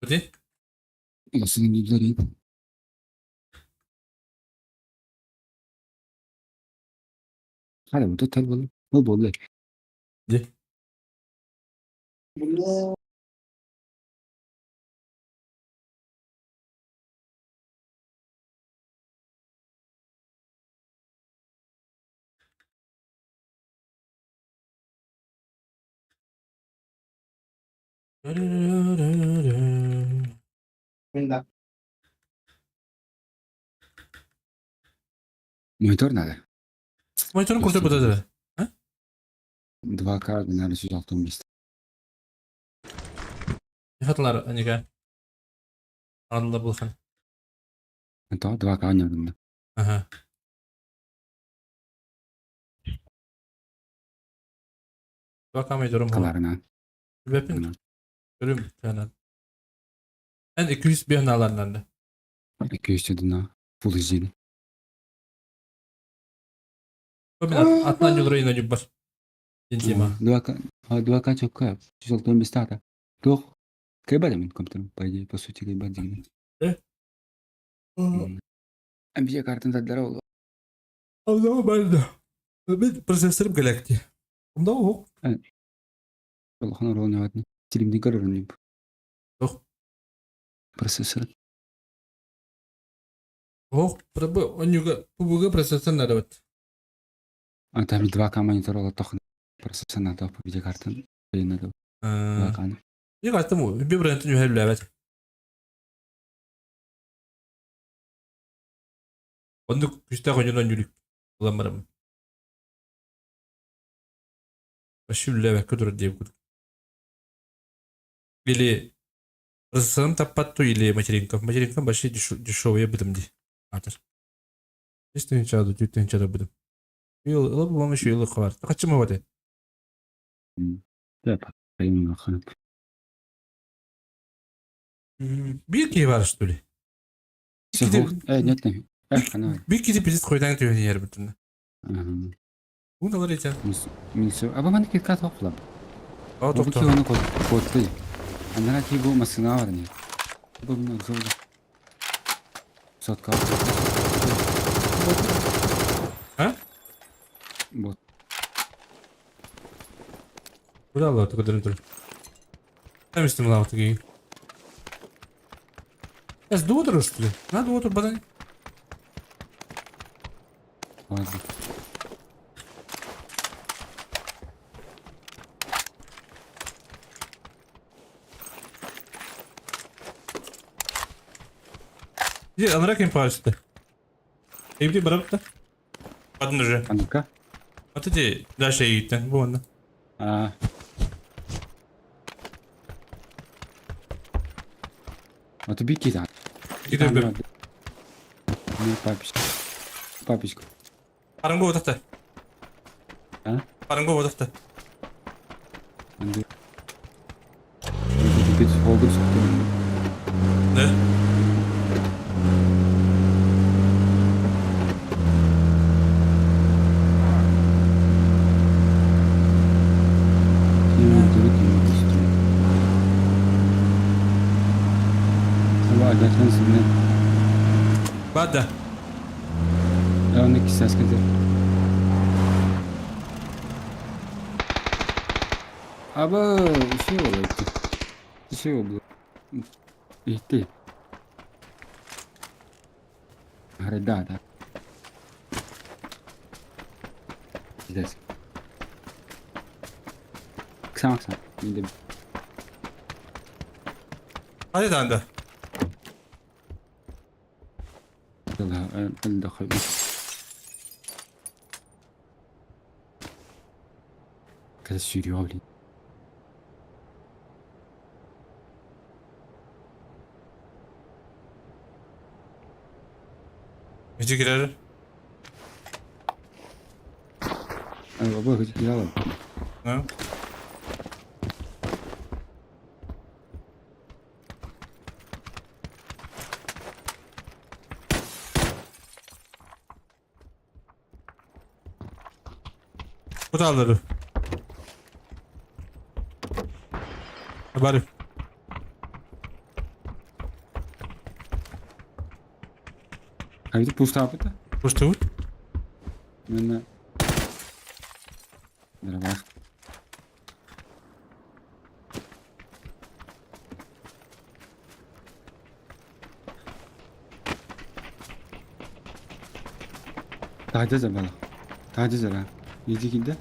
Hadi. Nasıl gidiyor? هذا متوتر والله مو بقول لك دي مونيتور هذا Monitörün kurdu bu da. Ha? 2K بنعمل 360 Yıkatlar anıga. Anla bulsan. انت 2K oynuyorum. Aha. Bakamayacağım. Kalarına. Web'in. Görüyorum kanal. Ben 200 bir analarından da. 200 dedin Full HD'li. Bu bir atlan yolu rayına gibi var. Cintima. 2K çok kayıp. 360 tane. Doch. Kaybeder mi компьютер? По идее, по сути, kaybeder gibi. Bir şey kartın tadları oldu. Ama ben de. Ben prosesörüm galakti. Bunda o. والله انا روني واتني تلي بدي قرر اني Yok. بروسيسور Ох, пробы, онюга, пубуга процессор надо вот. А там 2К монитор олар тоқын. Процессор надо по видеокартам. Надо 2К. И как тому, бибрент не хайлевать. Онду күстә гонюнан юлик. Ламарам. Башүлләвә күдүр дип күд. Или процессорым таппатту или материнка. Материнка башы дешевые битим ди. Атыр. Истин чаду, тютен чаду битим. Ил лаб мама шу ил хвар. Качыма ваде. Да, пойму ханып. Bir ki var что ли? Нет, нет. Хана. Bir ki de biz koydan tüyün yer bütün. Bu ne var ya? Минсу. Аба ман китка тоқлам. Aa Бу ки doktor. оны котты. Андара ки бу масына бар не. Бу мына золда. Сотка. Ha? Вот. Куда Allah tukadırım dur. Там истим лав такие. Я с дуотру что ли? На дуотру бадан. Ладно. Где анракин пальцы-то? Evli bırak da. Adın уже. А Вот эти дальше идти. Вон. А. Вот бики да. Gidiyor böyle. Ну, папочка. Папочка. Parangı odakta. Ha? Parangı odakta. Анды. Бит холгус. Ne? Bada. Я он кисас кеде. Аба, şey oldu. Şey oldu. İhti. Haredada. Здесь. Ксамакса. Иди. Hadi danda. يلا ندخل. كذا sürüyor abi. Gece girer. Ay baba hızlı gidelim. Ha? Bu da alırım. Bari. Haydi пусто апыта. Пусто вот. Мен Дорогая. Taciz bana. Taciz ara. Yedi gidi.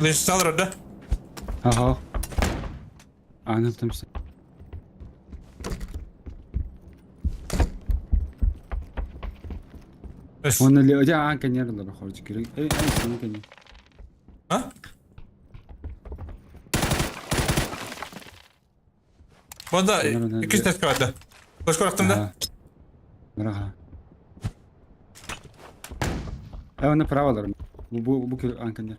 Лишь стал рода. Ага. Anladım sen. Он اللي جاء كان يلا بخرج كذا. اي سنة كان. Ha? Bunda iki test vardı. Koş koraktığında. Браха. Evo направо ларым. Bu анканер.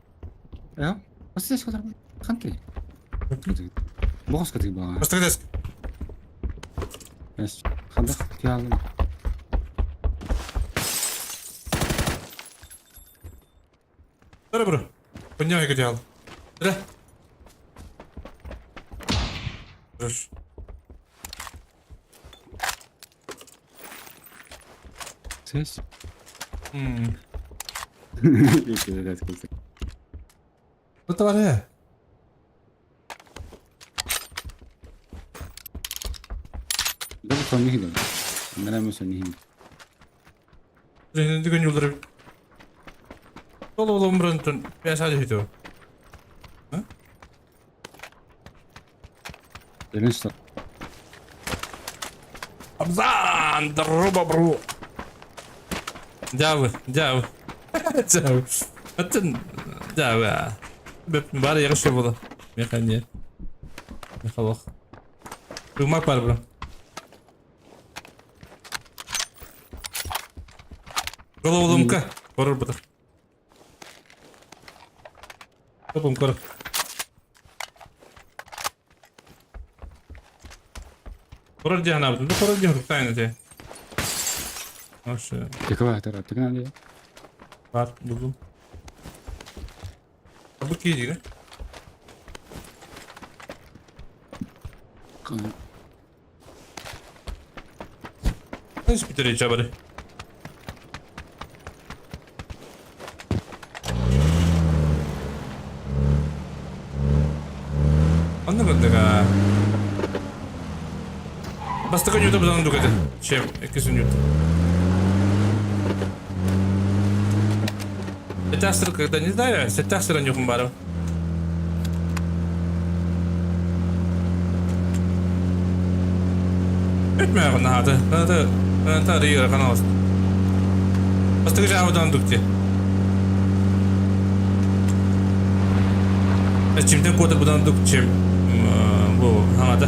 Evo. Здесь kadar kanki. Boğaz katı bağ. Просто desk. Yes. Kandak geldim. Dur bro. Поднимай одеяло. Да. Хорошо. Ses. Hmm. İyi ki de kızım. Orada var he. Bu son değil de. Bunlar mı son değil? Düğün yolları. Oğlum buranın ben sadece hiç o. Gelin stop. Abzan darba bro. Jauh. Jauh. Betul. Jauh ya. Bari yarış yapalım. Mekaniğe. Mekavak. Rumah var bro. Oğlum ka. Korur bu da. Topum korur. Korur cihan abi. Korur cihan. Tayne diye. Aşağı. Tekrar tekrar tekrar diye. Var buldum. Bu ki değil. Nasıl bitireceğiz haberi? Anlamadık ha. Bastık on YouTube zaman dukatı. Şey, ikisini YouTube. Сетястер, когда не знаю, сетястера не хумбару. Etmiyor bana hadi. Ben de arıyor kan olsun. Bastık cevabından dukti. Çimden kodu budan dukçim. Bu hamada.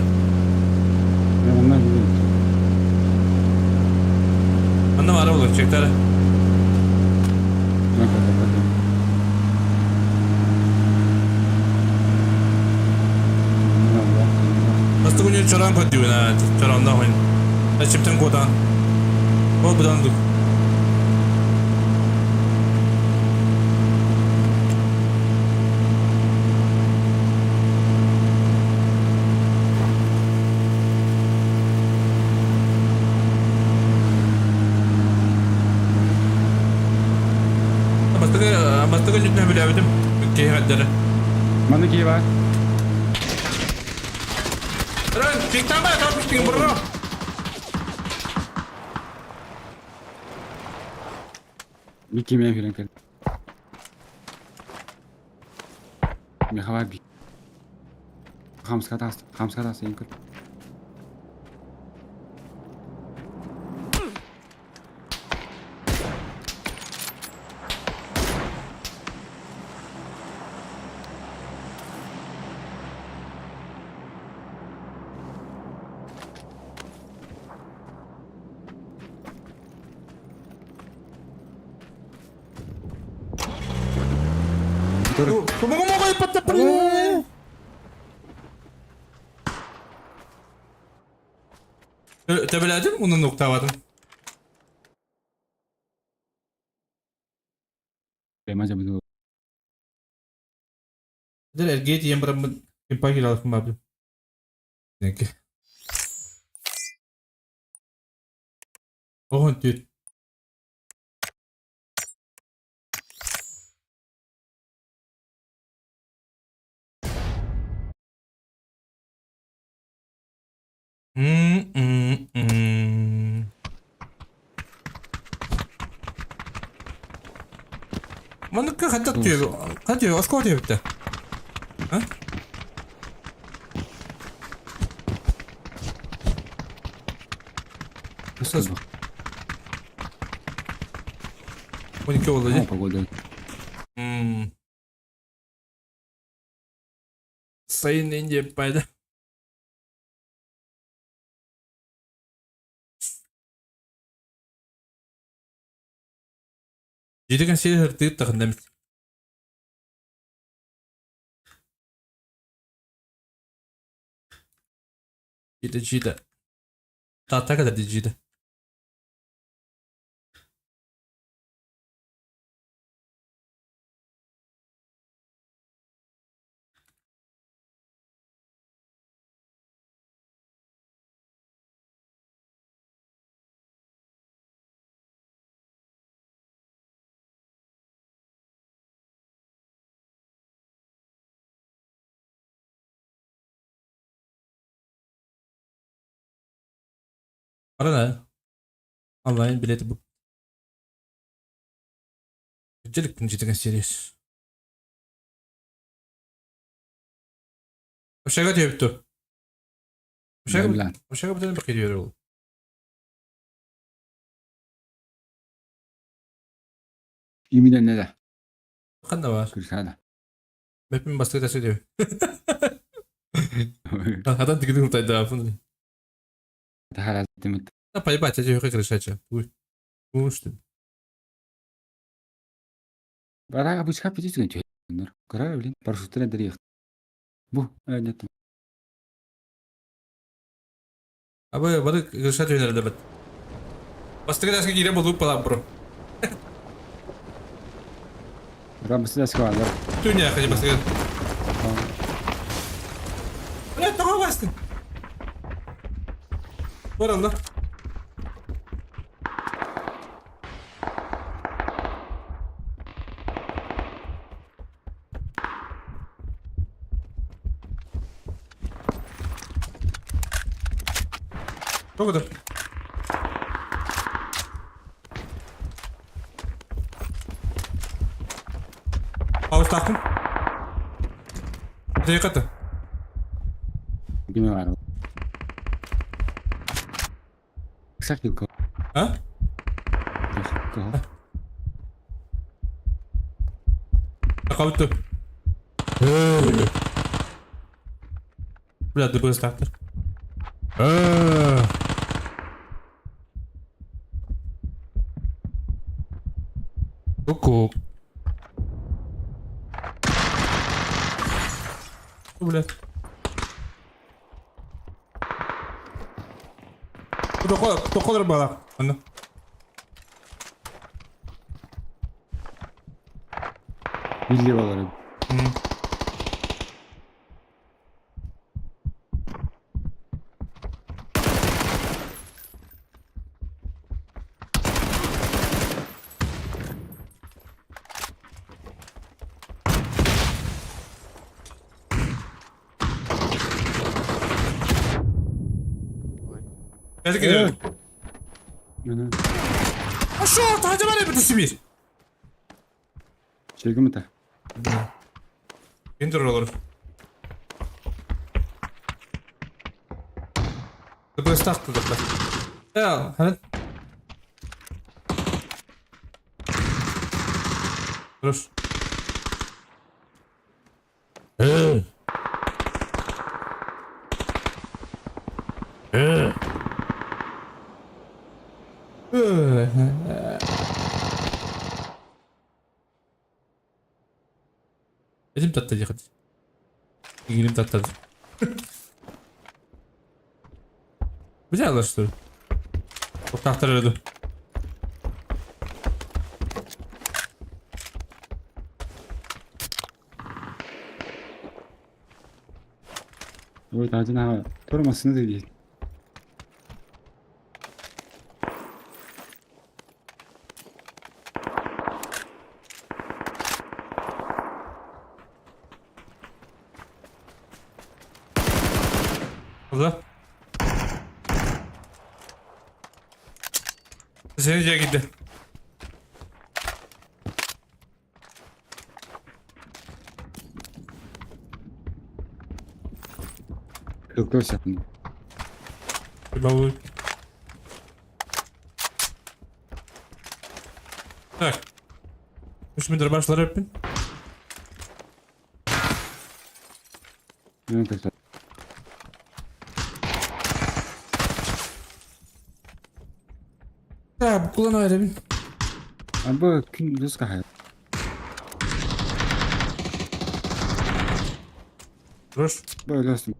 Ben ondan gidiyorum. Annem ara olur çekler. Ne kadar. Bastık onu çoran kodu na çoranda oyun. Çimden kodan. O budan duk. Bastık onu ne bilemedim. Keyifleri. Bana ki var. Ren, çekten bak atmıştın bro. Bir kimya filan kan. Bir hava bir. Hamska tas inkut. Kung mo kayo patapalin. Tabeladım onun nokta vardı. Macam itu. Der geht yang berambut pagi lalu kembali. Oke. Oh, dude. Mana ke kata tu? Kata tu, aku ada betul. Hah? Nasıl? Bu ne oldu? Oh, pagoda. Sayın ince payda. Jadi kan sih harus tekan dem. Cita. Tata kadar cita. Para ne? Online bileti bu. Gecelik kunci serius. Başka diyor bitti. Bilen. Başka bir tane bakıyor oğlum. Yemiden ne de? Bakın da var. Kırkada. Hepim bastığı da söylüyor. Adam tıkıdı kurtaydı abi. Hala demet. Да, поебать, я тебе как решать. Уй, что? Барага бычка пидис гэн чэ. Нар. Кара блин. Парашютына дэрих. Bu. Evet. Abi bana решать önerdi ben. Bastığı da gire bulup falan bro. Ramsız eski varlar. Dünya hadi bastığı. Ne tamam bastın. Var Allah. O kadar. Ağız taktım. Buraya katı. Gime var. Kısak yıl ko. Ha? Ko. Kavuttu. Bля, ты был стартер. Ку-ку. Блядь. Кто ходит была? Она. Billi var. Geldik gidiyorum. Ana. Aşağı taca var ya bir sibir. Çekil mi ta? İndir olur. Tıpkı taktı da. Ya hani. Dur. Elim tatlı hadi. Elim tatlı. Güzel alıştı. Çok tahtar aradı. O tacın hava. Korumasını da değil. Burada. Seni gitti. Kırklar yapın. Balı. Так. Üç bin başlar öpün. Ne kadar? Ya bu kullan öyle bin. Abi gün göz kahaya. Dur. Böyle olsun.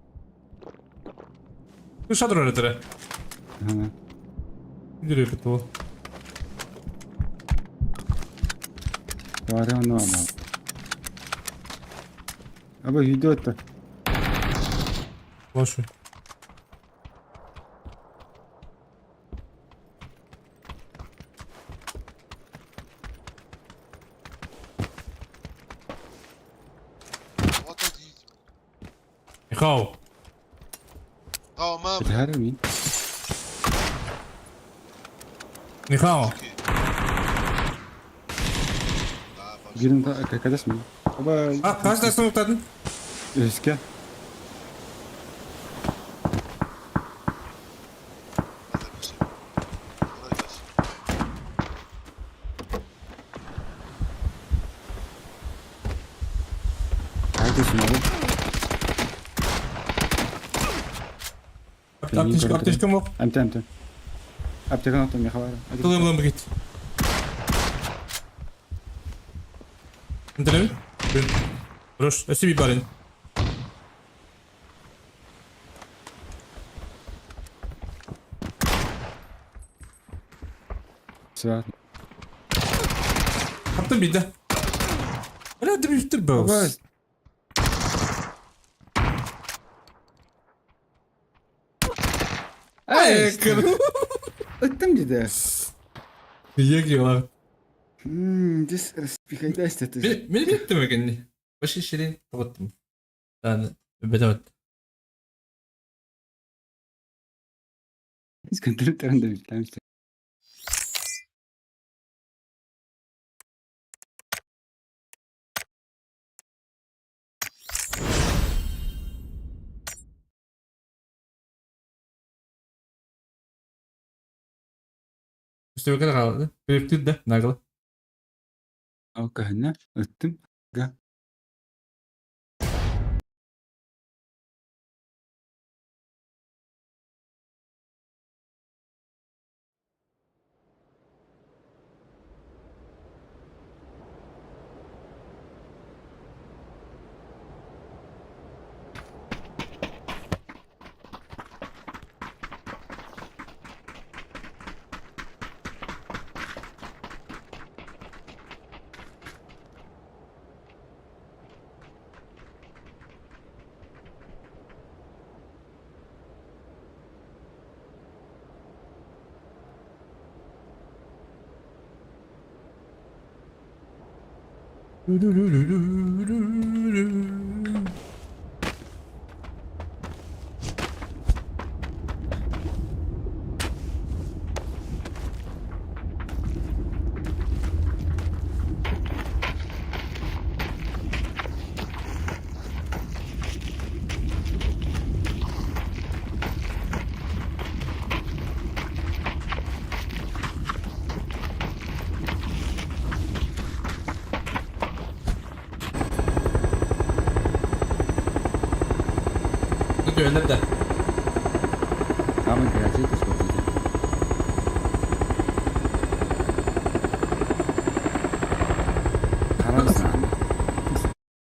Dışa dur öyle tere. Ha. Gidiyor bir tuğ. Var ya ne ama. Abi video attı. Boş ver. Her miyim? Нихао. Birini daha arkadaş mı? Baba Kaç tane noktaladın? riske. Neredesin oğlum? Аптечка мог. Амтен. Аптеканы attım ya havara. Hadi. Кылымлым гит. Интеллект? Рош, спасибо, парень. Sıra. Kaptım bir de. Öyle dürüsttür be. Baba. Ay, kırım. Öttüm dedi. Niye gidiyorlar? Dis raspikayda istedim. Beni bitti mi kendi? Başı işleri kapattım. Yani bedemet. Sıkıntılı tarafında bitlemişti. İşte bakın kaldı. Belirtti de nagılı. O kahına öttüm. Ga. Gidiyor nerede? Tamam gelecek kız bakacak. Kararısın abi.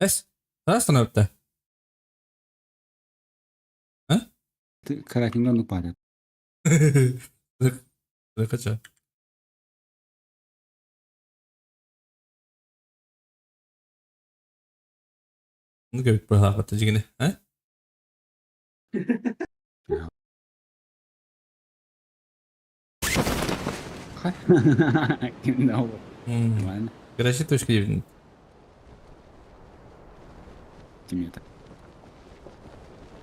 Es. Nasıl öptü? Karakimden nuk padet. Kaça? Bunu göbek böyle hakikaten yine. He? Kim ne olur? Hmm. Garajı точка evinin. Kim yeter?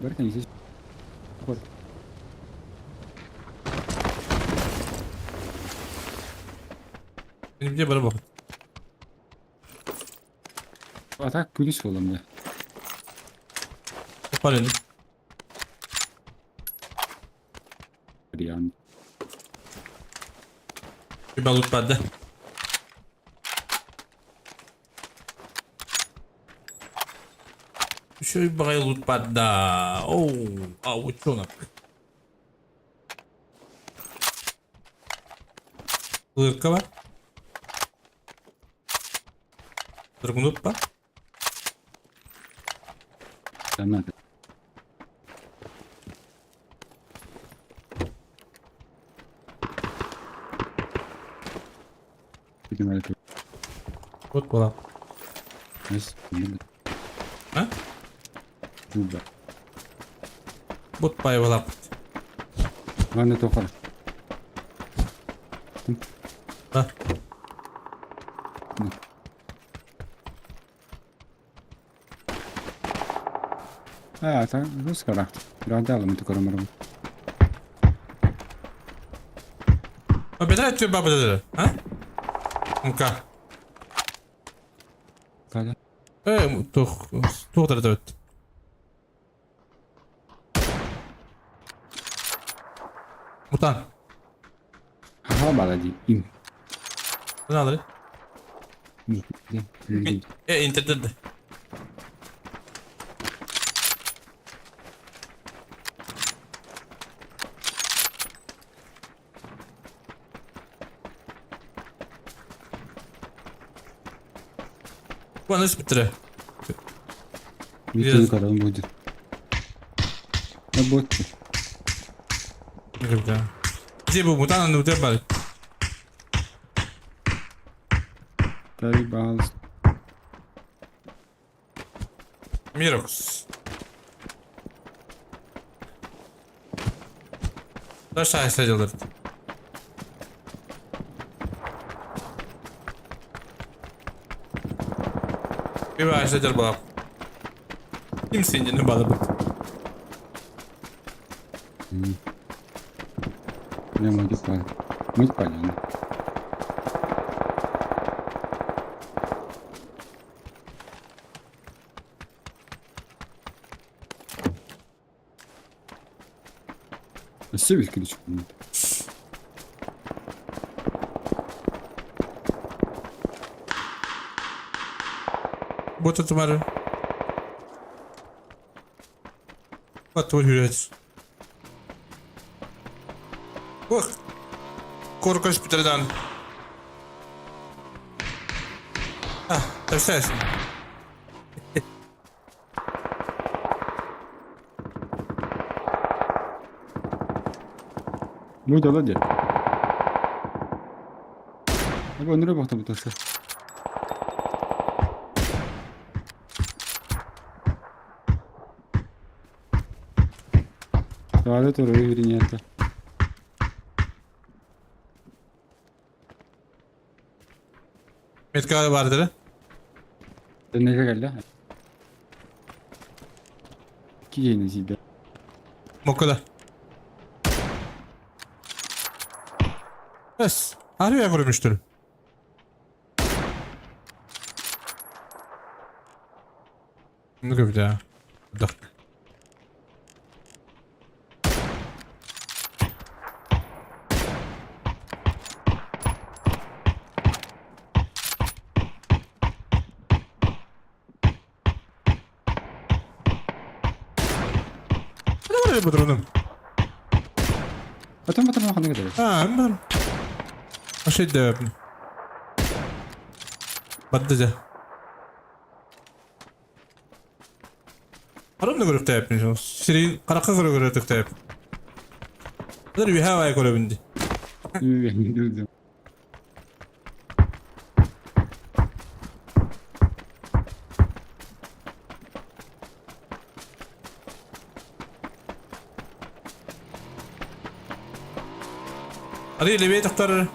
Berkan здесь. Вот. Benim bir bana bakın. Atak kulis oğlum ya. Toparlanın. Yani. Bir balık bende. Şöyle bir balık bende. Oo, avuçonak. Лырка var. Драгунут var. Tamam. Bizim öyle. Вот была. Neyse. Ha? Burada. Вот поевала. Ben de tokar. Ha. Tak, terus sekarang. Udah ada lah untuk orang-orang. Better atıyor baba dedi. Ha? Muka. Kale. Tuh da evet. Mutan. Haha bala di. Im. Ne alır? Di. İnternet. Bu nasıl bitirir? Видите, когда он будет. Работайте. Где был мутан, ну где был? Тарибалс. Мирокс. Aşağı sayılır. Bir başladır bab. Kimsin yine bana bak. Не могу понять. Мы понятно. Севик кличку. Bu tutumarı. Atıyor hürriyet. Bak. Korkunç bir tane. Ah, terses. Ну да ладно. Або не работа bu taşı. Tuvalet oraya yürüyün. Metka vardır. Ne geldi? İki yeni zilde. Mokala. Bes. Harbiye vurmuştur. Ne gibi ya? Dak. Ne var bu durumum? Потом ne kadar? Ha, ben. O şey de yapayım. Badlıca. Harun da görüp de yapmayacağız. Siri karakka görüp de yap. Bunlar bir havaya kola bindi. Hadi اللي بيه تختار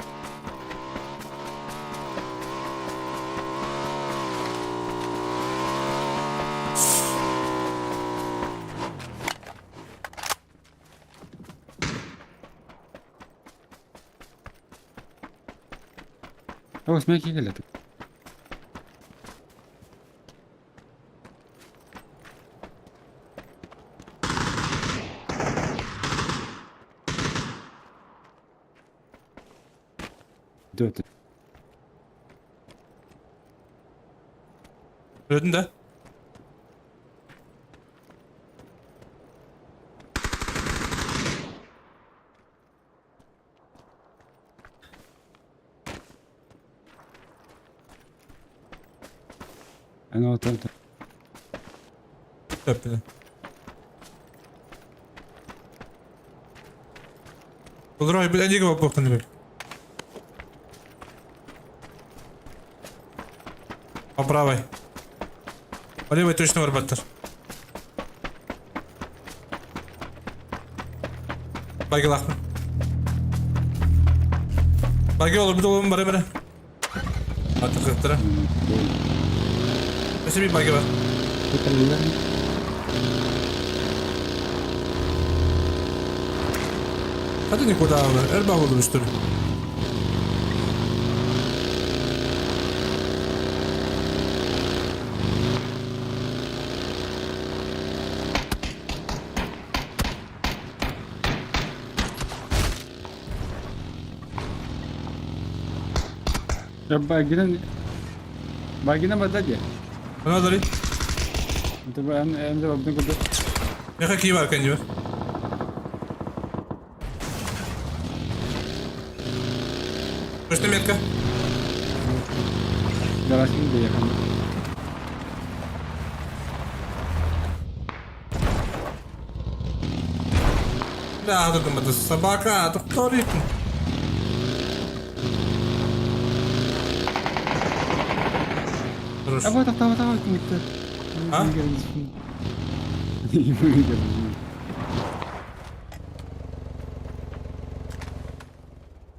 هو اسمها كده لا دوت Gördün de. انا وصلت Öptü. Olur ay bir önce bakın demek. По правой. По левой точно варбаттер. Bagi lakma. Bagi olur bir de oğlum bari bari. Artık kırıktıra. Mesela bir bagi var. Hadi ne kadar var? Erbağ olmuştur. Ya baginan ba dadi? Ano dari? Ito ba ang jawab ko to? May kakiwar ka niyo. Gusto mo ka? Dalas hindi ya kan. Да, тут это собака, тут вторик. Хорошо. Apa tawa-tawa kita. Hah?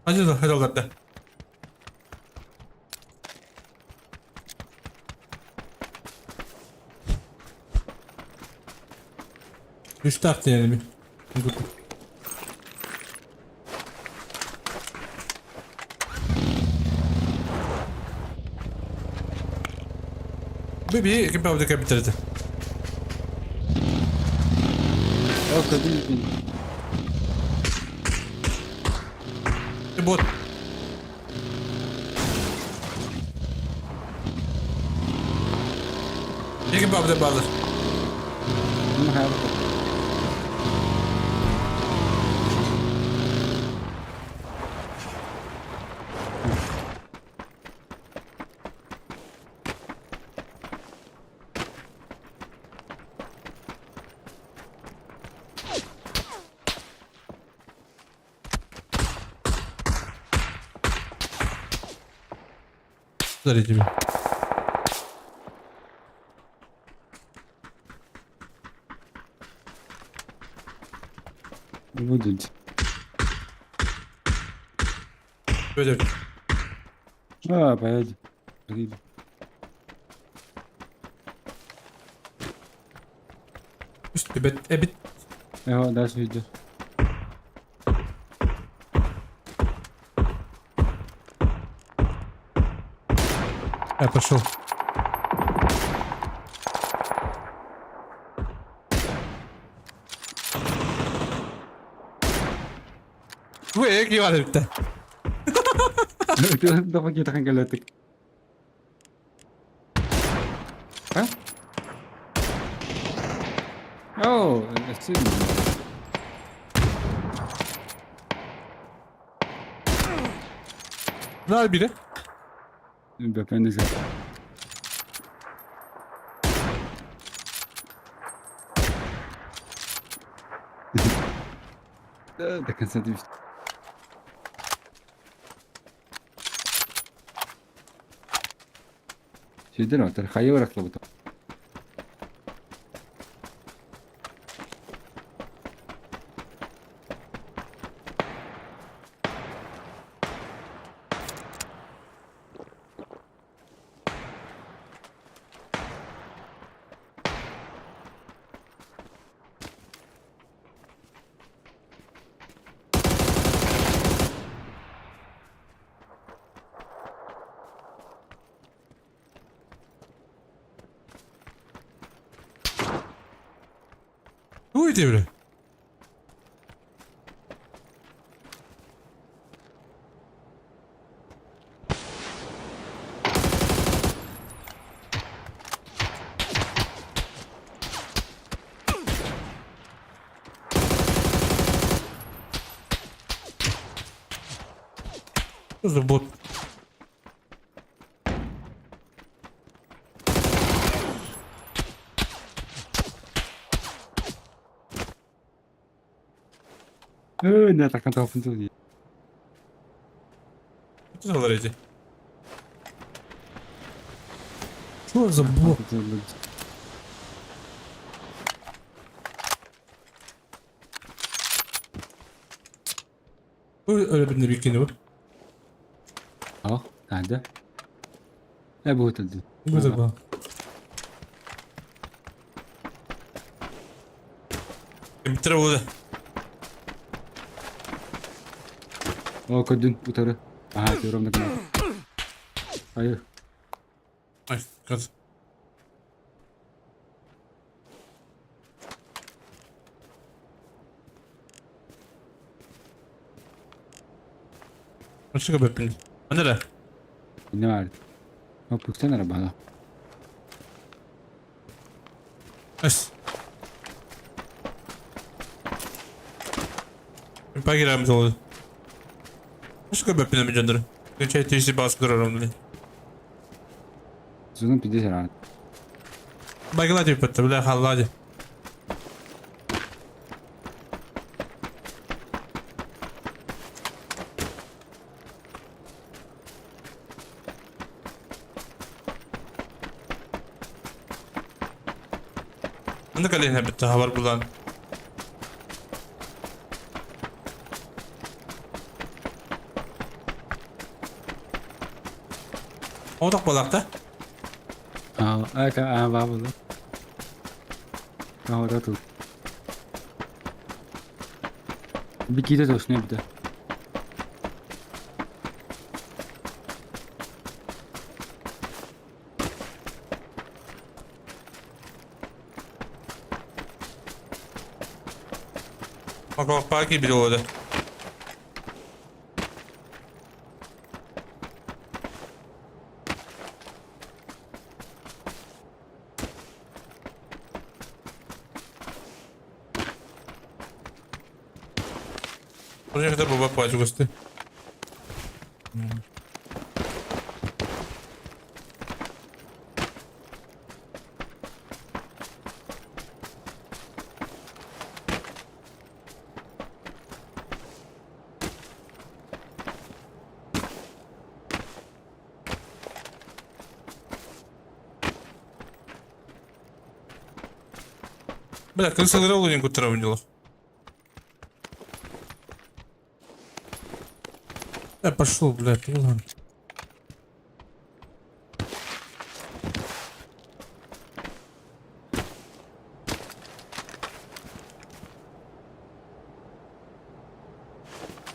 Hadi hadi. Üç taktı yani bir. Bebeği kapıda kapitalizm. Oh, kadın. Bot. Ne kapıda bağlar? Mahal. Заряди меня. Будет. Пойдем. Поедем. Üst ebit. Дальше идет. Я пошел. Gue gimana kita? Itu dapat kita kan galetik. Hah? Oh, sini. Ne var biri? Depende sih. Tekan satu. Şeyden o tarafı hayır bırakla bu tarafı. Уйди, бля. Что за бот? Ne takkan tarafın tuh dia. Что за ларети? Что за бот? Öyle birine bir kini var. Oh, ada. Bu tadi. Bu da bak. Bitir bu da. Oh, kadın bu tarafı. Aha, diyorum ne kadar. Hayır. Ay, kız. Başka bir ping. Anne de. Ne vardı? Hop yüksen araba. Es. Pagiramos oldu. Başka bir planı candır. Geçen teyze baskı aramdı. Uzun pide herhalde. Bagla tip etti bile halladı. Ne kadar ne bitti haber bulan. O da balakta. Evet, var burada. Orada tut. Bir gide de olsun bir de. Bak belki biri oldu. Buraya kadar baba paycı göster. Бля, как сыграл линку травнило. Пошел, блядь, ладно.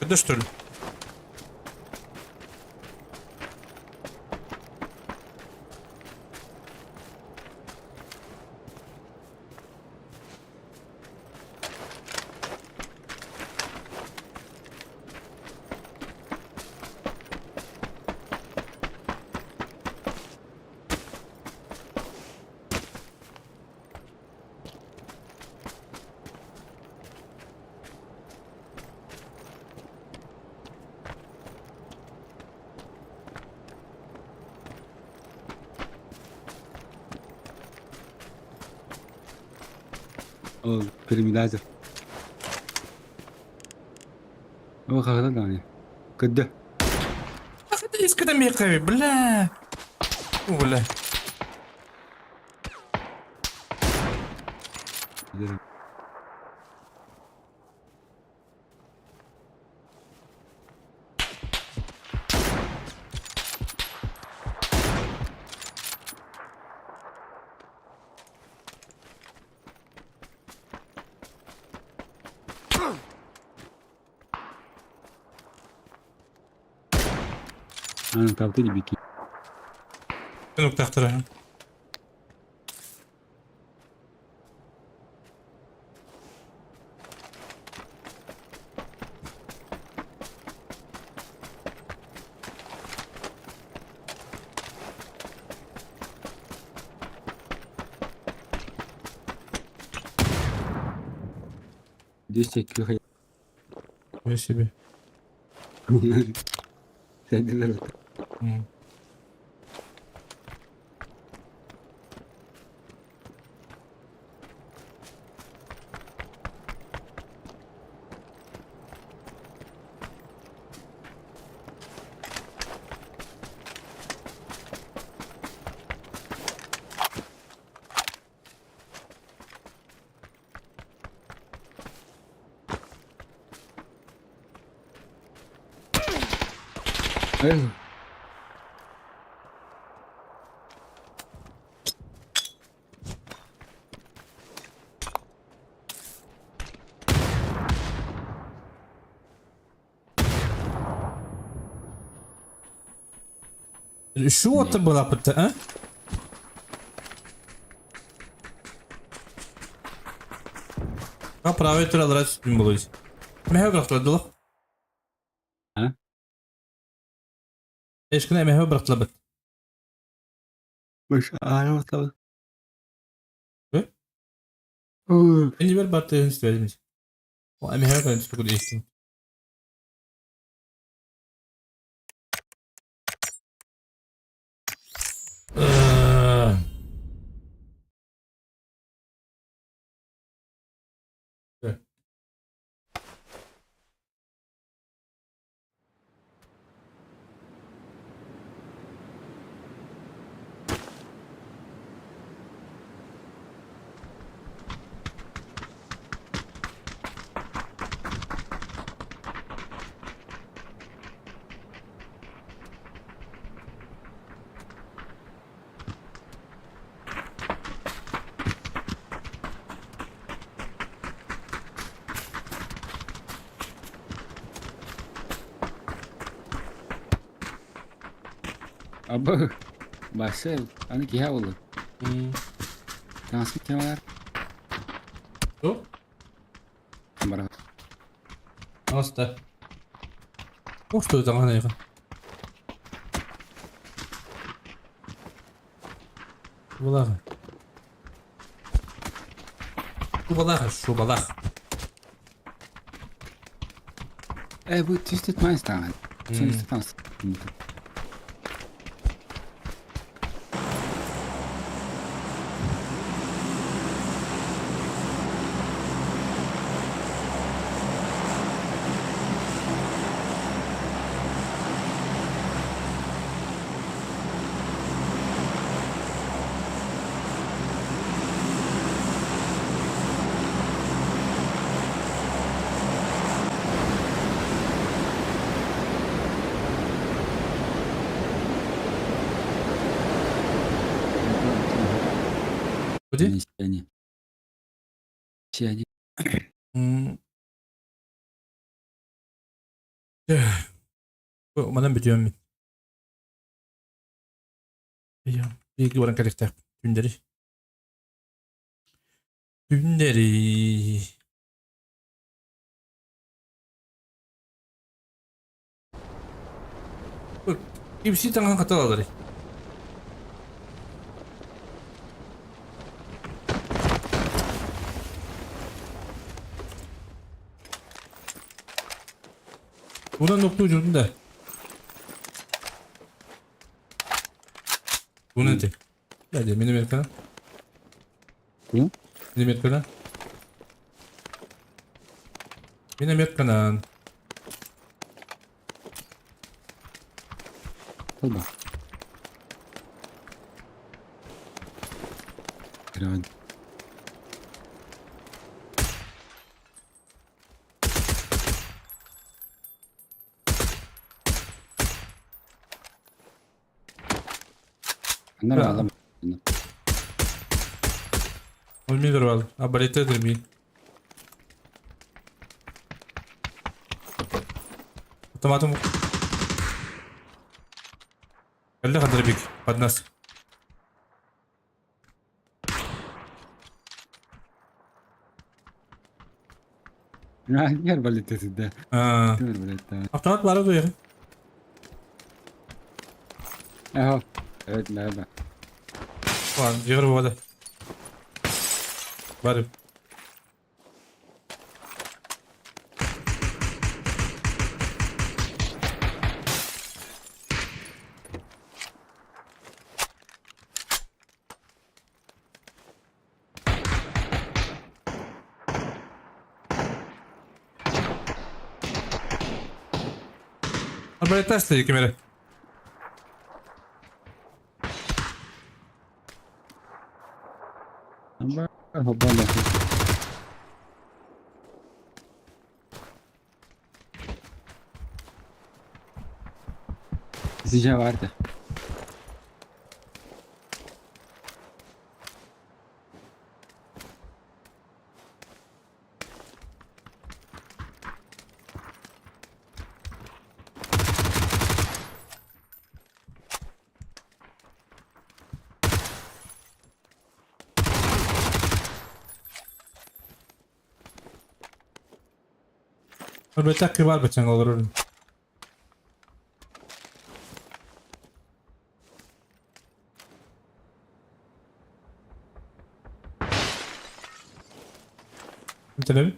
Это что ли? O piramidazır. O kadar da ne? Kıdı. Это из кадамиками, бля. Бля. Aynen kaptı gibi ki. Ну, так-то. Düz çekiyor. Я себе. Sevdiler o. Ey. شو это было, а? Как правильно раздрать не было. Мега как-то дало. Eşkine emeğe bıraktılar bit. Baş ağrı bakalım. Hı? Bence bir battı istedim. O emeğe kadar çok değiştim. Evet. Abi. Başka hani ki ya olur. Transmit kemer. Tu? Kamera. Asta. Usta zaman ya. Vallahi. Şu balık. Bu twisted minds tamam. Sen istefans. Hadi. Yani. Bu umarım bitiyor mu? Ya, bir orang karakter. Günleri. Günleri. Bak, kimse tangan kataları. Buradan nokta ucunda. Bu ne de? Hadi benim ekranım. Hı? Benim ekranım. Benim ekranım. Tamam. Kıran. Bunlar Ya. ağlam. Olmuyor galiba. Abarete de bir. Otomatik. Geldi kadar büyük. Padnas. Gel balitesinde. Haa. Dur balette. Otomat var o ya. Evet nerede? Var. Yığır bu da. Var. Abarete açtı kamera. Ama hoppala. Sizce vardı. Abarete kıvar bıçak olur. Tamam.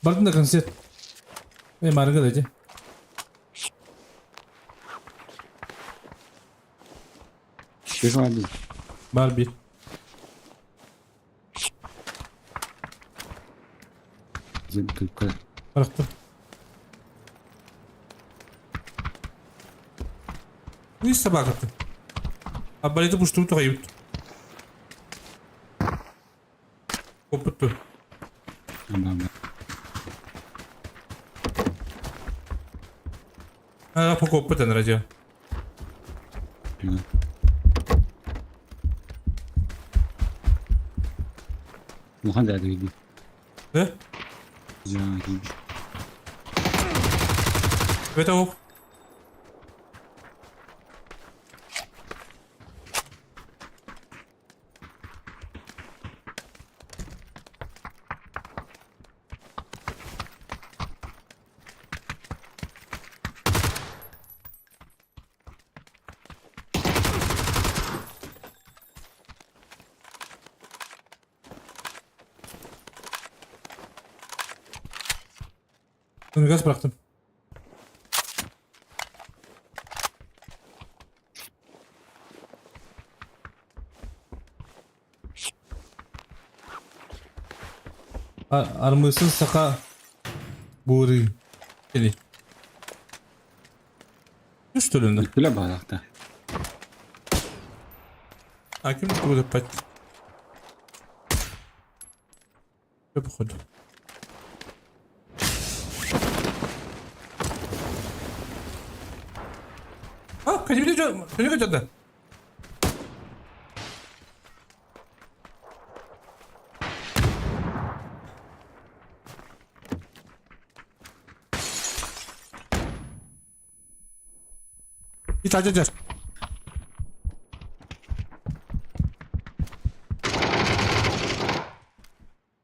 Bakın da konser. Marga da. Bir var değil. Var bir. Bizim kırık kadar. Bıraktım. Bu iş sabah kattım. Abbaleti puştum tokayu. Koputtu. Tamam. Ha, koputtu raja. Güzel. Muhan da değil. Ne? Güzel giymiş. Evet o. Bunu gaz bıraktım. Armısız saka buri. Seni. Üst önünde. Bile bağlakta. Hakim burada pat. Yapı 아, 가지고 저 저녁에 잤다. 이 자자자.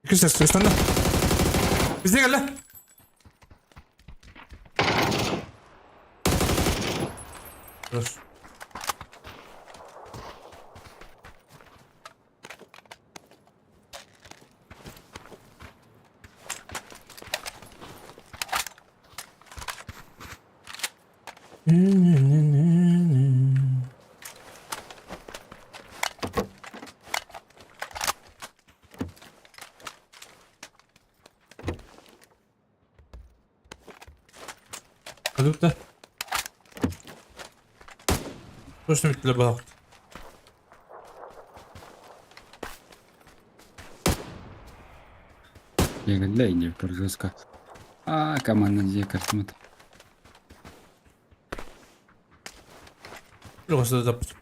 Kız seslenme. Bize gel lan. Dur. Hadi da. Точно ведь добавил. Я говорю, дай не жестко. А, команда где картинка. Просто запуск.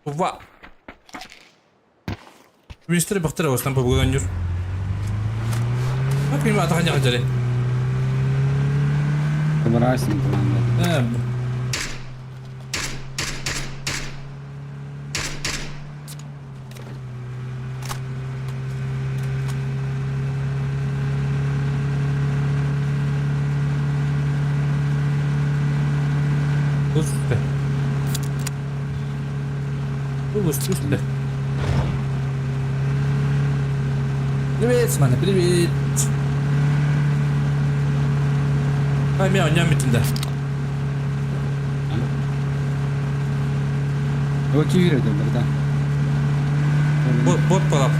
Ва. Мистер Бахтер вас там поблагодарю. Как мимо атака не хотели? Побрасим команда. Слушайте. Слушайте. Привет, Смана, привет. Ай, мяу, ням битinde. O kim yürüdü burada? Bot taraf.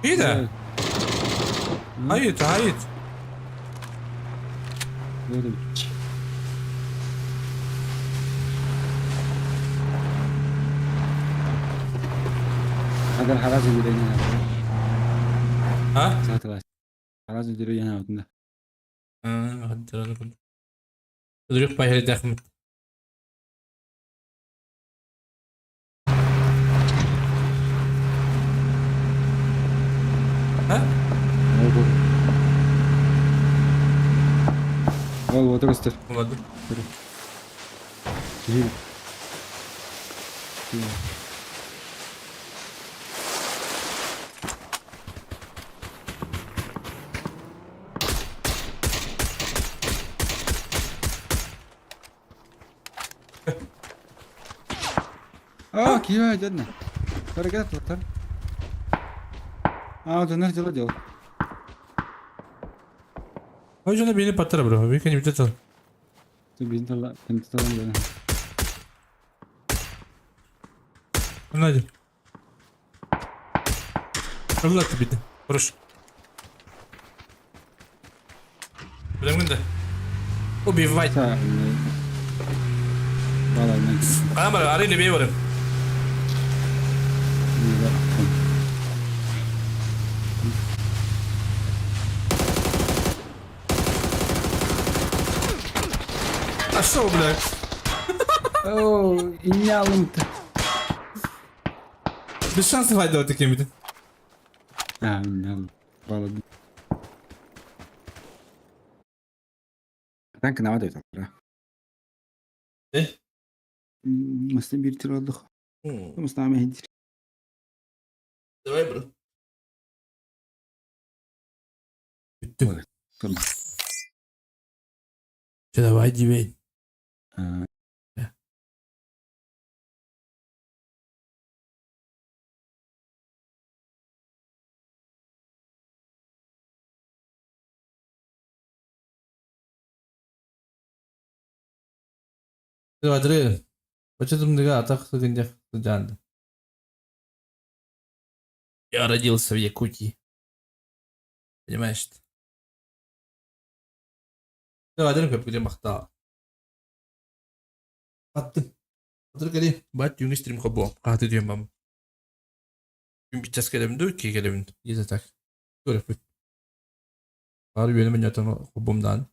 İyi de. Hayır, hayır. Böyle. Agar haraz yürüyeni yaptı. Ha? Saatler. Haraz yürüyeni yaptı. Hadi canım. Duruyor bayrağı takım. Ha? Oldu. Oldu göster. Olmadı. Yürü. киевай, дядна. Харагат, латар. Донор дела делал. Ой, жена бeni паттара, бро. Ви kan inte ta. Ты бин тала, ты тала, да. Hadi. Allah da bitti. Vuruş. Bırakın da. Убивать. Камера, арили бейворим. А что, блядь? О, инялым-то. Без шансов отдавать такими-то. Инялым. Балады. Kanka ne var diyor tatlıra? Ne? Masada bir tür aldık. Mustafa Mehdir. Давай, bro. Bitti. Tamam. Давай, дивей. Адры. Почему-то атак студент. Я родился в Якутии. Понимаешь? Адры как где махта. Аттым. Адры кали. Бат юнги стрим хобо. Каты диyorum ben. Gün bir test gelebildim ki gelebildim. İyi tak. Böyle. Harbi benim yatan hobumdan.